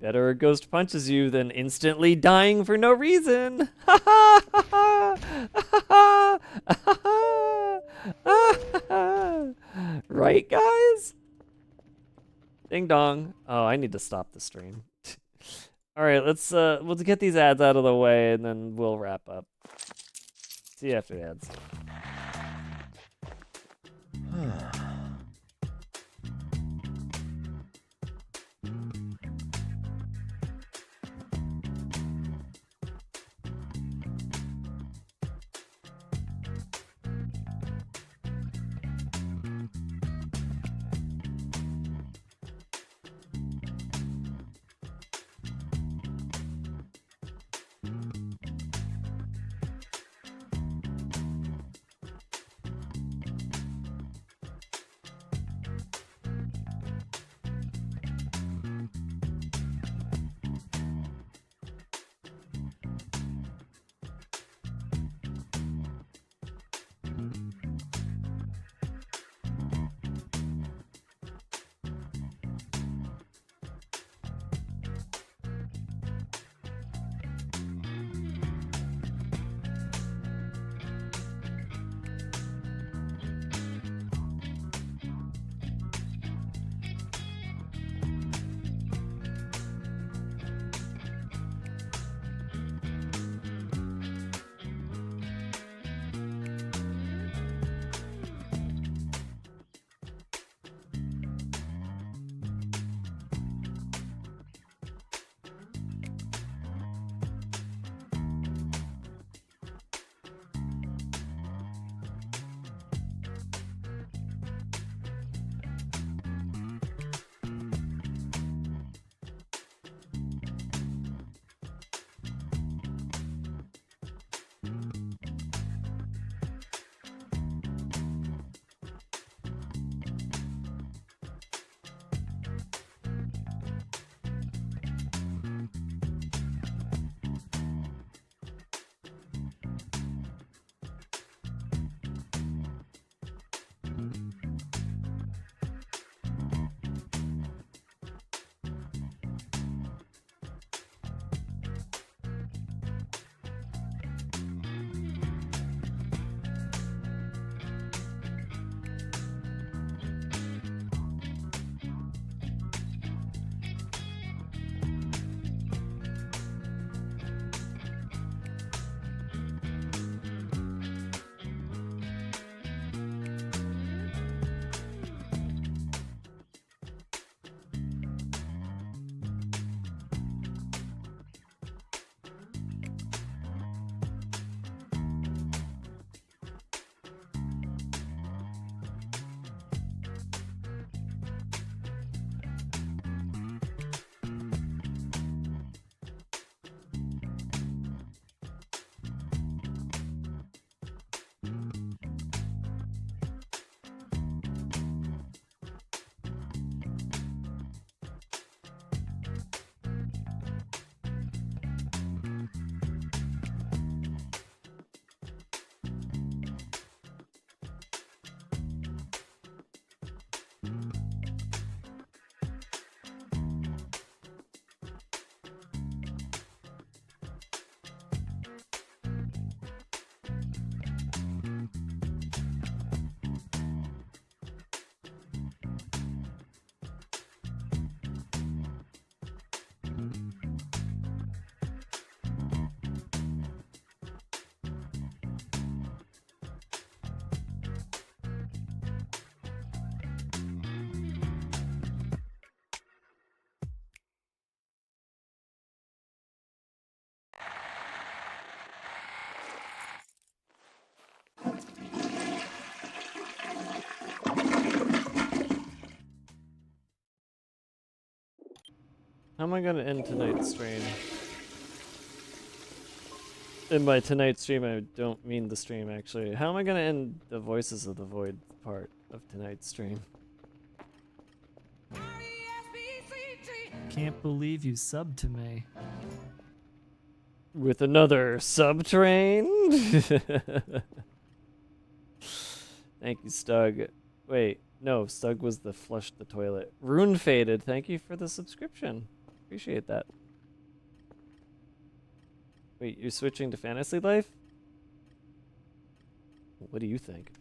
Better a ghost punches you than instantly dying for no reason. Right, guys? Ding dong. Oh, I need to stop the stream. All right, we'll get these ads out of the way and then we'll wrap up. See you after the ads. How am I gonna end tonight's stream? And by tonight's stream, I don't mean the stream, actually. How am I gonna end the Voices of the Void part of tonight's stream? Can't believe you subbed to me. With another subtrain? Thank you, Stug. Wait, no, Stug was the flush the toilet. Rune Faded, thank you for the subscription. Appreciate that. Wait, you're switching to Fantasy Life? What do you think?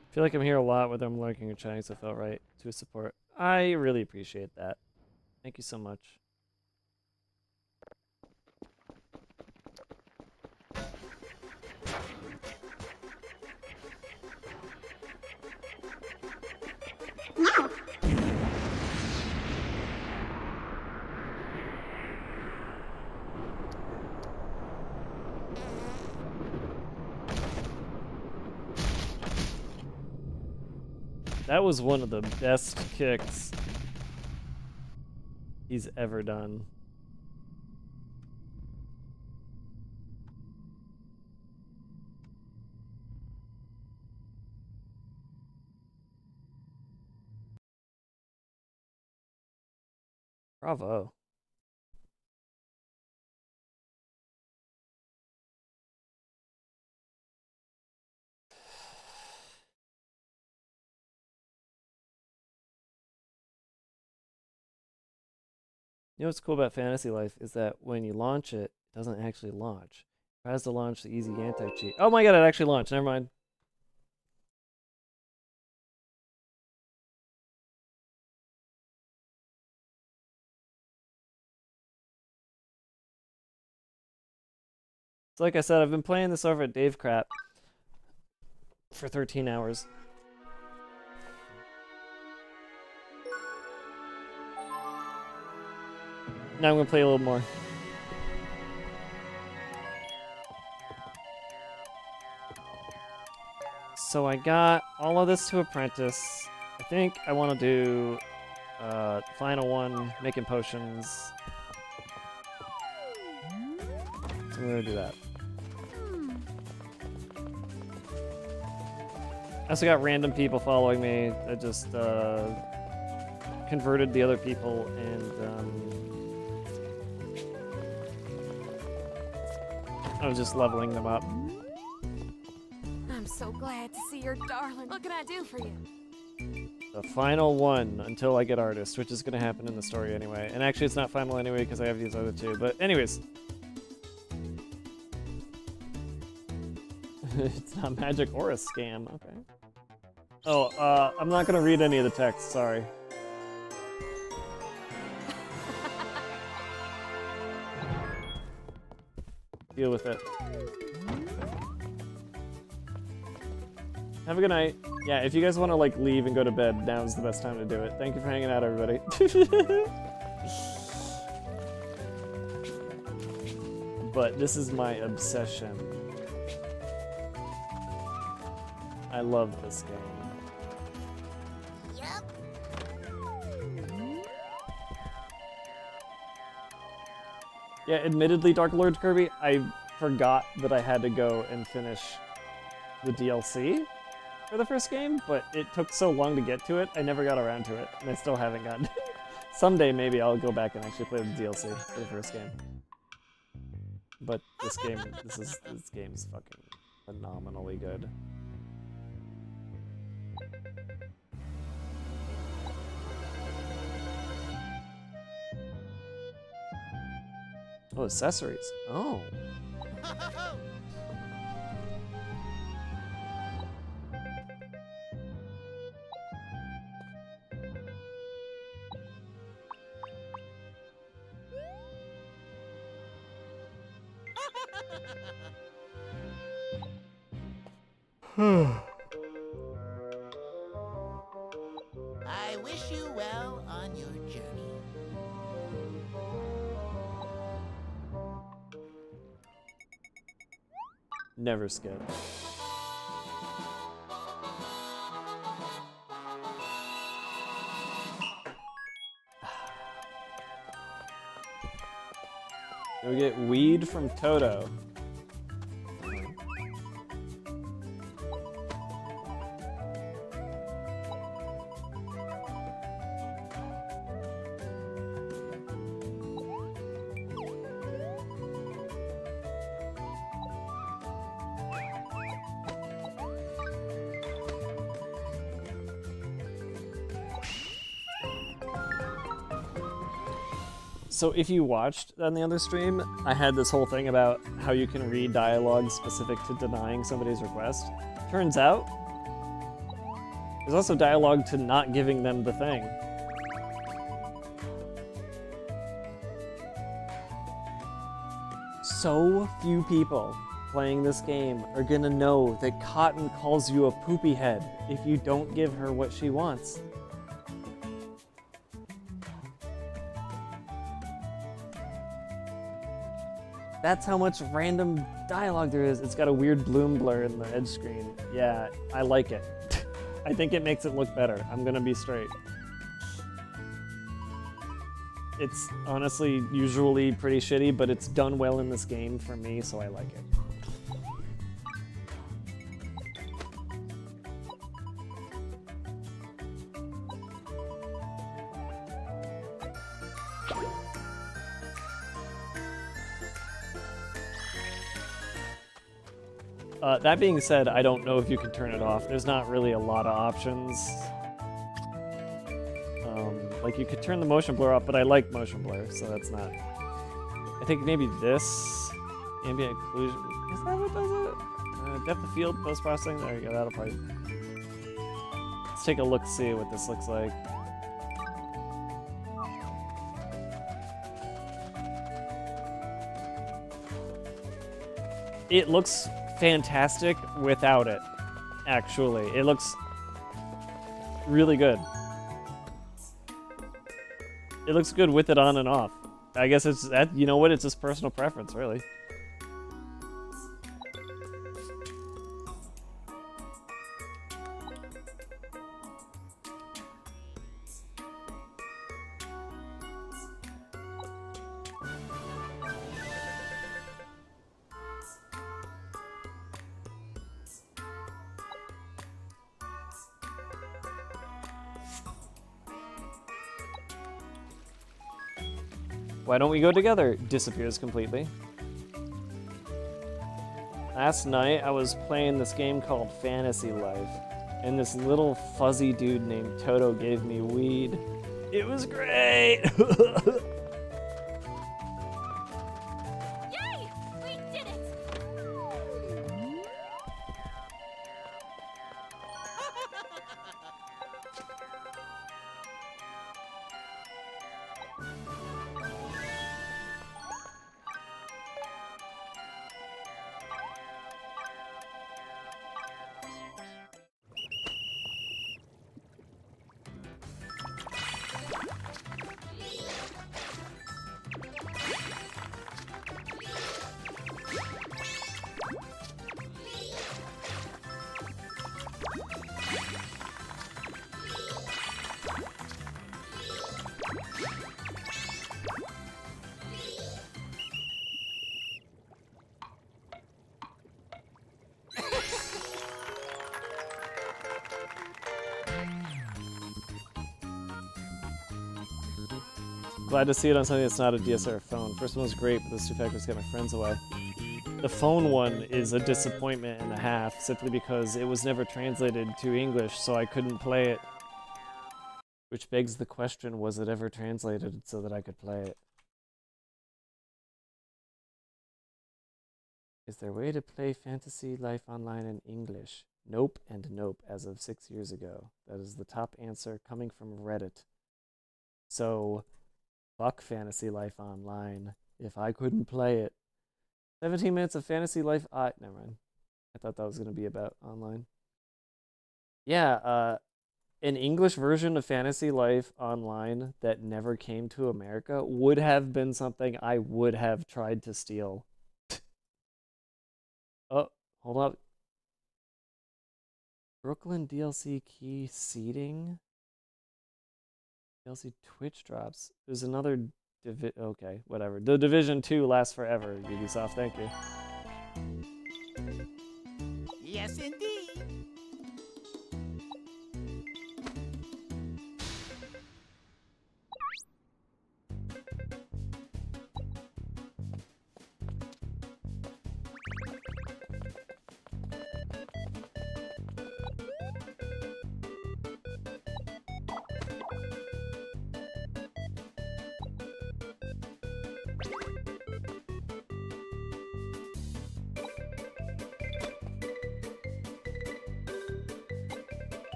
I feel like I'm here a lot, whether I'm lurking or chatting, so it felt right to support. I really appreciate that. Thank you so much. That was one of the best kicks he's ever done. Bravo. You know what's cool about Fantasy Life is that when you launch it, it doesn't actually launch. It tries to launch the easy anti-cheat. Oh my god, it actually launched. Never mind. So like I said, I've been playing this over at Dave Crap for 13 hours. Now I'm gonna play a little more. So I got all of this to Apprentice. I think I want to do final one, making potions. So I'm gonna do that. I also got random people following me. I just converted the other people and I was just leveling them up. I'm so glad to see your darling. What can I do for you? The final one until I get artist, which is going to happen in the story anyway. And actually, it's not final anyway because I have these other two. But anyways. It's not magic or a scam. Okay. Oh, I'm not going to read any of the text. Sorry. Deal with it. Have a good night. Yeah, if you guys want to like leave and go to bed, now's the best time to do it. Thank you for hanging out, everybody. But this is my obsession. I love this game. Yeah, admittedly, Dark Lord Kirby, I forgot that I had to go and finish the DLC for the first game, but it took so long to get to it, I never got around to it, and I still haven't gotten it. Someday, maybe I'll go back and actually play the DLC for the first game. But this game's fucking phenomenally good. Oh, accessories. Oh. I wish you well on your journey. Never skip. We get weed from Toto. So if you watched on the other stream, I had this whole thing about how you can read dialogue specific to denying somebody's request. Turns out, there's also dialogue to not giving them the thing. So few people playing this game are gonna know that Cotton calls you a poopy head if you don't give her what she wants. That's how much random dialogue there is. It's got a weird bloom blur in the edge screen. Yeah, I like it. I think it makes it look better. I'm gonna be straight. It's honestly usually pretty shitty, but it's done well in this game for me, so I like it. That being said, I don't know if you can turn it off. There's not really a lot of options. Like, you could turn the motion blur off, but I like motion blur, so that's not... I think maybe this... ambient occlusion... Is that what does it? Depth of field, post-processing? There you go, that'll probably... Let's take a look, see what this looks like. It looks fantastic without it, actually. It looks really good. It looks good with it on and off. I guess it's that, you know what, it's just personal preference, really. Why don't we go together? Disappears completely. Last night, I was playing this game called Fantasy Life, and this little fuzzy dude named Toto gave me weed. It was great! Yay! We did it! Glad to see it on something that's not a DSLR phone. First one was great, but those two factors get my friends away. The phone one is a disappointment and a half, simply because it was never translated to English, so I couldn't play it. Which begs the question, was it ever translated so that I could play it? Is there a way to play Fantasy Life Online in English? Nope and nope, as of 6 years ago. That is the top answer coming from Reddit. So, fuck Fantasy Life Online if I couldn't play it. 17 minutes of fantasy life. Never mind. I thought that was gonna be about online. Yeah, an English version of Fantasy Life Online that never came to America would have been something I would have tried to steal. Oh, hold up. Brooklyn DLC key seeding. DLC Twitch drops. There's another okay, whatever. The Division 2 lasts forever, Ubisoft, thank you. Yes, indeed.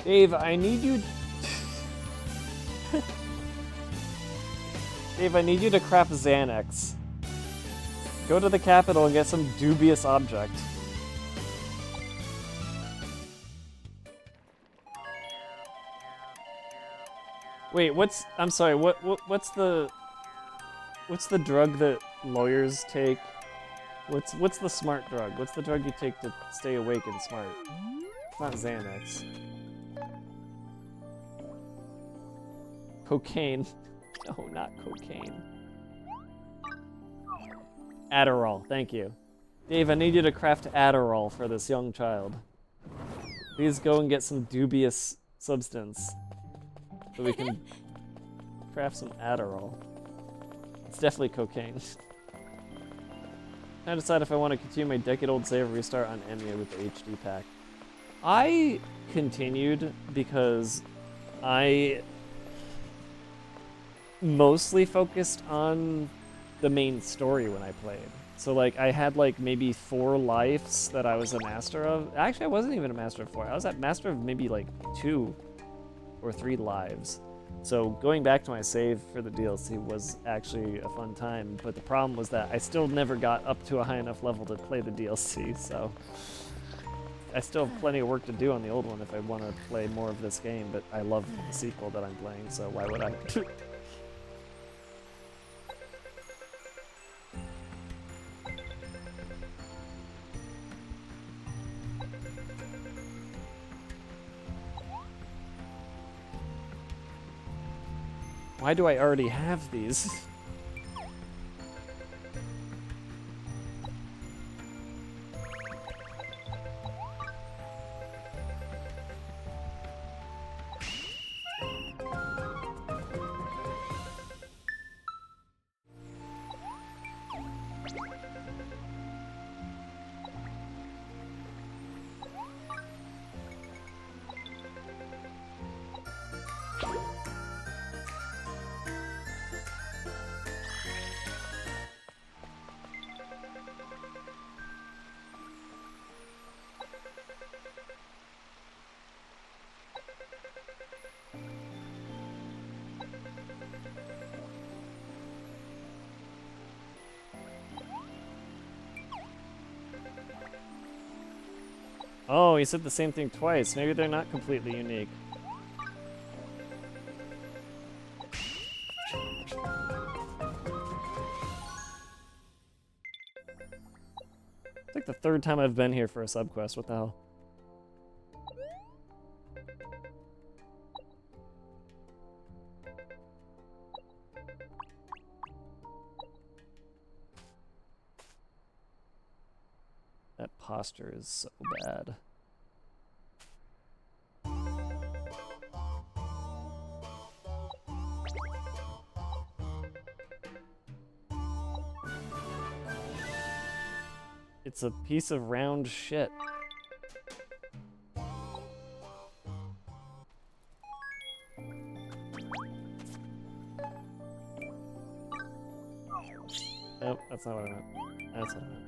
Dave, I need you... Dave, I need you to craft Xanax. Go to the capital and get some dubious object. Wait, what's... I'm sorry, what's the drug that lawyers take? What's the smart drug? What's the drug you take to stay awake and smart? It's not Xanax. Cocaine. No, not cocaine. Adderall, thank you. Dave, I need you to craft Adderall for this young child. Please go and get some dubious substance so we can craft some Adderall. It's definitely cocaine. I decide if I want to continue my decade-old save or restart on Emia with the HD pack. I continued because I mostly focused on the main story when I played. So like I had like maybe 4 lives that I was a master of. Actually, I wasn't even a master of 4. I was at master of maybe like 2 or 3 lives. So going back to my save for the DLC was actually a fun time, but the problem was that I still never got up to a high enough level to play the DLC, so I still have plenty of work to do on the old one if I want to play more of this game, but I love the sequel that I'm playing, so why would I? Why do I already have these? Oh, he said the same thing twice. Maybe they're not completely unique. It's like the 3rd time I've been here for a subquest. What the hell? That posture is so bad. It's a piece of round shit. Nope, that's not what I meant. That's what I meant.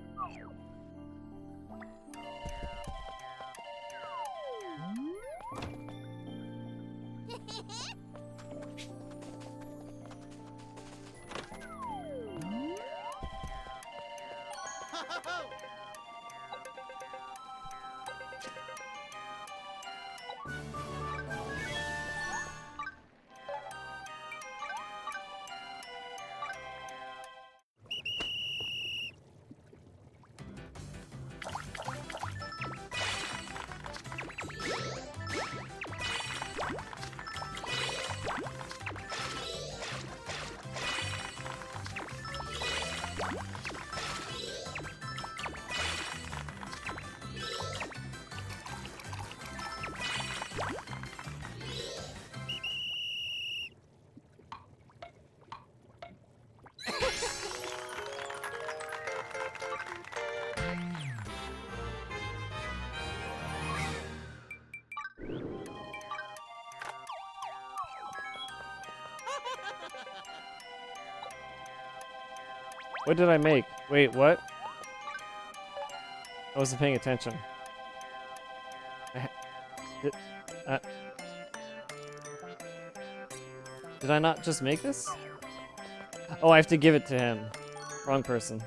What did I make? Wait, what? I wasn't paying attention. Did I not just make this? Oh, I have to give it to him. Wrong person.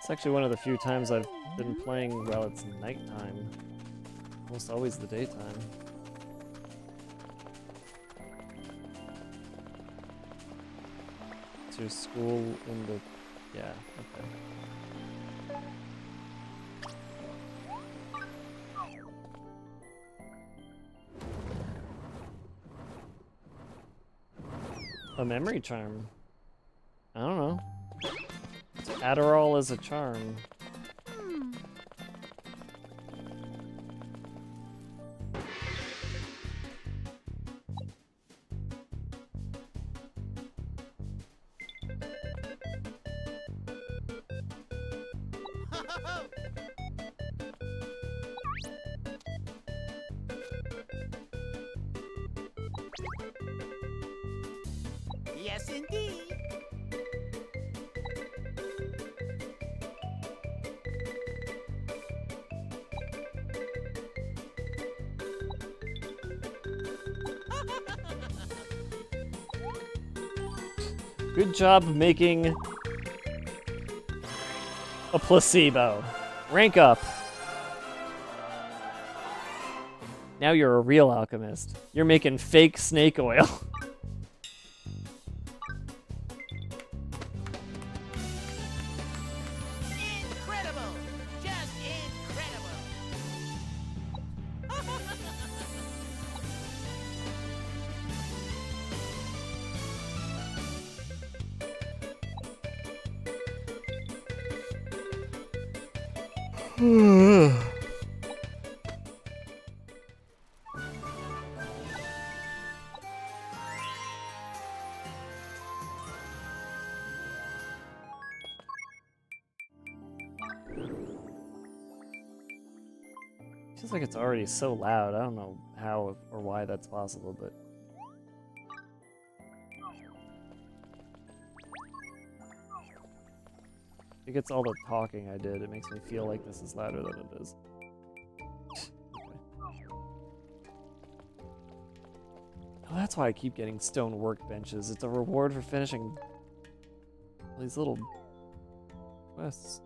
It's actually one of the few times I've been playing while it's nighttime. Almost always the daytime. To school in the... yeah, okay. A memory charm. I don't know. Adderall is a charm. Yes, indeed. Good job making a placebo. Rank up. Now you're a real alchemist. You're making fake snake oil. Incredible! Just incredible! Feels like it's already so loud. I don't know how or why that's possible, but... It gets all the talking I did. It makes me feel like this is louder than it is. Oh, that's why I keep getting stone workbenches. It's a reward for finishing all these little quests.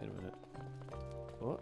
Wait a minute. What?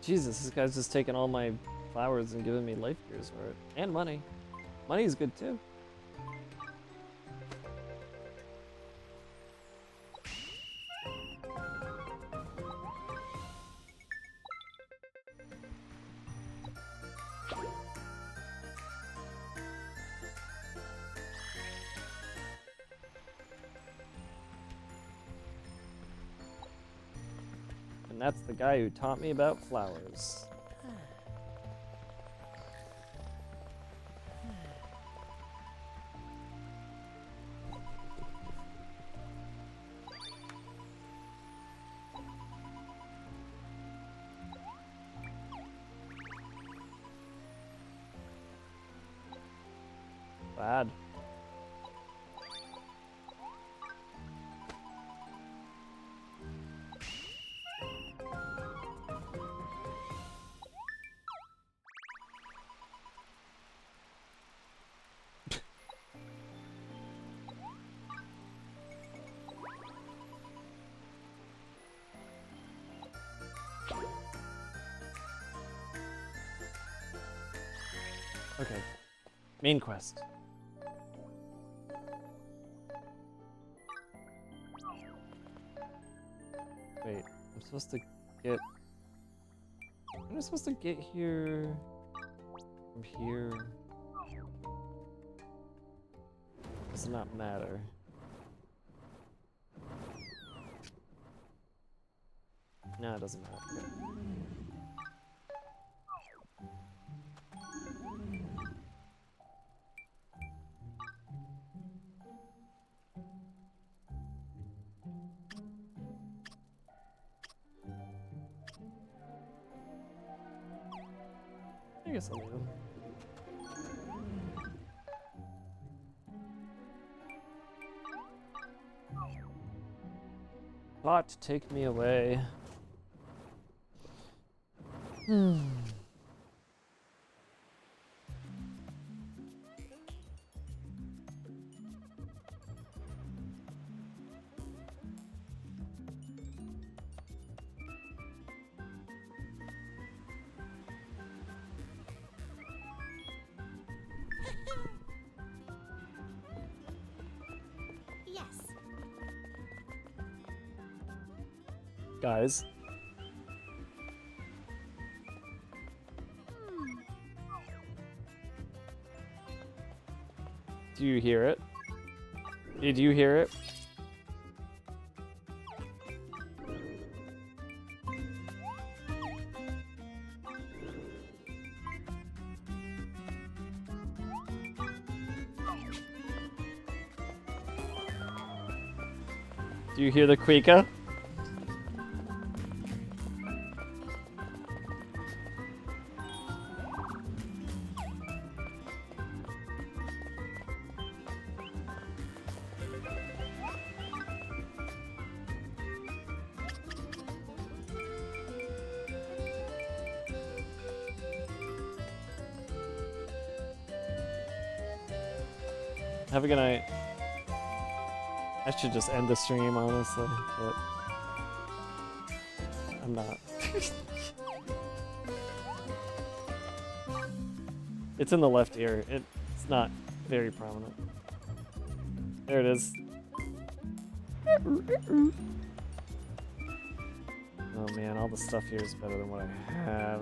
Jesus, this guy's just taking all my flowers and giving me life gears for it. And money. Money's good too. And that's the guy who taught me about flowers. Bad. Okay. Main quest. Wait, I'm supposed to get... Am I supposed to get here... from here? Does not matter. No, it doesn't matter. Okay. I guess I'll leave him. Plot, take me away. Yes. Guys. Do you hear it? Did you hear it? Do you hear the Quika? Have a good night. I should just end the stream, honestly, but I'm not. It's in the left ear. It's not very prominent. There it is. Oh man, all the stuff here is better than what I have.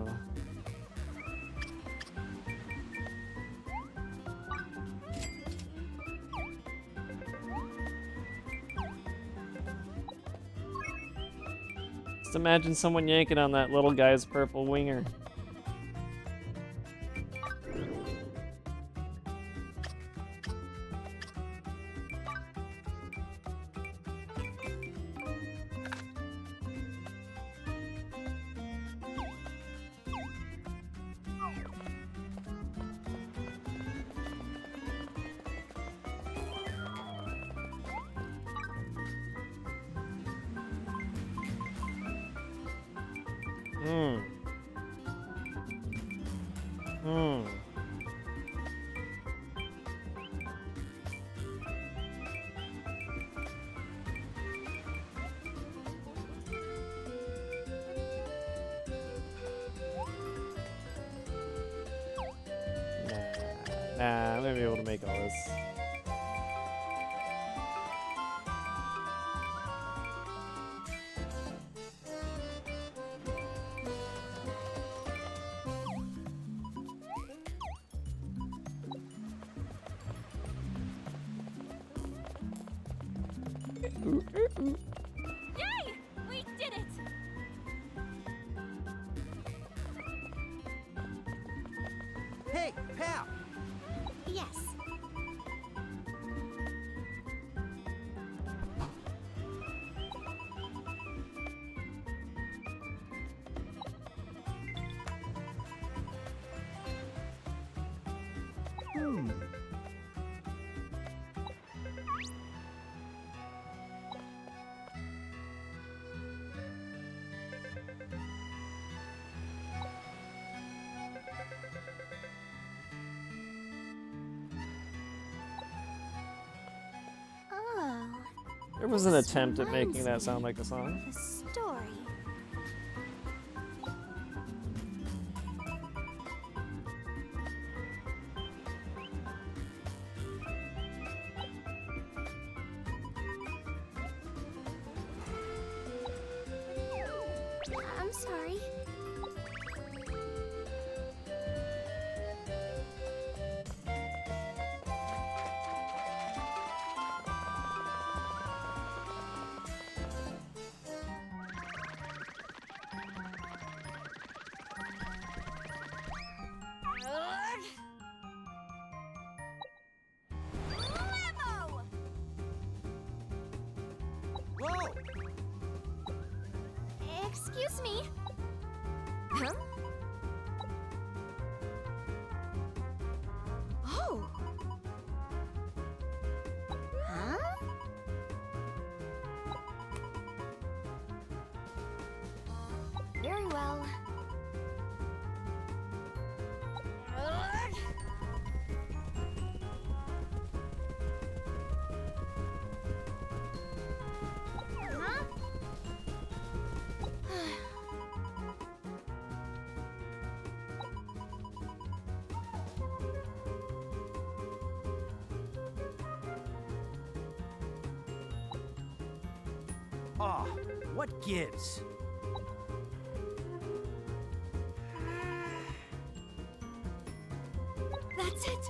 Just imagine someone yanking on that little guy's purple winger. Nah, I'm gonna be able to make all this. Yay! We did it! Hey, pal! Yes. Oh. There was an attempt at making that sound like a song. The story. I'm sorry. Limo! Whoa! Excuse me. Huh? Oh. Huh? Very well. Huh? Aw, what gives? That's it!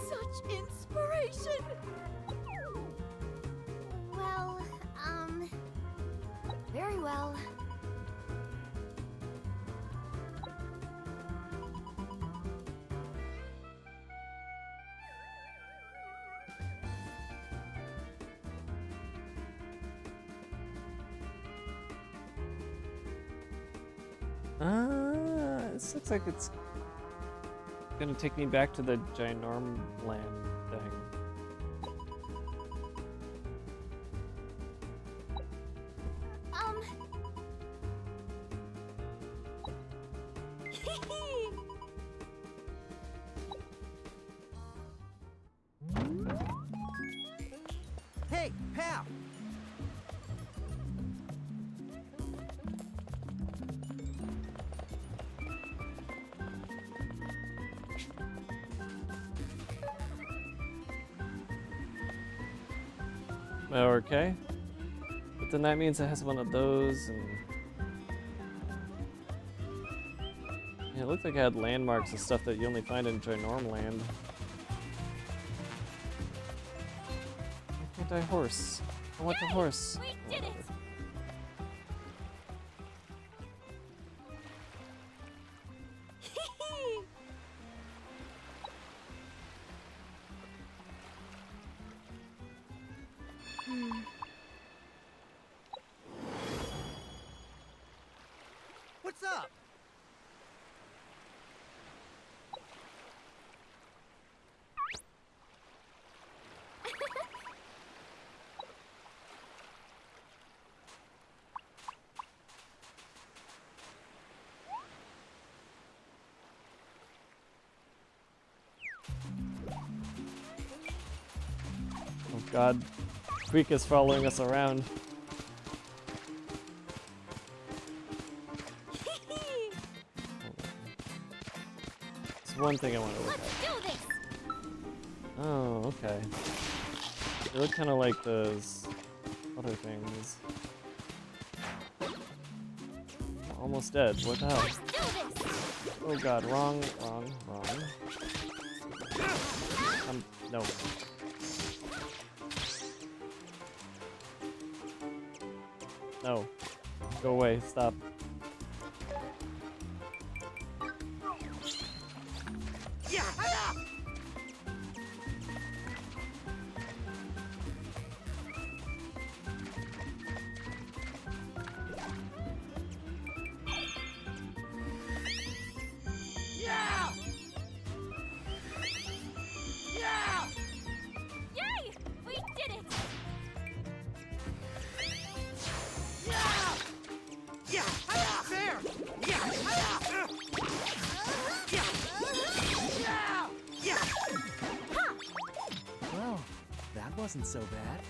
Such inspiration! Well, very well. This looks like it's gonna take me back to the Ginorm Land thing. Hey, pal! Okay. But then that means it has one of those, and yeah, it looked like it had landmarks and stuff that you only find in Ginorm Land. Why can't I horse? I want the horse. We did it! What's up? god. Creek is following us around. There's one thing I want to look at. Oh, okay. They look kind of like those other things. Almost dead. What the hell? Oh god, wrong. No. No. Go away, stop. Yay! We did it! Well, that wasn't so bad.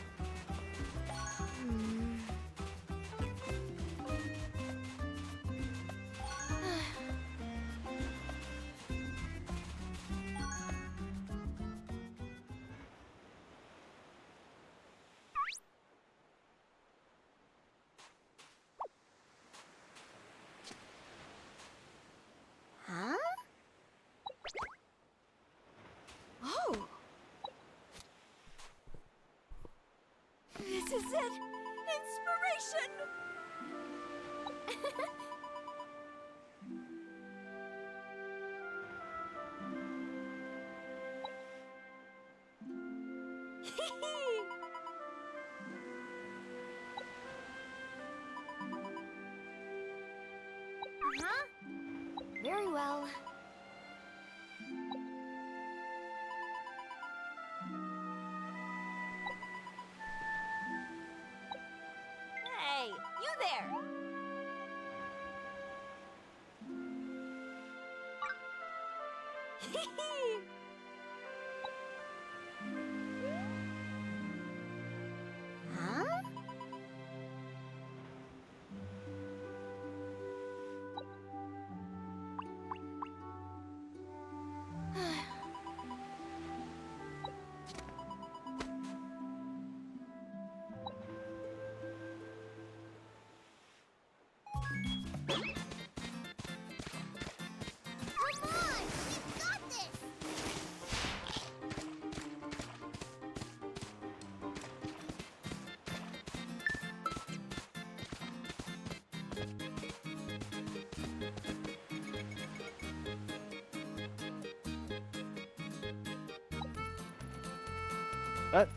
Huh? Oh! This is it! Inspiration! Uh-huh. Very well. Hey, you there! Huh? Come on! We've got this! What?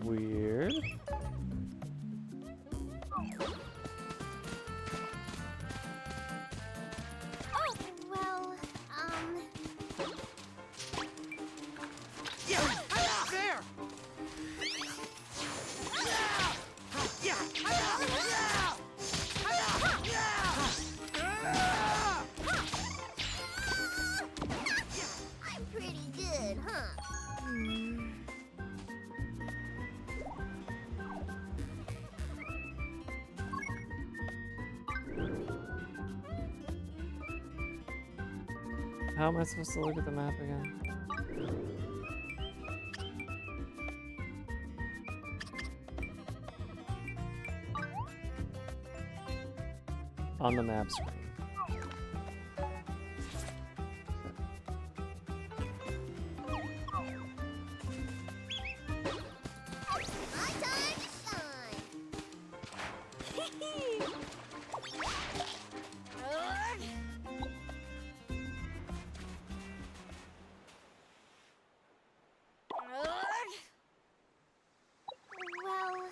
Weird. Oh, well, I'm pretty good, huh? How am I supposed to look at the map again? On the map screen. My time to shine! Well,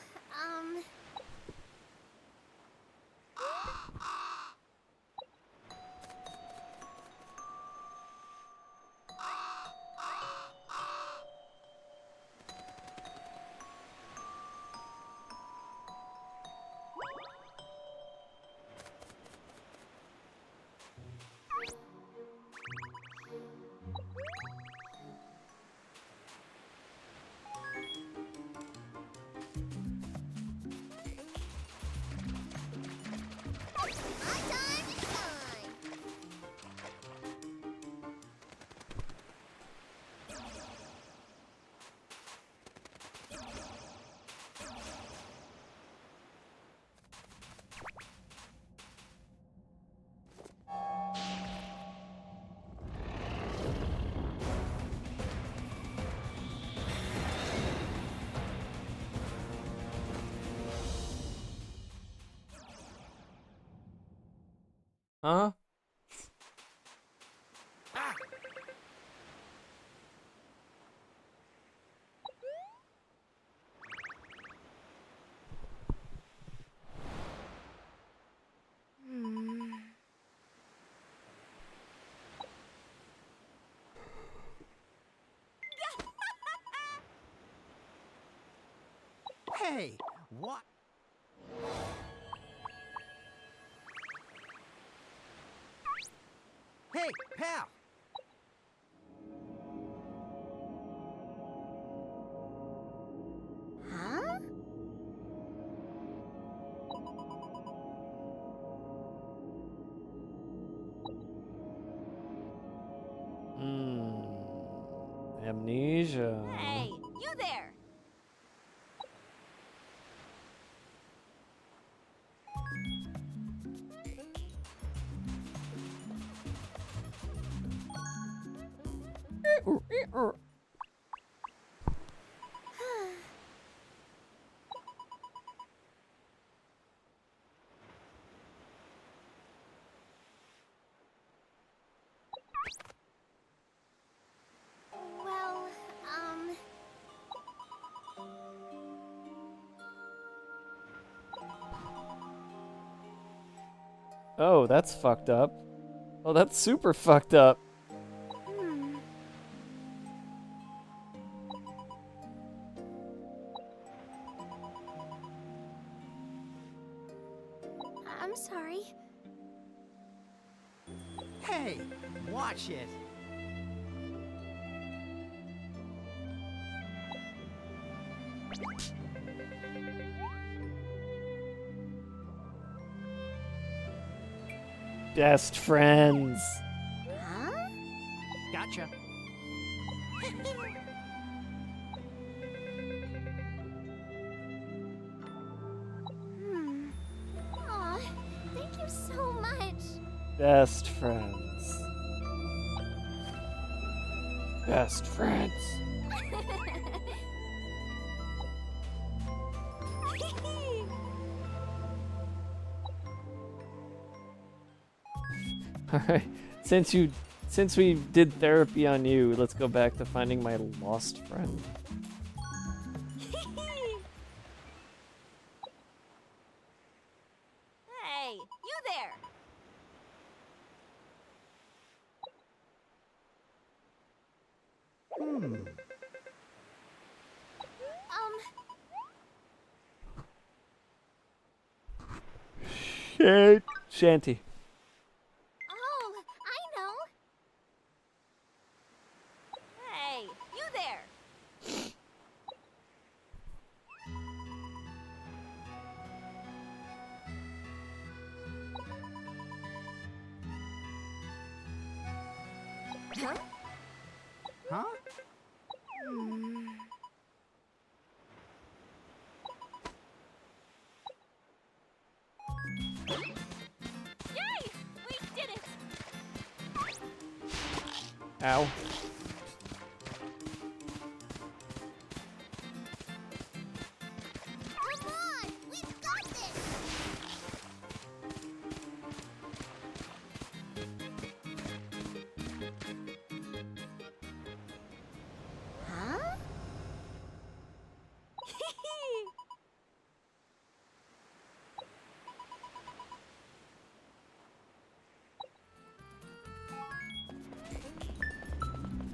Huh? Hey, what? Hey, pal! Huh? Amnesia. Hey, you there! Well, Oh, that's fucked up. Oh, that's super fucked up. I'm sorry. Hey, watch it! Best friends. Huh? Gotcha. Aw, thank you so much. Best friends. Best friends. Alright. Since we did therapy on you, let's go back to finding my lost friend. Hey, you there! Shit. Shanty. Oh, I know. Hey, you there! Huh? Huh? Yay! We did it! Ow. Come on! We've got this! Huh?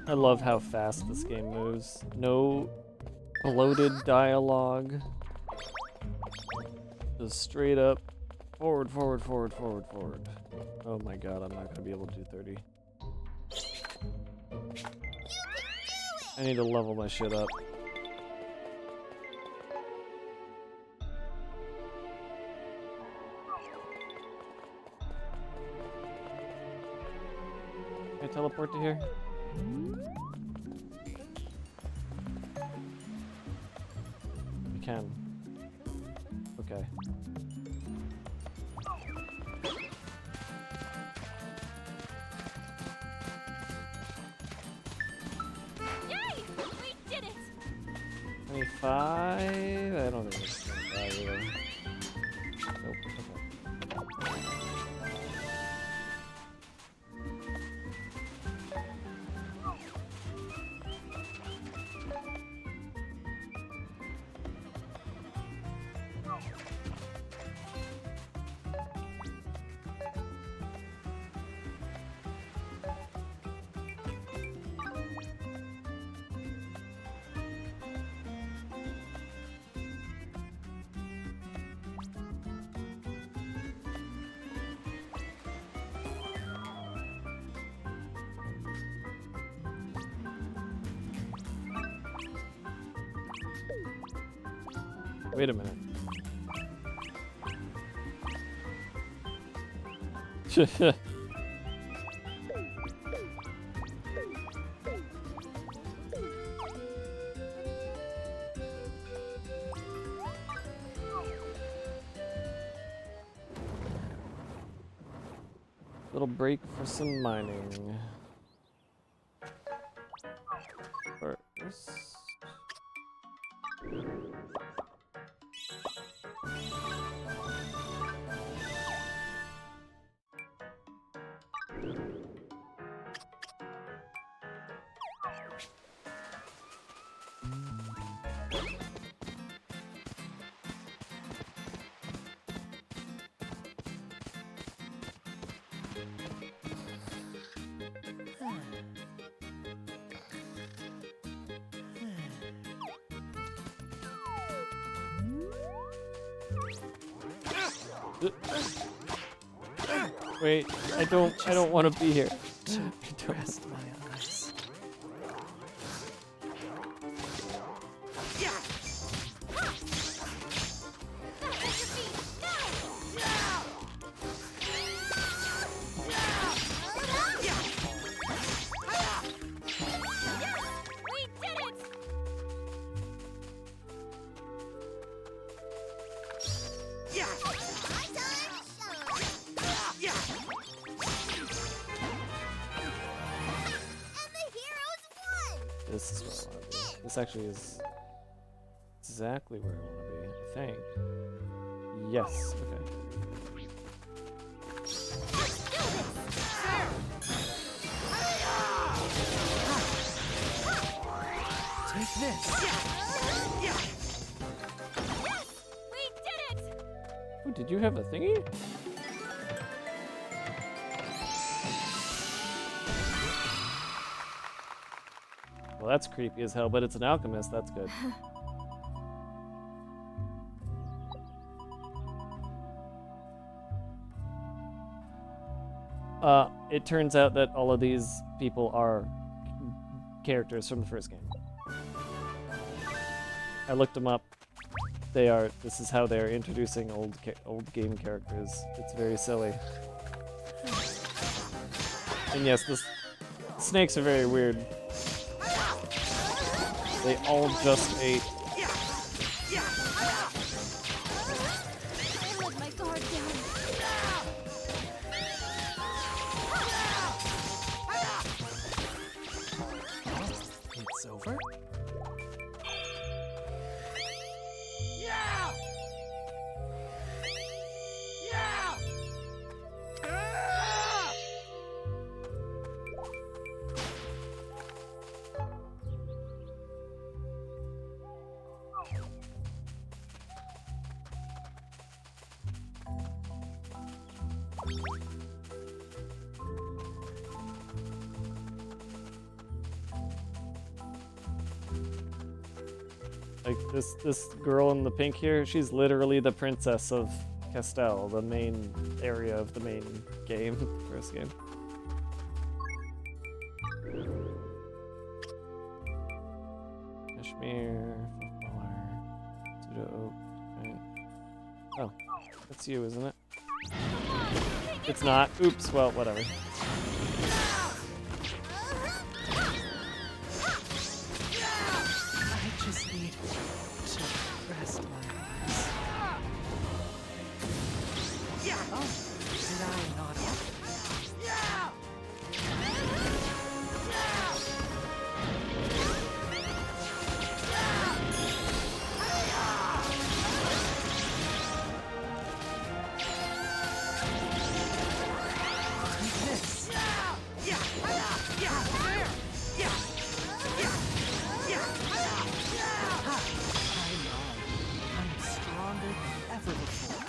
I love how fast this game moves. No bloated dialogue. Just straight up forward, forward, forward, forward, forward. Oh my god, I'm not gonna be able to do 30. I need to level my shit up. Can I teleport to here? You can. Okay. Yay! We did it! 25? I don't think it's 25 either. Nope. Okay. Wait a minute. Little break for some mining. First. Wait, I don't want to be here. Rest my eyes. This is where I want to be. This actually is exactly where I want to be, I think. Yes, okay. Take this. We did it! Oh, did you have a thingy? Well, that's creepy as hell, but it's an alchemist. That's good. It turns out that all of these people are characters from the first game. I looked them up. This is how they're introducing old game characters. It's very silly. And yes, the snakes are very weird. They all just ate. I let my guard down. It's over? Yeah! Yeah! Like this girl in the pink here, she's literally the princess of Castell, the main area of the main game, first game. Kashmir, flower, pseudo oak. Right. Oh, that's you, isn't it? It's not. Oops. Well, whatever. I just need to rest my eyes. Oh, did I not help? I'm stronger than ever before.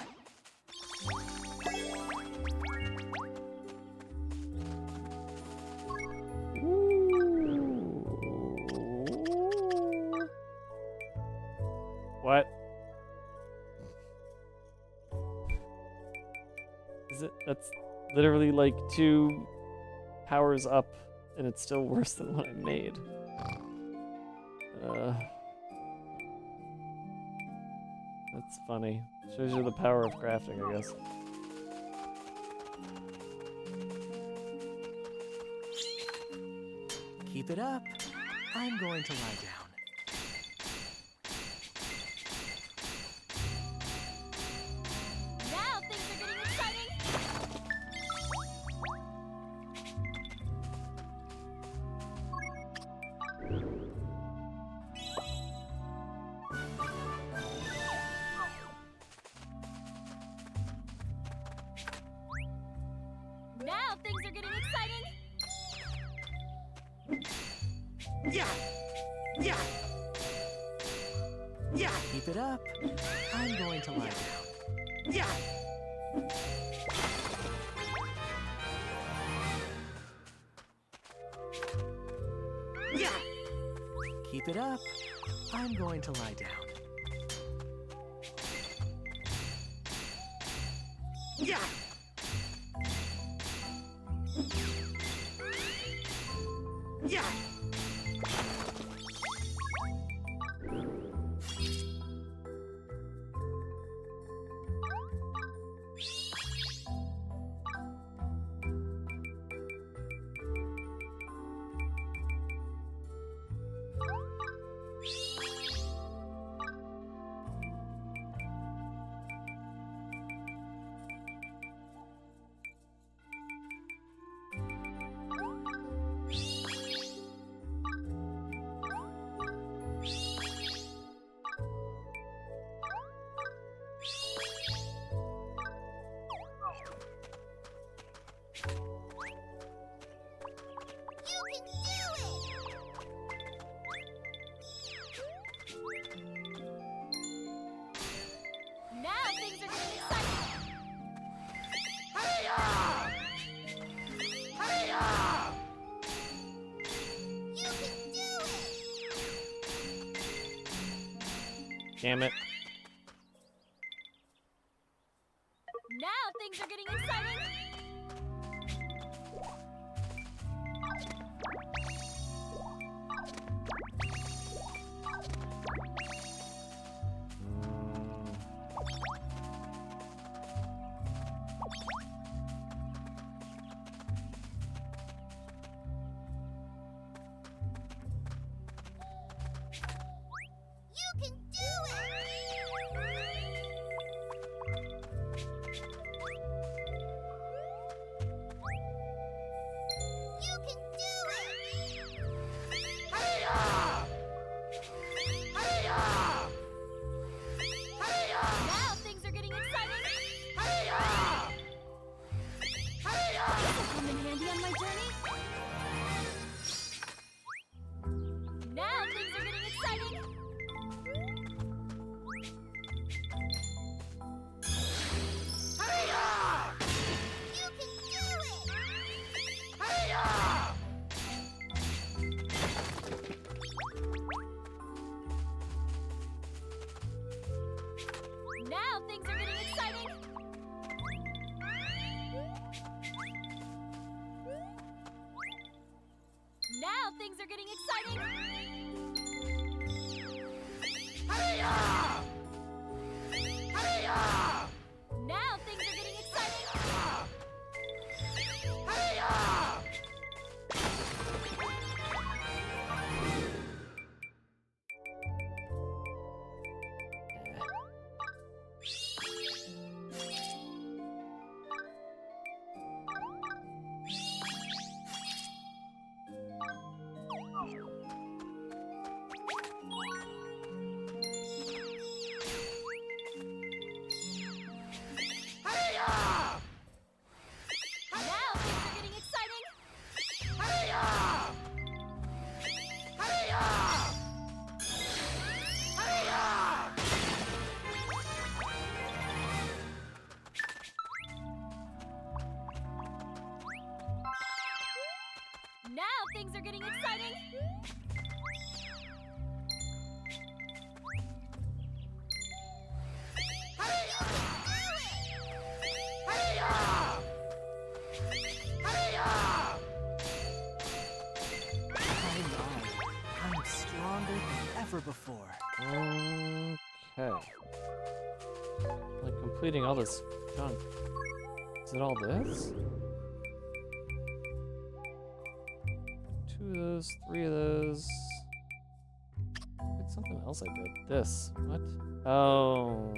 What? Is it? That's literally like 2 powers up, and it's still worse than what I made. That's funny. Shows you the power of crafting, I guess. Keep it up. I'm going to lie down. Now things are getting exciting. Now things are getting exciting. Yeah! Yeah! Yeah! Keep it up. I'm going to lie down. Yeah! Yeah! Keep it up. I'm going to lie down. Yeah! Yeah! Now things are getting exciting. Hey-ya! Hey-ya! You can do it. Damn it. Now things are getting exciting. You can do it. You can do it. Hey-ya! Hey-ya! Hey-ya! Now things are getting exciting. Hey-ya! Hey-ya! This will come in handy on my journey. Now things are getting exciting. Hey-ya! You can do it. Hey-ya! Now things are getting exciting. Now things are getting exciting. Hey-ya! Hey-ya! Now things are getting exciting. Hey-ya! Hey-ya! Now things are getting exciting. Hey-ya! Hey-ya! Hey-ya! Now things are getting exciting. Hey-ya! Hey-ya! I'm stronger than ever before. Okay. Like completing all this junk. Is it all this? 2 of those, 3 of those. It's something else I did. This. What? Oh.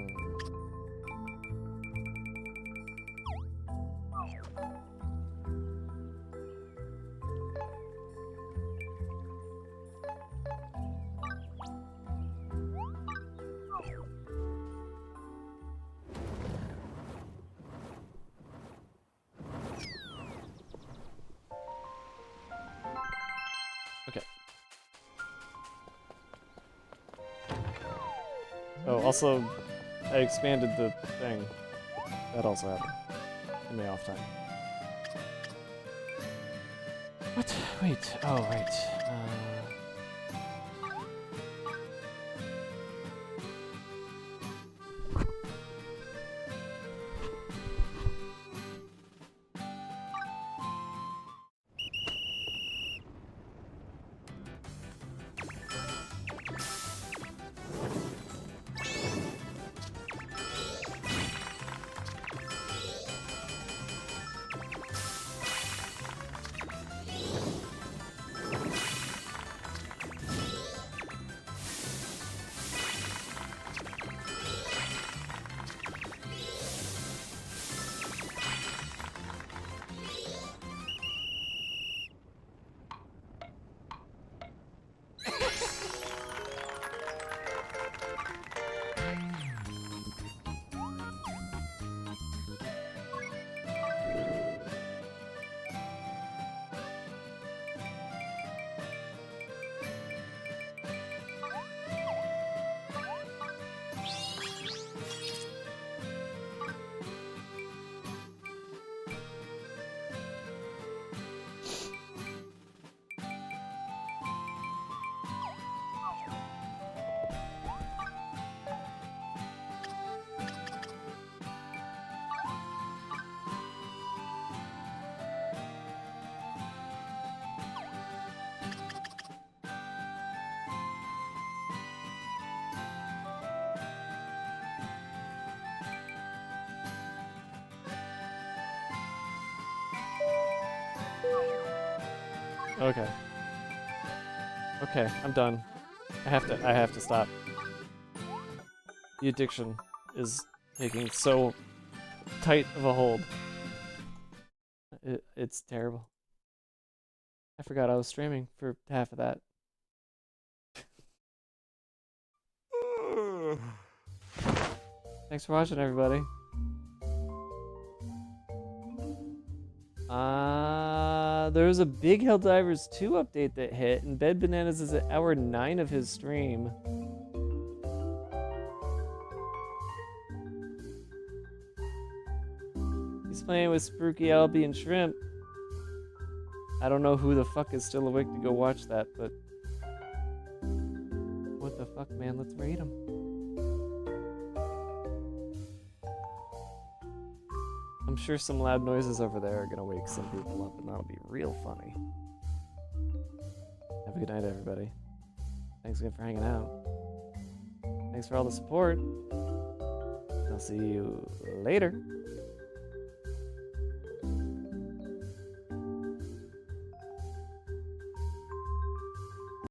Okay. Oh, also, I expanded the thing. That also happened. In my off time. What? Wait. Oh, right. Okay. Okay, I'm done. I have to stop. The addiction is taking so tight of a hold. It's terrible. I forgot I was streaming for half of that. Thanks for watching, everybody. There was a Big Helldivers 2 update that hit, and Bed Bananas is at hour 9 of his stream. He's playing with Spooky Albie and Shrimp. I don't know who the fuck is still awake to go watch that, but... What the fuck, man? Let's raid him. I'm sure some loud noises over there are gonna wake some people up, and that'll be real funny. Have a good night, everybody. Thanks again for hanging out. Thanks for all the support. I'll see you later.